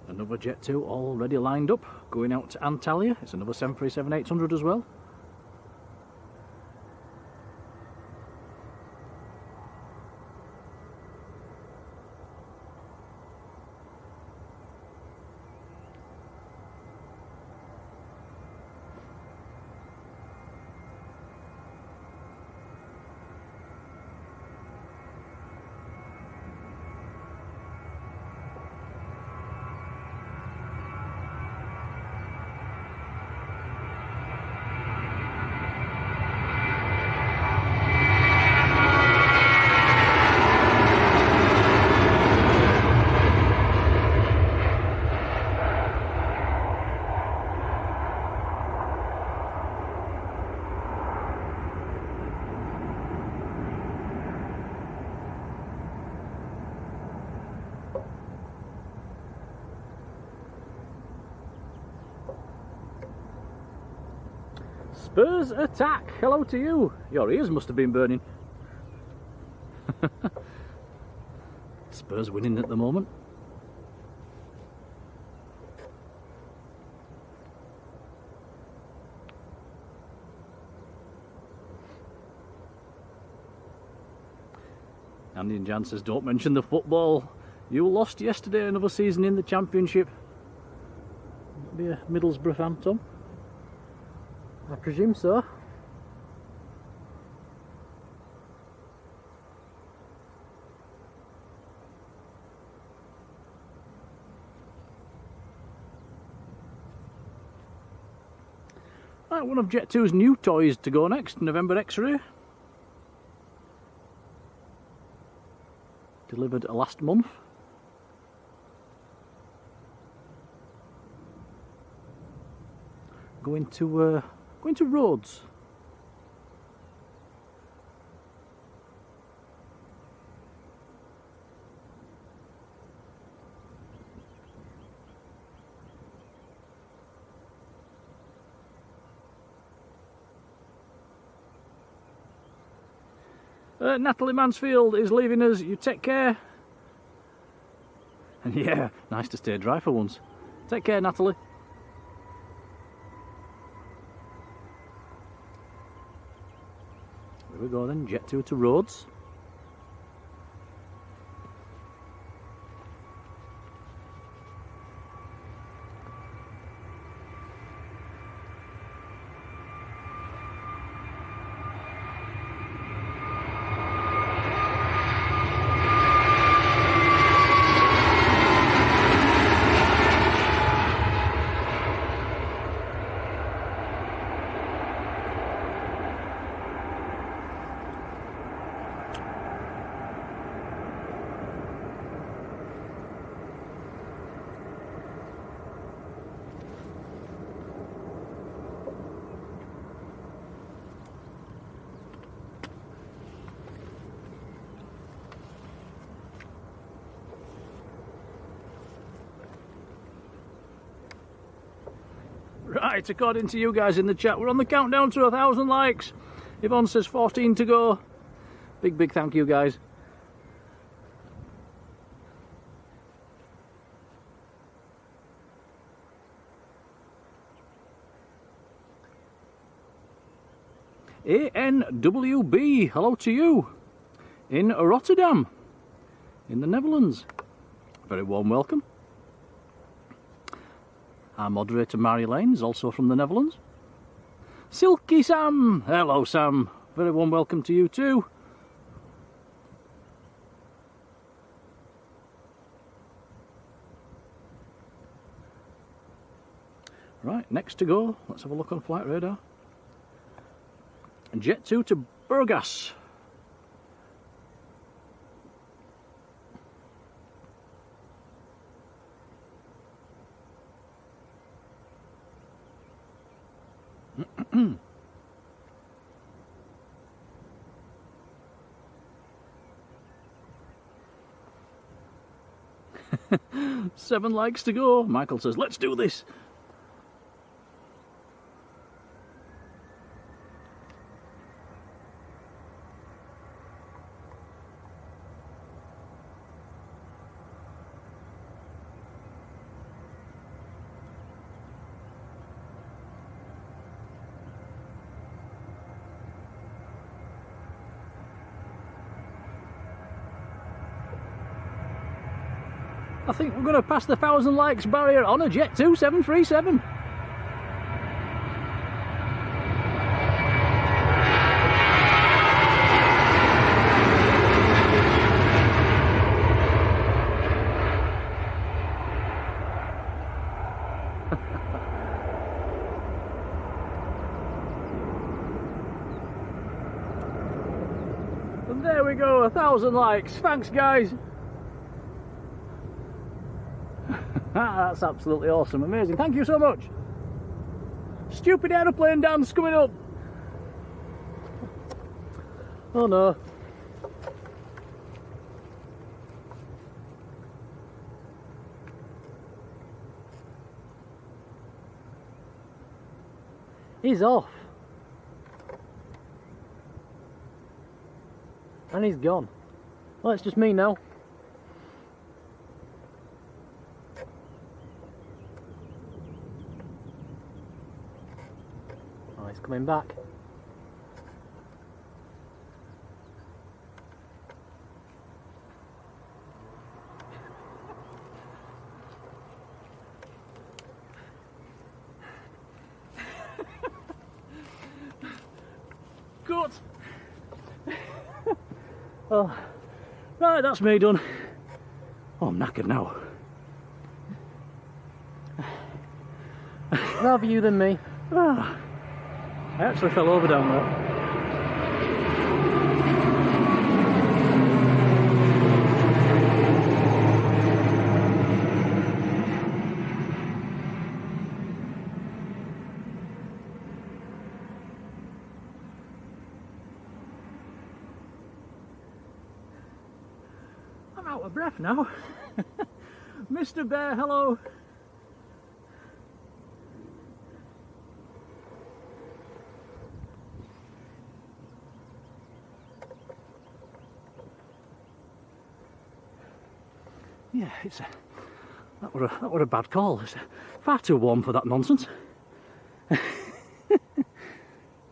Another Jet 2 already lined up, going out to Antalya. It's another 737-800 as well. Spurs attack! Hello to you! Your ears must have been burning. Spurs winning at the moment. Andy and Jan says, don't mention the football. You lost yesterday, another season in the Championship. Be a Middlesbrough fan, Tom? I presume so. Right, one of Jet 2's new toys to go next, November X-Ray. Delivered last month. Going to Rhodes. Natalie Mansfield is leaving us. You take care. And yeah, nice to stay dry for once. Take care, Natalie. There we go then, Jet 2 to Rhodes. Right, according to you guys in the chat, we're on the countdown to 1,000 likes. Yvonne says 14 to go. Big thank you, guys. ANWB, hello to you. In Rotterdam, in the Netherlands. Very warm welcome. Our moderator Marjolein is also from the Netherlands. Silky Sam, hello Sam, very warm welcome to you too. Right, next to go, let's have a look on flight radar. Jet 2 to Burgas. Seven likes to go. Michael says, let's do this. I think we're going to pass the 1,000 likes barrier on a Jet 2 737. And there we go, 1,000 likes. Thanks, guys. That's absolutely awesome, amazing. Thank you so much. Stupid aeroplane dance coming up. Oh no. He's off. And he's gone. Well, it's just me now. Oh, he's coming back. Good. Oh, right, that's me done. Oh, I'm knackered now. Rather you than me. Ah, I actually fell over down there. I'm out of breath now. Mr. Bear, hello. Yeah, that were a bad call. It's far too warm for that nonsense.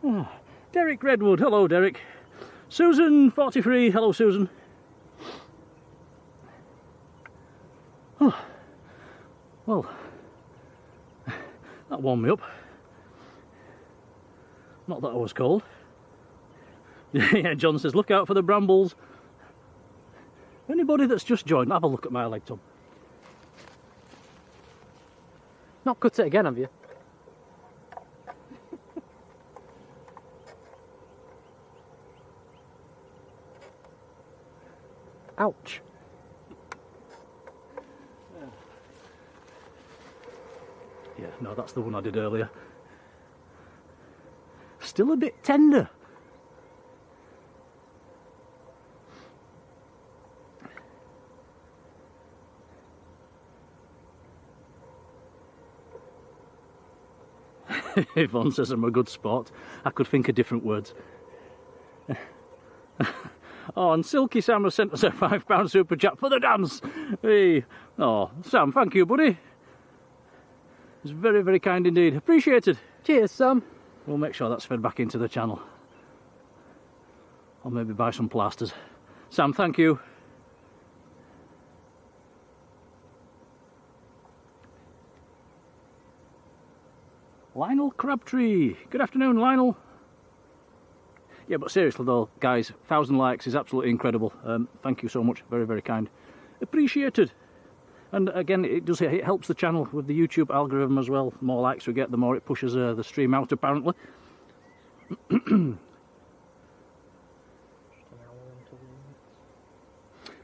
Oh, Derek Redwood, hello Derek. Susan 43, hello Susan. Oh, well, that warmed me up. Not that I was cold. Yeah, John says, look out for the brambles. Anybody that's just joined, have a look at my leg, Tom. Not cut it again, have you? Ouch. Yeah, no, that's the one I did earlier. Still a bit tender. Yvonne says I'm a good sport. I could think of different words. Oh, and Silky Sam has sent us a £5 super chat for the dance. Hey. Oh, Sam, thank you, buddy. It's very, very kind indeed. Appreciated. Cheers, Sam. We'll make sure that's fed back into the channel. Or maybe buy some plasters. Sam, thank you. Lionel Crabtree. Good afternoon, Lionel. Yeah, but seriously though, guys, 1,000 likes is absolutely incredible. Thank you so much. Very, very kind. Appreciated. And again, it helps the channel with the YouTube algorithm as well. The more likes we get, the more it pushes the stream out, apparently.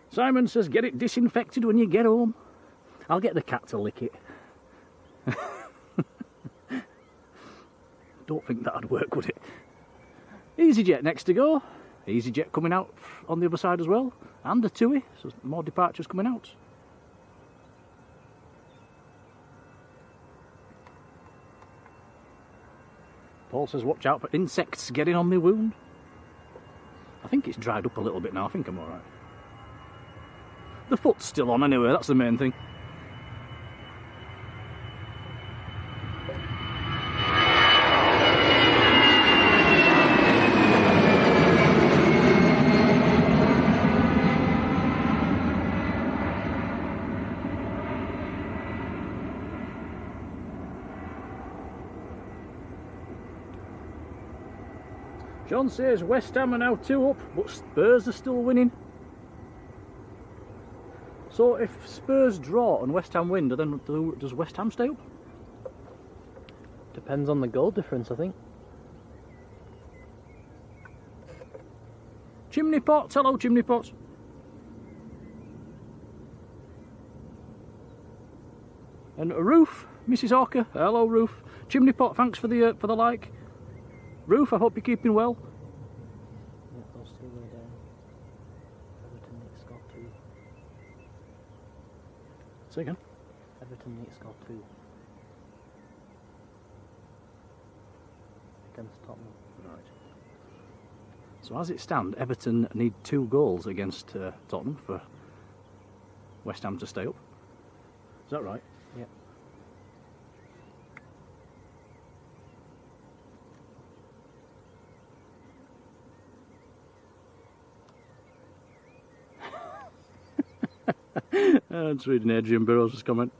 Simon says, get it disinfected when you get home. I'll get the cat to lick it. Don't think that'd work, would it? EasyJet next to go. EasyJet coming out on the other side as well. And the TUI, so more departures coming out. Paul says, watch out for insects getting on my wound. I think it's dried up a little bit now. I think I'm alright. The foot's still on anyway, that's the main thing. John says West Ham are now 2 up, but Spurs are still winning. So if Spurs draw and West Ham win, then does West Ham stay up? Depends on the goal difference, I think. Chimney Pots, hello Chimney Pots. And Roof, Mrs. Hawker, hello Roof. Chimney Pot, thanks for the like. Roof, I hope you're keeping well. Yeah, those two way down. Everton need to score 2. Say again? Everton need to score 2. Against Tottenham. Right. So as it stands, Everton need 2 goals against Tottenham for West Ham to stay up. Is that right? Yeah. I'm just reading Adrian Burrows' comment.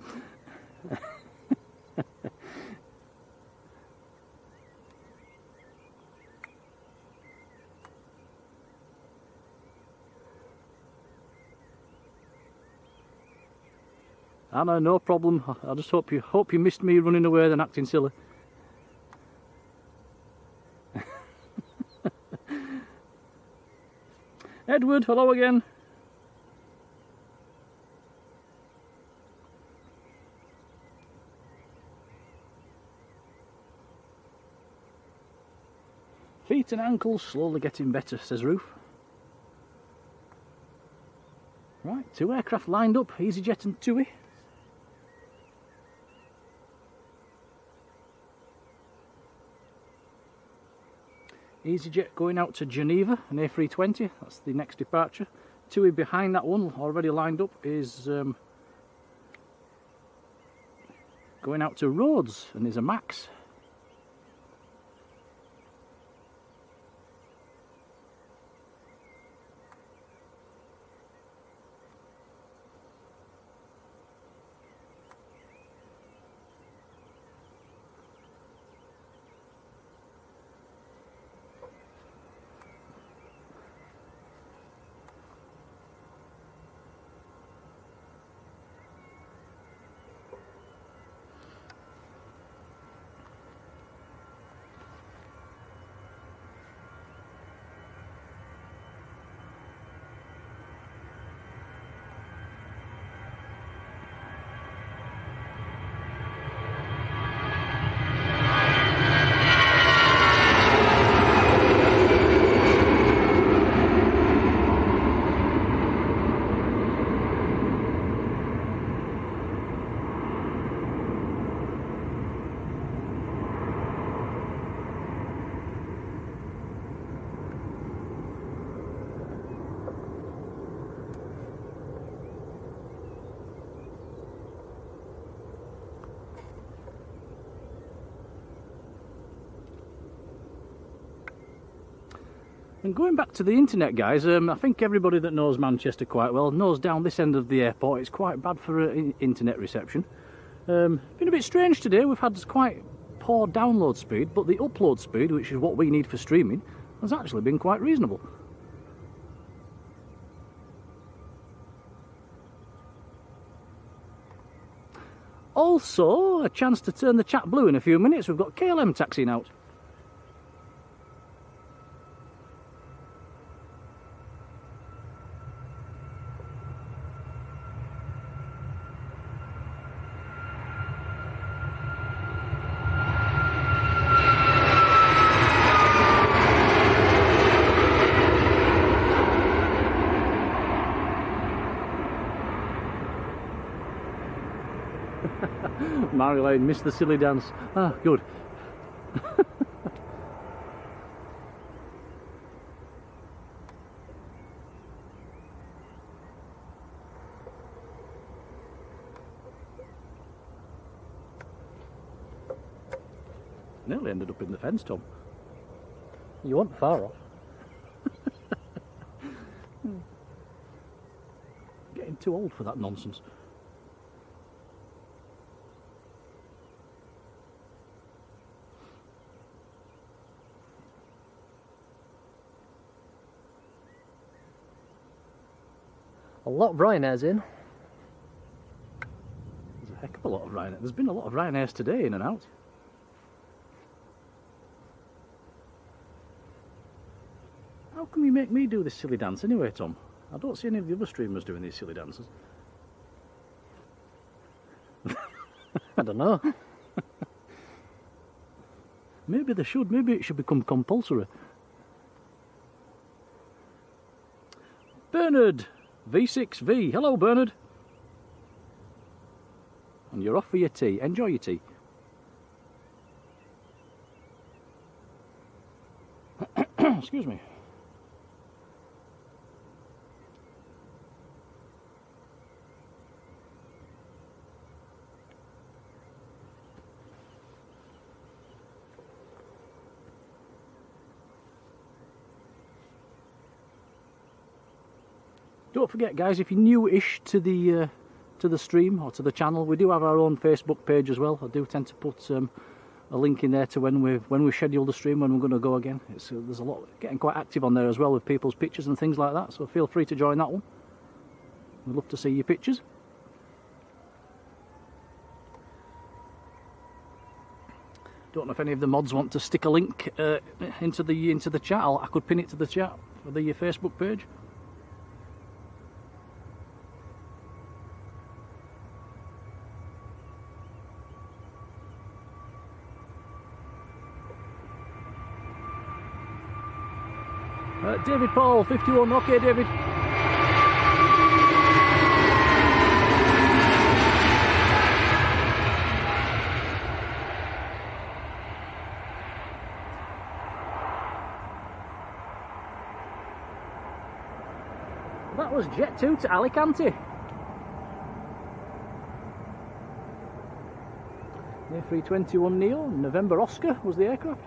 Anna, no problem. I just hope you missed me running away and acting silly. Edward, hello again. Feet and ankles slowly getting better, says Ruth. Right, 2 aircraft lined up, EasyJet and TUI. EasyJet going out to Geneva, an A320, that's the next departure. TUI behind that one, already lined up, is going out to Rhodes and is a Max. And going back to the internet, guys, I think everybody that knows Manchester quite well knows down this end of the airport it's quite bad for internet reception. Been a bit strange today. We've had quite poor download speed, but the upload speed, which is what we need for streaming, has actually been quite reasonable. Also, a chance to turn the chat blue in a few minutes. We've got KLM taxiing out. Marjolein missed the silly dance. Ah, good. Nearly ended up in the fence, Tom. You weren't far off. Getting too old for that nonsense. A lot of Ryanairs in. There's a heck of a lot of Ryanair. There's been a lot of Ryanairs today in and out. How come you make me do this silly dance anyway, Tom? I don't see any of the other streamers doing these silly dances. I don't know. Maybe they should. Maybe it should become compulsory. Bernard! V6V. Hello, Bernard. And you're off for your tea. Enjoy your tea. Excuse me. Don't forget, guys, if you're new-ish to the stream or to the channel, we do have our own Facebook page as well. I do tend to put a link in there to when we schedule the stream, when we're going to go again. There's a lot getting quite active on there as well with people's pictures and things like that. So feel free to join that one. We'd love to see your pictures. Don't know if any of the mods want to stick a link into the chat. I could pin it to the chat for the Facebook page. David Paul, 51. Okay, David. That was Jet 2 to Alicante. A321 Neo, November Oscar was the aircraft.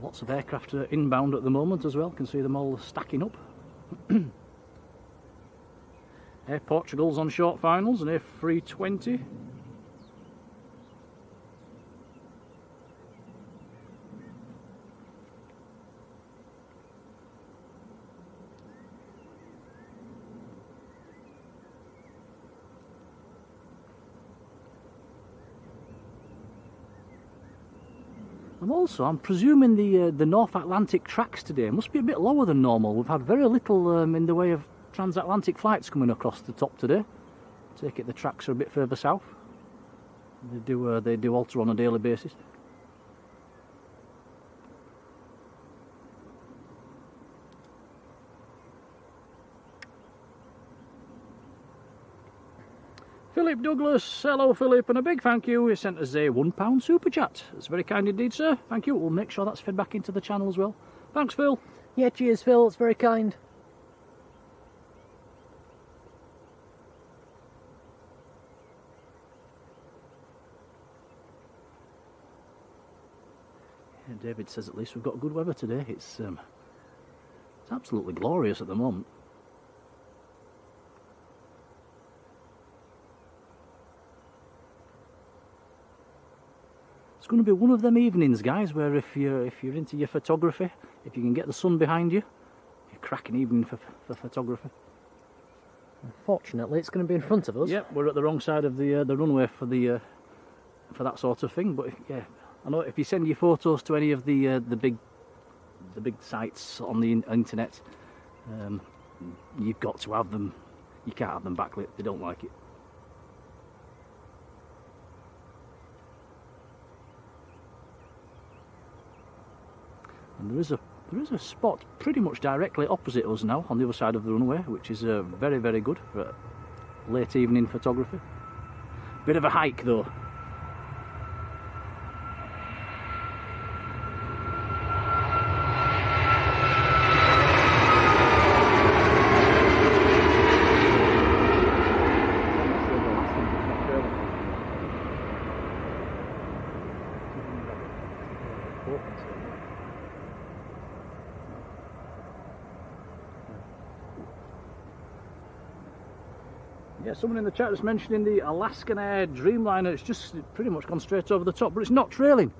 Lots of aircraft inbound at the moment as well, can see them all stacking up. Air Portugal's on short finals, an A320. And also, I'm presuming the North Atlantic tracks today must be a bit lower than normal. We've had very little in the way of transatlantic flights coming across the top today. Take it the tracks are a bit further south. They do alter on a daily basis. Philip Douglas, hello Philip, and a big thank you. He sent us a £1 super chat. That's very kind indeed, sir. Thank you. We'll make sure that's fed back into the channel as well. Thanks, Phil. Yeah, cheers, Phil. It's very kind. Yeah, David says at least we've got good weather today. It's absolutely glorious at the moment. It's going to be one of them evenings, guys, where if you're into your photography, if you can get the sun behind you, you're cracking evening for photography. Unfortunately, it's going to be in front of us. Yep, we're at the wrong side of the runway for that sort of thing. But yeah, I know if you send your photos to any of the big sites on the internet, you've got to have them. You can't have them backlit; they don't like it. And there is a spot pretty much directly opposite us now on the other side of the runway, which is very, very good for late evening photography. Bit of a hike though. Yeah, someone in the chat was mentioning the Alaskan Air Dreamliner. It's just pretty much gone straight over the top, but it's not trailing.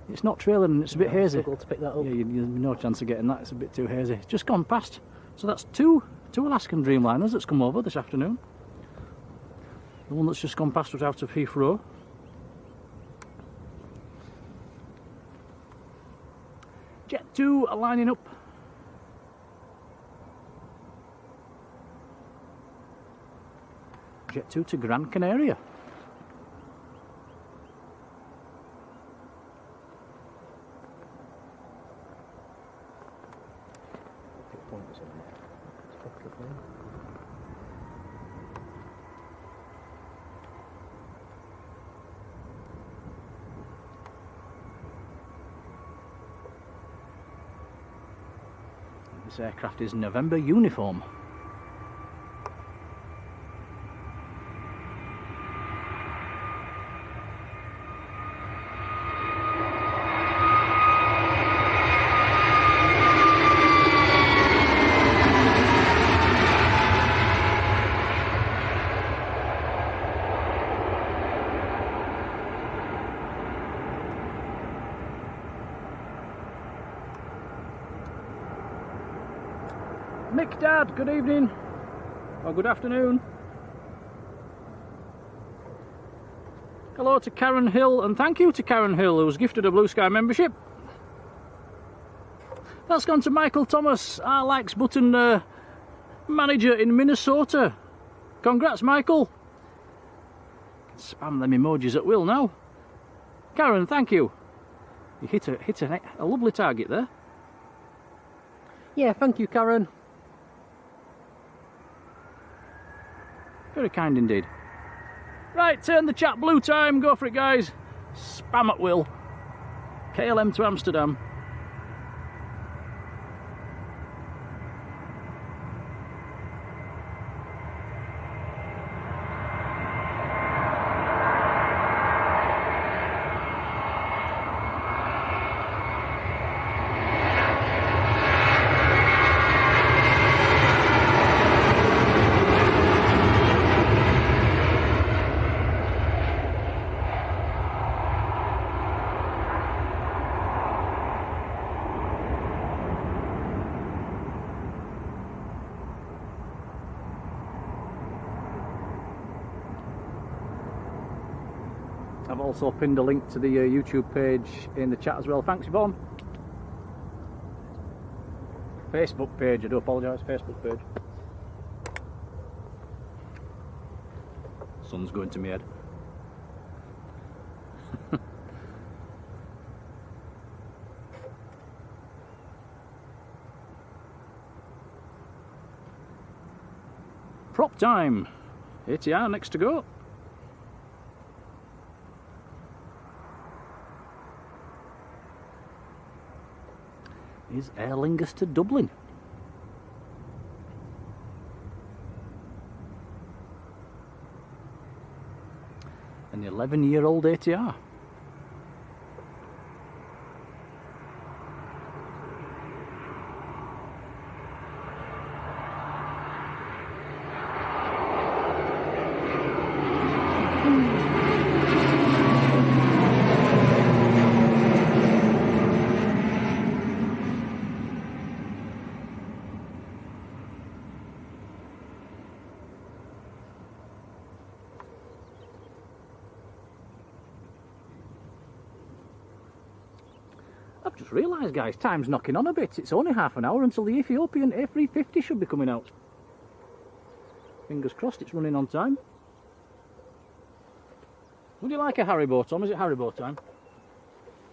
It's not trailing and it's a bit hazy. Struggle to pick that up. Yeah, you've no chance of getting that. It's a bit too hazy. It's just gone past. So that's two Alaskan Dreamliners that's come over this afternoon. The one that's just gone past was out of Heathrow. Jet 2 are lining up. Jet 2 to Gran Canaria. This aircraft is November uniform. Mick Dad, good evening. Or good afternoon. Hello to Karen Hill, and thank you to Karen Hill, who was gifted a Blue Sky membership. That's gone to Michael Thomas, our likes button manager in Minnesota. Congrats, Michael. Spam them emojis at will now. Karen, thank you. You hit a lovely target there. Yeah, thank you, Karen. Very kind indeed. Right, turn the chat blue time. Go for it, guys. Spam at will. KLM to Amsterdam. I've also pinned a link to the YouTube page in the chat as well. Thanks, Yvonne. Facebook page, I do apologise, Facebook page. Sun's going to my head. Prop time. ATR next to go. Is Aer Lingus to Dublin. An 11-year-old ATR. I've just realised, guys, time's knocking on a bit. It's only half an hour until the Ethiopian A380 should be coming out. Fingers crossed it's running on time. Would you like a Haribo, Tom? Is it Haribo time?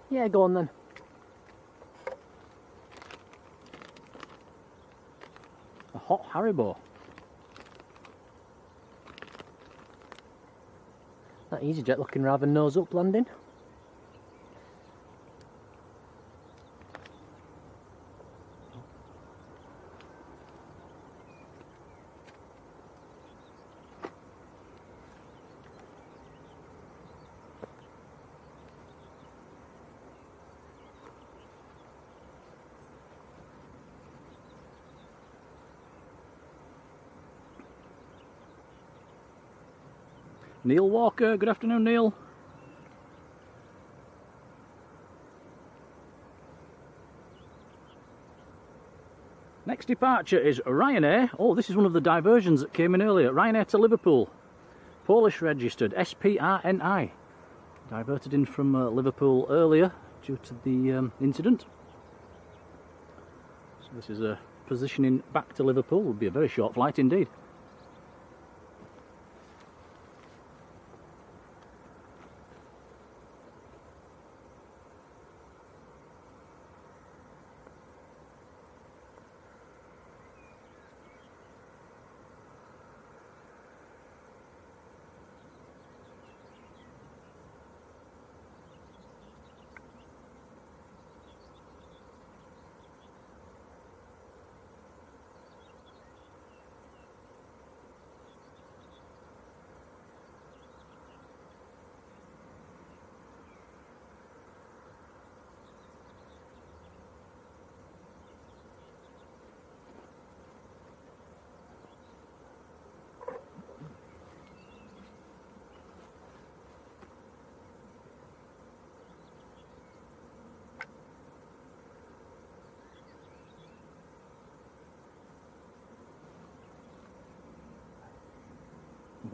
Yeah, go on then. A hot Haribo. That EasyJet looking rather nose up landing. Neil Walker, good afternoon, Neil. Next departure is Ryanair. Oh, this is one of the diversions that came in earlier. Ryanair to Liverpool. Polish registered, SPRNI. Diverted in from Liverpool earlier due to the incident. So this is a positioning back to Liverpool. Will be a very short flight indeed.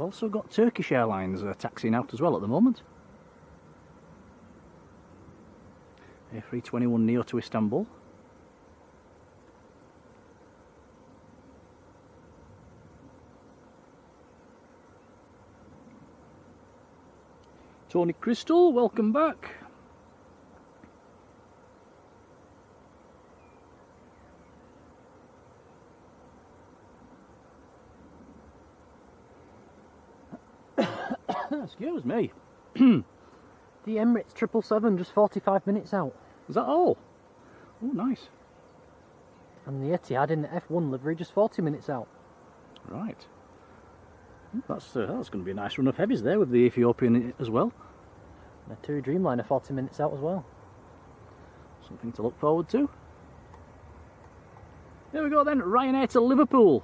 We've also got Turkish Airlines taxiing out as well at the moment. A321 Neo to Istanbul. Tony Crystal, welcome back. Excuse me. The Emirates 777 just 45 minutes out. Is that all? Oh, nice. And the Etihad in the F1 livery just 40 minutes out. Right. That's going to be a nice run of heavies there with the Ethiopian as well. And a TUI Dreamliner 40 minutes out as well. Something to look forward to. There we go then, Ryanair to Liverpool.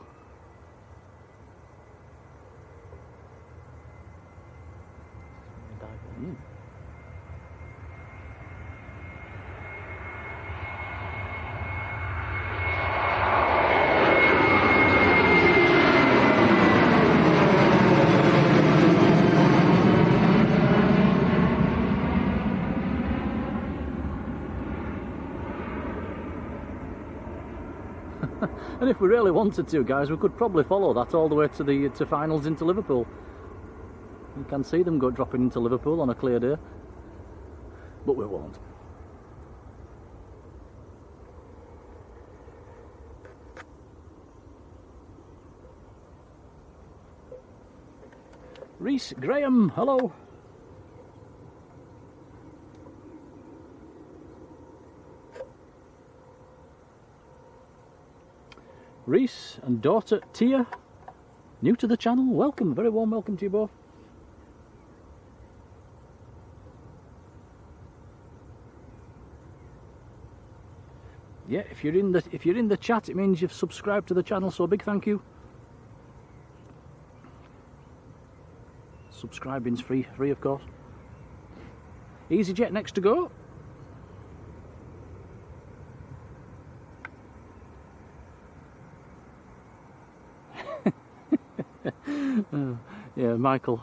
And if we really wanted to, guys, we could probably follow that all the way to the finals into Liverpool. You can see them dropping into Liverpool on a clear day, but we won't. Reese Graham, hello. Reese and daughter Tia, new to the channel, welcome, very warm welcome to you both. Yeah, if you're in the chat, it means you've subscribed to the channel, so a big thank you. Subscribing's free of course. EasyJet next to go. Yeah, Michael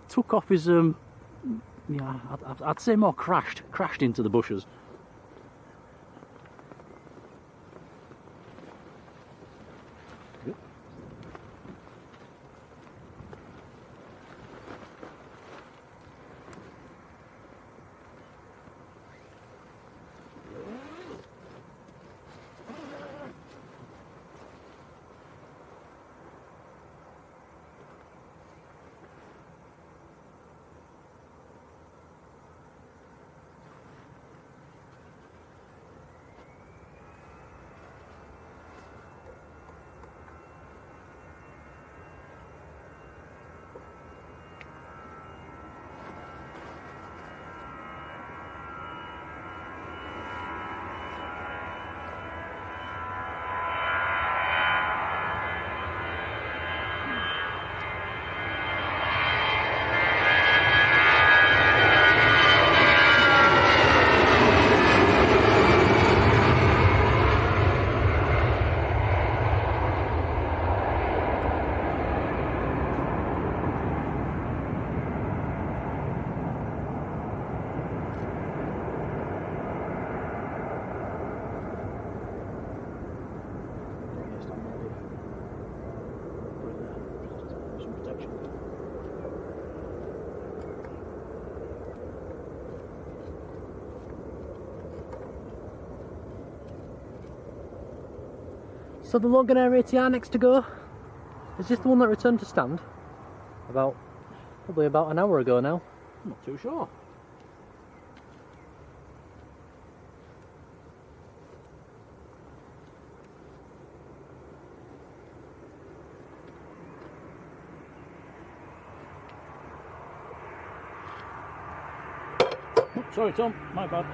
took off his yeah, I'd say more crashed into the bushes. So the Logan Air ATR next to go, is this the one that returned to stand? Probably about an hour ago now. I'm not too sure. Oh, sorry Tom, my bad.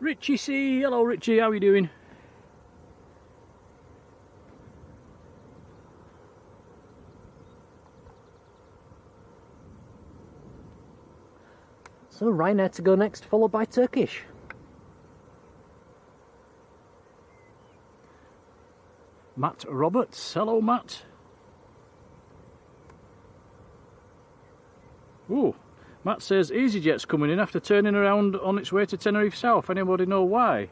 Richie C, hello Richie, how are you doing? So Ryanair to go next, followed by Turkish. Matt Roberts, hello Matt. Ooh, Matt says EasyJet's coming in after turning around on its way to Tenerife South. Anybody know why?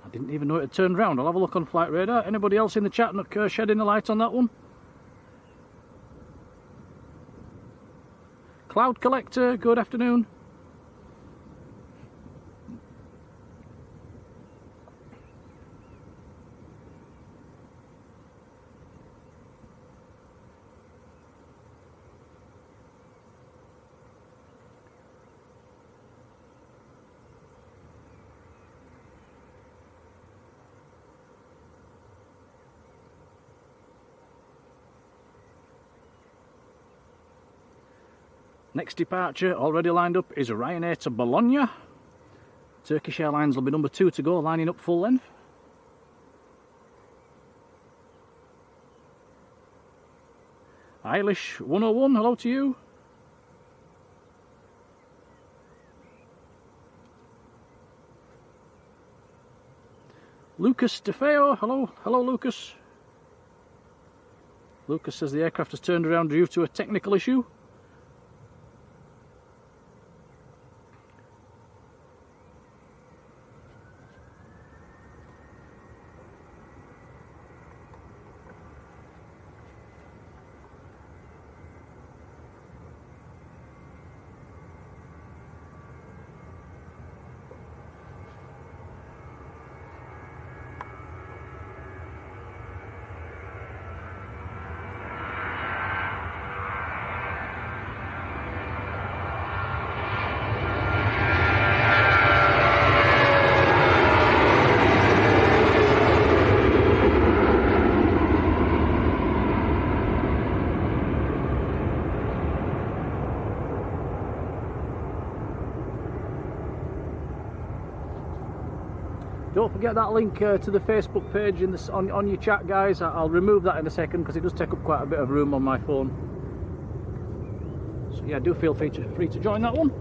I didn't even know it had turned round. I'll have a look on Flight Radar. Anybody else in the chat shedding a light on that one? Cloud Collector, good afternoon. Next departure, already lined up, is Ryanair to Bologna. Turkish Airlines will be number 2 to go, lining up full length. Eilish 101, hello to you. Lucas DeFeo, hello Lucas. Lucas says the aircraft has turned around due to a technical issue. Don't forget that link to the Facebook page in the, on your chat, guys. I'll remove that in a second because it does take up quite a bit of room on my phone. So yeah, do feel free to join that one.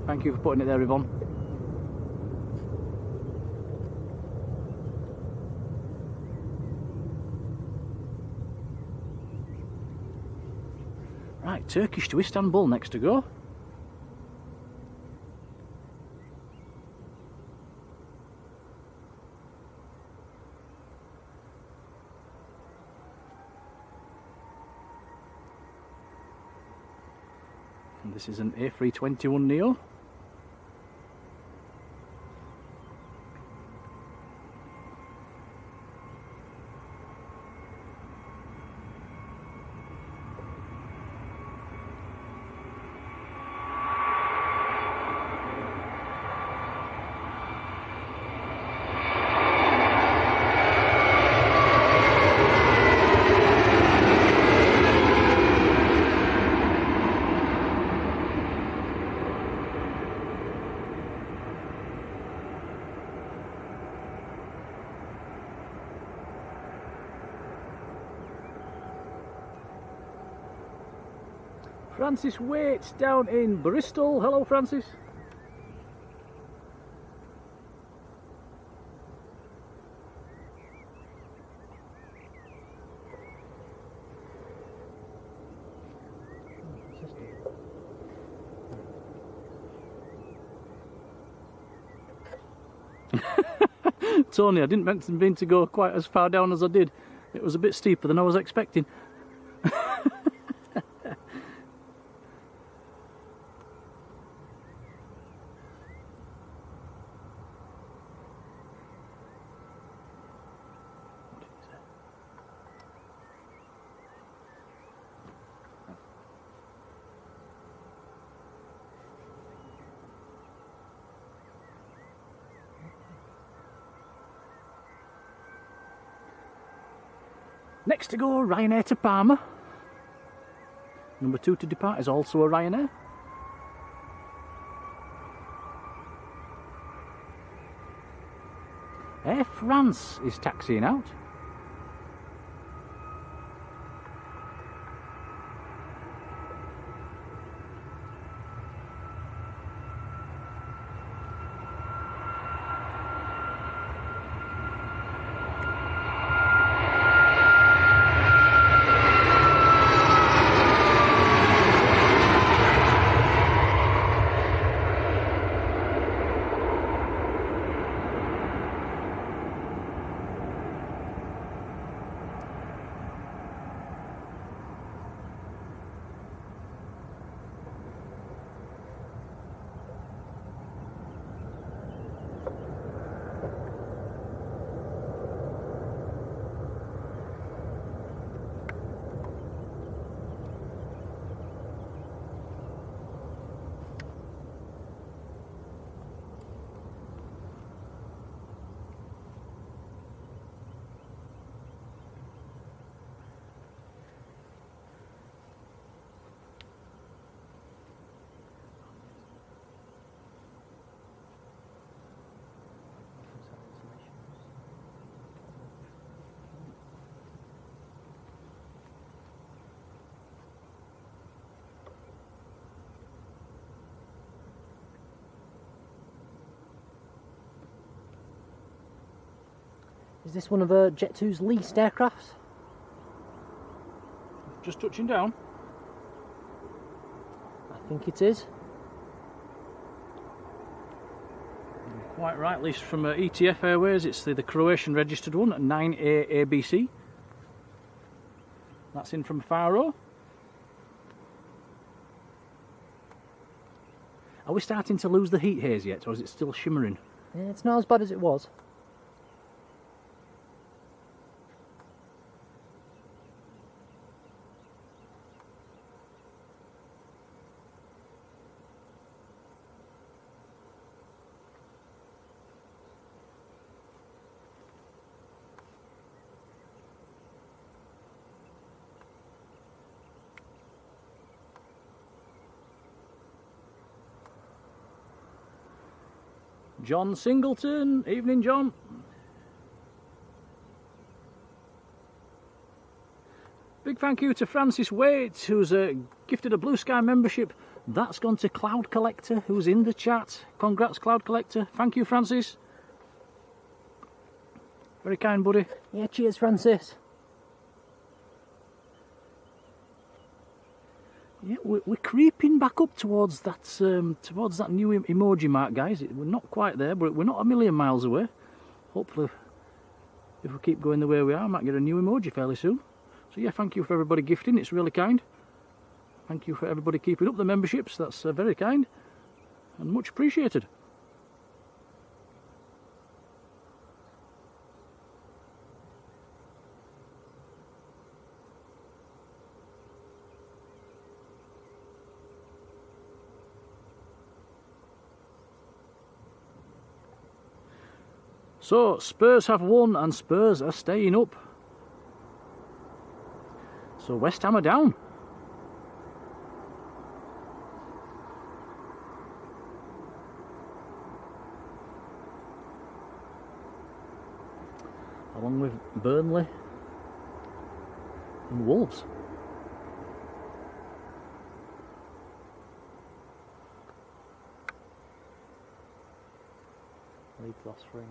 Thank you for putting it there, Yvonne. Right, Turkish to Istanbul next to go. And this is an A321neo. Francis Waits down in Bristol. Hello, Francis. Tony, I didn't mean to go quite as far down as I did. It was a bit steeper than I was expecting. Next to go, Ryanair to Parma. Number 2 to depart is also a Ryanair. Air France is taxiing out. Is this one of Jet2's leased aircrafts? Just touching down. I think it is. Quite right, leased from ETF Airways. It's the Croatian registered one, 9A ABC. That's in from Faro. Are we starting to lose the heat haze yet, or is it still shimmering? Yeah, it's not as bad as it was. John Singleton, evening John. Big thank you to Francis Waite, who's gifted a Blue Sky membership. That's gone to Cloud Collector, who's in the chat. Congrats, Cloud Collector. Thank you, Francis. Very kind, buddy. Yeah, cheers, Francis. Yeah, we're creeping back up towards that new emoji mark, guys. We're not quite there, but we're not a million miles away. Hopefully, if we keep going the way we are, I might get a new emoji fairly soon. So yeah, thank you for everybody gifting. It's really kind. Thank you for everybody keeping up the memberships. That's very kind and much appreciated. So, Spurs have won and Spurs are staying up. So West Ham are down. Along with Burnley and Wolves. Leeds lost 3-0.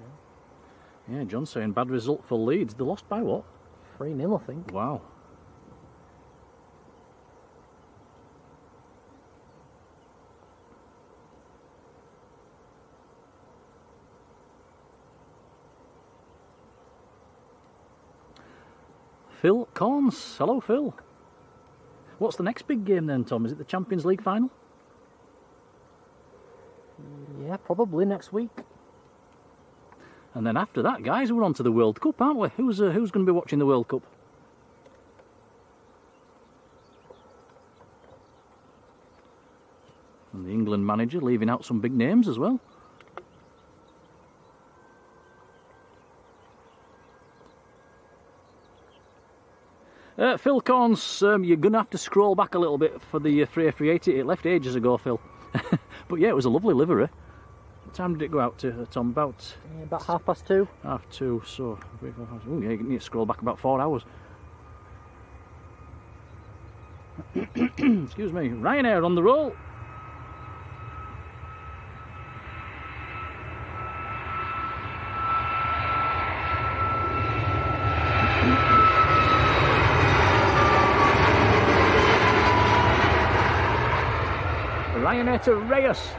Yeah, John's saying bad result for Leeds. They lost by what? 3-0, I think. Wow. Phil Corns. Hello, Phil. What's the next big game then, Tom? Is it the Champions League final? Yeah, probably next week. And then after that, guys, we're on to the World Cup, aren't we? Who's going to be watching the World Cup? And the England manager leaving out some big names as well. Phil Corns, you're going to have to scroll back a little bit for the A380. It left ages ago, Phil. But yeah, it was a lovely livery. What time did it go out to, Tom? About About 2:30. 2:30, so... Oh, yeah, you need to scroll back about 4 hours. Excuse me. Ryanair on the roll. Ryanair to Reyes.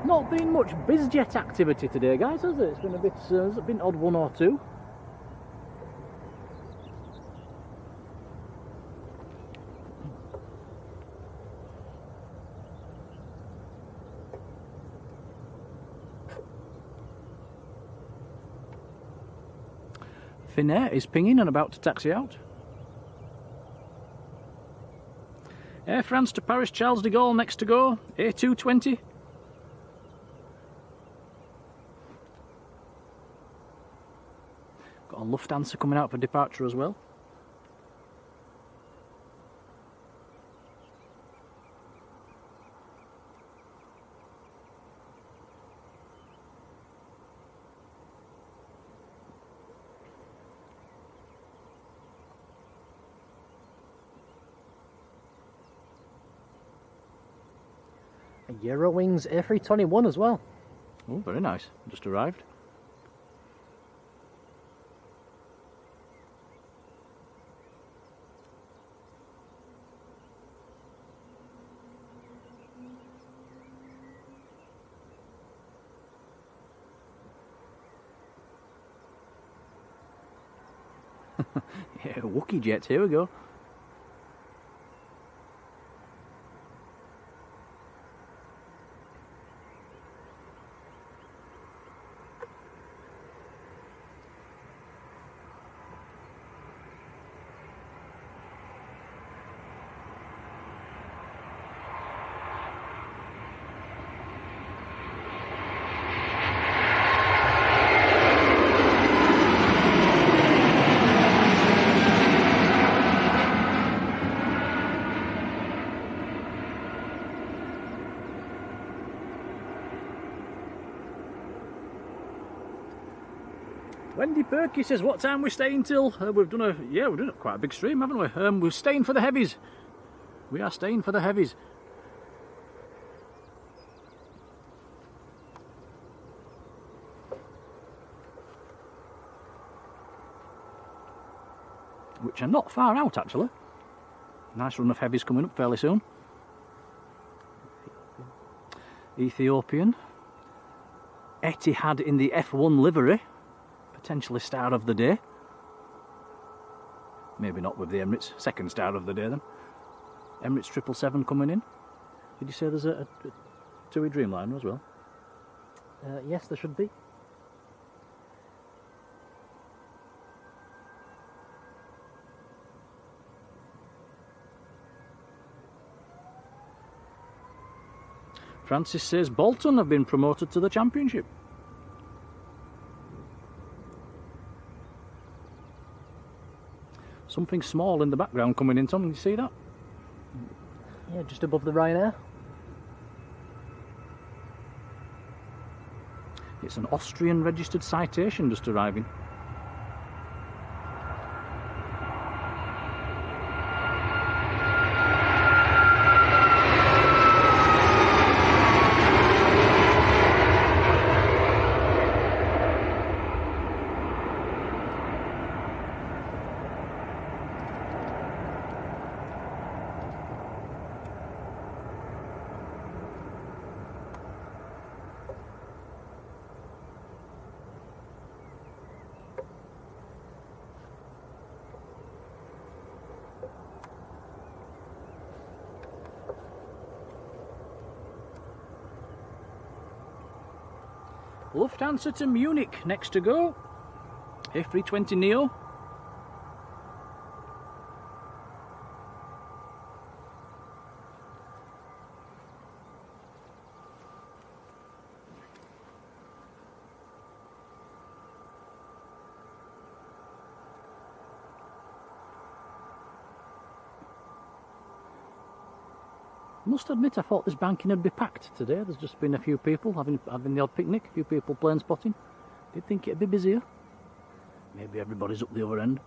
Not been much bizjet activity today, guys, has it? It's been a bit, it's been odd one or two. Finnair is pinging and about to taxi out. Air France to Paris Charles de Gaulle next to go. A220. Got a Lufthansa coming out for departure as well. A Eurowings A321 as well. Oh, very nice. Just arrived. Yeah, Wookiee jets, here we go. Wendy Perky says, what time we're staying till? We've done quite a big stream, haven't we? We're staying for the heavies. We are staying for the heavies. Which are not far out, actually. Nice run of heavies coming up fairly soon. Ethiopian. Etihad in the F1 livery. Potentially star of the day. Maybe not with the Emirates. Second star of the day then. Emirates 777 coming in. Did you say there's a TUI Dreamliner as well? Yes, there should be. Francis says Bolton have been promoted to the Championship. Something small in the background coming in, Tom. Can you see that? Yeah, just above the Ryanair. It's an Austrian registered citation just arriving. Lufthansa to Munich next to go. A320 Neo. Must admit, I thought this banking would be packed today. There's just been a few people having the odd picnic, a few people plane spotting. Did think it'd be busier. Maybe everybody's up the other end.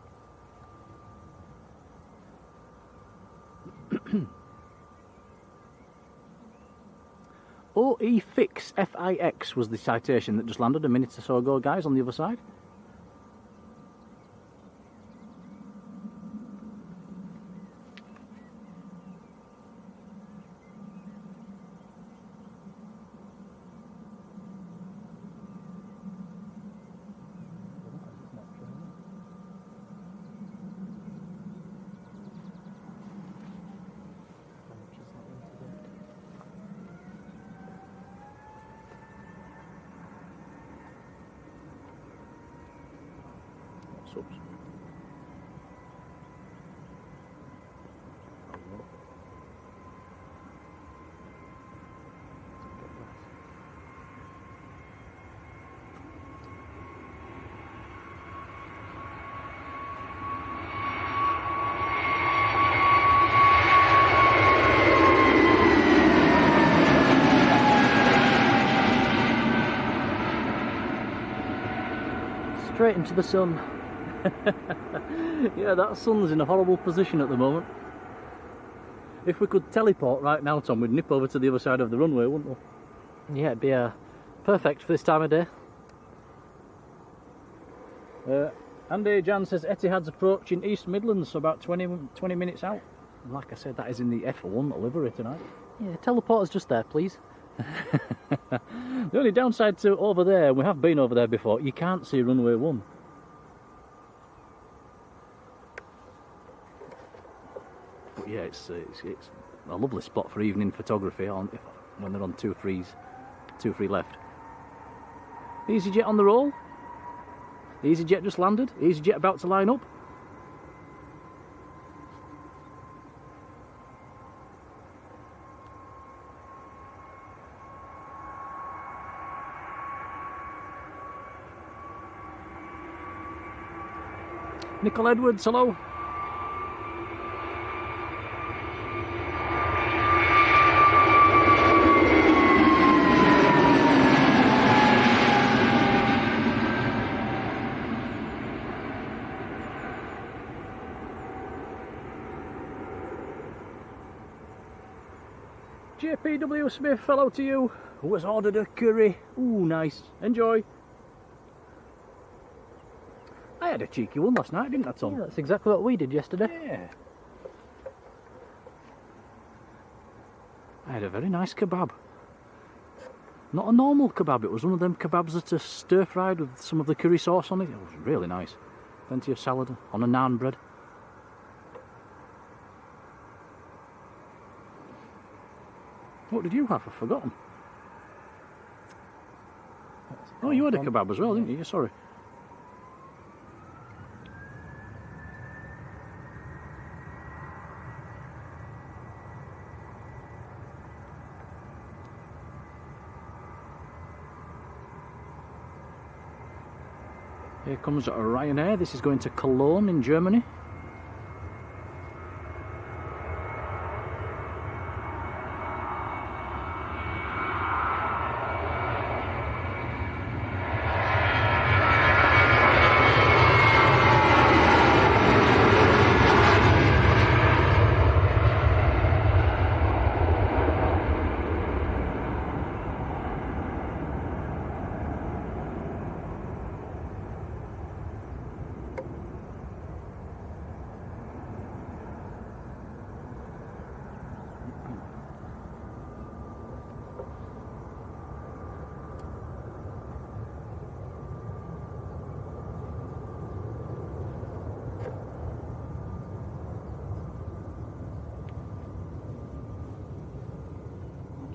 OE Fix, F-I-X was the citation that just landed a minute or so ago, guys, on the other side. Straight into the sun. Yeah, that sun's in a horrible position at the moment. If we could teleport right now, Tom, we'd nip over to the other side of the runway, wouldn't we? Yeah, it'd be perfect for this time of day. Andy Jan says Etihad's approaching East Midlands, so about 20 minutes out. And like I said, that is in the F1 livery tonight. Yeah, teleporter's just there, please. The only downside to over there, we have been over there before, you can't see runway 1. But yeah, it's a lovely spot for evening photography when they're on 2 free left. EasyJet on the roll. EasyJet just landed. EasyJet about to line up. Nicole Edwards, hello. JPW Smith, hello to you. Who has ordered a curry? Ooh, nice. Enjoy. I had a cheeky one last night, didn't I, Tom? Yeah, that's exactly what we did yesterday. Yeah. I had a very nice kebab. Not a normal kebab, it was one of them kebabs that are stir-fried with some of the curry sauce on it. It was really nice. Plenty of salad on a naan bread. What did you have? I've forgotten. Oh, you had a kebab as well, didn't you? Sorry. Here comes Ryanair. This is going to Cologne in Germany.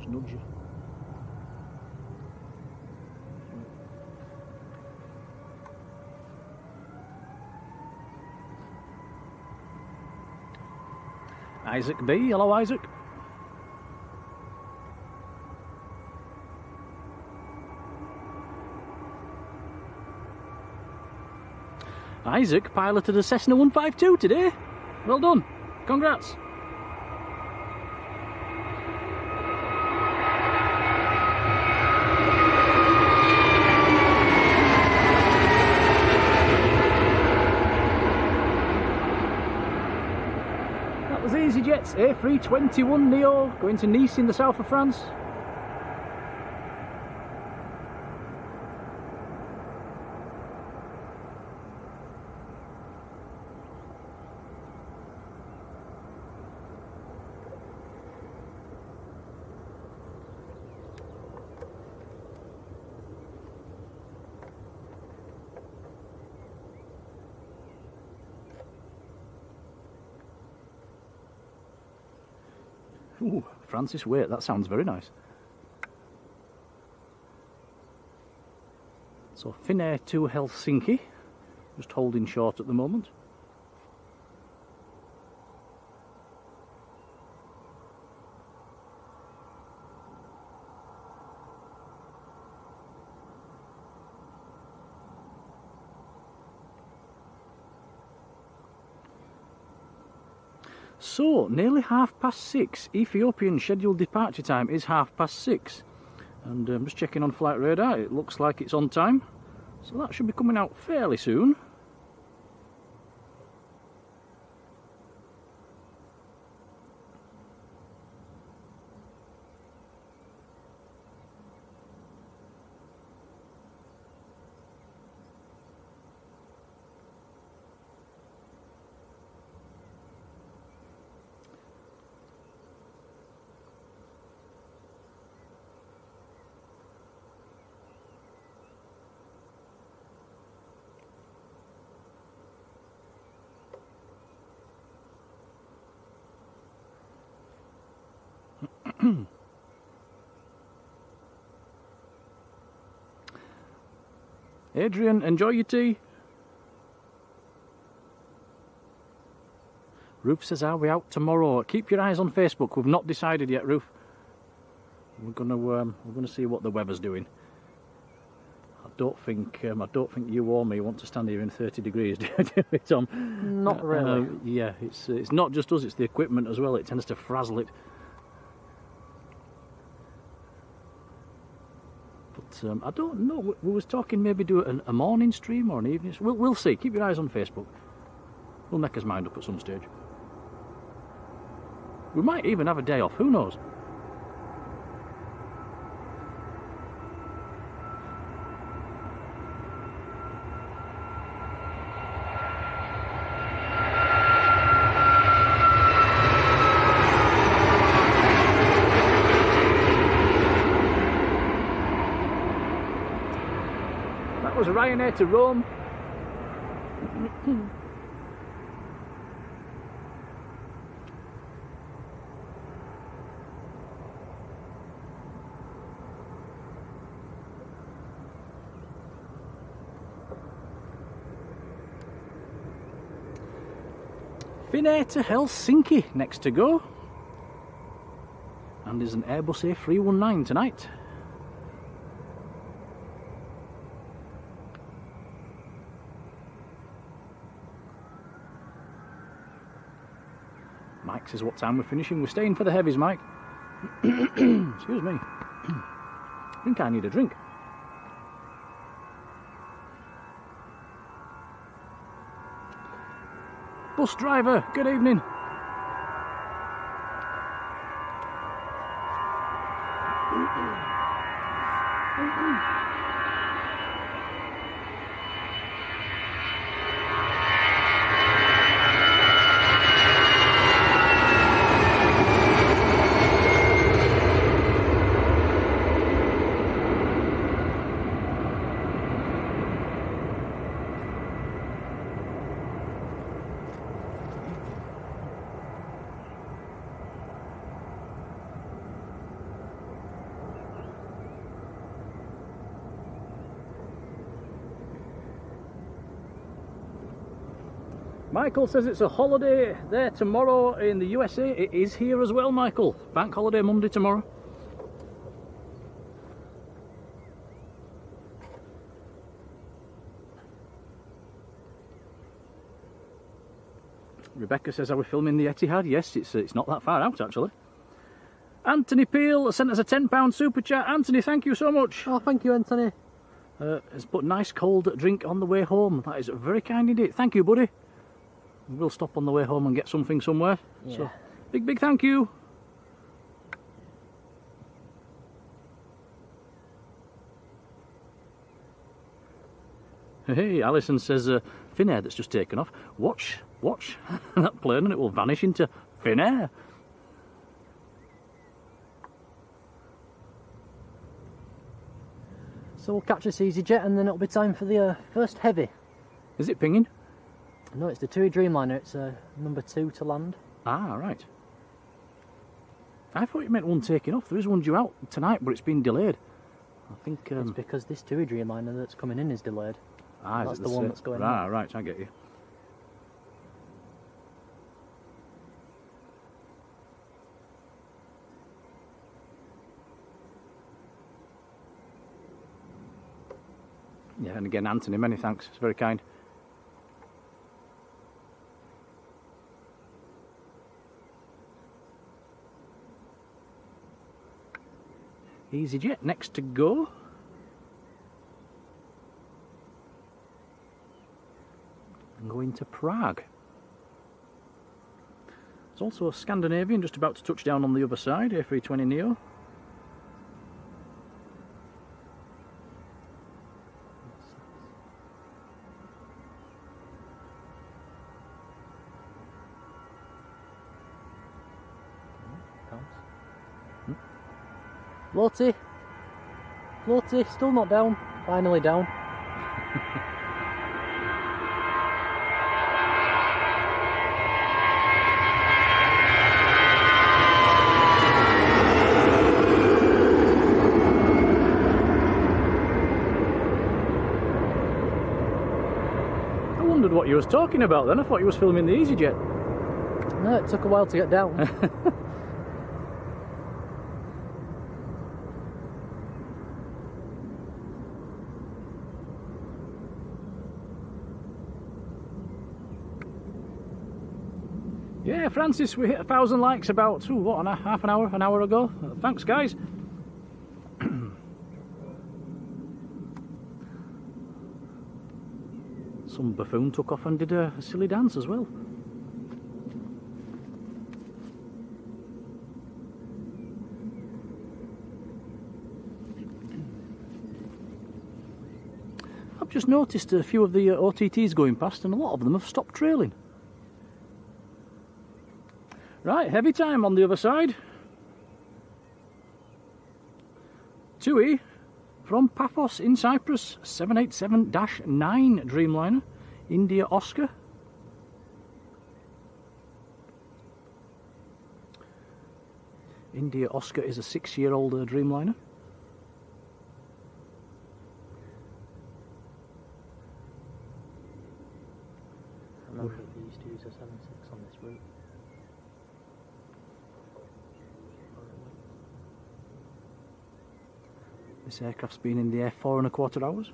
Nudge you. Isaac B, hello Isaac. Isaac piloted a Cessna 152 today. Well done. Congrats. There's EasyJet's A321 Neo going to Nice in the south of France. Ooh, Francis Waite, that sounds very nice. So Finnair to Helsinki, just holding short at the moment. So, nearly 6:30. Ethiopian scheduled departure time is 6:30. And I'm just checking on flight radar, it looks like it's on time. So that should be coming out fairly soon. Adrian, enjoy your tea. Ruth says, are we out tomorrow? Keep your eyes on Facebook. We've not decided yet, Ruth. We're gonna see what the weather's doing. I don't think you or me want to stand here in 30 degrees, do we, Tom? Not really. Yeah, it's not just us; it's the equipment as well. It tends to frazzle it. But I don't know. We was talking maybe do a morning stream or an evening. We'll see. Keep your eyes on Facebook. We'll make his mind up at some stage. We might even have a day off. Who knows? That was Ryanair to Rome. Finnair to Helsinki next to go. And there's an Airbus A319 tonight. Mike says what time we're finishing. We're staying for the heavies, Mike. Excuse me. I think I need a drink. Bus driver, good evening. Michael says it's a holiday there tomorrow in the USA. It is here as well, Michael. Bank holiday Monday tomorrow. Rebecca says, are we filming the Etihad? Yes, it's not that far out actually. Anthony Peel sent us a £10 super chat. Anthony, thank you so much. Oh, thank you, Anthony. Has put nice cold drink on the way home. That is very kind indeed. Thank you, buddy. We'll stop on the way home and get something somewhere. Yeah. So, big thank you. Hey, Alison says thin air that's just taken off. Watch that plane and it will vanish into thin air. So we'll catch this EasyJet and then it'll be time for the first heavy. Is it pinging? No, it's the TUI Dreamliner. It's number 2 to land. Ah, right. I thought you meant one taking off. There is one due out tonight, but it's been delayed. I think... It's because this TUI Dreamliner that's coming in is delayed. Ah, that's the one that's going ah, in. Right, I get you. Yeah, and again, Anthony, many thanks. It's very kind. EasyJet next to go. And going to Prague. There's also a Scandinavian just about to touch down on the other side, A320neo. Floaty, still not down, finally down. I wondered what you was talking about then. I thought you was filming the EasyJet. No, it took a while to get down. Yeah, Francis, we hit 1,000 likes about, what, half an hour ago. Thanks, guys. Some buffoon took off and did a silly dance as well. I've just noticed a few of the OTTs going past and a lot of them have stopped trailing. Right, heavy time on the other side. TUI from Paphos in Cyprus, 787-9 Dreamliner, India Oscar. India Oscar is a 6-year-old Dreamliner. I remember they used to use a 76 on this route. This aircraft's been in the air 4¼ hours.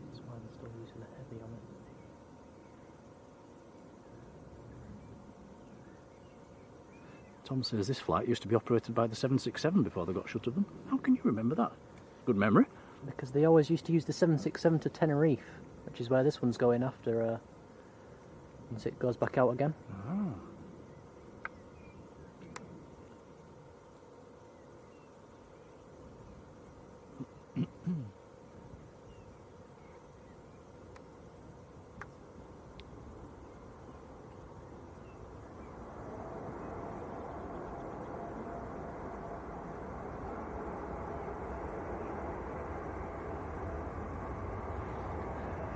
That's why they're still using a heavy on it. Tom says this flight used to be operated by the 767 before they got shut of them. How can you remember that? Good memory. Because they always used to use the 767 to Tenerife, which is where this one's going after once it goes back out again. Ah.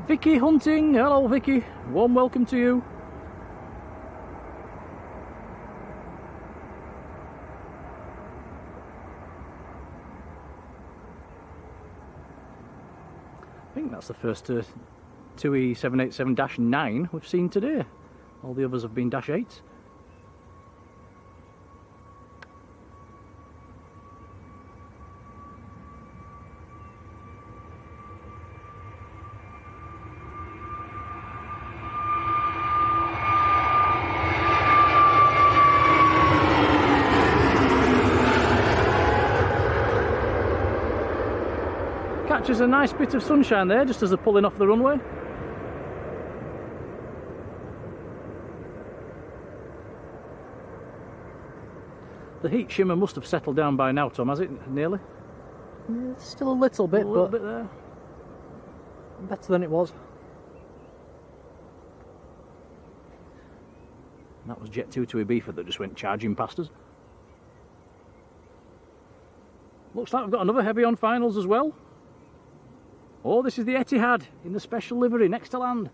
Vicky Hunting, hello Vicky, warm welcome to you. I think that's the first TUI 787-9 we've seen today. All the others have been -8s. Catches a nice bit of sunshine there just as they're pulling off the runway. The heat shimmer must have settled down by now, Tom, has it? Nearly? Yeah, still a little bit, A little but bit there. better than it was. And that was Jet 2 to Ibiza that just went charging past us. Looks like we've got another heavy on finals as well. Oh, this is the Etihad in the special livery next to land.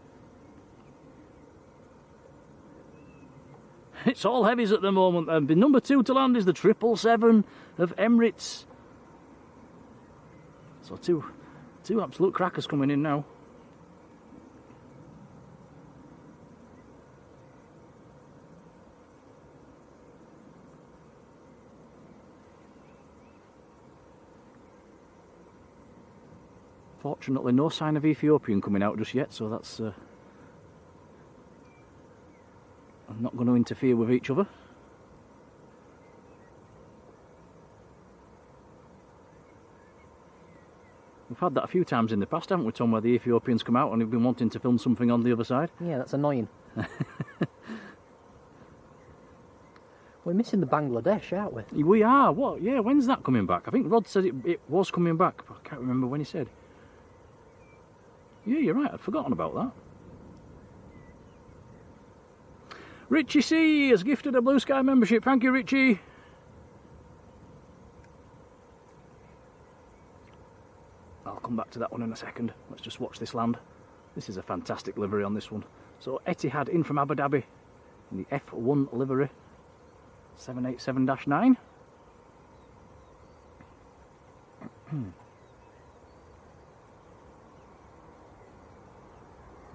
It's all heavies at the moment. And the number 2 to land is the 777 of Emirates. So two absolute crackers coming in now. Fortunately, no sign of Ethiopian coming out just yet, so that's I'm not going to interfere with each other. We've had that a few times in the past, haven't we, Tom, where the Ethiopians come out and have been wanting to film something on the other side? Yeah, that's annoying. We're missing the Bangladesh, aren't we? We are. What? Yeah, when's that coming back? I think Rod said it was coming back, but I can't remember when he said. Yeah, you're right, I'd forgotten about that. Richie C has gifted a Blue Sky membership. Thank you, Richie. I'll come back to that one in a second. Let's just watch this land. This is a fantastic livery on this one. So Etihad in from Abu Dhabi in the F1 livery, 787-9.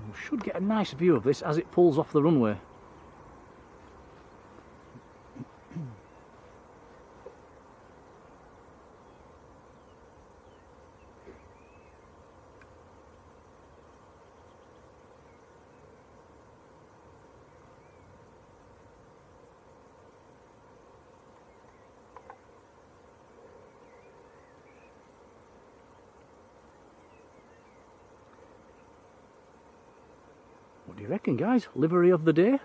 We should get a nice view of this as it pulls off the runway. What do you reckon, guys? Livery of the day?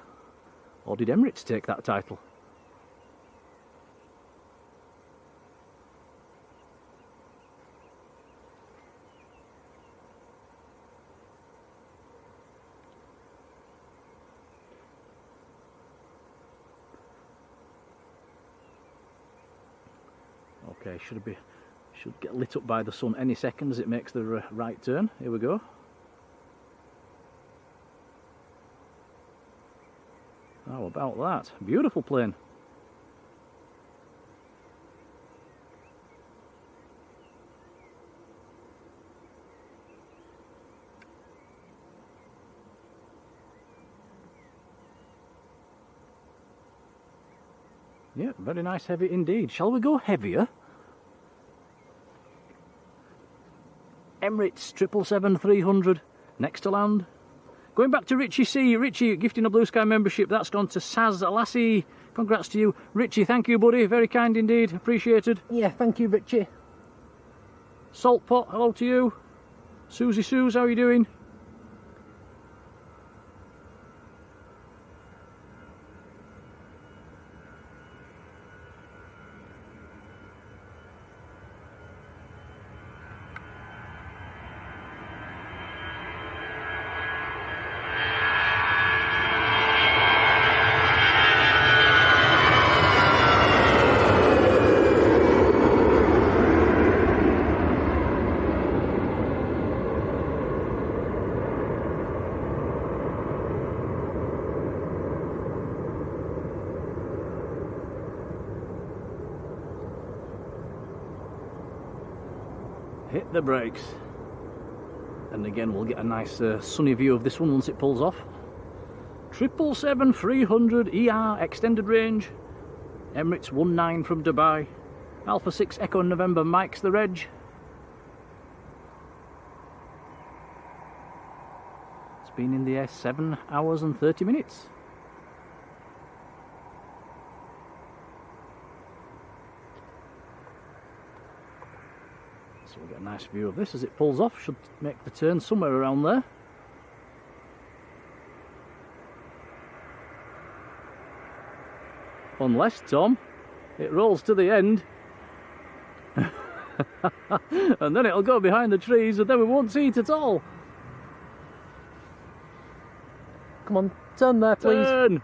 Or did Emirates take that title? Okay, should get lit up by the sun any second as it makes the right turn. Here we go. How about that? Beautiful plane. Yeah, very nice heavy indeed. Shall we go heavier? Emirates 777-300 next to land. Going back to Richie C. Richie gifting a Blue Sky membership. That's gone to Saz Lassie. Congrats to you. Richie, thank you, buddy. Very kind indeed. Appreciated. Yeah, thank you, Richie. Salt Pot, hello to you. Susie Suze, how are you doing? Hit the brakes, and again we'll get a nice sunny view of this one once it pulls off. 777-300 ER extended range, Emirates 19 from Dubai, Alpha 6 Echo November Mike's the reg. It's been in the air 7 hours and 30 minutes. So we'll get a nice view of this as it pulls off. Should make the turn somewhere around there. Unless, Tom, It rolls to the end. And then it'll go behind the trees and then we won't see it at all. Come on, turn there, please. Turn!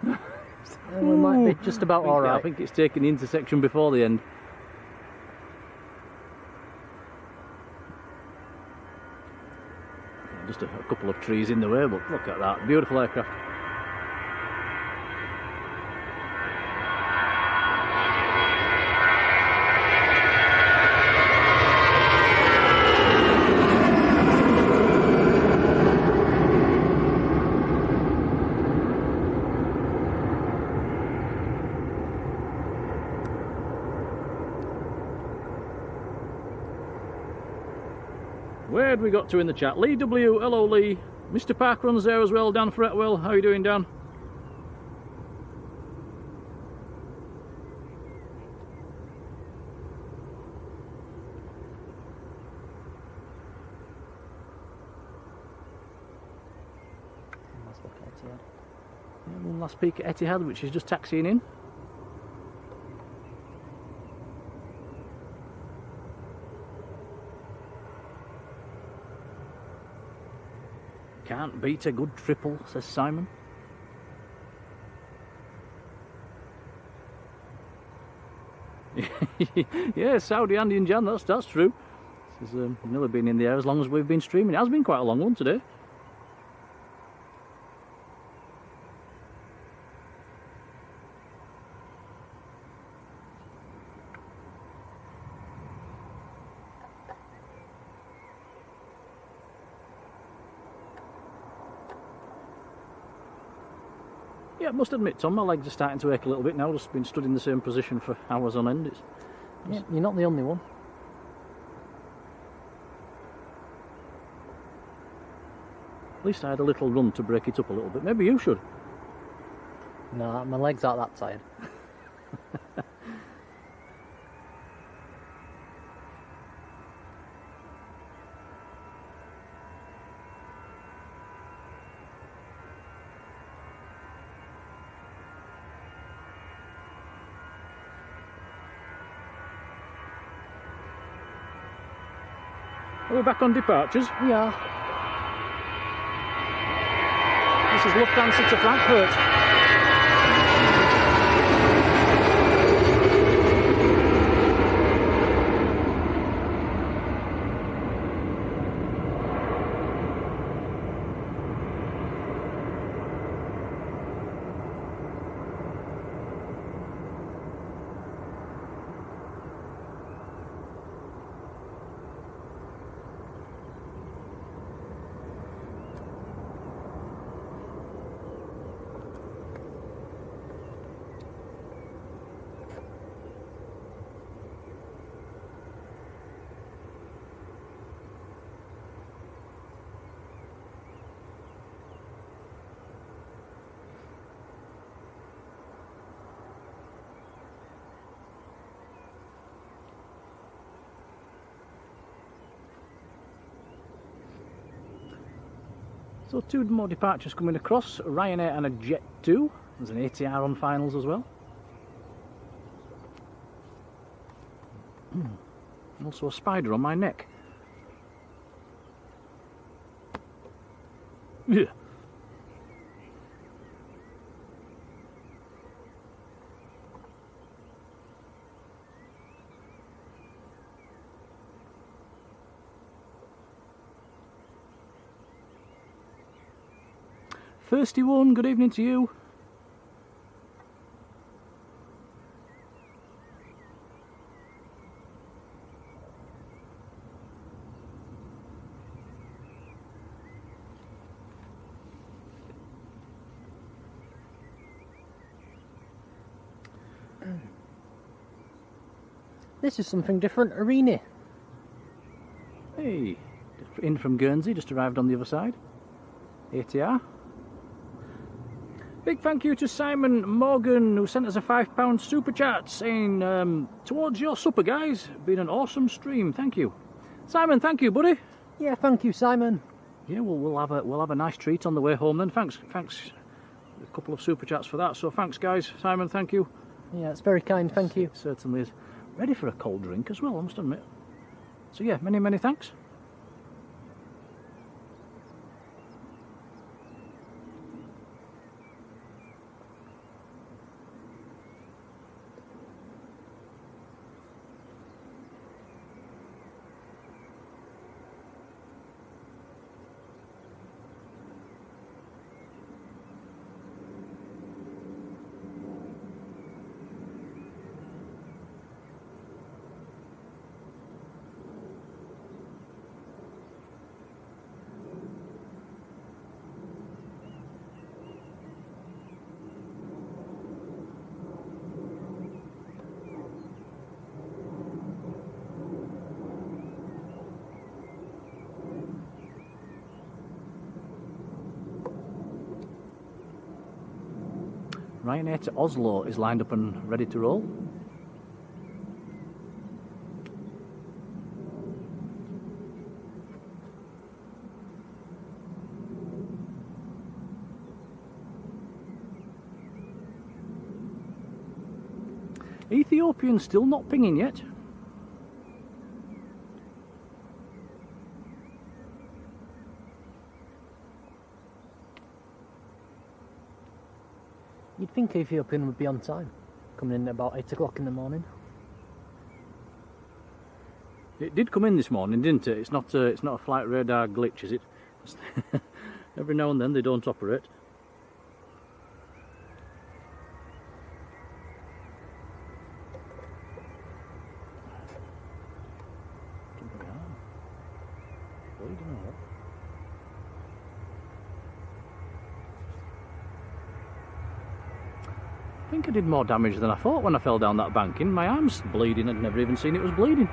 And we might be just about alright. I think it's taking the intersection before the end. Just a couple of trees in the way, but look at that, beautiful aircraft. Where had we got to in the chat? Lee W, hello Lee. Mr. Parkrun's there as well, Dan Fretwell. How are you doing, Dan? Let's look at Etihad. Yeah, one last peek at Etihad, which is just taxiing in. Can't beat a good triple, says Simon. Yeah, Saudi, Andy and Jan, that's true. This has nearly been in the air as long as we've been streaming. It has been quite a long one today. Yeah, I must admit, Tom, my legs are starting to ache a little bit now. Just been stood in the same position for hours on end. Yeah, you're not the only one. At least I had a little run to break it up a little bit. Maybe you should. No, my legs aren't that tired. Are we back on departures? We are. This is Lufthansa to Frankfurt. So two more departures coming across, Ryanair and a Jet 2. There's an ATR on finals as well. Also a spider on my neck. Yeah. Thirsty one, good evening to you. This is something different, Arena. Hey, in from Guernsey, just arrived on the other side. ATR. Big thank you to Simon Morgan, who sent us a £5 super chat saying, towards your supper, guys. Been an awesome stream, thank you. Simon, thank you, buddy. Yeah, thank you, Simon. Yeah, we'll have a nice treat on the way home then. Thanks. A couple of super chats for that. So thanks, guys. Simon, thank you. Yeah, it's very kind, thank you. It certainly is. Ready for a cold drink as well, I must admit. So yeah, many, many thanks. Ryanair to Oslo is lined up and ready to roll. Ethiopian still not pinging yet. You'd think Ethiopian would be on time, coming in at about 8 o'clock in the morning. It did come in this morning, didn't it? It's not a flight radar glitch, is it? Every now and then they don't operate. I think I did more damage than I thought when I fell down that banking. My arm's bleeding. I'd never even seen it was bleeding.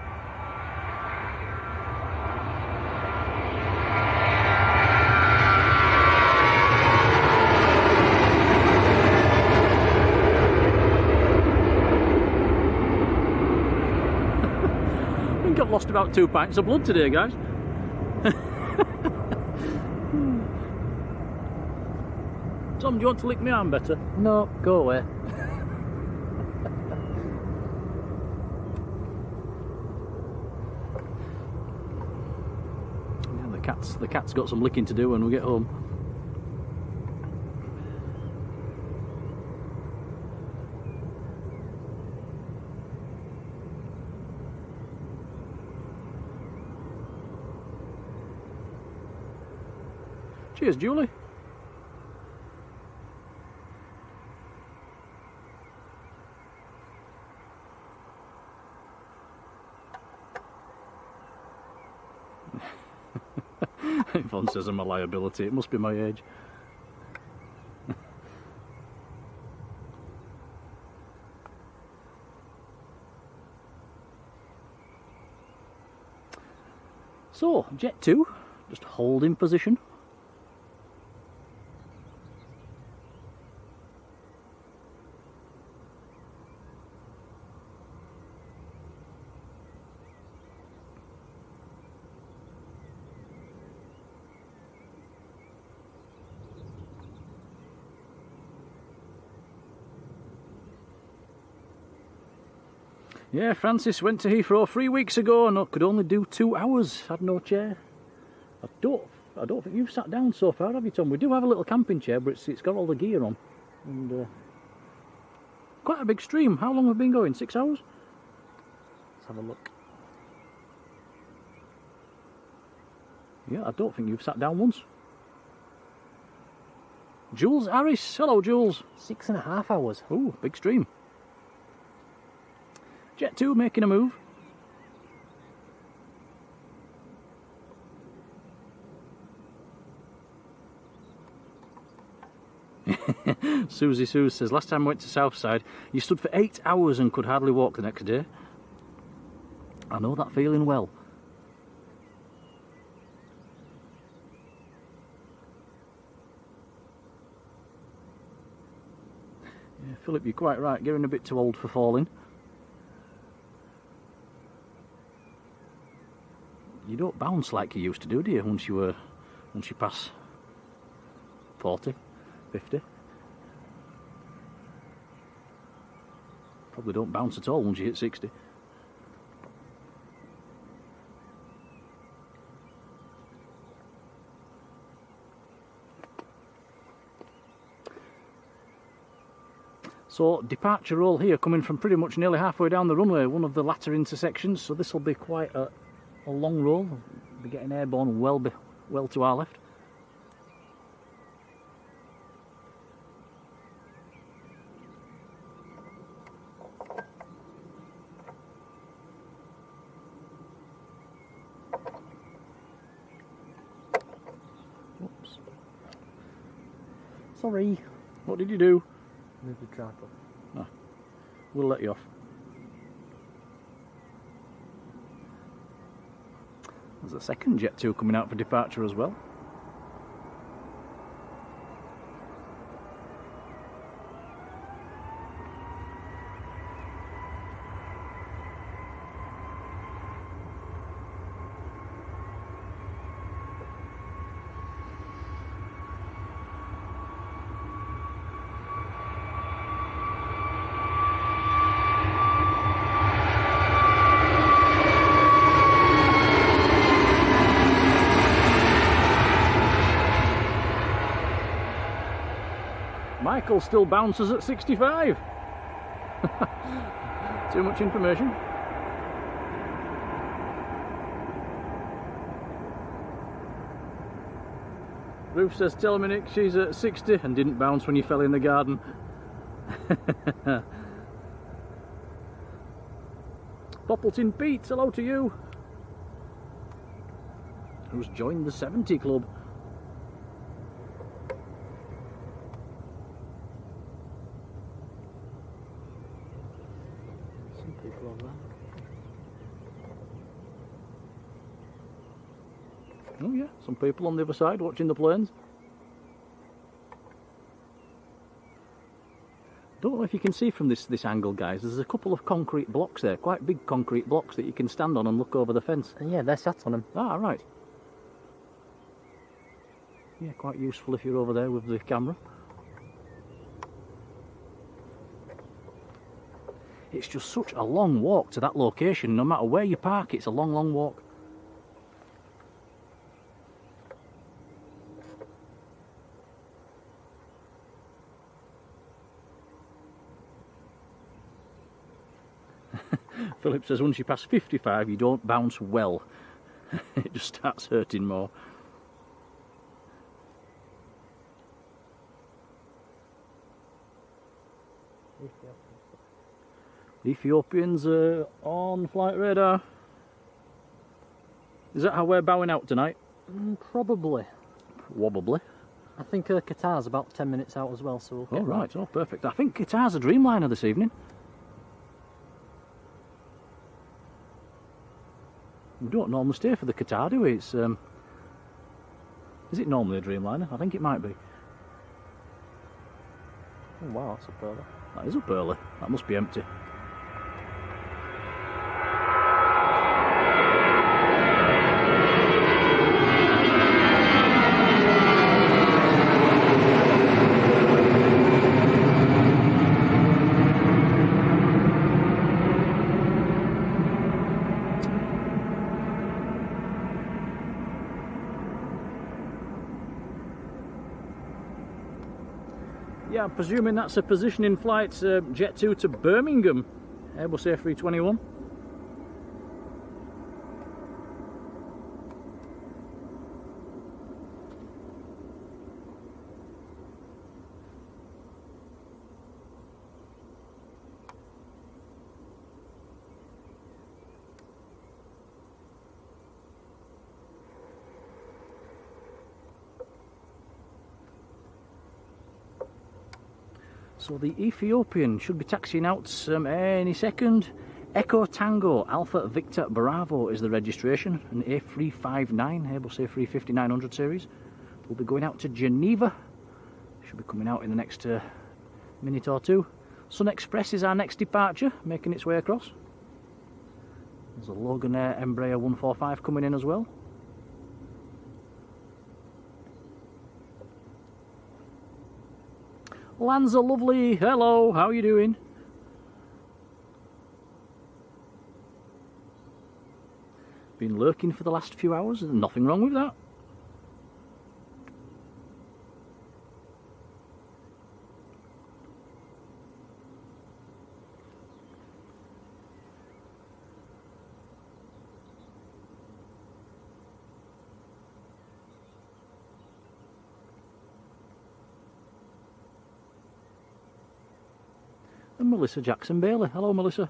I think I've lost about 2 pints of blood today, guys. Tom, do you want to lick my arm better? No, go away. Yeah, the cat's got some licking to do when we get home. Cheers, Julie. Yvonne says I'm a liability. It must be my age. So, Jet 2, just hold in position. Yeah, Francis went to Heathrow 3 weeks ago and could only do 2 hours. Had no chair. I don't think you've sat down so far, have you, Tom? We do have a little camping chair, but it's got all the gear on. And quite a big stream. How long have we been going? 6 hours? Let's have a look. Yeah, I don't think you've sat down once. Jules Harris. Hello, Jules. 6.5 hours. Ooh, big stream. Jet 2 making a move. Susie Sue says, last time I went to Southside, you stood for 8 hours and could hardly walk the next day. I know that feeling well. Yeah, Philip, you're quite right, getting a bit too old for falling. You don't bounce like you used to do you, once you pass 40, 50? Probably don't bounce at all once you hit 60. So, departure roll here coming from pretty much nearly halfway down the runway, one of the latter intersections, so this will be quite a long roll. We'll be getting airborne well to our left. Oops. Sorry. What did you do? Move the tripod. Ah, we'll let you off. There's a second Jet 2 coming out for departure as well. Michael still bounces at 65. Too much information. Ruth says, tell me Nick, she's at 60 and didn't bounce when you fell in the garden. Poppleton Pete, hello to you. Who's joined the 70 club. Oh yeah, some people on the other side watching the planes. Don't know if you can see from this angle, guys, there's a couple of concrete blocks there, quite big concrete blocks that you can stand on and look over the fence. And yeah, they're sat on them. Ah, right. Yeah, quite useful if you're over there with the camera. It's just such a long walk to that location. No matter where you park, it's a long, long walk. Philip says once you pass 55 you don't bounce well. It just starts hurting more. Ethiopians are on flight radar. Is that how we're bowing out tonight? Probably. Wobbly. I think Qatar's about 10 minutes out as well, so we'll get Oh right, oh perfect. I think Qatar's a Dreamliner this evening. We don't normally stay for the Qatar, do we? It's, is it normally a Dreamliner? I think it might be. Oh wow, that's up early. That is up early. That must be empty. Yeah, I'm presuming that's a positioning flight, Jet 2 to Birmingham, Airbus A321. So the Ethiopian should be taxiing out any second. Echo Tango Alpha Victor Bravo is the registration, an A359, Airbus A350-900 series. We'll be going out to Geneva. Should be coming out in the next minute or two. Sun Express is our next departure, making its way across. There's a Logan Air Embraer 145 coming in as well. Lanza Lovely, hello, how are you doing? been lurking for the last few hours. There's nothing wrong with that. And Melissa Jackson Bailey. Hello, Melissa.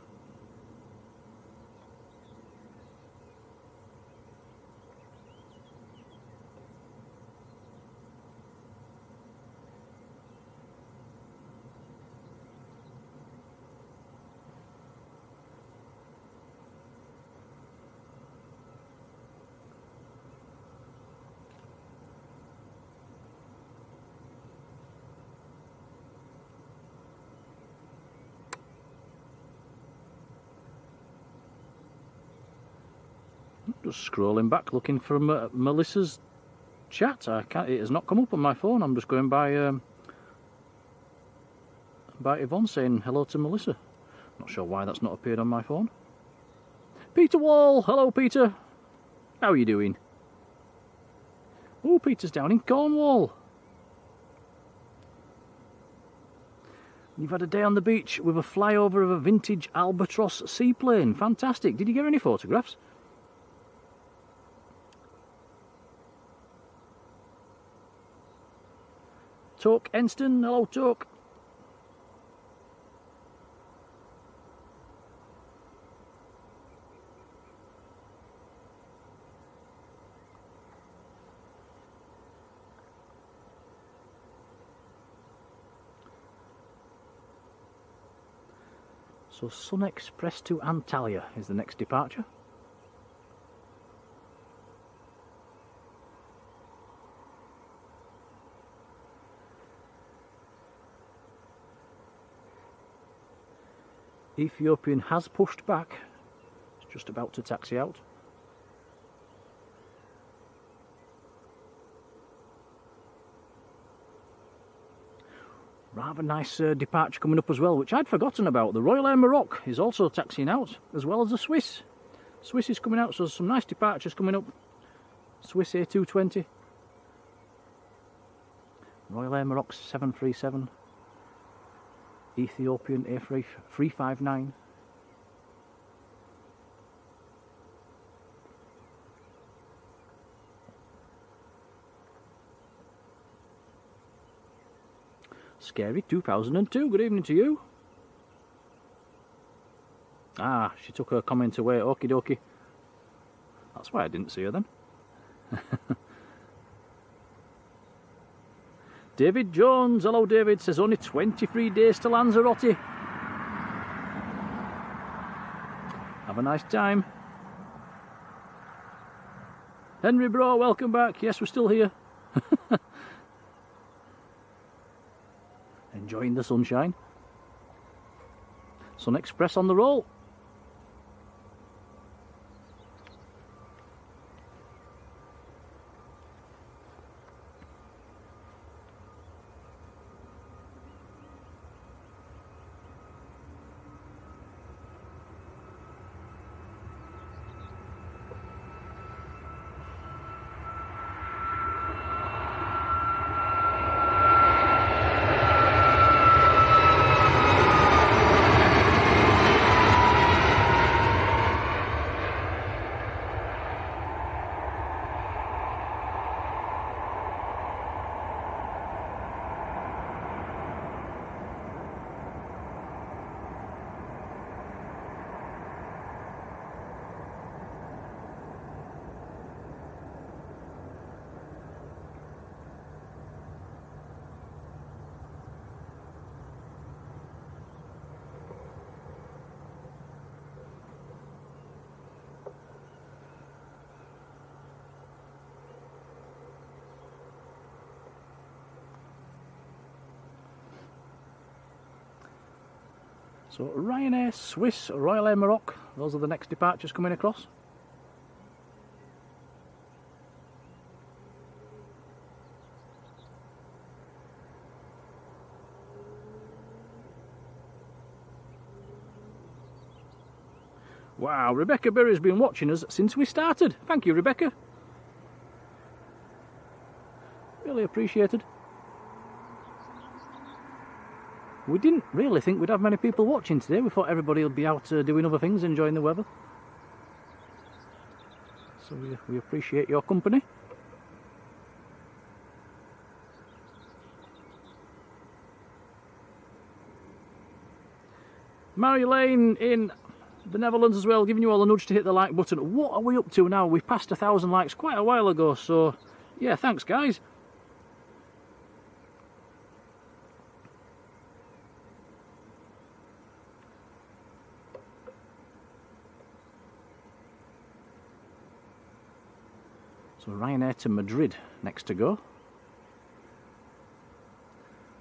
Just scrolling back looking for Melissa's chat. It has not come up on my phone. I'm just going by Yvonne saying hello to Melissa. Not sure why that's not appeared on my phone. Peter Wall, hello Peter. How are you doing? Oh, Peter's down in Cornwall. You've had a day on the beach with a flyover of a vintage Albatross seaplane. Fantastic. Did you get any photographs? Toke Enston, hello Toke. So Sun Express to Antalya is the next departure. Ethiopian has pushed back. It's just about to taxi out. Rather nice departure coming up as well, which I'd forgotten about. The Royal Air Maroc is also taxiing out, as well as the Swiss. Swiss is coming out, so some nice departures coming up. Swiss A220. Royal Air Maroc 737. Ethiopian A359. Scary 2002, good evening to you. Ah, she took her comment away, okie dokie. That's why I didn't see her then. David Jones, hello David, says only 23 days to Lanzarote. Have a nice time. Henry Bro, welcome back. Yes, we're still here. Enjoying the sunshine. Sun Express on the roll. So Ryanair, Swiss, Royal Air Maroc, those are the next departures coming across. Wow, Rebecca Berry's been watching us since we started. Thank you, Rebecca. Really appreciated. We didn't really think we'd have many people watching today. We thought everybody would be out doing other things, enjoying the weather. So we appreciate your company. Marjolein in the Netherlands as well, giving you all a nudge to hit the like button. What are we up to now? We passed 1,000 likes quite a while ago, so yeah, thanks guys. So Ryanair to Madrid next to go.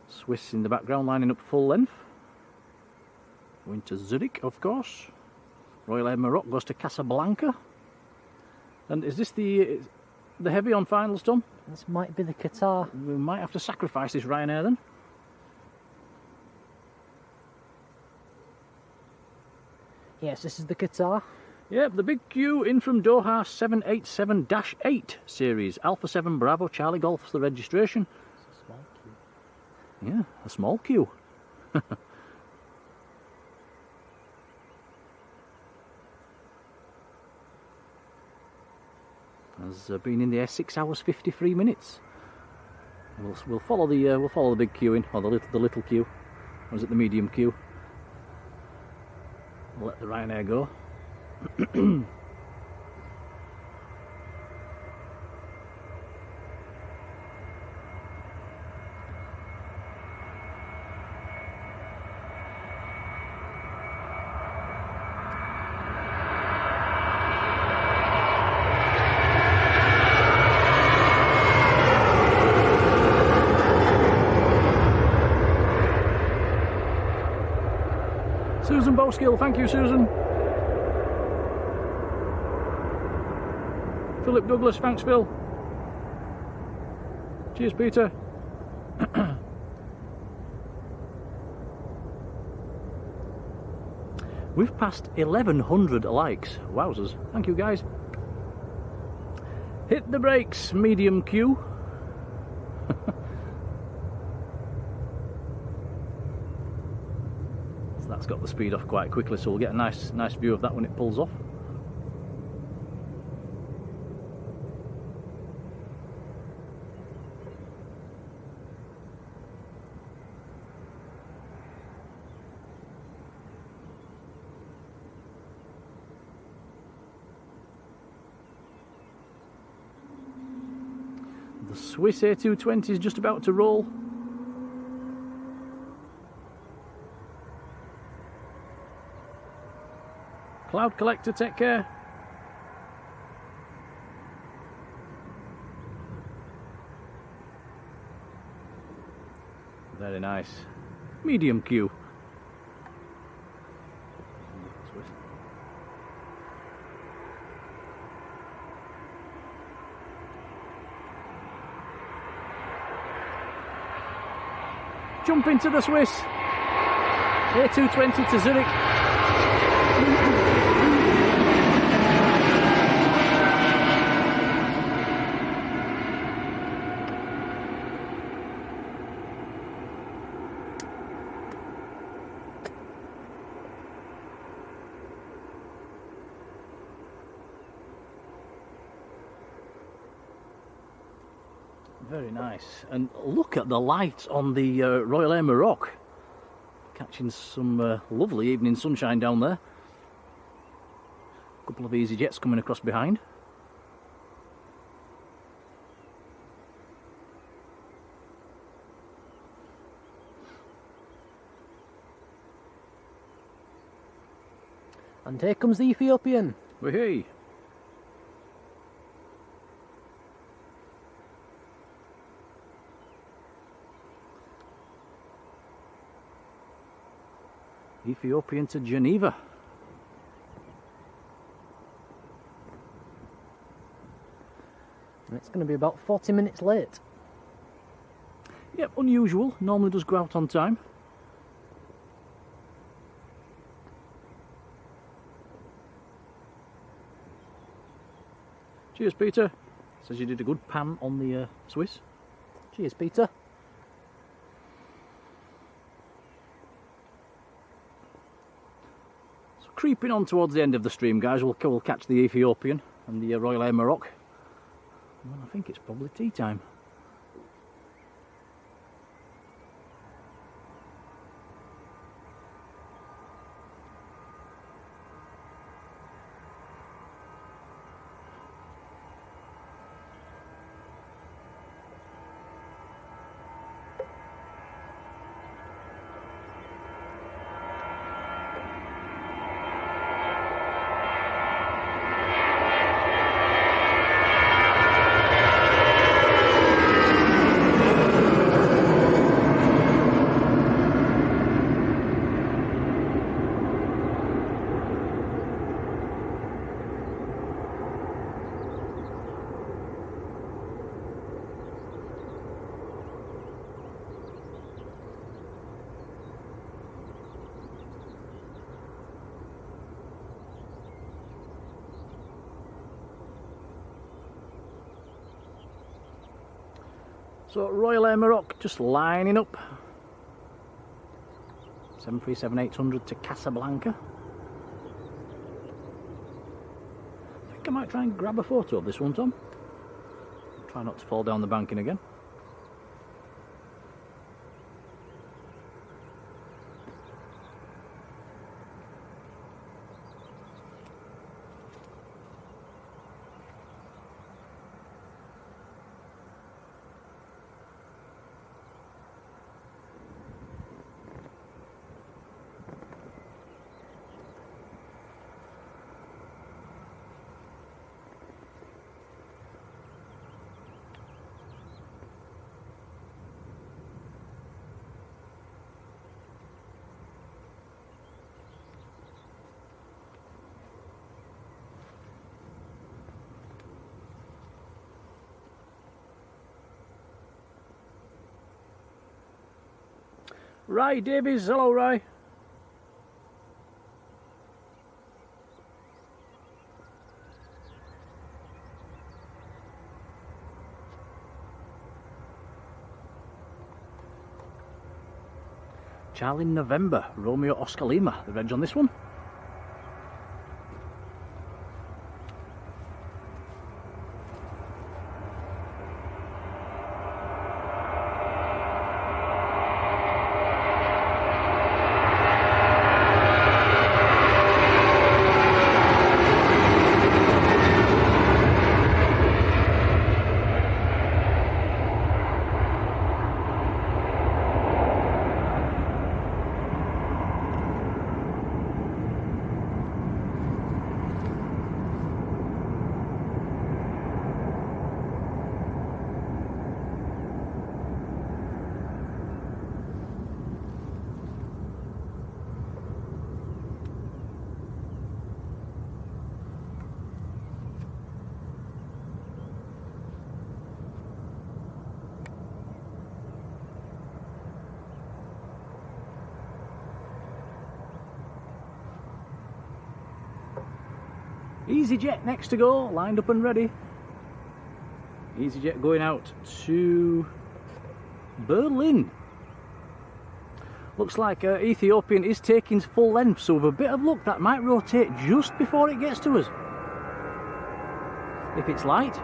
Swiss in the background lining up full length. Going to Zurich, of course. Royal Air Maroc goes to Casablanca. And is this the heavy on finals, Tom? This might be the Qatar. We might have to sacrifice this Ryanair then. Yes, this is the Qatar. Yep, the big Q in from Doha 787-8 series. Alpha 7 Bravo Charlie Golf's the registration. It's a small Q. Yeah, a small Q. Has been in the air 6 hours 53 minutes. We'll follow the big queue in, or the little queue. Or is it the medium queue? We'll let the Ryanair go. Susan Bowskill, thank you Susan. Philip Douglas, thanks Phil. Cheers Peter. We've passed 1,100 likes. Wowzers. Thank you guys. Hit the brakes, medium Q. So that's got the speed off quite quickly, so we'll get a nice view of that when it pulls off. The Swiss A380 is just about to roll. Cloud Collector, take care. Very nice. Medium Q. Jump into the Swiss. A220 to Zurich. Very nice. And look at the light on the Royal Air Maroc. Catching some lovely evening sunshine down there. A couple of easy jets coming across behind. And here comes the Ethiopian. Hey. Ethiopian to Geneva. And it's going to be about 40 minutes late. Yep, unusual. Normally does go out on time. Cheers, Peter. Says you did a good pan on the Swiss. Cheers, Peter. So creeping on towards the end of the stream, guys, we'll catch the Ethiopian and the Royal Air Maroc. Well, I think it's probably tea time. So Royal Air Maroc just lining up. 737-800 to Casablanca. I think I might try and grab a photo of this one, Tom. Try not to fall down the banking again. Ray Davies, hello Ray. Charlie November, Romeo Oscar Lima, the reg on this one. EasyJet next to go, lined up and ready. EasyJet going out to Berlin. Looks like Ethiopian is taking full length, so with a bit of luck that might rotate just before it gets to us. If it's light.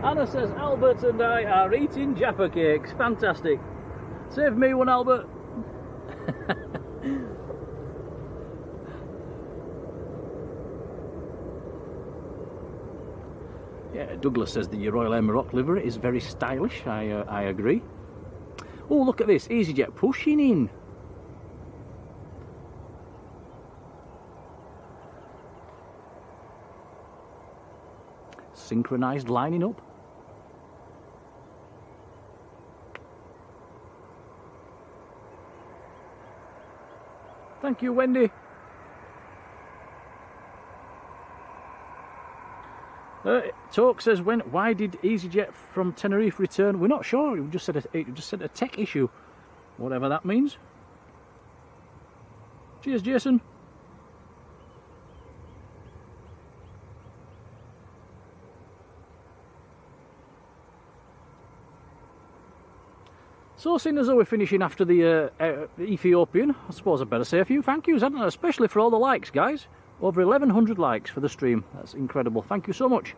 Anna says Albert and I are eating Jaffa cakes. Fantastic. Save me one, Albert. Yeah, Douglas says the Royal Air Maroc livery is very stylish. I agree. Oh, look at this. EasyJet pushing in. synchronised lining up. Thank you, Wendy. Talk says, why did EasyJet from Tenerife return? We're not sure. It just said a tech issue, whatever that means. Cheers, Jason. So, seeing as though we're finishing after the Ethiopian, I suppose I'd better say a few thank yous, hadn't I? Especially for all the likes, guys. Over 1,100 likes for the stream. That's incredible. Thank you so much.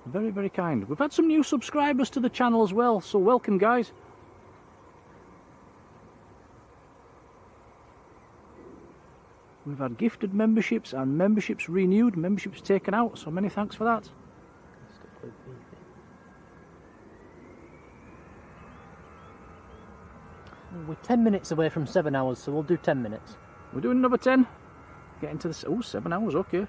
Very, very kind. We've had some new subscribers to the channel as well, so welcome, guys. We've had gifted memberships and memberships renewed, memberships taken out, so many thanks for that. We're 10 minutes away from 7 hours, so we'll do 10 minutes. We're doing another 10. Get into this. Oh, 7 hours, okay.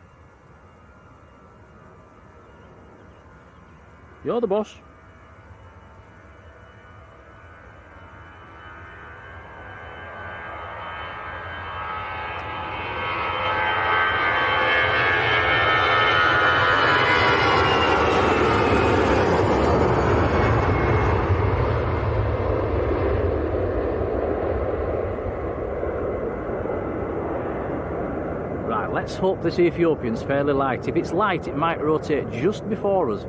You're the boss. Let's hope this Ethiopian's fairly light. If it's light, it might rotate just before us.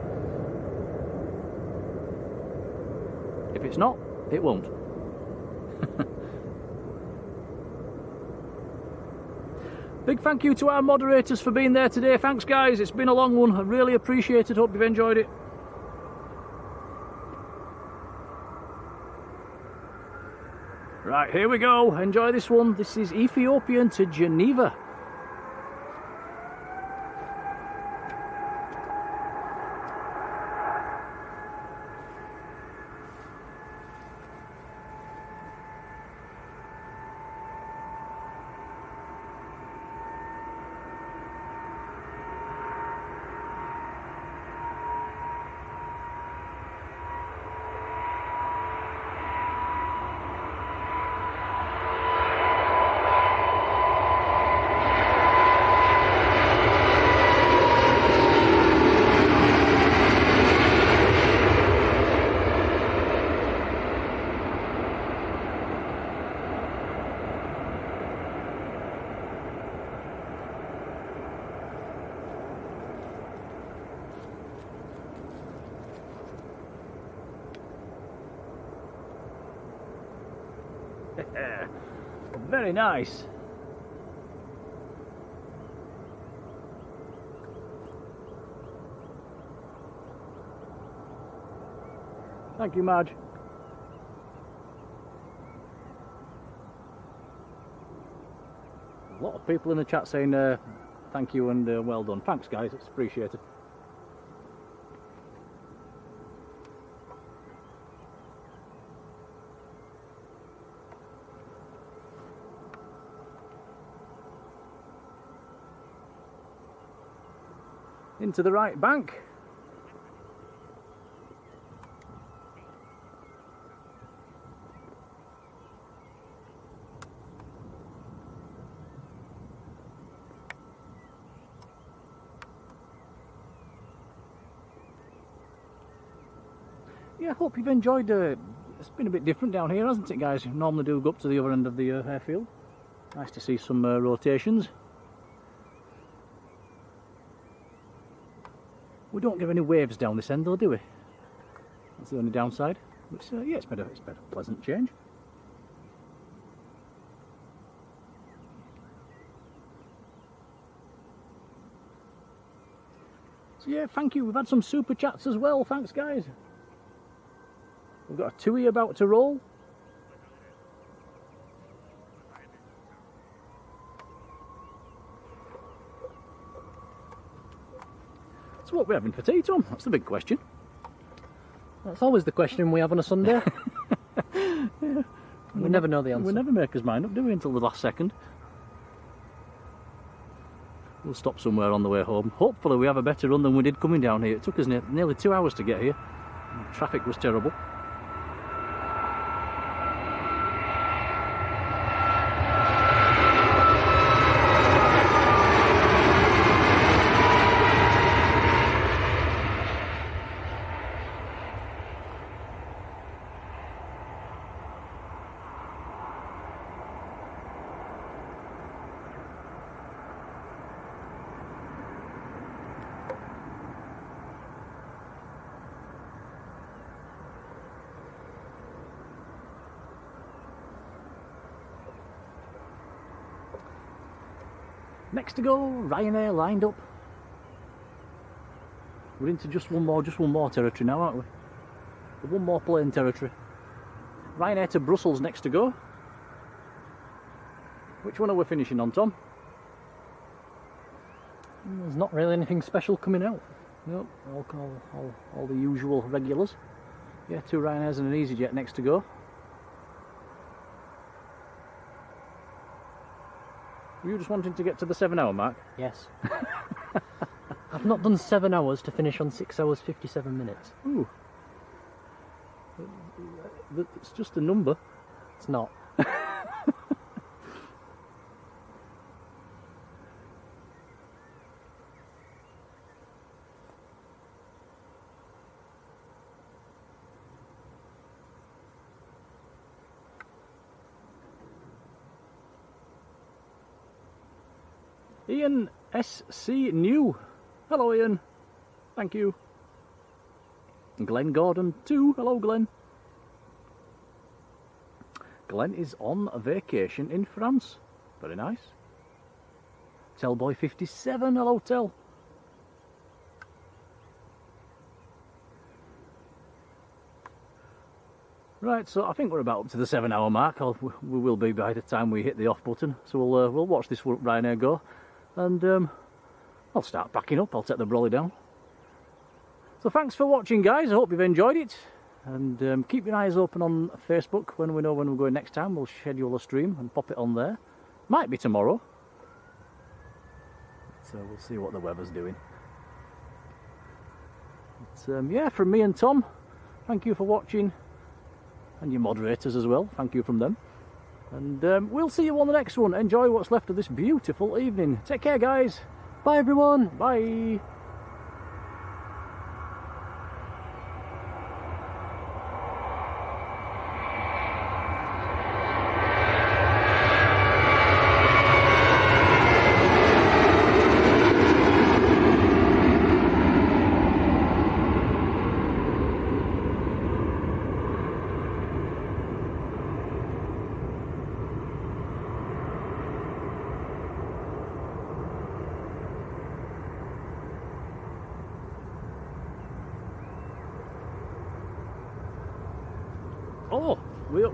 If it's not, it won't. Big thank you to our moderators for being there today. Thanks, guys. It's been a long one. I really appreciate it. Hope you've enjoyed it. Right, here we go. Enjoy this one. This is Ethiopian to Geneva. Very nice. Thank you, Marge. A lot of people in the chat saying thank you and well done. Thanks, guys. It's appreciated. Into the right bank. Yeah, I hope you've enjoyed it's been a bit different down here, hasn't it, guys? You normally do go up to the other end of the airfield. Nice to see some rotations. We don't get any waves down this end though, do we? That's the only downside. But yeah, it's been a pleasant change. So yeah, thank you. We've had some super chats as well. Thanks, guys. We've got a TUI about to roll. So what are we having for tea, Tom? That's the big question. That's always the question we have on a Sunday. Yeah. We never know the answer. We never make his mind up, do we, until the last second? We'll stop somewhere on the way home. Hopefully we have a better run than we did coming down here. It took us nearly 2 hours to get here. Traffic was terrible. Next to go, Ryanair lined up. We're into just one more territory now, aren't we? One more plane territory. Ryanair to Brussels next to go. Which one are we finishing on, Tom? There's not really anything special coming out. Nope, all the usual regulars. Yeah, 2 Ryanairs and an EasyJet next to go. Were you just wanting to get to the 7-hour mark? Yes. I've not done 7 hours to finish on 6 hours 57 minutes. Ooh. It's just a number. It's not. Ian SC New. Hello Ian. Thank you. Glenn Gordon too. Hello Glenn. Glenn is on a vacation in France. Very nice. Tellboy 57. Hello Tell. Right, so I think we're about up to the 7-hour mark. We will be by the time we hit the off button. So we'll watch this Ryanair go. And I'll start packing up. I'll take the brolly down. So thanks for watching, guys. I hope you've enjoyed it. And keep your eyes open on Facebook. When we know when we're going next time, we'll schedule a stream and pop it on there. Might be tomorrow. So we'll see what the weather's doing. But, yeah, from me and Tom, thank you for watching. And your moderators as well. Thank you from them. And we'll see you on the next one. Enjoy what's left of this beautiful evening. Take care, guys. Bye, everyone. Bye. Oh,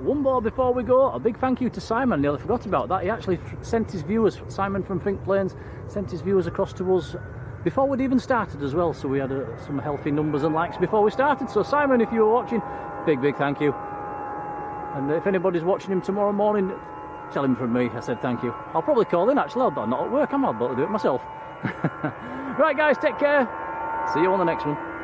one more before we go. A big thank you to Simon. Nearly forgot about that. He actually sent his viewers, Simon from Think Planes, sent his viewers across to us before we'd even started as well. So we had some healthy numbers and likes before we started. So Simon, if you were watching, big thank you. And if anybody's watching him tomorrow morning, tell him from me I said thank you. I'll probably call in actually. I'm not at work. I'm able to do it myself. Right guys, take care. See you on the next one.